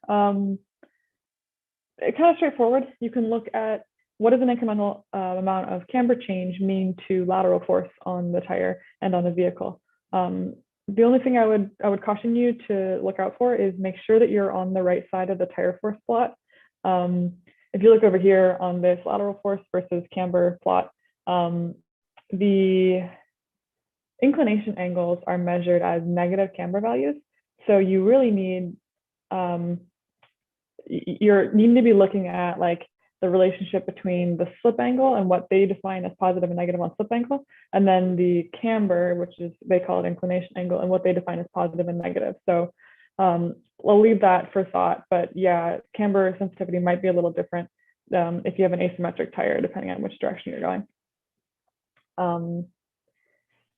Speaker 6: it's kind of straightforward. You can look at what does an incremental amount of camber change mean to lateral force on the tire and on the vehicle. The only thing I would caution you to look out for is make sure that you're on the right side of the tire force plot. If you look over here on this lateral force versus camber plot, the inclination angles are measured as negative camber values. So you really need, you need to be looking at like the relationship between the slip angle and what they define as positive and negative on slip angle, and then the camber, which is, they call it inclination angle, and what they define as positive and negative. So we'll leave that for thought, but yeah, camber sensitivity might be a little different if you have an asymmetric tire, depending on which direction you're going.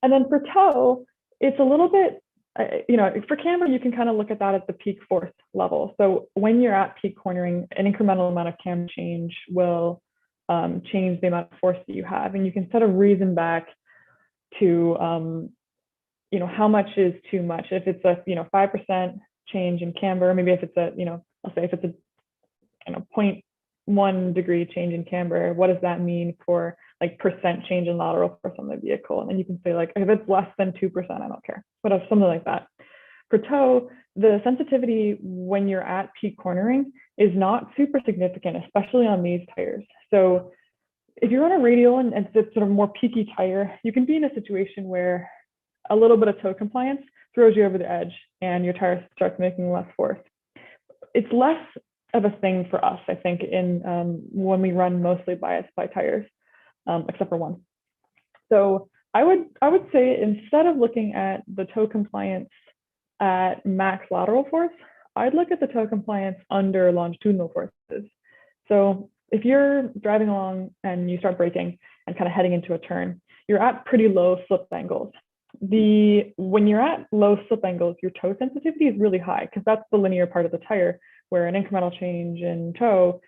Speaker 6: And then for toe, it's a little bit, for camber, you can kind of look at that at the peak force level. So when you're at peak cornering, an incremental amount of camber change will change the amount of force that you have. And you can sort of reason back to, how much is too much. If it's a, 5% change in camber, maybe if it's a, I'll say if it's a, 0.1 degree change in camber, what does that mean for like percent change in lateral force on the vehicle? And you can say like, if it's less than 2%, I don't care, but if something like that. For tow, the sensitivity when you're at peak cornering is not super significant, especially on these tires. So if you're on a radial and it's a sort of more peaky tire, you can be in a situation where a little bit of tow compliance throws you over the edge and your tire starts making less force. It's less of a thing for us, I think, in when we run mostly bias by tires, except for one. So I would say instead of looking at the tow compliance at max lateral force, I'd look at the tow compliance under longitudinal forces. So if you're driving along and you start braking and kind of heading into a turn, you're at pretty low slip angles. When you're at low slip angles, your tow sensitivity is really high because that's the linear part of the tire, where an incremental change in tow,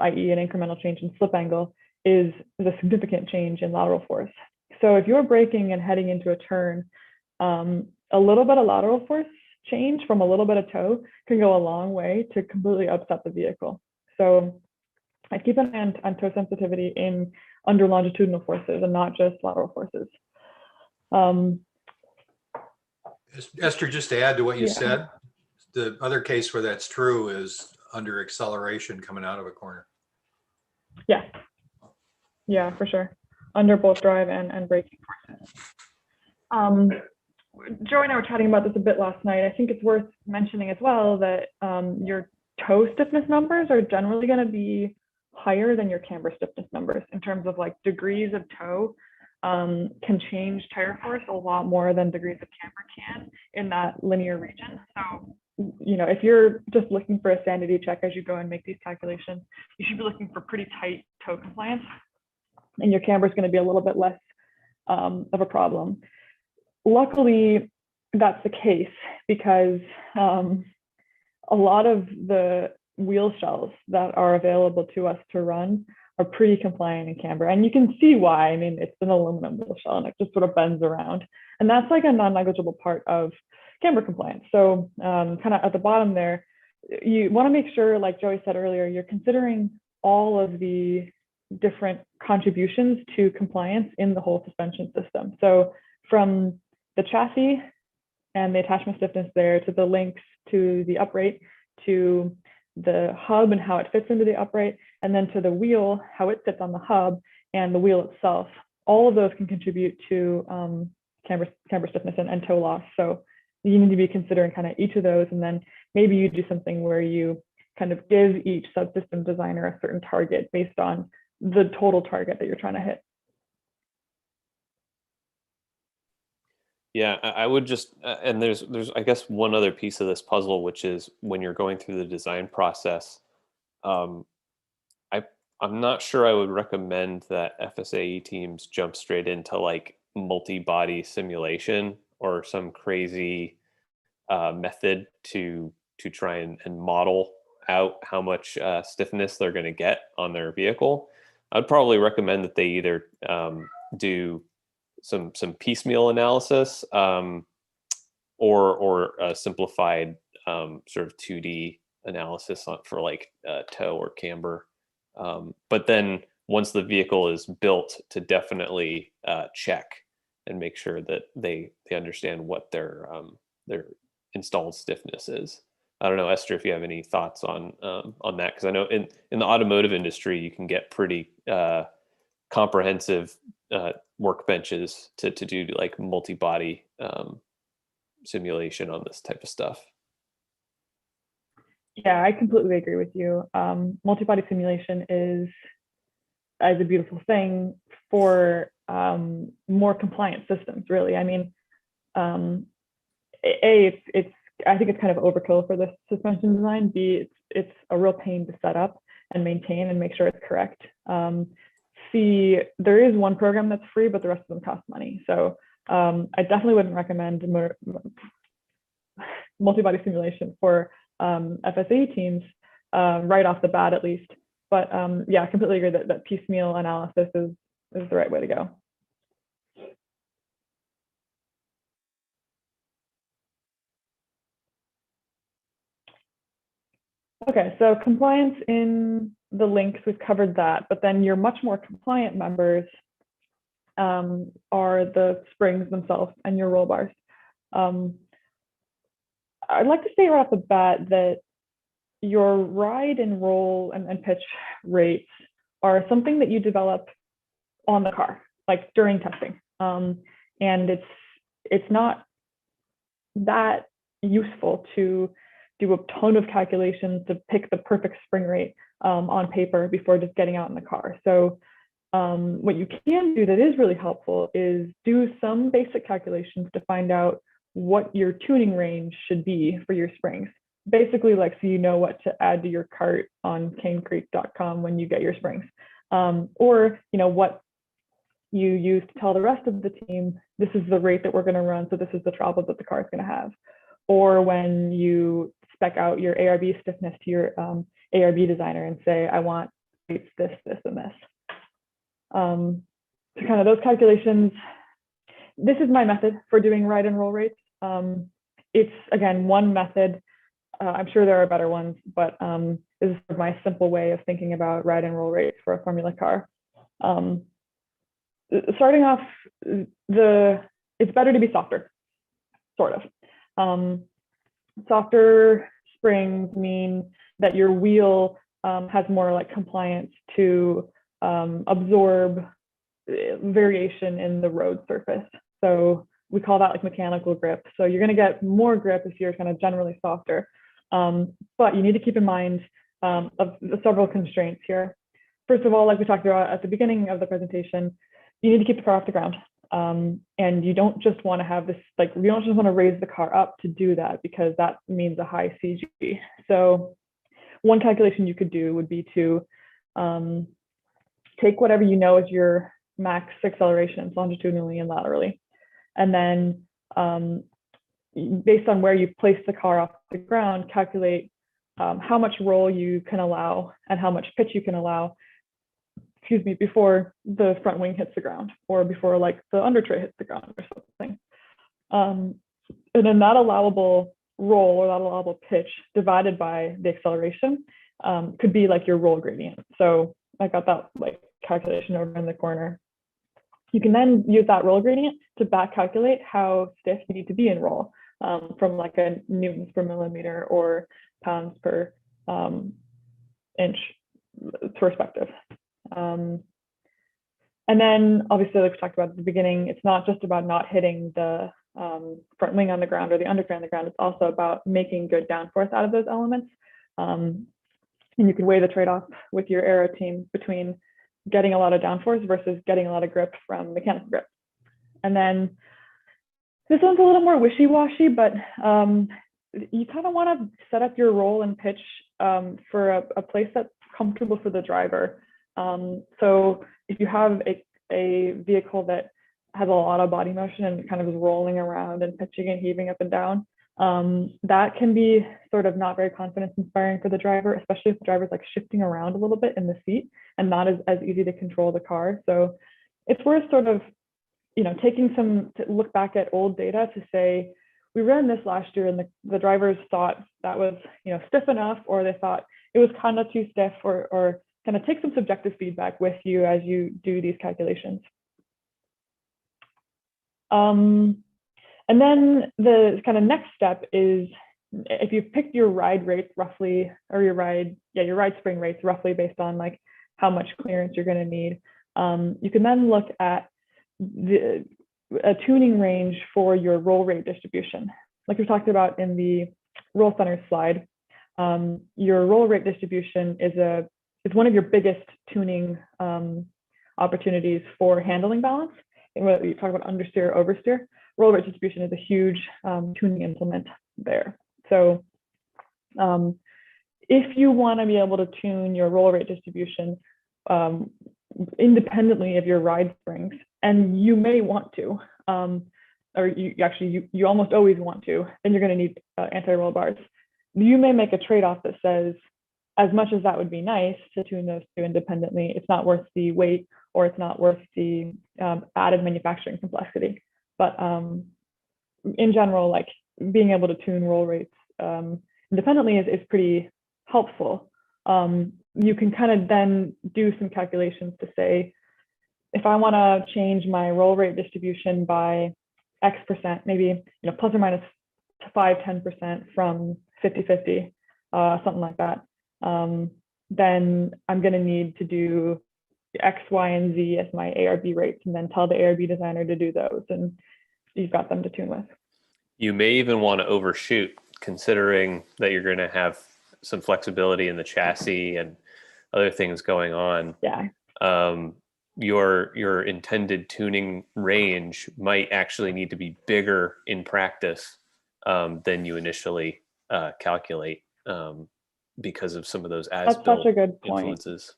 Speaker 6: i.e. an incremental change in slip angle, is a significant change in lateral force. So if you're braking and heading into a turn, a little bit of lateral force change from a little bit of tow can go a long way to completely upset the vehicle. So I keep an eye on tow sensitivity in under longitudinal forces and not just lateral forces.
Speaker 2: Esther, just to add to what you
Speaker 6: Yeah.
Speaker 2: said, the other case where that's true is under acceleration coming out of a corner.
Speaker 6: Yeah, for sure. Under both drive and braking forces. Joey and I were chatting about this a bit last night. I think it's worth mentioning as well that your toe stiffness numbers are generally going to be higher than your camber stiffness numbers in terms of like degrees of toe can change tire force a lot more than degrees of camber can in that linear region. So, if you're just looking for a sanity check as you go and make these calculations, you should be looking for pretty tight toe compliance, and your camber is going to be a little bit less of a problem. Luckily, that's the case because a lot of the wheel shells that are available to us to run are pretty compliant in camber. And you can see why. I mean, it's an aluminum wheel shell and it just sort of bends around. And that's like a non-negligible part of camber compliance. So kind of at the bottom there, you want to make sure, like Joey said earlier, you're considering all of the different contributions to compliance in the whole suspension system. So from the chassis and the attachment stiffness there to the links to the upright to the hub and how it fits into the upright, and then to the wheel, how it sits on the hub and the wheel itself. All of those can contribute to camber stiffness and toe loss. So you need to be considering kind of each of those, and then maybe you do something where you kind of give each subsystem designer a certain target based on the total target that you're trying to hit.
Speaker 1: Yeah, I would just, and there's I guess one other piece of this puzzle, which is when you're going through the design process, I'm not sure I would recommend that FSAE teams jump straight into like multi-body simulation or some crazy method to try and model out how much stiffness they're going to get on their vehicle. I'd probably recommend that they either do some piecemeal analysis or a simplified sort of 2D analysis for like toe or camber. But then once the vehicle is built, to definitely check and make sure that they understand what their installed stiffness is. I don't know, Esther, if you have any thoughts on that, because I know in the automotive industry you can get pretty comprehensive workbenches to do like multi-body simulation on this type of stuff.
Speaker 6: Yeah, I completely agree with you. Multi-body simulation is a beautiful thing for more compliant systems, really. I mean, it's I think it's kind of overkill for the suspension design. B, it's a real pain to set up and maintain and make sure it's correct. C, there is one program that's free, but the rest of them cost money. So I definitely wouldn't recommend multi-body simulation for FSAE teams right off the bat, at least. But yeah, I completely agree that piecemeal analysis is the right way to go. Okay, so compliance in the links, we've covered that, but then your much more compliant members are the springs themselves and your roll bars. I'd like to say right off the bat that your ride and roll and pitch rates are something that you develop on the car, like during testing. And it's not that useful to do a ton of calculations to pick the perfect spring rate on paper before just getting out in the car. So what you can do that is really helpful is do some basic calculations to find out what your tuning range should be for your springs. Basically, like, so you know what to add to your cart on canecreek.com when you get your springs. Or, you know, what you use to tell the rest of the team, this is the rate that we're going to run, so this is the travel that the car is going to have. Or when you spec out your ARB stiffness to your ARB designer and say, I want rates this, this, and this. So kind of those calculations, this is my method for doing ride and roll rates. It's, again, one method. I'm sure there are better ones, but this is my simple way of thinking about ride and roll rates for a Formula car. Starting off, it's better to be softer, sort of. Softer springs mean that your wheel has more like compliance to absorb variation in the road surface. So we call that like mechanical grip. So you're going to get more grip if you're kind of generally softer. But you need to keep in mind of the several constraints here. First of all, like we talked about at the beginning of the presentation, you need to keep the car off the ground. And you don't just want to have this, like, you don't just want to raise the car up to do that, because that means a high CG. So one calculation you could do would be to take whatever you know is your max acceleration longitudinally and laterally. And then based on where you place the car off the ground, calculate how much roll you can allow and how much pitch you can allow, excuse me, before the front wing hits the ground, or before like the under tray hits the ground or something. And then that allowable roll or that allowable pitch divided by the acceleration could be like your roll gradient. So I got that like calculation over in the corner. You can then use that roll gradient to back calculate how stiff you need to be in roll from like a newtons per millimeter or pounds per inch perspective. And then obviously, like we talked about at the beginning, it's not just about not hitting the front wing on the ground or the undercarriage on the ground. It's also about making good downforce out of those elements. And you can weigh the trade-off with your aero team between getting a lot of downforce versus getting a lot of grip from mechanical grip. And then this one's a little more wishy-washy, but you kind of want to set up your roll and pitch for a place that's comfortable for the driver. So if you have a vehicle that has a lot of body motion and kind of is rolling around and pitching and heaving up and down, that can be sort of not very confidence inspiring for the driver, especially if the driver's like shifting around a little bit in the seat and not as easy to control the car. So it's worth sort of, you know, taking some to look back at old data to say, we ran this last year and the drivers thought that was, you know, stiff enough, or they thought it was kind of too stiff, or kind of take some subjective feedback with you as you do these calculations. And then the kind of next step is, if you've picked your ride rates roughly, or your ride spring rates roughly based on like how much clearance you're going to need, you can then look at a tuning range for your roll rate distribution. Like we talked about in the roll center slide, your roll rate distribution is one of your biggest tuning opportunities for handling balance. And whether you talk about understeer or oversteer, roll rate distribution is a huge tuning implement there. So if you want to be able to tune your roll rate distribution independently of your ride springs, and you may want to, or you almost always want to, then you're going to need anti-roll bars. You may make a trade-off that says, as much as that would be nice to tune those two independently, it's not worth the weight, or it's not worth the added manufacturing complexity. But in general, like being able to tune roll rates independently is pretty helpful. You can kind of then do some calculations to say, if I want to change my roll rate distribution by X%, maybe plus or minus 5-10% from 50-50, something like that, then I'm going to need to do X, Y, and Z as my ARB rates, and then tell the ARB designer to do those, and you've got them to tune with.
Speaker 1: You may even want to overshoot, considering that you're going to have some flexibility in the chassis and other things going on.
Speaker 6: Yeah.
Speaker 1: Your intended tuning range might actually need to be bigger in practice than you initially calculate because of some of those as-built
Speaker 6: That's such a good point.
Speaker 1: influences.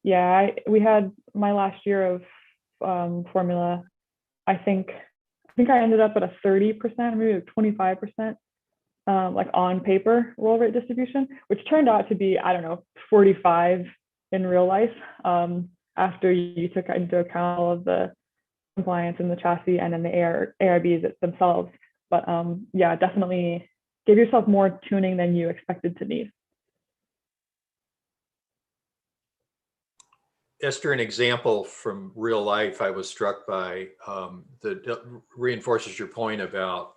Speaker 6: Yeah, we had my last year of Formula. I think I ended up at a 30%, maybe 25%, like on paper roll rate distribution, which turned out to be, I don't know, 45 in real life, after you took into account all of the compliance in the chassis and then the ARBs themselves. But yeah, definitely give yourself more tuning than you expected to need.
Speaker 2: Esther, an example from real life I was struck by that reinforces your point about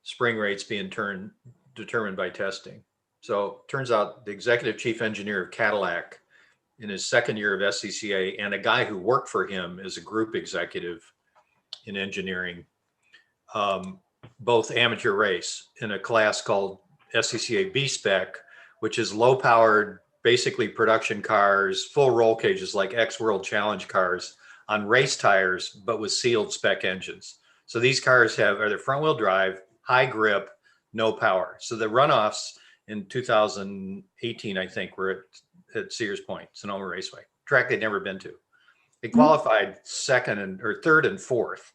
Speaker 2: spring rates being determined by testing. So turns out the executive chief engineer of Cadillac in his second year of SCCA, and a guy who worked for him as a group executive in engineering, both amateur race in a class called SCCA B-Spec, which is low powered, basically production cars, full roll cages like X-World Challenge cars on race tires, but with sealed spec engines. So these cars are the front wheel drive, high grip, no power. So the runoffs in 2018, I think, were at Sears Point, Sonoma Raceway, track they'd never been to. They qualified third and fourth.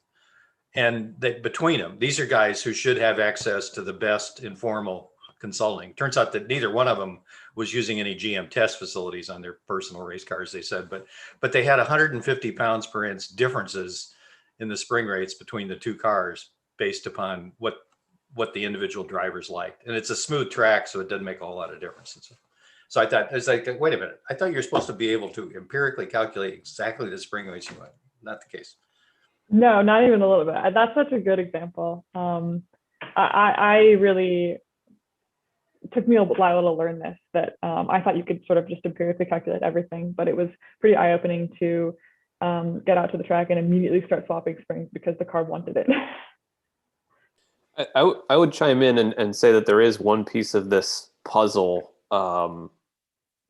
Speaker 2: And between them, these are guys who should have access to the best informal consulting. Turns out that neither one of them was using any GM test facilities on their personal race cars, they said, but they had 150 pounds per inch differences in the spring rates between the two cars based upon what the individual drivers liked. And it's a smooth track, so it doesn't make a whole lot of difference. So I thought, it's like, wait a minute, I thought you're supposed to be able to empirically calculate exactly the spring rates you want. Not the case.
Speaker 6: No, not even a little bit. That's such a good example. I really took me a while to learn this, that I thought you could sort of just empirically calculate everything, but it was pretty eye-opening to get out to the track and immediately start swapping springs because the car wanted it.
Speaker 1: I would chime in and say that there is one piece of this puzzle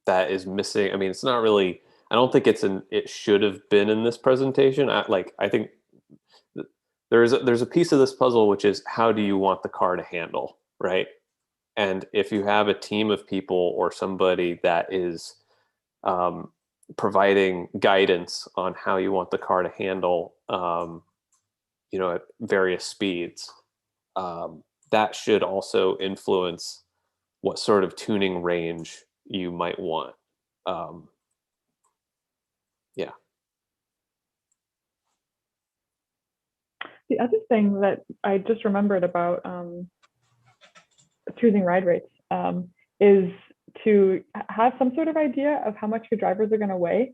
Speaker 1: that is missing. I mean, it's not really, I don't think it should have been in this presentation. I think there's a piece of this puzzle, which is, how do you want the car to handle, right? And if you have a team of people or somebody that is providing guidance on how you want the car to handle, at various speeds, that should also influence what sort of tuning range you might want. Yeah.
Speaker 6: The other thing that I just remembered about choosing ride rates is to have some sort of idea of how much your drivers are going to weigh,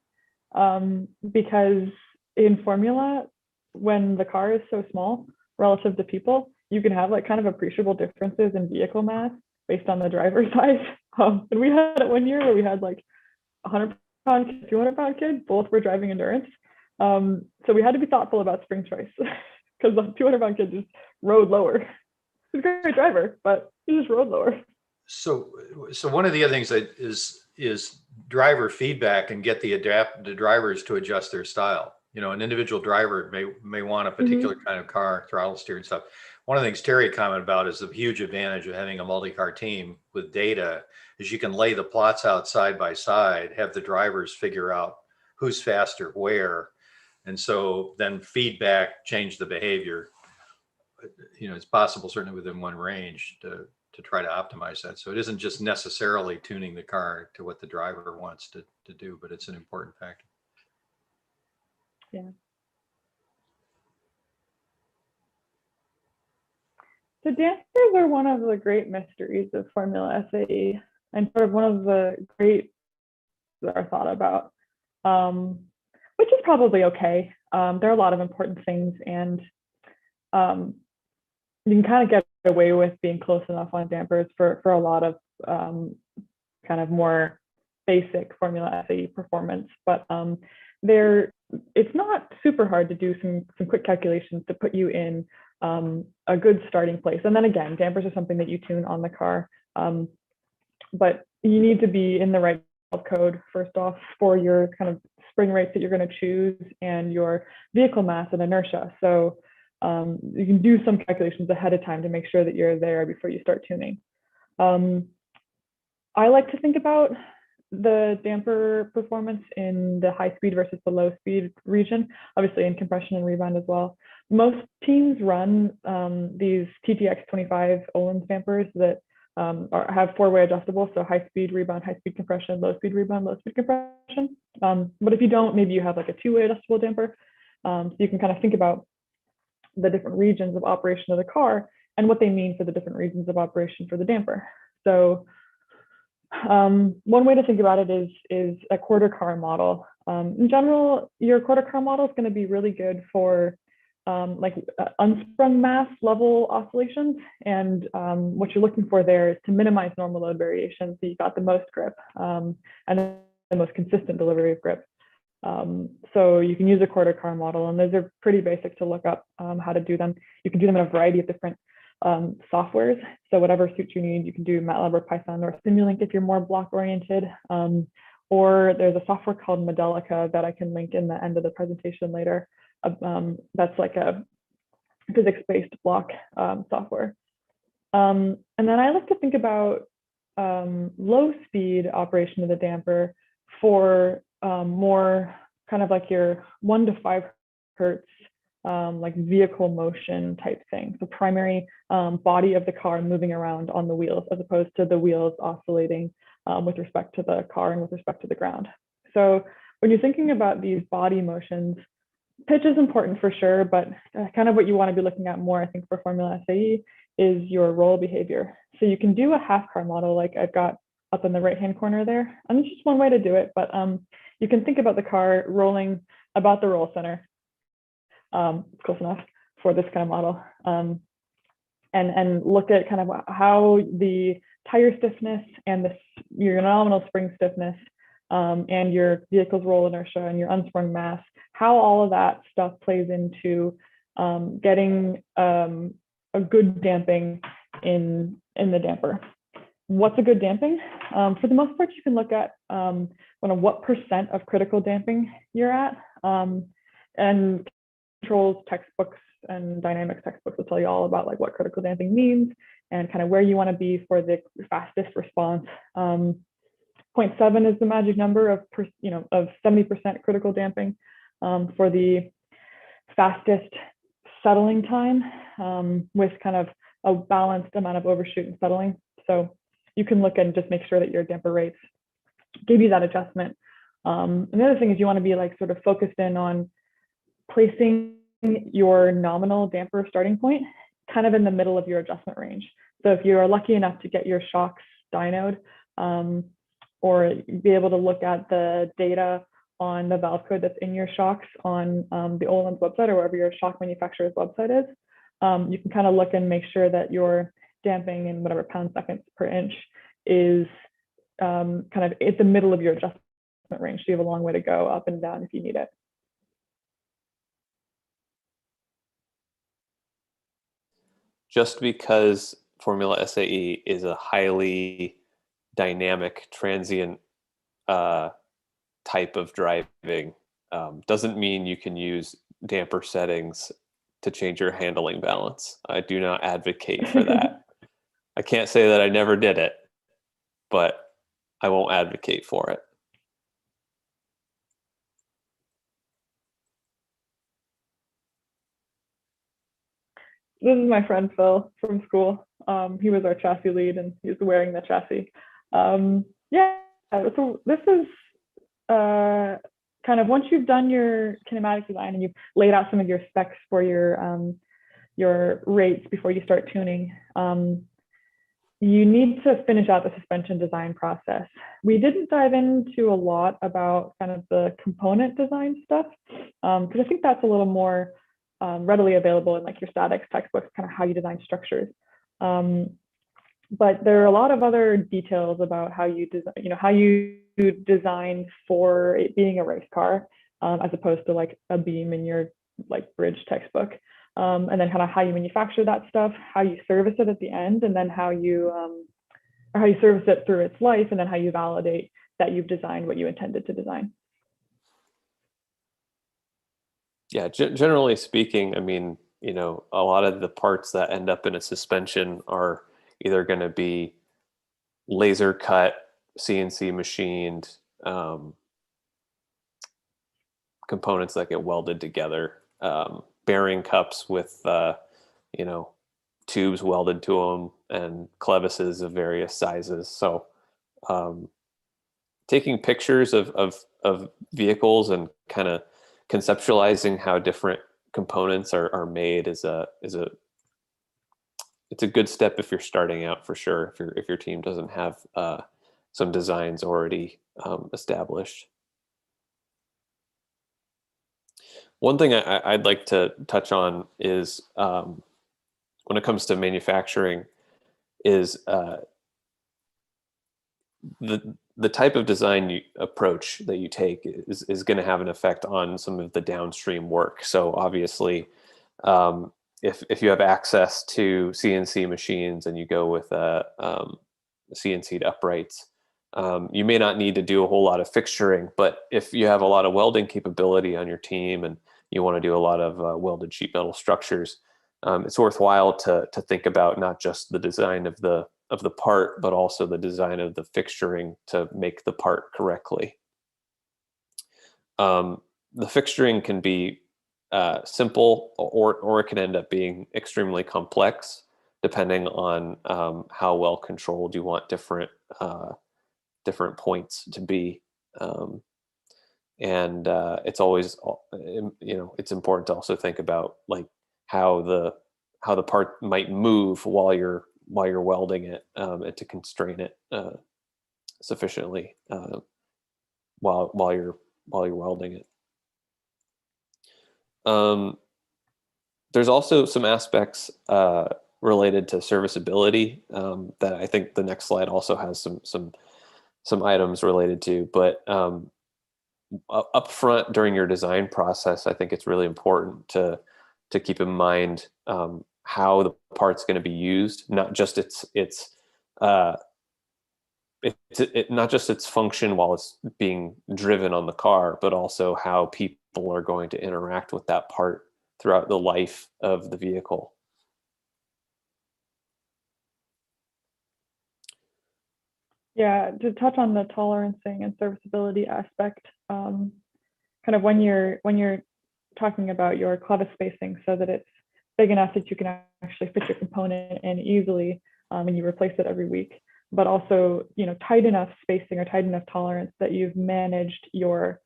Speaker 6: because in Formula, when the car is so small relative to people, you can have like kind of appreciable differences in vehicle mass based on the driver size. And we had it one year where we had like 100-pound kid, 200-pound kid, both were driving endurance. So we had to be thoughtful about spring choice because the 200-pound kid just rode lower. He's a great driver, but he just rode lower.
Speaker 2: So one of the other things that is driver feedback and get the drivers to adjust their style. An individual driver may want a particular kind of car, throttle steer and stuff. One of the things Terry commented about is the huge advantage of having a multi-car team with data is you can lay the plots out side by side, have the drivers figure out who's faster, where, and so then feedback, change the behavior. It's possible certainly within one range to to try to optimize that. So it isn't just necessarily tuning the car to what the driver wants to do, but it's an important factor.
Speaker 6: Yeah. So dampers are one of the great mysteries of Formula SAE, and sort of one of the great that are thought about, which is probably okay. There are a lot of important things, and you can kind of get away with being close enough on dampers for a lot of kind of more basic Formula SAE performance. But it's not super hard to do some quick calculations to put you in a good starting place. And then again, dampers are something that you tune on the car, but you need to be in the right code first off for your kind of spring rates that you're going to choose and your vehicle mass and inertia. So you can do some calculations ahead of time to make sure that you're there before you start tuning. I like to think about the damper performance in the high speed versus the low speed region, obviously in compression and rebound as well. Most teams run these TTX25 Oberlin dampers that have four-way adjustable, so high speed rebound, high speed compression, low speed rebound, low speed compression. But if you don't, maybe you have like a two-way adjustable damper. So you can kind of think about the different regions of operation of the car and what they mean for the different regions of operation for the damper. So one way to think about it is a quarter car model. In general, your quarter car model is going to be really good for unsprung mass level oscillations. And what you're looking for there is to minimize normal load variation, so you got the most grip and the most consistent delivery of grip. So you can use a quarter car model, and those are pretty basic to look up how to do them. You can do them in a variety of different softwares. So whatever suits you need, you can do MATLAB or Python or Simulink if you're more block oriented. Or there's a software called Modelica that I can link in the end of the presentation later. That's like a physics-based block software. And then I like to think about low speed operation of the damper for more kind of like your 1 to 5 hertz like vehicle motion type thing. So primary body of the car moving around on the wheels, as opposed to the wheels oscillating with respect to the car and with respect to the ground. So when you're thinking about these body motions, pitch is important for sure, but kind of what you want to be looking at more, I think, for Formula SAE is your roll behavior. So you can do a half car model like I've got up in the right-hand corner there. And it's just one way to do it, but you can think about the car rolling about the roll center. Close enough for this kind of model. And look at kind of how the tire stiffness and your nominal spring stiffness and your vehicle's roll inertia and your unsprung mass, how all of that stuff plays into getting a good damping in the damper. What's a good damping? For the most part, you can look at what percent of critical damping you're at. And controls textbooks and dynamics textbooks will tell you all about like what critical damping means and kind of where you want to be for the fastest response. 0.7 is the magic number of 70% critical damping for the fastest settling time with kind of a balanced amount of overshoot and settling. So you can look and just make sure that your damper rates give you that adjustment. And the other thing is you want to be like sort of focused in on placing your nominal damper starting point kind of in the middle of your adjustment range. So if you are lucky enough to get your shocks dynoed or be able to look at the data on the valve code that's in your shocks on the Oberlin's website or wherever your shock manufacturer's website is, you can kind of look and make sure that your damping in whatever pound seconds per inch is kind of at the middle of your adjustment range. So you have a long way to go up and down if you need it.
Speaker 1: Just because Formula SAE is a highly dynamic, transient type of driving doesn't mean you can use damper settings to change your handling balance. I do not advocate for that. I can't say that I never did it, but I won't advocate for it.
Speaker 6: this is my friend Phil from school. He was our chassis lead, and he was wearing the chassis. Yeah, so this is kind of once you've done your kinematic design and you've laid out some of your specs for your rates before you start tuning. You need to finish out the suspension design process. We didn't dive into a lot about kind of the component design stuff, because I think that's a little more readily available in like your statics textbooks, kind of how you design structures. But there are a lot of other details about how you design, how you design for it being a race car, as opposed to like a beam in your like bridge textbook. And then kind of how you manufacture that stuff, how you service it at the end, and then how you service it through its life, and then how you validate that you've designed what you intended to design.
Speaker 1: Yeah, generally speaking, I mean, a lot of the parts that end up in a suspension are either going to be laser cut, CNC machined components that get welded together. Bearing cups with tubes welded to them, and clevises of various sizes. So taking pictures of vehicles and kind of conceptualizing how different components are made is a good step if you're starting out, for sure, if your team doesn't have some designs already established. One thing I'd like to touch on is when it comes to manufacturing is the type of design approach that you take is going to have an effect on some of the downstream work. So obviously, if you have access to CNC machines and you go with CNC'd uprights, you may not need to do a whole lot of fixturing, but if you have a lot of welding capability on your team and you want to do a lot of welded sheet metal structures, it's worthwhile to think about not just the design of the part, but also the design of the fixturing to make the part correctly. The fixturing can be simple, or it can end up being extremely complex, depending on how well controlled you want different points to be. And it's always, it's important to also think about like how the part might move while you're welding it, and to constrain it sufficiently while you're welding it. There's also some aspects related to serviceability that I think the next slide also has some items related to, but up front during your design process, I think it's really important to keep in mind how the part's going to be used, not just not just its function while it's being driven on the car, but also how people are going to interact with that part throughout the life of the vehicle.
Speaker 6: Yeah, to touch on the tolerancing and serviceability aspect, kind of when you're talking about your clevis spacing so that it's big enough that you can actually fit your component in easily, and you replace it every week, but also tight enough spacing or tight enough tolerance that you've managed your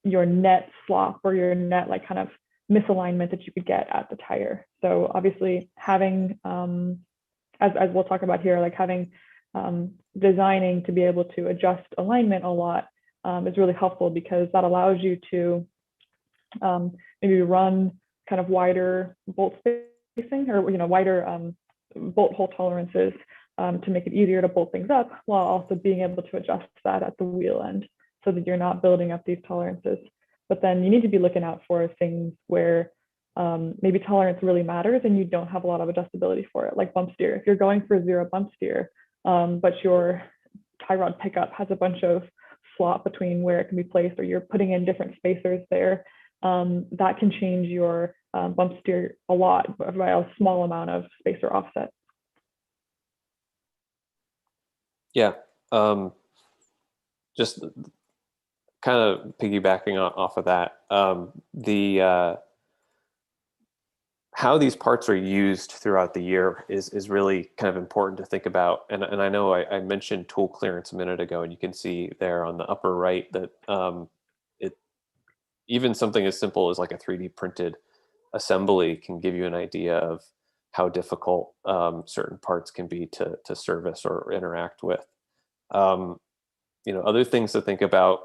Speaker 6: net slop or your net like kind of misalignment that you could get at the tire. So obviously having as we'll talk about here, like having designing to be able to adjust alignment a lot is really helpful, because that allows you to maybe run kind of wider bolt spacing or wider bolt hole tolerances to make it easier to bolt things up, while also being able to adjust that at the wheel end so that you're not building up these tolerances. But then you need to be looking out for things where maybe tolerance really matters and you don't have a lot of adjustability for it, like bump steer. If you're going for zero bump steer, but your tie rod pickup has a bunch of slot between where it can be placed, or you're putting in different spacers there, that can change your bump steer a lot by a small amount of spacer offset.
Speaker 1: Yeah, just kind of piggybacking off of that, how these parts are used throughout the year is really kind of important to think about. And I know I mentioned tool clearance a minute ago, and you can see there on the upper right that it even something as simple as like a 3D printed assembly can give you an idea of how difficult certain parts can be to service or interact with. Other things to think about,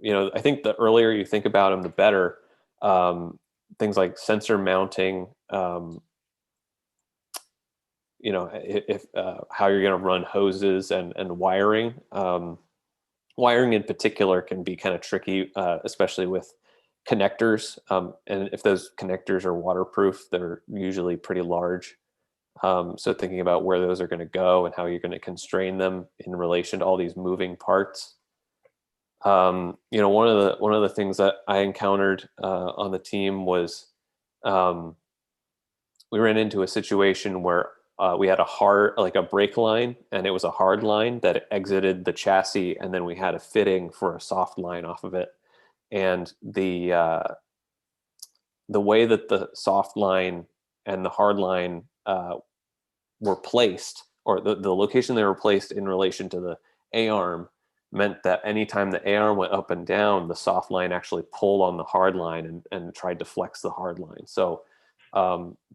Speaker 1: I think the earlier you think about them, the better. Things like sensor mounting, if how you're going to run hoses and wiring. Wiring in particular can be kind of tricky, especially with connectors. And if those connectors are waterproof, they're usually pretty large. So thinking about where those are going to go and how you're going to constrain them in relation to all these moving parts. One of the things that I encountered on the team was we ran into a situation where we had a brake line, and it was a hard line that exited the chassis, and then we had a fitting for a soft line off of it. And the way that the soft line and the hard line were placed, or the location they were placed in relation to the A-arm, meant that anytime the A-arm went up and down, the soft line actually pulled on the hard line and tried to flex the hard line. So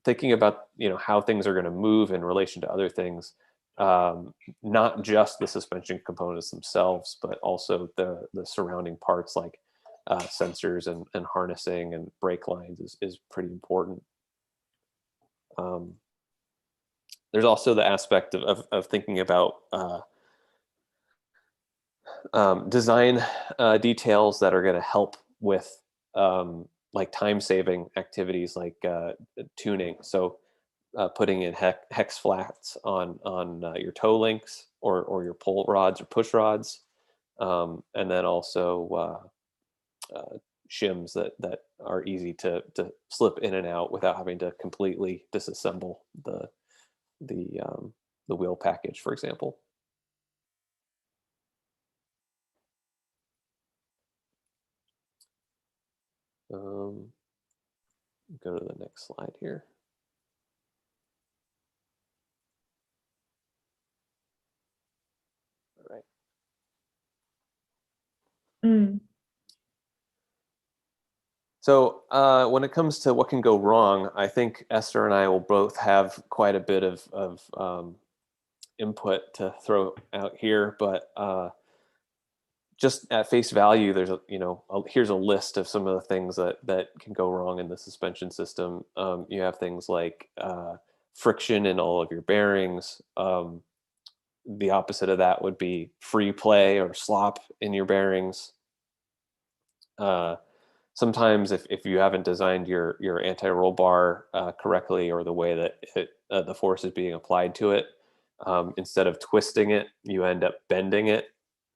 Speaker 1: thinking about how things are going to move in relation to other things, not just the suspension components themselves, but also the surrounding parts like sensors and harnessing and brake lines is pretty important. There's also the aspect of thinking about design details that are going to help with like time-saving activities like tuning. So putting in hex flats on your toe links or your pull rods or push rods, and then also shims that are easy to slip in and out without having to completely disassemble the wheel package, for example. Go to the next slide here. All right. So when it comes to what can go wrong, I think Esther and I will both have quite a bit of input to throw out here, but just at face value, there's here's a list of some of the things that can go wrong in the suspension system. You have things like friction in all of your bearings. The opposite of that would be free play or slop in your bearings. Sometimes if you haven't designed your anti-roll bar correctly, or the way that the force is being applied to it, instead of twisting it, you end up bending it.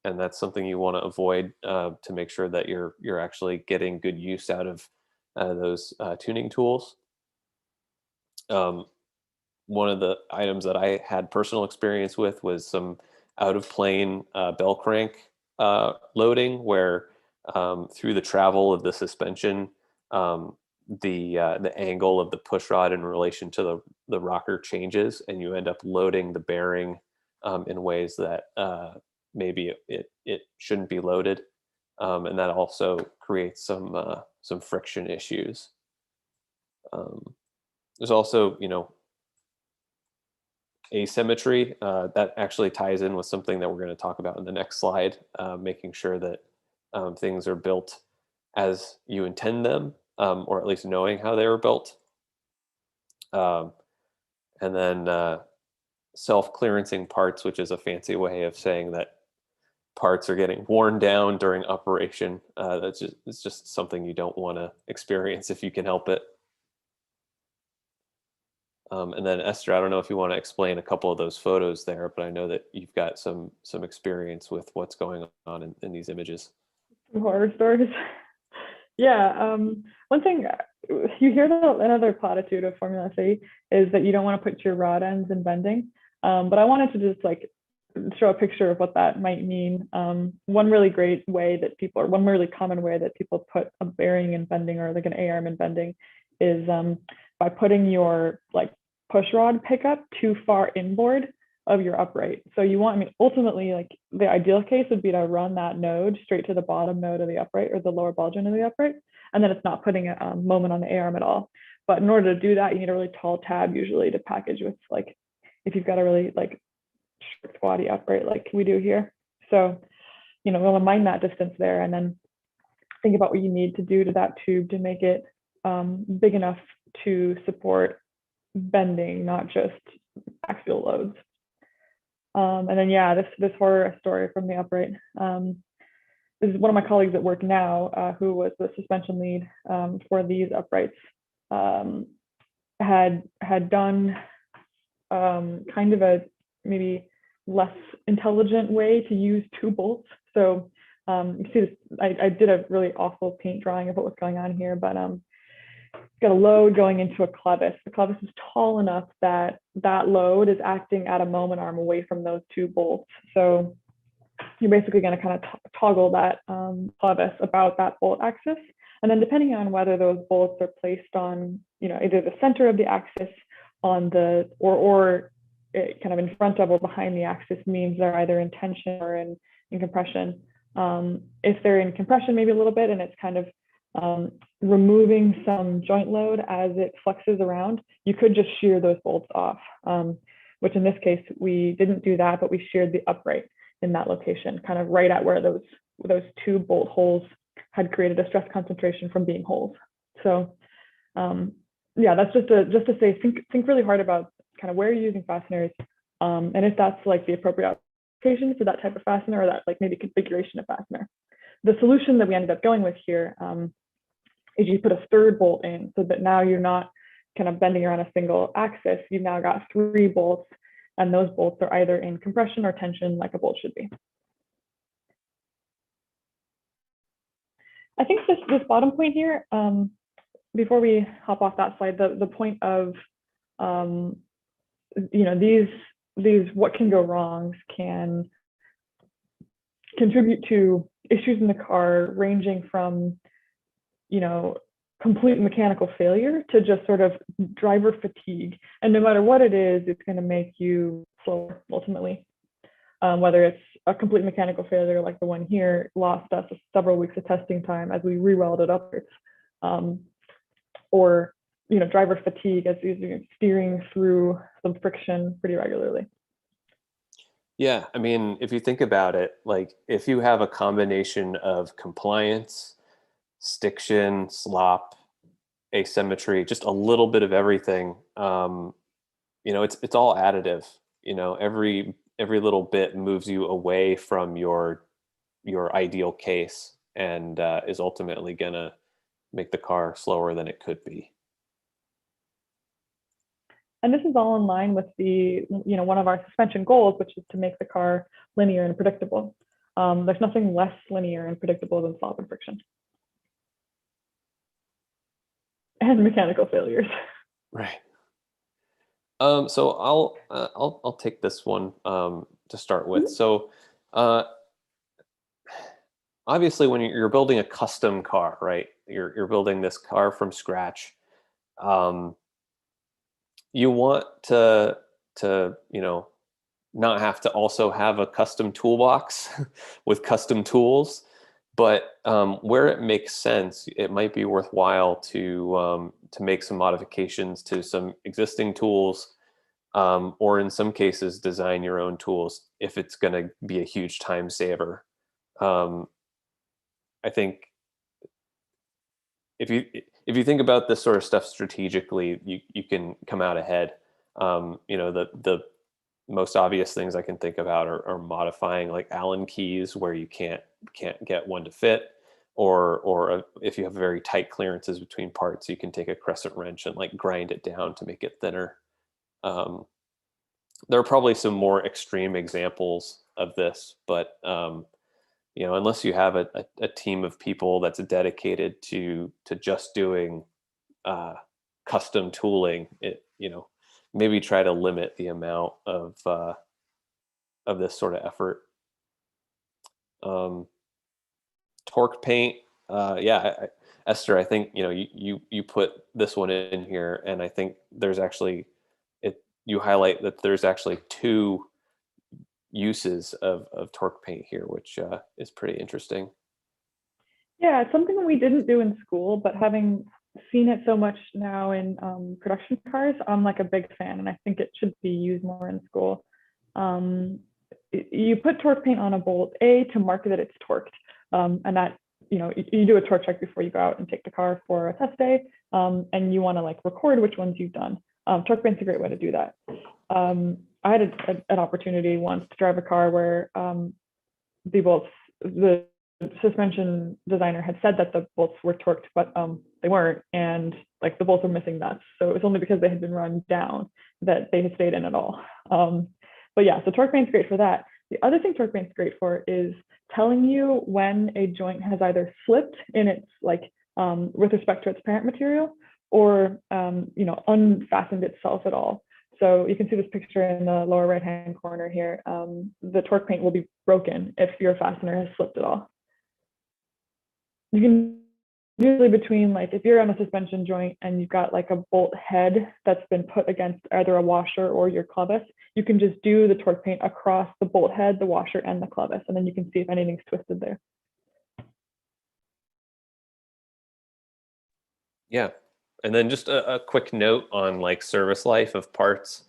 Speaker 1: And that's something you want to avoid to make sure that you're actually getting good use out of those tuning tools. One of the items that I had personal experience with was some out of plane bell crank loading, where through the travel of the suspension, the angle of the push rod in relation to the rocker changes, and you end up loading the bearing in ways that maybe it shouldn't be loaded, and that also creates some friction issues. There's also asymmetry that actually ties in with something that we're going to talk about in the next slide, making sure that things are built as you intend them, or at least knowing how they were built. And then self-clearancing parts, which is a fancy way of saying that parts are getting worn down during operation. It's just something you don't want to experience if you can help it. And then Esther, I don't know if you want to explain a couple of those photos there, but I know that you've got some experience with what's going on in these images.
Speaker 6: Horror stories. Yeah. One thing you hear, another platitude of Formula SAE is that you don't want to put your rod ends in bending. But I wanted to just show a picture of what that might mean. One really common way that people put a bearing in bending, or like an A-arm in bending, is by putting your like push rod pickup too far inboard of your upright. So you want, I mean, ultimately, like the ideal case would be to run that node straight to the bottom node of the upright or the lower ball joint of the upright, and then it's not putting a moment on the A-arm at all. But in order to do that, you need a really tall tab usually to package with, like, if you've got a really like short, squatty upright like we do here. So, you know, we'll mind that distance there, and then think about what you need to do to that tube to make it big enough to support bending, not just axial loads. And then, yeah, this horror story from the upright. This is one of my colleagues at work now, who was the suspension lead for these uprights, had done kind of a maybe less intelligent way to use two bolts. So you see this, I did a really awful paint drawing of what was going on here, but got a load going into a clevis. The clevis is tall enough that that load is acting at a moment arm away from those two bolts. So you're basically going to kind of toggle that clevis about that bolt axis. And then depending on whether those bolts are placed on, you know, either the center of the axis on the, or kind of in front of or behind the axis, means they're either in tension or in compression. If they're in compression, maybe a little bit, and it's kind of removing some joint load as it flexes around, you could just shear those bolts off, which in this case, we didn't do that, but we sheared the upright in that location, kind of right at where those two bolt holes had created a stress concentration from being holes. So yeah, that's just to say, think really hard about kind of where you're using fasteners, and if that's like the appropriate application for that type of fastener, or that like maybe configuration of fastener. The solution that we ended up going with here is you put a third bolt in, so that now you're not kind of bending around a single axis. You've now got 3 bolts, and those bolts are either in compression or tension, like a bolt should be. I think this bottom point here, before we hop off that slide, the point of you know, these what can go wrongs can contribute to issues in the car, ranging from, you know, complete mechanical failure to just sort of driver fatigue. And no matter what it is, it's going to make you slower ultimately. Whether it's a complete mechanical failure like the one here lost us several weeks of testing time as we re-welded upwards, or, you know, driver fatigue as you're steering through some friction pretty regularly.
Speaker 1: Yeah, I mean, if you think about it, like if you have a combination of compliance, stiction, slop, asymmetry, just a little bit of everything, you know, it's all additive. You know, every little bit moves you away from your ideal case, and is ultimately gonna make the car slower than it could be.
Speaker 6: And this is all in line with the, you know, one of our suspension goals, which is to make the car linear and predictable. There's nothing less linear and predictable than slop and friction. And mechanical failures.
Speaker 1: Right. So I'll take this one to start with. So obviously, when you're building a custom car, right? You're building this car from scratch. You want to you know, not have to also have a custom toolbox with custom tools, but where it makes sense, it might be worthwhile to make some modifications to some existing tools, or in some cases design your own tools if it's going to be a huge time saver. I think if you think about this sort of stuff strategically, you can come out ahead. You know, the most obvious things I can think about are modifying like Allen keys where you can't get one to fit, or if you have very tight clearances between parts, you can take a crescent wrench and like grind it down to make it thinner. There are probably some more extreme examples of this, but you know, unless you have a team of people that's dedicated to just doing custom tooling, you know, maybe try to limit the amount of this sort of effort. Torque paint, yeah, Esther, I think, you put this one in here, and I think there's actually you highlight that there's actually two uses of torque paint here, which is pretty interesting.
Speaker 6: Yeah, it's something we didn't do in school, but having seen it so much now in production cars, I'm like a big fan, and I think it should be used more in school. You put torque paint on a bolt, to mark that it's torqued, and that you do a torque check before you go out and take the car for a test day, and you want to like record which ones you've done. Torque paint's a great way to do that. I had an opportunity once to drive a car where the suspension designer had said that the bolts were torqued, but they weren't, and like the bolts were missing nuts. So it was only because they had been run down that they had stayed in at all. But yeah, so torque paint's great for that. The other thing torque paint's great for is telling you when a joint has either slipped in its with respect to its parent material, or unfastened itself at all. So you can see this picture in the lower right-hand corner here. The torque paint will be broken if your fastener has slipped at all. You can usually between, like, if you're on a suspension joint and you've got like a bolt head that's been put against either a washer or your clevis, you can just do the torque paint across the bolt head, the washer, and the clevis, and then you can see if anything's twisted there.
Speaker 1: Yeah. And then just a quick note on like service life of parts.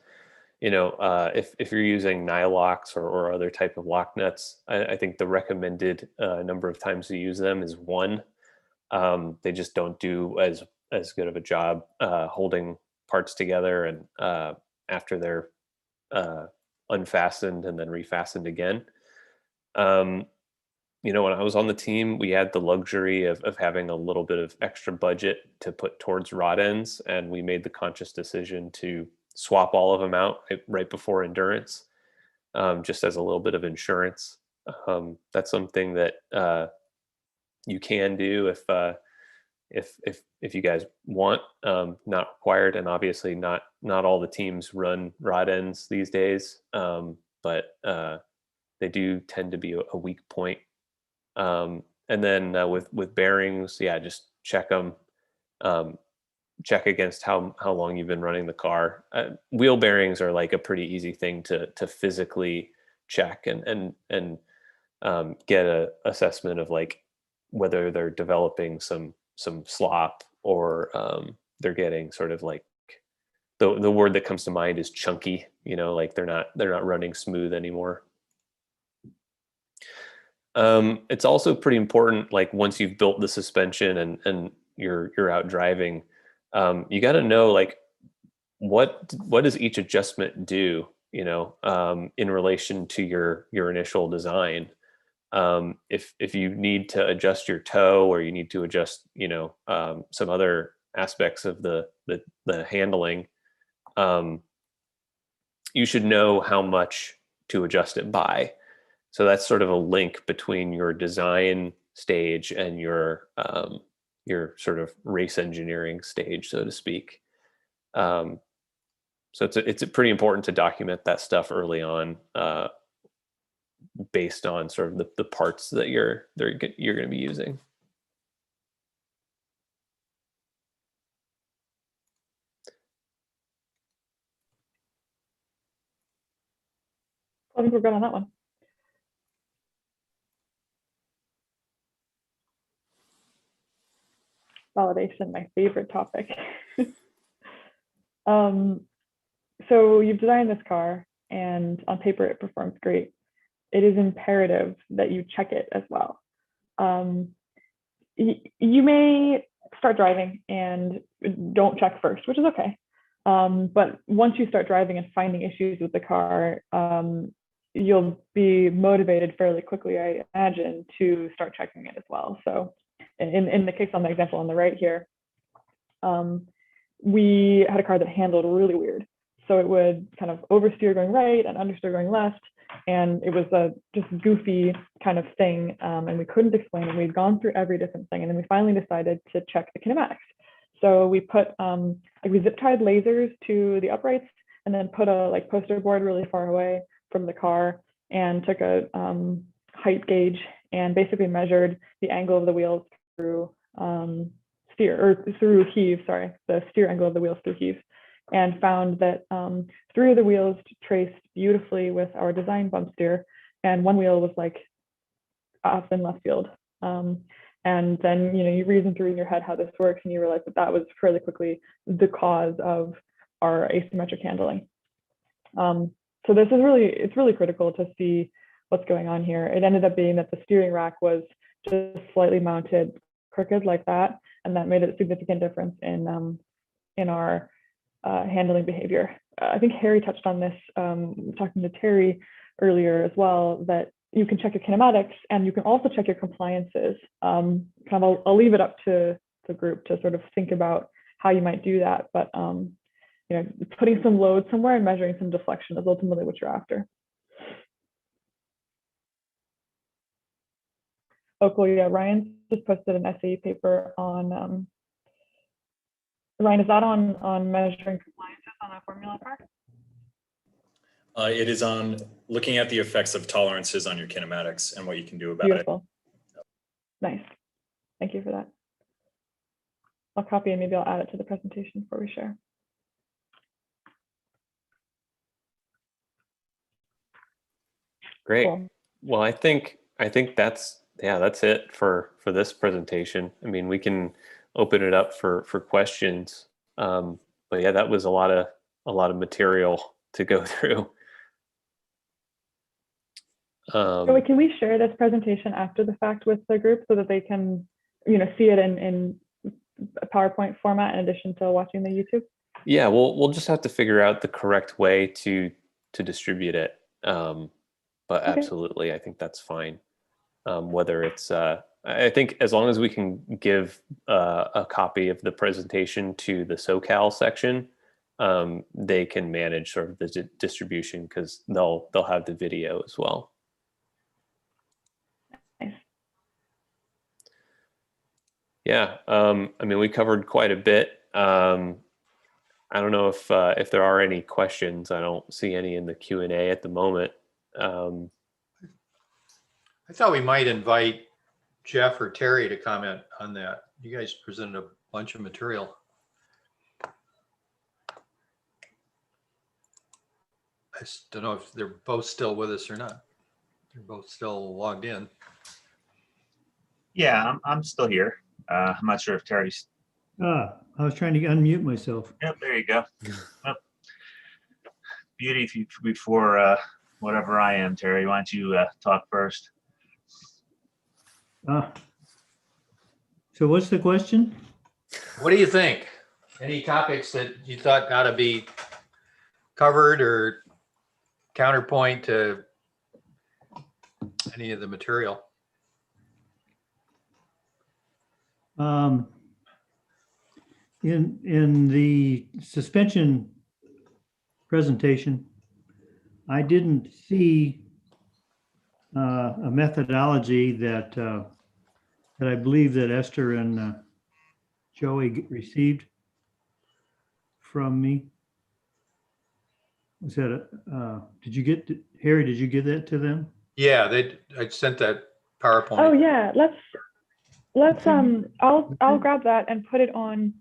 Speaker 1: If you're using Nylox or other type of lock nuts, I think the recommended number of times to use them is 1. They just don't do as good of a job holding parts together, and after they're unfastened and then refastened again. When I was on the team, we had the luxury of having a little bit of extra budget to put towards rod ends, and we made the conscious decision to swap all of them out right before endurance, just as a little bit of insurance. That's something that you can do if you guys want, not required, and obviously not all the teams run rod ends these days, but they do tend to be a weak point. And then with bearings, just check them. Check against how long you've been running the car. Wheel bearings are like a pretty easy thing to physically check and get a assessment of like whether they're developing some slop, or they're getting sort of like the word that comes to mind is chunky. Like they're not running smooth anymore. It's also pretty important, like once you've built the suspension and you're out driving, you got to know like what does each adjustment do, in relation to your initial design. If you need to adjust your toe, or you need to adjust, some other aspects of the handling, you should know how much to adjust it by. So that's sort of a link between your design stage and your sort of race engineering stage, so to speak. So it's pretty important to document that stuff early on, based on sort of the parts that you're going to be using.
Speaker 6: I think we're good on that one. Validation, my favorite topic. So you've designed this car, and on paper it performs great. It is imperative that you check it as well. You may start driving and don't check first, which is okay. But once you start driving and finding issues with the car, you'll be motivated fairly quickly, I imagine, to start checking it as well. So in the case on the example on the right here, we had a car that handled really weird. So it would kind of oversteer going right and understeer going left. And it was a just goofy kind of thing. And we couldn't explain it. We'd gone through every different thing. And then we finally decided to check the kinematics. So we put, we zip tied lasers to the uprights, and then put a poster board really far away from the car, and took a height gauge and basically measured the angle of the wheels through steer, or through heave, sorry, the steer angle of the wheels through heave, and found that 3 of the wheels traced beautifully with our design bump steer, and 1 wheel was like off in left field. And then, you reason through in your head how this works, and you realize that that was fairly quickly the cause of our asymmetric handling. So this is it's really critical to see what's going on here. It ended up being that the steering rack was just slightly mounted crooked like that, and that made a significant difference in our handling behavior. I think Harry touched on this talking to Terry earlier as well, that you can check your kinematics and you can also check your compliances. I'll leave it up to the group to sort of think about how you might do that, but putting some load somewhere and measuring some deflection is ultimately what you're after. Oh, cool. Yeah, Ryan just posted an SAE paper on, Ryan, is that on measuring compliances on a Formula car?
Speaker 4: It is on looking at the effects of tolerances on your kinematics and what you can do about
Speaker 6: Beautiful. Nice. Thank you for that. I'll copy and maybe I'll add it to the presentation before we share.
Speaker 1: Great.
Speaker 6: Cool.
Speaker 1: Well, I think that's it for this presentation. I mean, we can open it up for questions. But yeah, that was a lot of material to go through.
Speaker 6: So can we share this presentation after the fact with the group so that they can, see it in a PowerPoint format in addition to watching the YouTube?
Speaker 1: Yeah, we'll just have to figure out the correct way to distribute it. But
Speaker 6: Okay.
Speaker 1: absolutely, I think that's fine. Whether it's, I think as long as we can give a copy of the presentation to the SoCal section, they can manage sort of the distribution because they'll have the video as well.
Speaker 6: Nice.
Speaker 1: Yeah, I mean, we covered quite a bit. I don't know if there are any questions. I don't see any in the Q&A at the moment.
Speaker 2: I thought we might invite Jeff or Terry to comment on that. You guys presented a bunch of material. I just don't know if they're both still with us or not. They're both still logged in.
Speaker 8: Yeah, I'm still here. I'm not sure if Terry's.
Speaker 3: I was trying to unmute myself.
Speaker 8: Yep, there you go. Yep. Beauty before whatever I am, Terry. Why don't you talk first?
Speaker 3: So what's the question?
Speaker 2: What do you think? Any topics that you thought ought to be covered or counterpoint to any of the material?
Speaker 3: In the suspension presentation, I didn't see a methodology that I believe that Esther and Joey received from me. Was that did you get Harry? Did you give that to them?
Speaker 2: Yeah, I sent that PowerPoint.
Speaker 6: Oh yeah, let's I'll grab that and put it on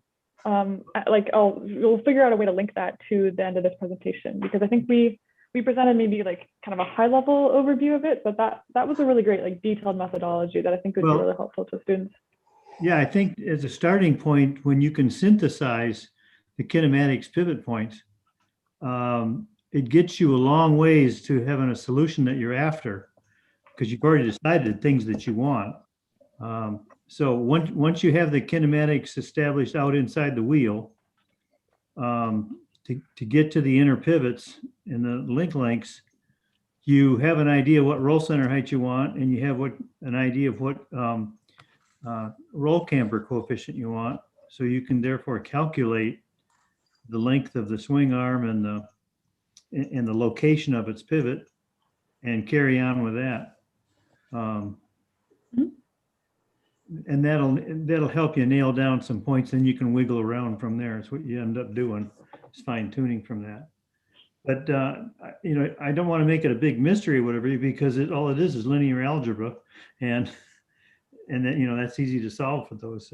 Speaker 6: we'll figure out a way to link that to the end of this presentation, because I think we presented maybe like kind of a high level overview of it, but that was a really great like detailed methodology that I think would be really helpful to students.
Speaker 3: Yeah, I think as a starting point, when you can synthesize the kinematics pivot points, it gets you a long ways to having a solution that you're after, because you've already decided things that you want. So once you have the kinematics established out inside the wheel, to get to the inner pivots and the link lengths, you have an idea what roll center height you want, and you have an idea of what roll camber coefficient you want. So you can therefore calculate the length of the swing arm and the location of its pivot and carry on with that. And that'll help you nail down some points, and you can wiggle around from there. It's what you end up doing, is fine tuning from that. But I don't want to make it a big mystery or whatever, because all it is linear algebra, and then that's easy to solve for those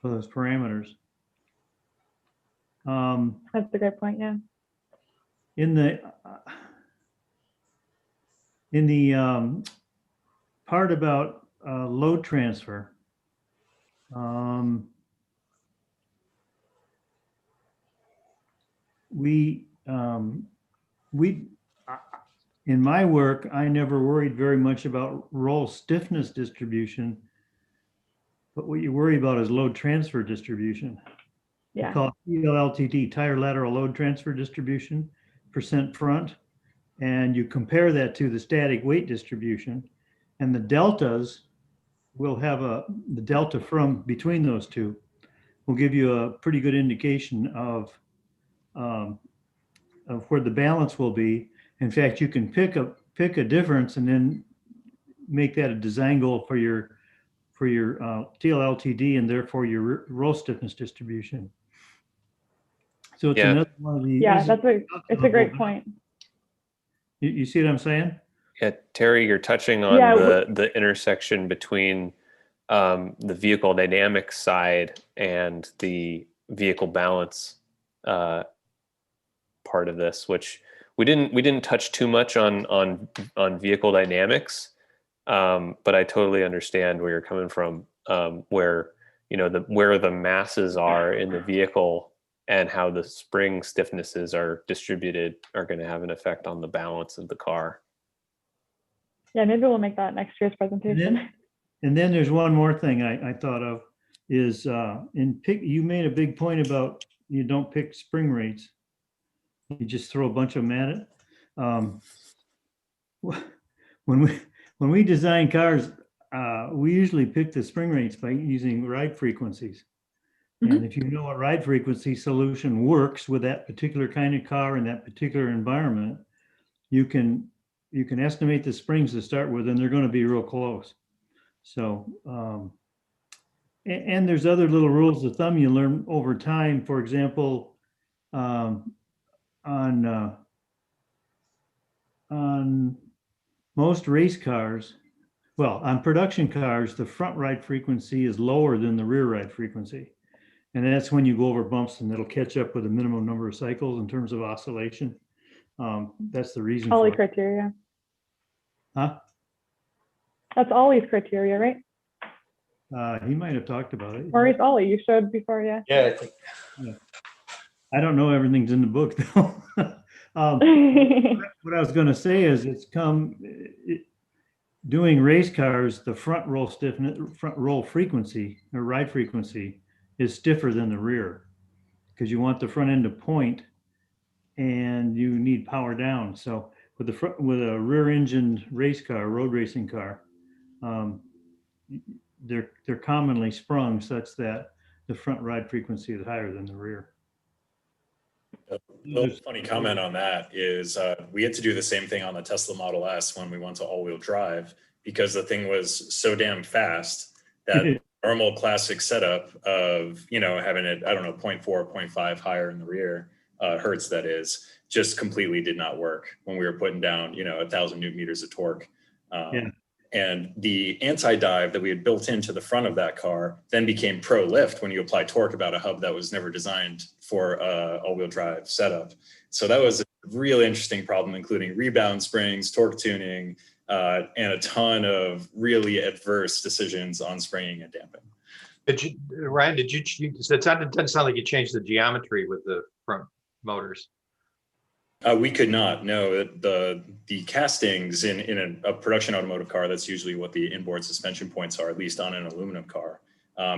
Speaker 3: for those parameters.
Speaker 6: That's a great point. Yeah.
Speaker 3: In the part about load transfer, in my work, I never worried very much about roll stiffness distribution, but what you worry about is load transfer distribution.
Speaker 6: Yeah.
Speaker 3: We call it TLLTD, tire lateral load transfer distribution, percent front, and you compare that to the static weight distribution, and the deltas will have the delta from between those two will give you a pretty good indication of where the balance will be. In fact, you can pick a difference and then make that a design goal for your TLLTD and therefore your roll stiffness distribution. So it's another one of the.
Speaker 6: Yeah, it's a great point.
Speaker 3: You see what I'm saying?
Speaker 1: Yeah, Terry, you're touching on the intersection between the vehicle dynamics side and the vehicle balance part of this, which we didn't touch too much on vehicle dynamics, but I totally understand where you're coming from, where where the masses are in the vehicle and how the spring stiffnesses are distributed are going to have an effect on the balance of the car.
Speaker 6: Yeah, maybe we'll make that next year's presentation.
Speaker 3: And then there's one more thing I thought of is you made a big point about you don't pick spring rates. You just throw a bunch of them at it. When we design cars, we usually pick the spring rates by using ride frequencies. And if you know what ride frequency solution works with that particular kind of car in that particular environment, you can estimate the springs to start with, and they're going to be real close. So, and there's other little rules of thumb you learn over time. For example, on most race cars, well, on production cars, the front ride frequency is lower than the rear ride frequency. And that's when you go over bumps and it'll catch up with a minimum number of cycles in terms of oscillation. That's the reason.
Speaker 6: Ollie criteria.
Speaker 3: Huh?
Speaker 6: That's Ollie's criteria, right?
Speaker 3: He might have talked about it.
Speaker 6: Or it's Ollie, you showed before, yeah.
Speaker 2: Yeah, I think.
Speaker 3: Yeah. I don't know everything's in the book though. What I was going to say is doing race cars, the front roll frequency or ride frequency is stiffer than the rear because you want the front end to point and you need power down. So with a rear engined race car, road racing car, they're commonly sprung such that the front ride frequency is higher than the rear.
Speaker 4: A little funny comment on that is we had to do the same thing on the Tesla Model S when we went to all-wheel drive because the thing was so damn fast that normal classic setup of, having it, 0.4, 0.5 higher in the rear, hertz that is, just completely did not work when we were putting down, 1,000 Newton meters of torque. And the anti-dive that we had built into the front of that car then became pro lift when you apply torque about a hub that was never designed for all-wheel drive setup. So that was a really interesting problem, including rebound springs, torque tuning, and a ton of really adverse decisions on springing and damping.
Speaker 2: Ryan, it doesn't sound like you changed the geometry with the front motors.
Speaker 4: We could not. No, the castings in a production automotive car, that's usually what the inboard suspension points are, at least on an aluminum car.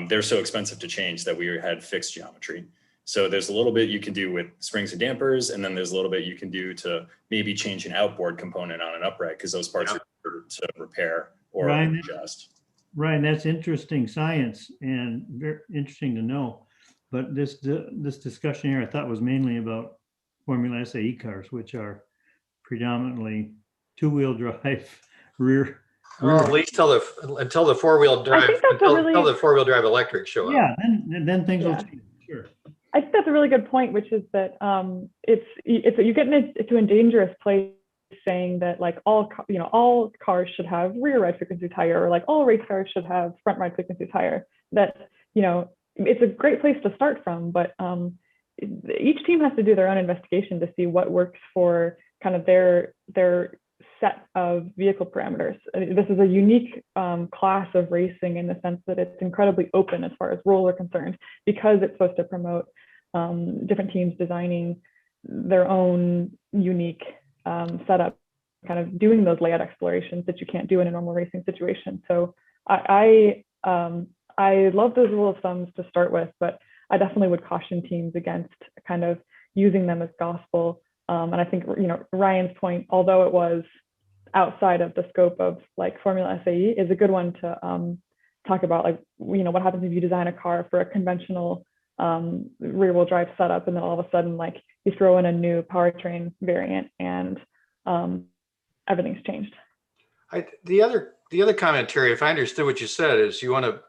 Speaker 4: They're so expensive to change that we had fixed geometry. So there's a little bit you can do with springs and dampers, and then there's a little bit you can do to maybe change an outboard component on an upright because those parts are to repair or adjust.
Speaker 3: Ryan, that's interesting science and very interesting to know. But this discussion here I thought was mainly about Formula SAE cars, which are predominantly two-wheel drive rear.
Speaker 2: Well, at least until the four-wheel drive, until the four-wheel drive electric show up.
Speaker 3: Yeah, then things will change. Sure.
Speaker 6: I think that's a really good point, which is that you get into a dangerous place saying that like all cars should have rear ride frequencies higher, or like all race cars should have front ride frequencies higher. That it's a great place to start from, but each team has to do their own investigation to see what works for kind of their set of vehicle parameters. This is a unique class of racing in the sense that it's incredibly open as far as rules are concerned, because it's supposed to promote different teams designing their own unique setup, kind of doing those layout explorations that you can't do in a normal racing situation. So I love those rule of thumbs to start with, but I definitely would caution teams against kind of using them as gospel. And I think, Ryan's point, although it was outside of the scope of like Formula SAE, is a good one to talk about, like, what happens if you design a car for a conventional rear wheel drive setup, and then all of a sudden, like, you throw in a new powertrain variant and everything's changed.
Speaker 2: The other comment, Terry, if I understood what you said, is you want to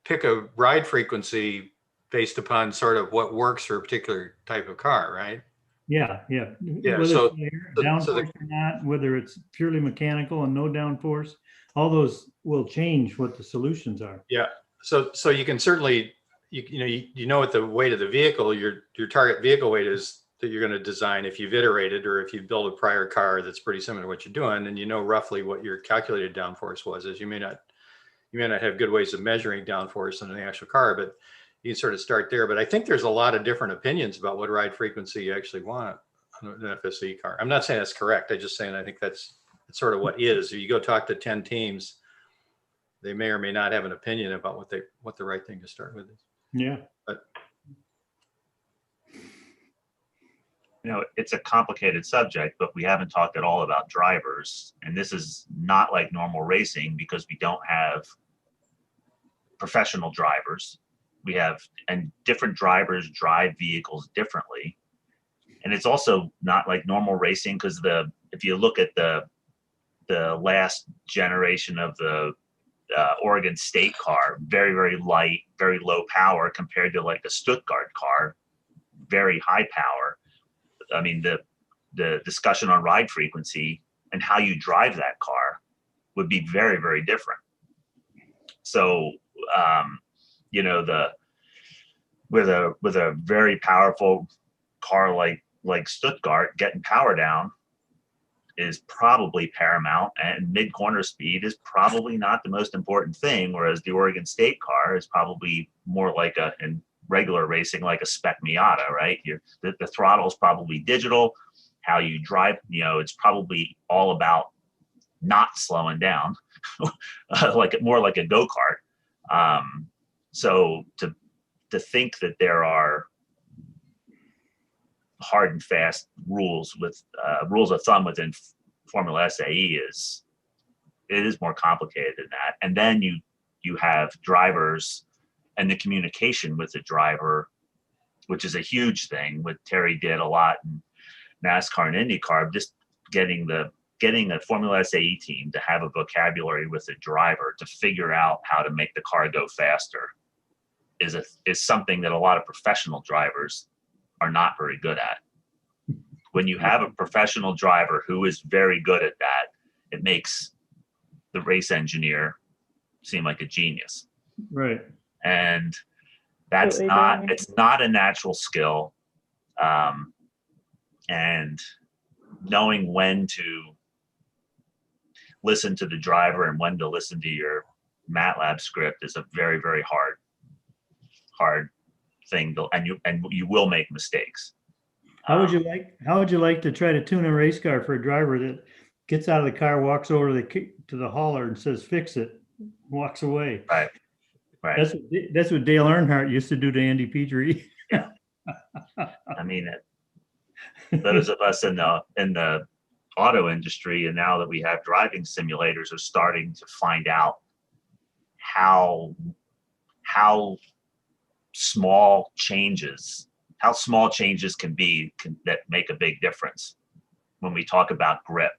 Speaker 2: pick a ride frequency based upon sort of what works for a particular type of car, right?
Speaker 3: Yeah. Whether
Speaker 2: So
Speaker 3: it's downforce or not, whether it's purely mechanical and no downforce, all those will change what the solutions are.
Speaker 2: Yeah. So you can certainly, you know what the weight of the vehicle, your target vehicle weight is that you're going to design if you've iterated, or if you build a prior car that's pretty similar to what you're doing, and you know roughly what your calculated downforce was. As you may not have good ways of measuring downforce in the actual car, but you can sort of start there. But I think there's a lot of different opinions about what ride frequency you actually want on an FSE car. I'm not saying that's correct. I'm just saying I think that's sort of what is. If you go talk to 10 teams, they may or may not have an opinion about what the right thing to start with is.
Speaker 3: Yeah.
Speaker 2: But
Speaker 8: it's a complicated subject, but we haven't talked at all about drivers. And this is not like normal racing, because we don't have professional drivers. And different drivers drive vehicles differently. And it's also not like normal racing, because if you look at the last generation of the Oregon State car, very, very light, very low power, compared to like a Stuttgart car, very high power. I mean, the discussion on ride frequency and how you drive that car would be very, very different. So, with a very powerful car like Stuttgart, getting power down is probably paramount, and mid corner speed is probably not the most important thing. Whereas the Oregon State car is probably more like in regular racing, like a spec Miata, right? The throttle is probably digital. How you drive, it's probably all about not slowing down, more like a go-kart. So to think that there are hard and fast rules with rules of thumb within Formula SAE is more complicated than that. And then you have drivers and the communication with the driver, which is a huge thing. What Terry did a lot in NASCAR and Indy Car, just getting a Formula SAE team to have a vocabulary with the driver to figure out how to make the car go faster is something that a lot of professional drivers are not very good at. When you have a professional driver who is very good at that, it makes the race engineer seem like a genius.
Speaker 3: Right.
Speaker 8: And it's not a natural skill. And knowing when to listen to the driver and when to listen to your MATLAB script is a very, very hard thing and you will make mistakes.
Speaker 3: How would you like to try to tune a race car for a driver that gets out of the car, walks over to the hauler and says, "Fix it," walks away?
Speaker 8: Right.
Speaker 3: That's what Dale Earnhardt used to do to Andy Petrie.
Speaker 8: Yeah. I mean, those of us in the auto industry, and now that we have driving simulators, are starting to find out how small changes can be that make a big difference. When we talk about grip,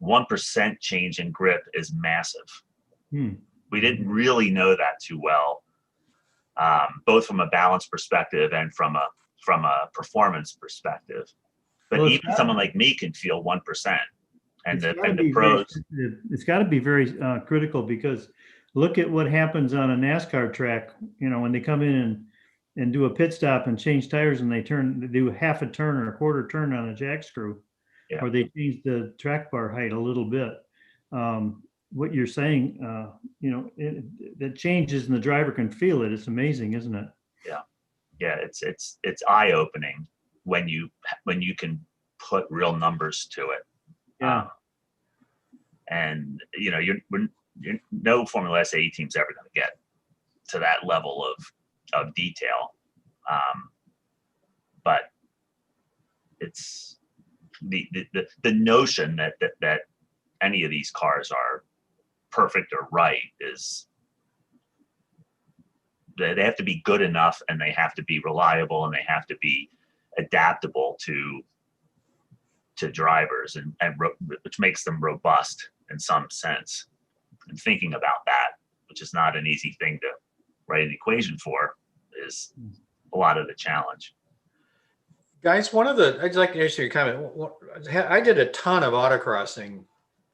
Speaker 8: 1% change in grip is massive. We didn't really know that too well, both from a balance perspective and from a performance perspective. But even someone like me can feel 1%. And the pros.
Speaker 3: It's got to be very critical, because look at what happens on a NASCAR track, when they come in and do a pit stop and change tires and they do half a turn or a quarter turn on a jack screw,
Speaker 8: Yeah.
Speaker 3: or they change the track bar height a little bit. What you're saying, the changes and the driver can feel it. It's amazing, isn't it?
Speaker 8: Yeah, it's eye opening when you can put real numbers to it.
Speaker 3: Yeah.
Speaker 8: And no Formula SAE team's ever going to get to that level of detail. But it's the notion that any of these cars are perfect or right is, they have to be good enough, and they have to be reliable, and they have to be adaptable to drivers, and which makes them robust in some sense. And thinking about that, which is not an easy thing to write an equation for, is a lot of the challenge.
Speaker 2: Guys, I'd like to answer your comment. I did a ton of autocrossing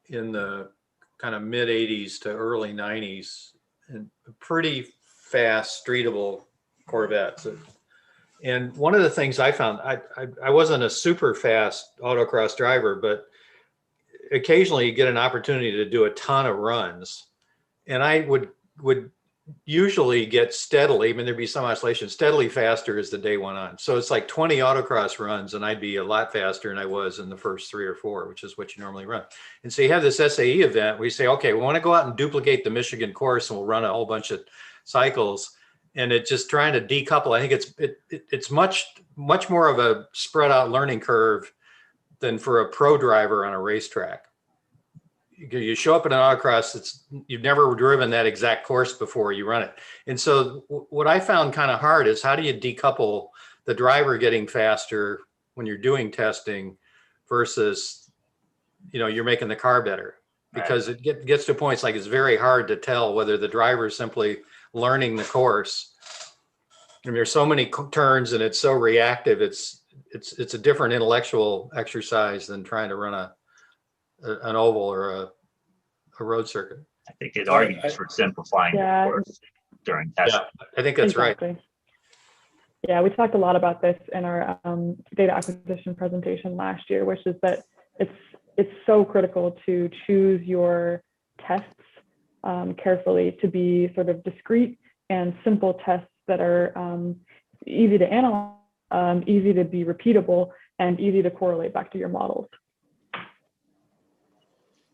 Speaker 2: in the kind of mid 80s to early 90s, and pretty fast streetable Corvettes. And one of the things I found, I wasn't a super fast autocross driver, but occasionally you get an opportunity to do a ton of runs. And I would usually get steadily, there'd be some oscillation, steadily faster as the day went on. So it's like 20 autocross runs, and I'd be a lot faster than I was in the first 3 or 4, which is what you normally run. And so you have this SAE event where you say, okay, we want to go out and duplicate the Michigan course, and we'll run a whole bunch of cycles. And it's just trying to decouple. I think it's much more of a spread out learning curve than for a pro driver on a racetrack. You show up in an autocross, you've never driven that exact course before you run it. And so what I found kind of hard is, how do you decouple the driver getting faster when you're doing testing versus, you're making the car better? Because it gets to points like it's very hard to tell whether the driver is simply learning the course. And there's so many turns, and it's so reactive. It's a different intellectual exercise than trying to run an oval or a road circuit.
Speaker 8: I think it argues for simplifying the course during testing.
Speaker 2: Yeah, I think that's
Speaker 6: exactly.
Speaker 2: right.
Speaker 6: Yeah, we talked a lot about this in our data acquisition presentation last year, which is that it's so critical to choose your tests carefully, to be sort of discrete and simple tests that are easy to analyze, easy to be repeatable, and easy to correlate back to your models.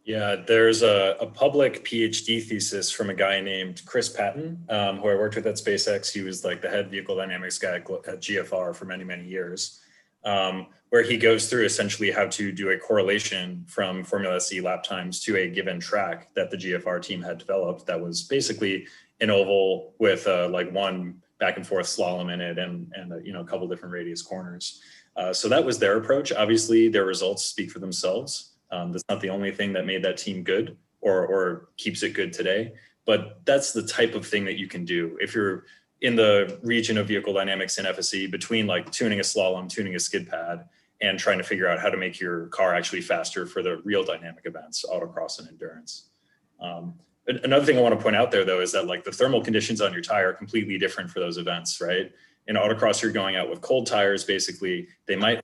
Speaker 4: Yeah, there's a public PhD thesis from a guy named Chris Patton, who I worked with at SpaceX. He was like the head vehicle dynamics guy at GFR for many, many years, where he goes through essentially how to do a correlation from Formula SAE lap times to a given track that the GFR team had developed that was basically an oval with like one back and forth slalom in it and a couple different radius corners. So that was their approach. Obviously, their results speak for themselves. That's not the only thing that made that team good or keeps it good today, but that's the type of thing that you can do if you're in the region of vehicle dynamics and FSE, between like tuning a slalom, tuning a skid pad, and trying to figure out how to make your car actually faster for the real dynamic events, autocross and endurance. Another thing I want to point out there, though, is that like the thermal conditions on your tire are completely different for those events, right? In autocross, you're going out with cold tires. Basically, they might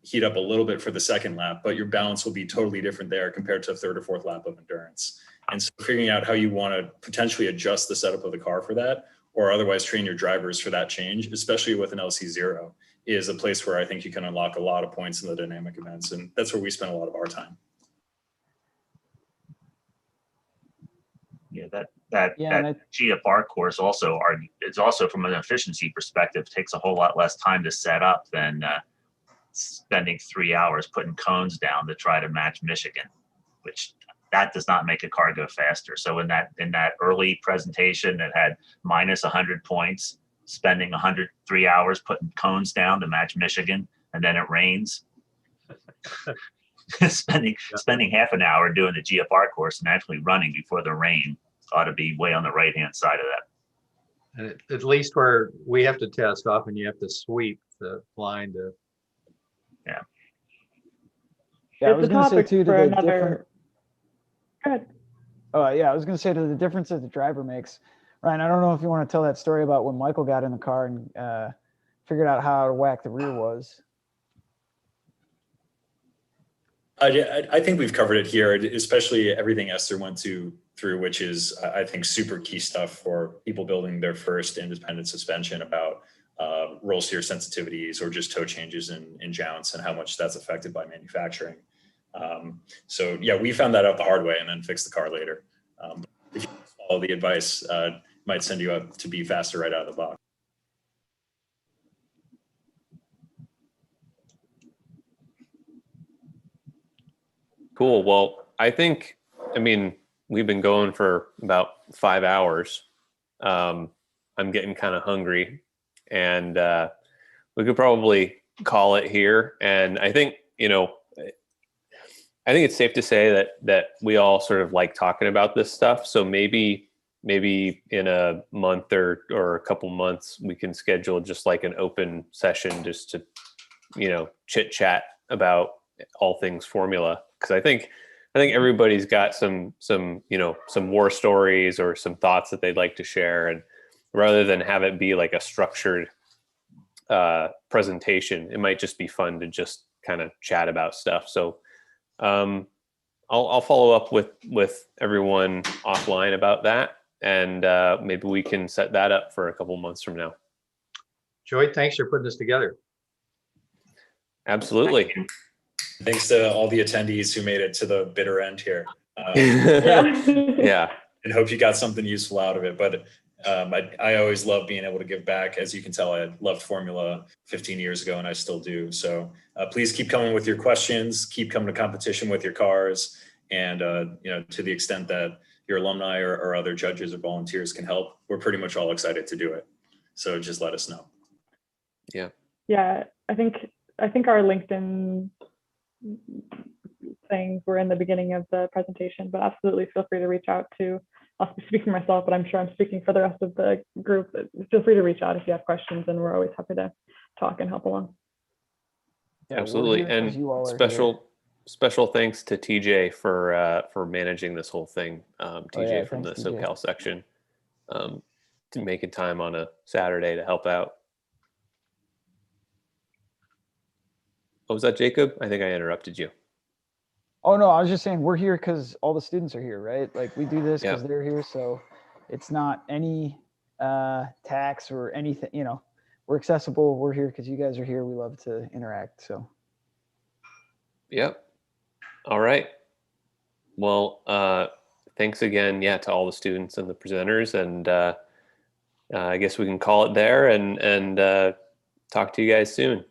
Speaker 4: heat up a little bit for the second lap, but your balance will be totally different there compared to a third or fourth lap of endurance. And so figuring out how you want to potentially adjust the setup of the car for that, or otherwise train your drivers for that change, especially with an LC0, is a place where I think you can unlock a lot of points in the dynamic events. And that's where we spend a lot of our time.
Speaker 8: Yeah, that GFR course also it's also, from an efficiency perspective, takes a whole lot less time to set up than spending 3 hours putting cones down to try to match Michigan, which that does not make a car go faster. So in that early presentation that had minus 100 points, spending 103 hours putting cones down to match Michigan, and then it rains. spending half an hour doing the GFR course and actually running before the rain ought to be way on the right-hand side of that.
Speaker 2: And at least where we have to test, often you have to sweep the line to.
Speaker 5: Yeah, I was going to say too,
Speaker 6: for another. Go ahead.
Speaker 5: Yeah, I was going to say to the difference that the driver makes. Ryan, I don't know if you want to tell that story about when Michael got in the car and figured out how to whack the rear was.
Speaker 4: I think we've covered it here, especially everything Esther went through, which is, I think, super key stuff for people building their first independent suspension about roll steer sensitivities or just toe changes in jounce and how much that's affected by manufacturing. So yeah, we found that out the hard way and then fixed the car later. If you follow the advice, might send you up to be faster right out of the box.
Speaker 1: Cool. Well, I mean, we've been going for about 5 hours. I'm getting kind of hungry, and we could probably call it here. And I think, I think it's safe to say that we all sort of like talking about this stuff. So maybe in a month or a couple months, we can schedule just like an open session just to, chit chat about all things Formula. Because I think everybody's got some war stories or some thoughts that they'd like to share, and rather than have it be like a structured presentation, it might just be fun to just kind of chat about stuff. So I'll follow up with everyone offline about that, and maybe we can set that up for a couple months from now.
Speaker 2: Joey, thanks for putting this together.
Speaker 1: Absolutely.
Speaker 4: Thanks to all the attendees who made it to the bitter end here.
Speaker 1: Yeah.
Speaker 4: And hope you got something useful out of it. But I always love being able to give back. As you can tell, I loved Formula 15 years ago, and I still do. So please keep coming with your questions, keep coming to competition with your cars. And, to the extent that your alumni or other judges or volunteers can help, we're pretty much all excited to do it. So just let us know.
Speaker 1: Yeah.
Speaker 6: Yeah, I think our LinkedIn things were in the beginning of the presentation, but absolutely feel free to reach out to, I'll speak for myself, but I'm sure I'm speaking for the rest of the group. Feel free to reach out if you have questions, and we're always happy to talk and help along.
Speaker 5: Yeah,
Speaker 1: absolutely. And special thanks to TJ for managing this whole thing. TJ from the SoCal section, to making time on a Saturday to help out. Oh, was that Jacob? I think I interrupted you.
Speaker 5: Oh, no, I was just saying we're here because all the students are here, right? Like we do this because they're here. So it's not any tax or anything, we're accessible. We're here because you guys are here. We love to interact. So.
Speaker 1: Yep. All right. Well, thanks again, to all the students and the presenters. And I guess we can call it there and talk to you guys soon.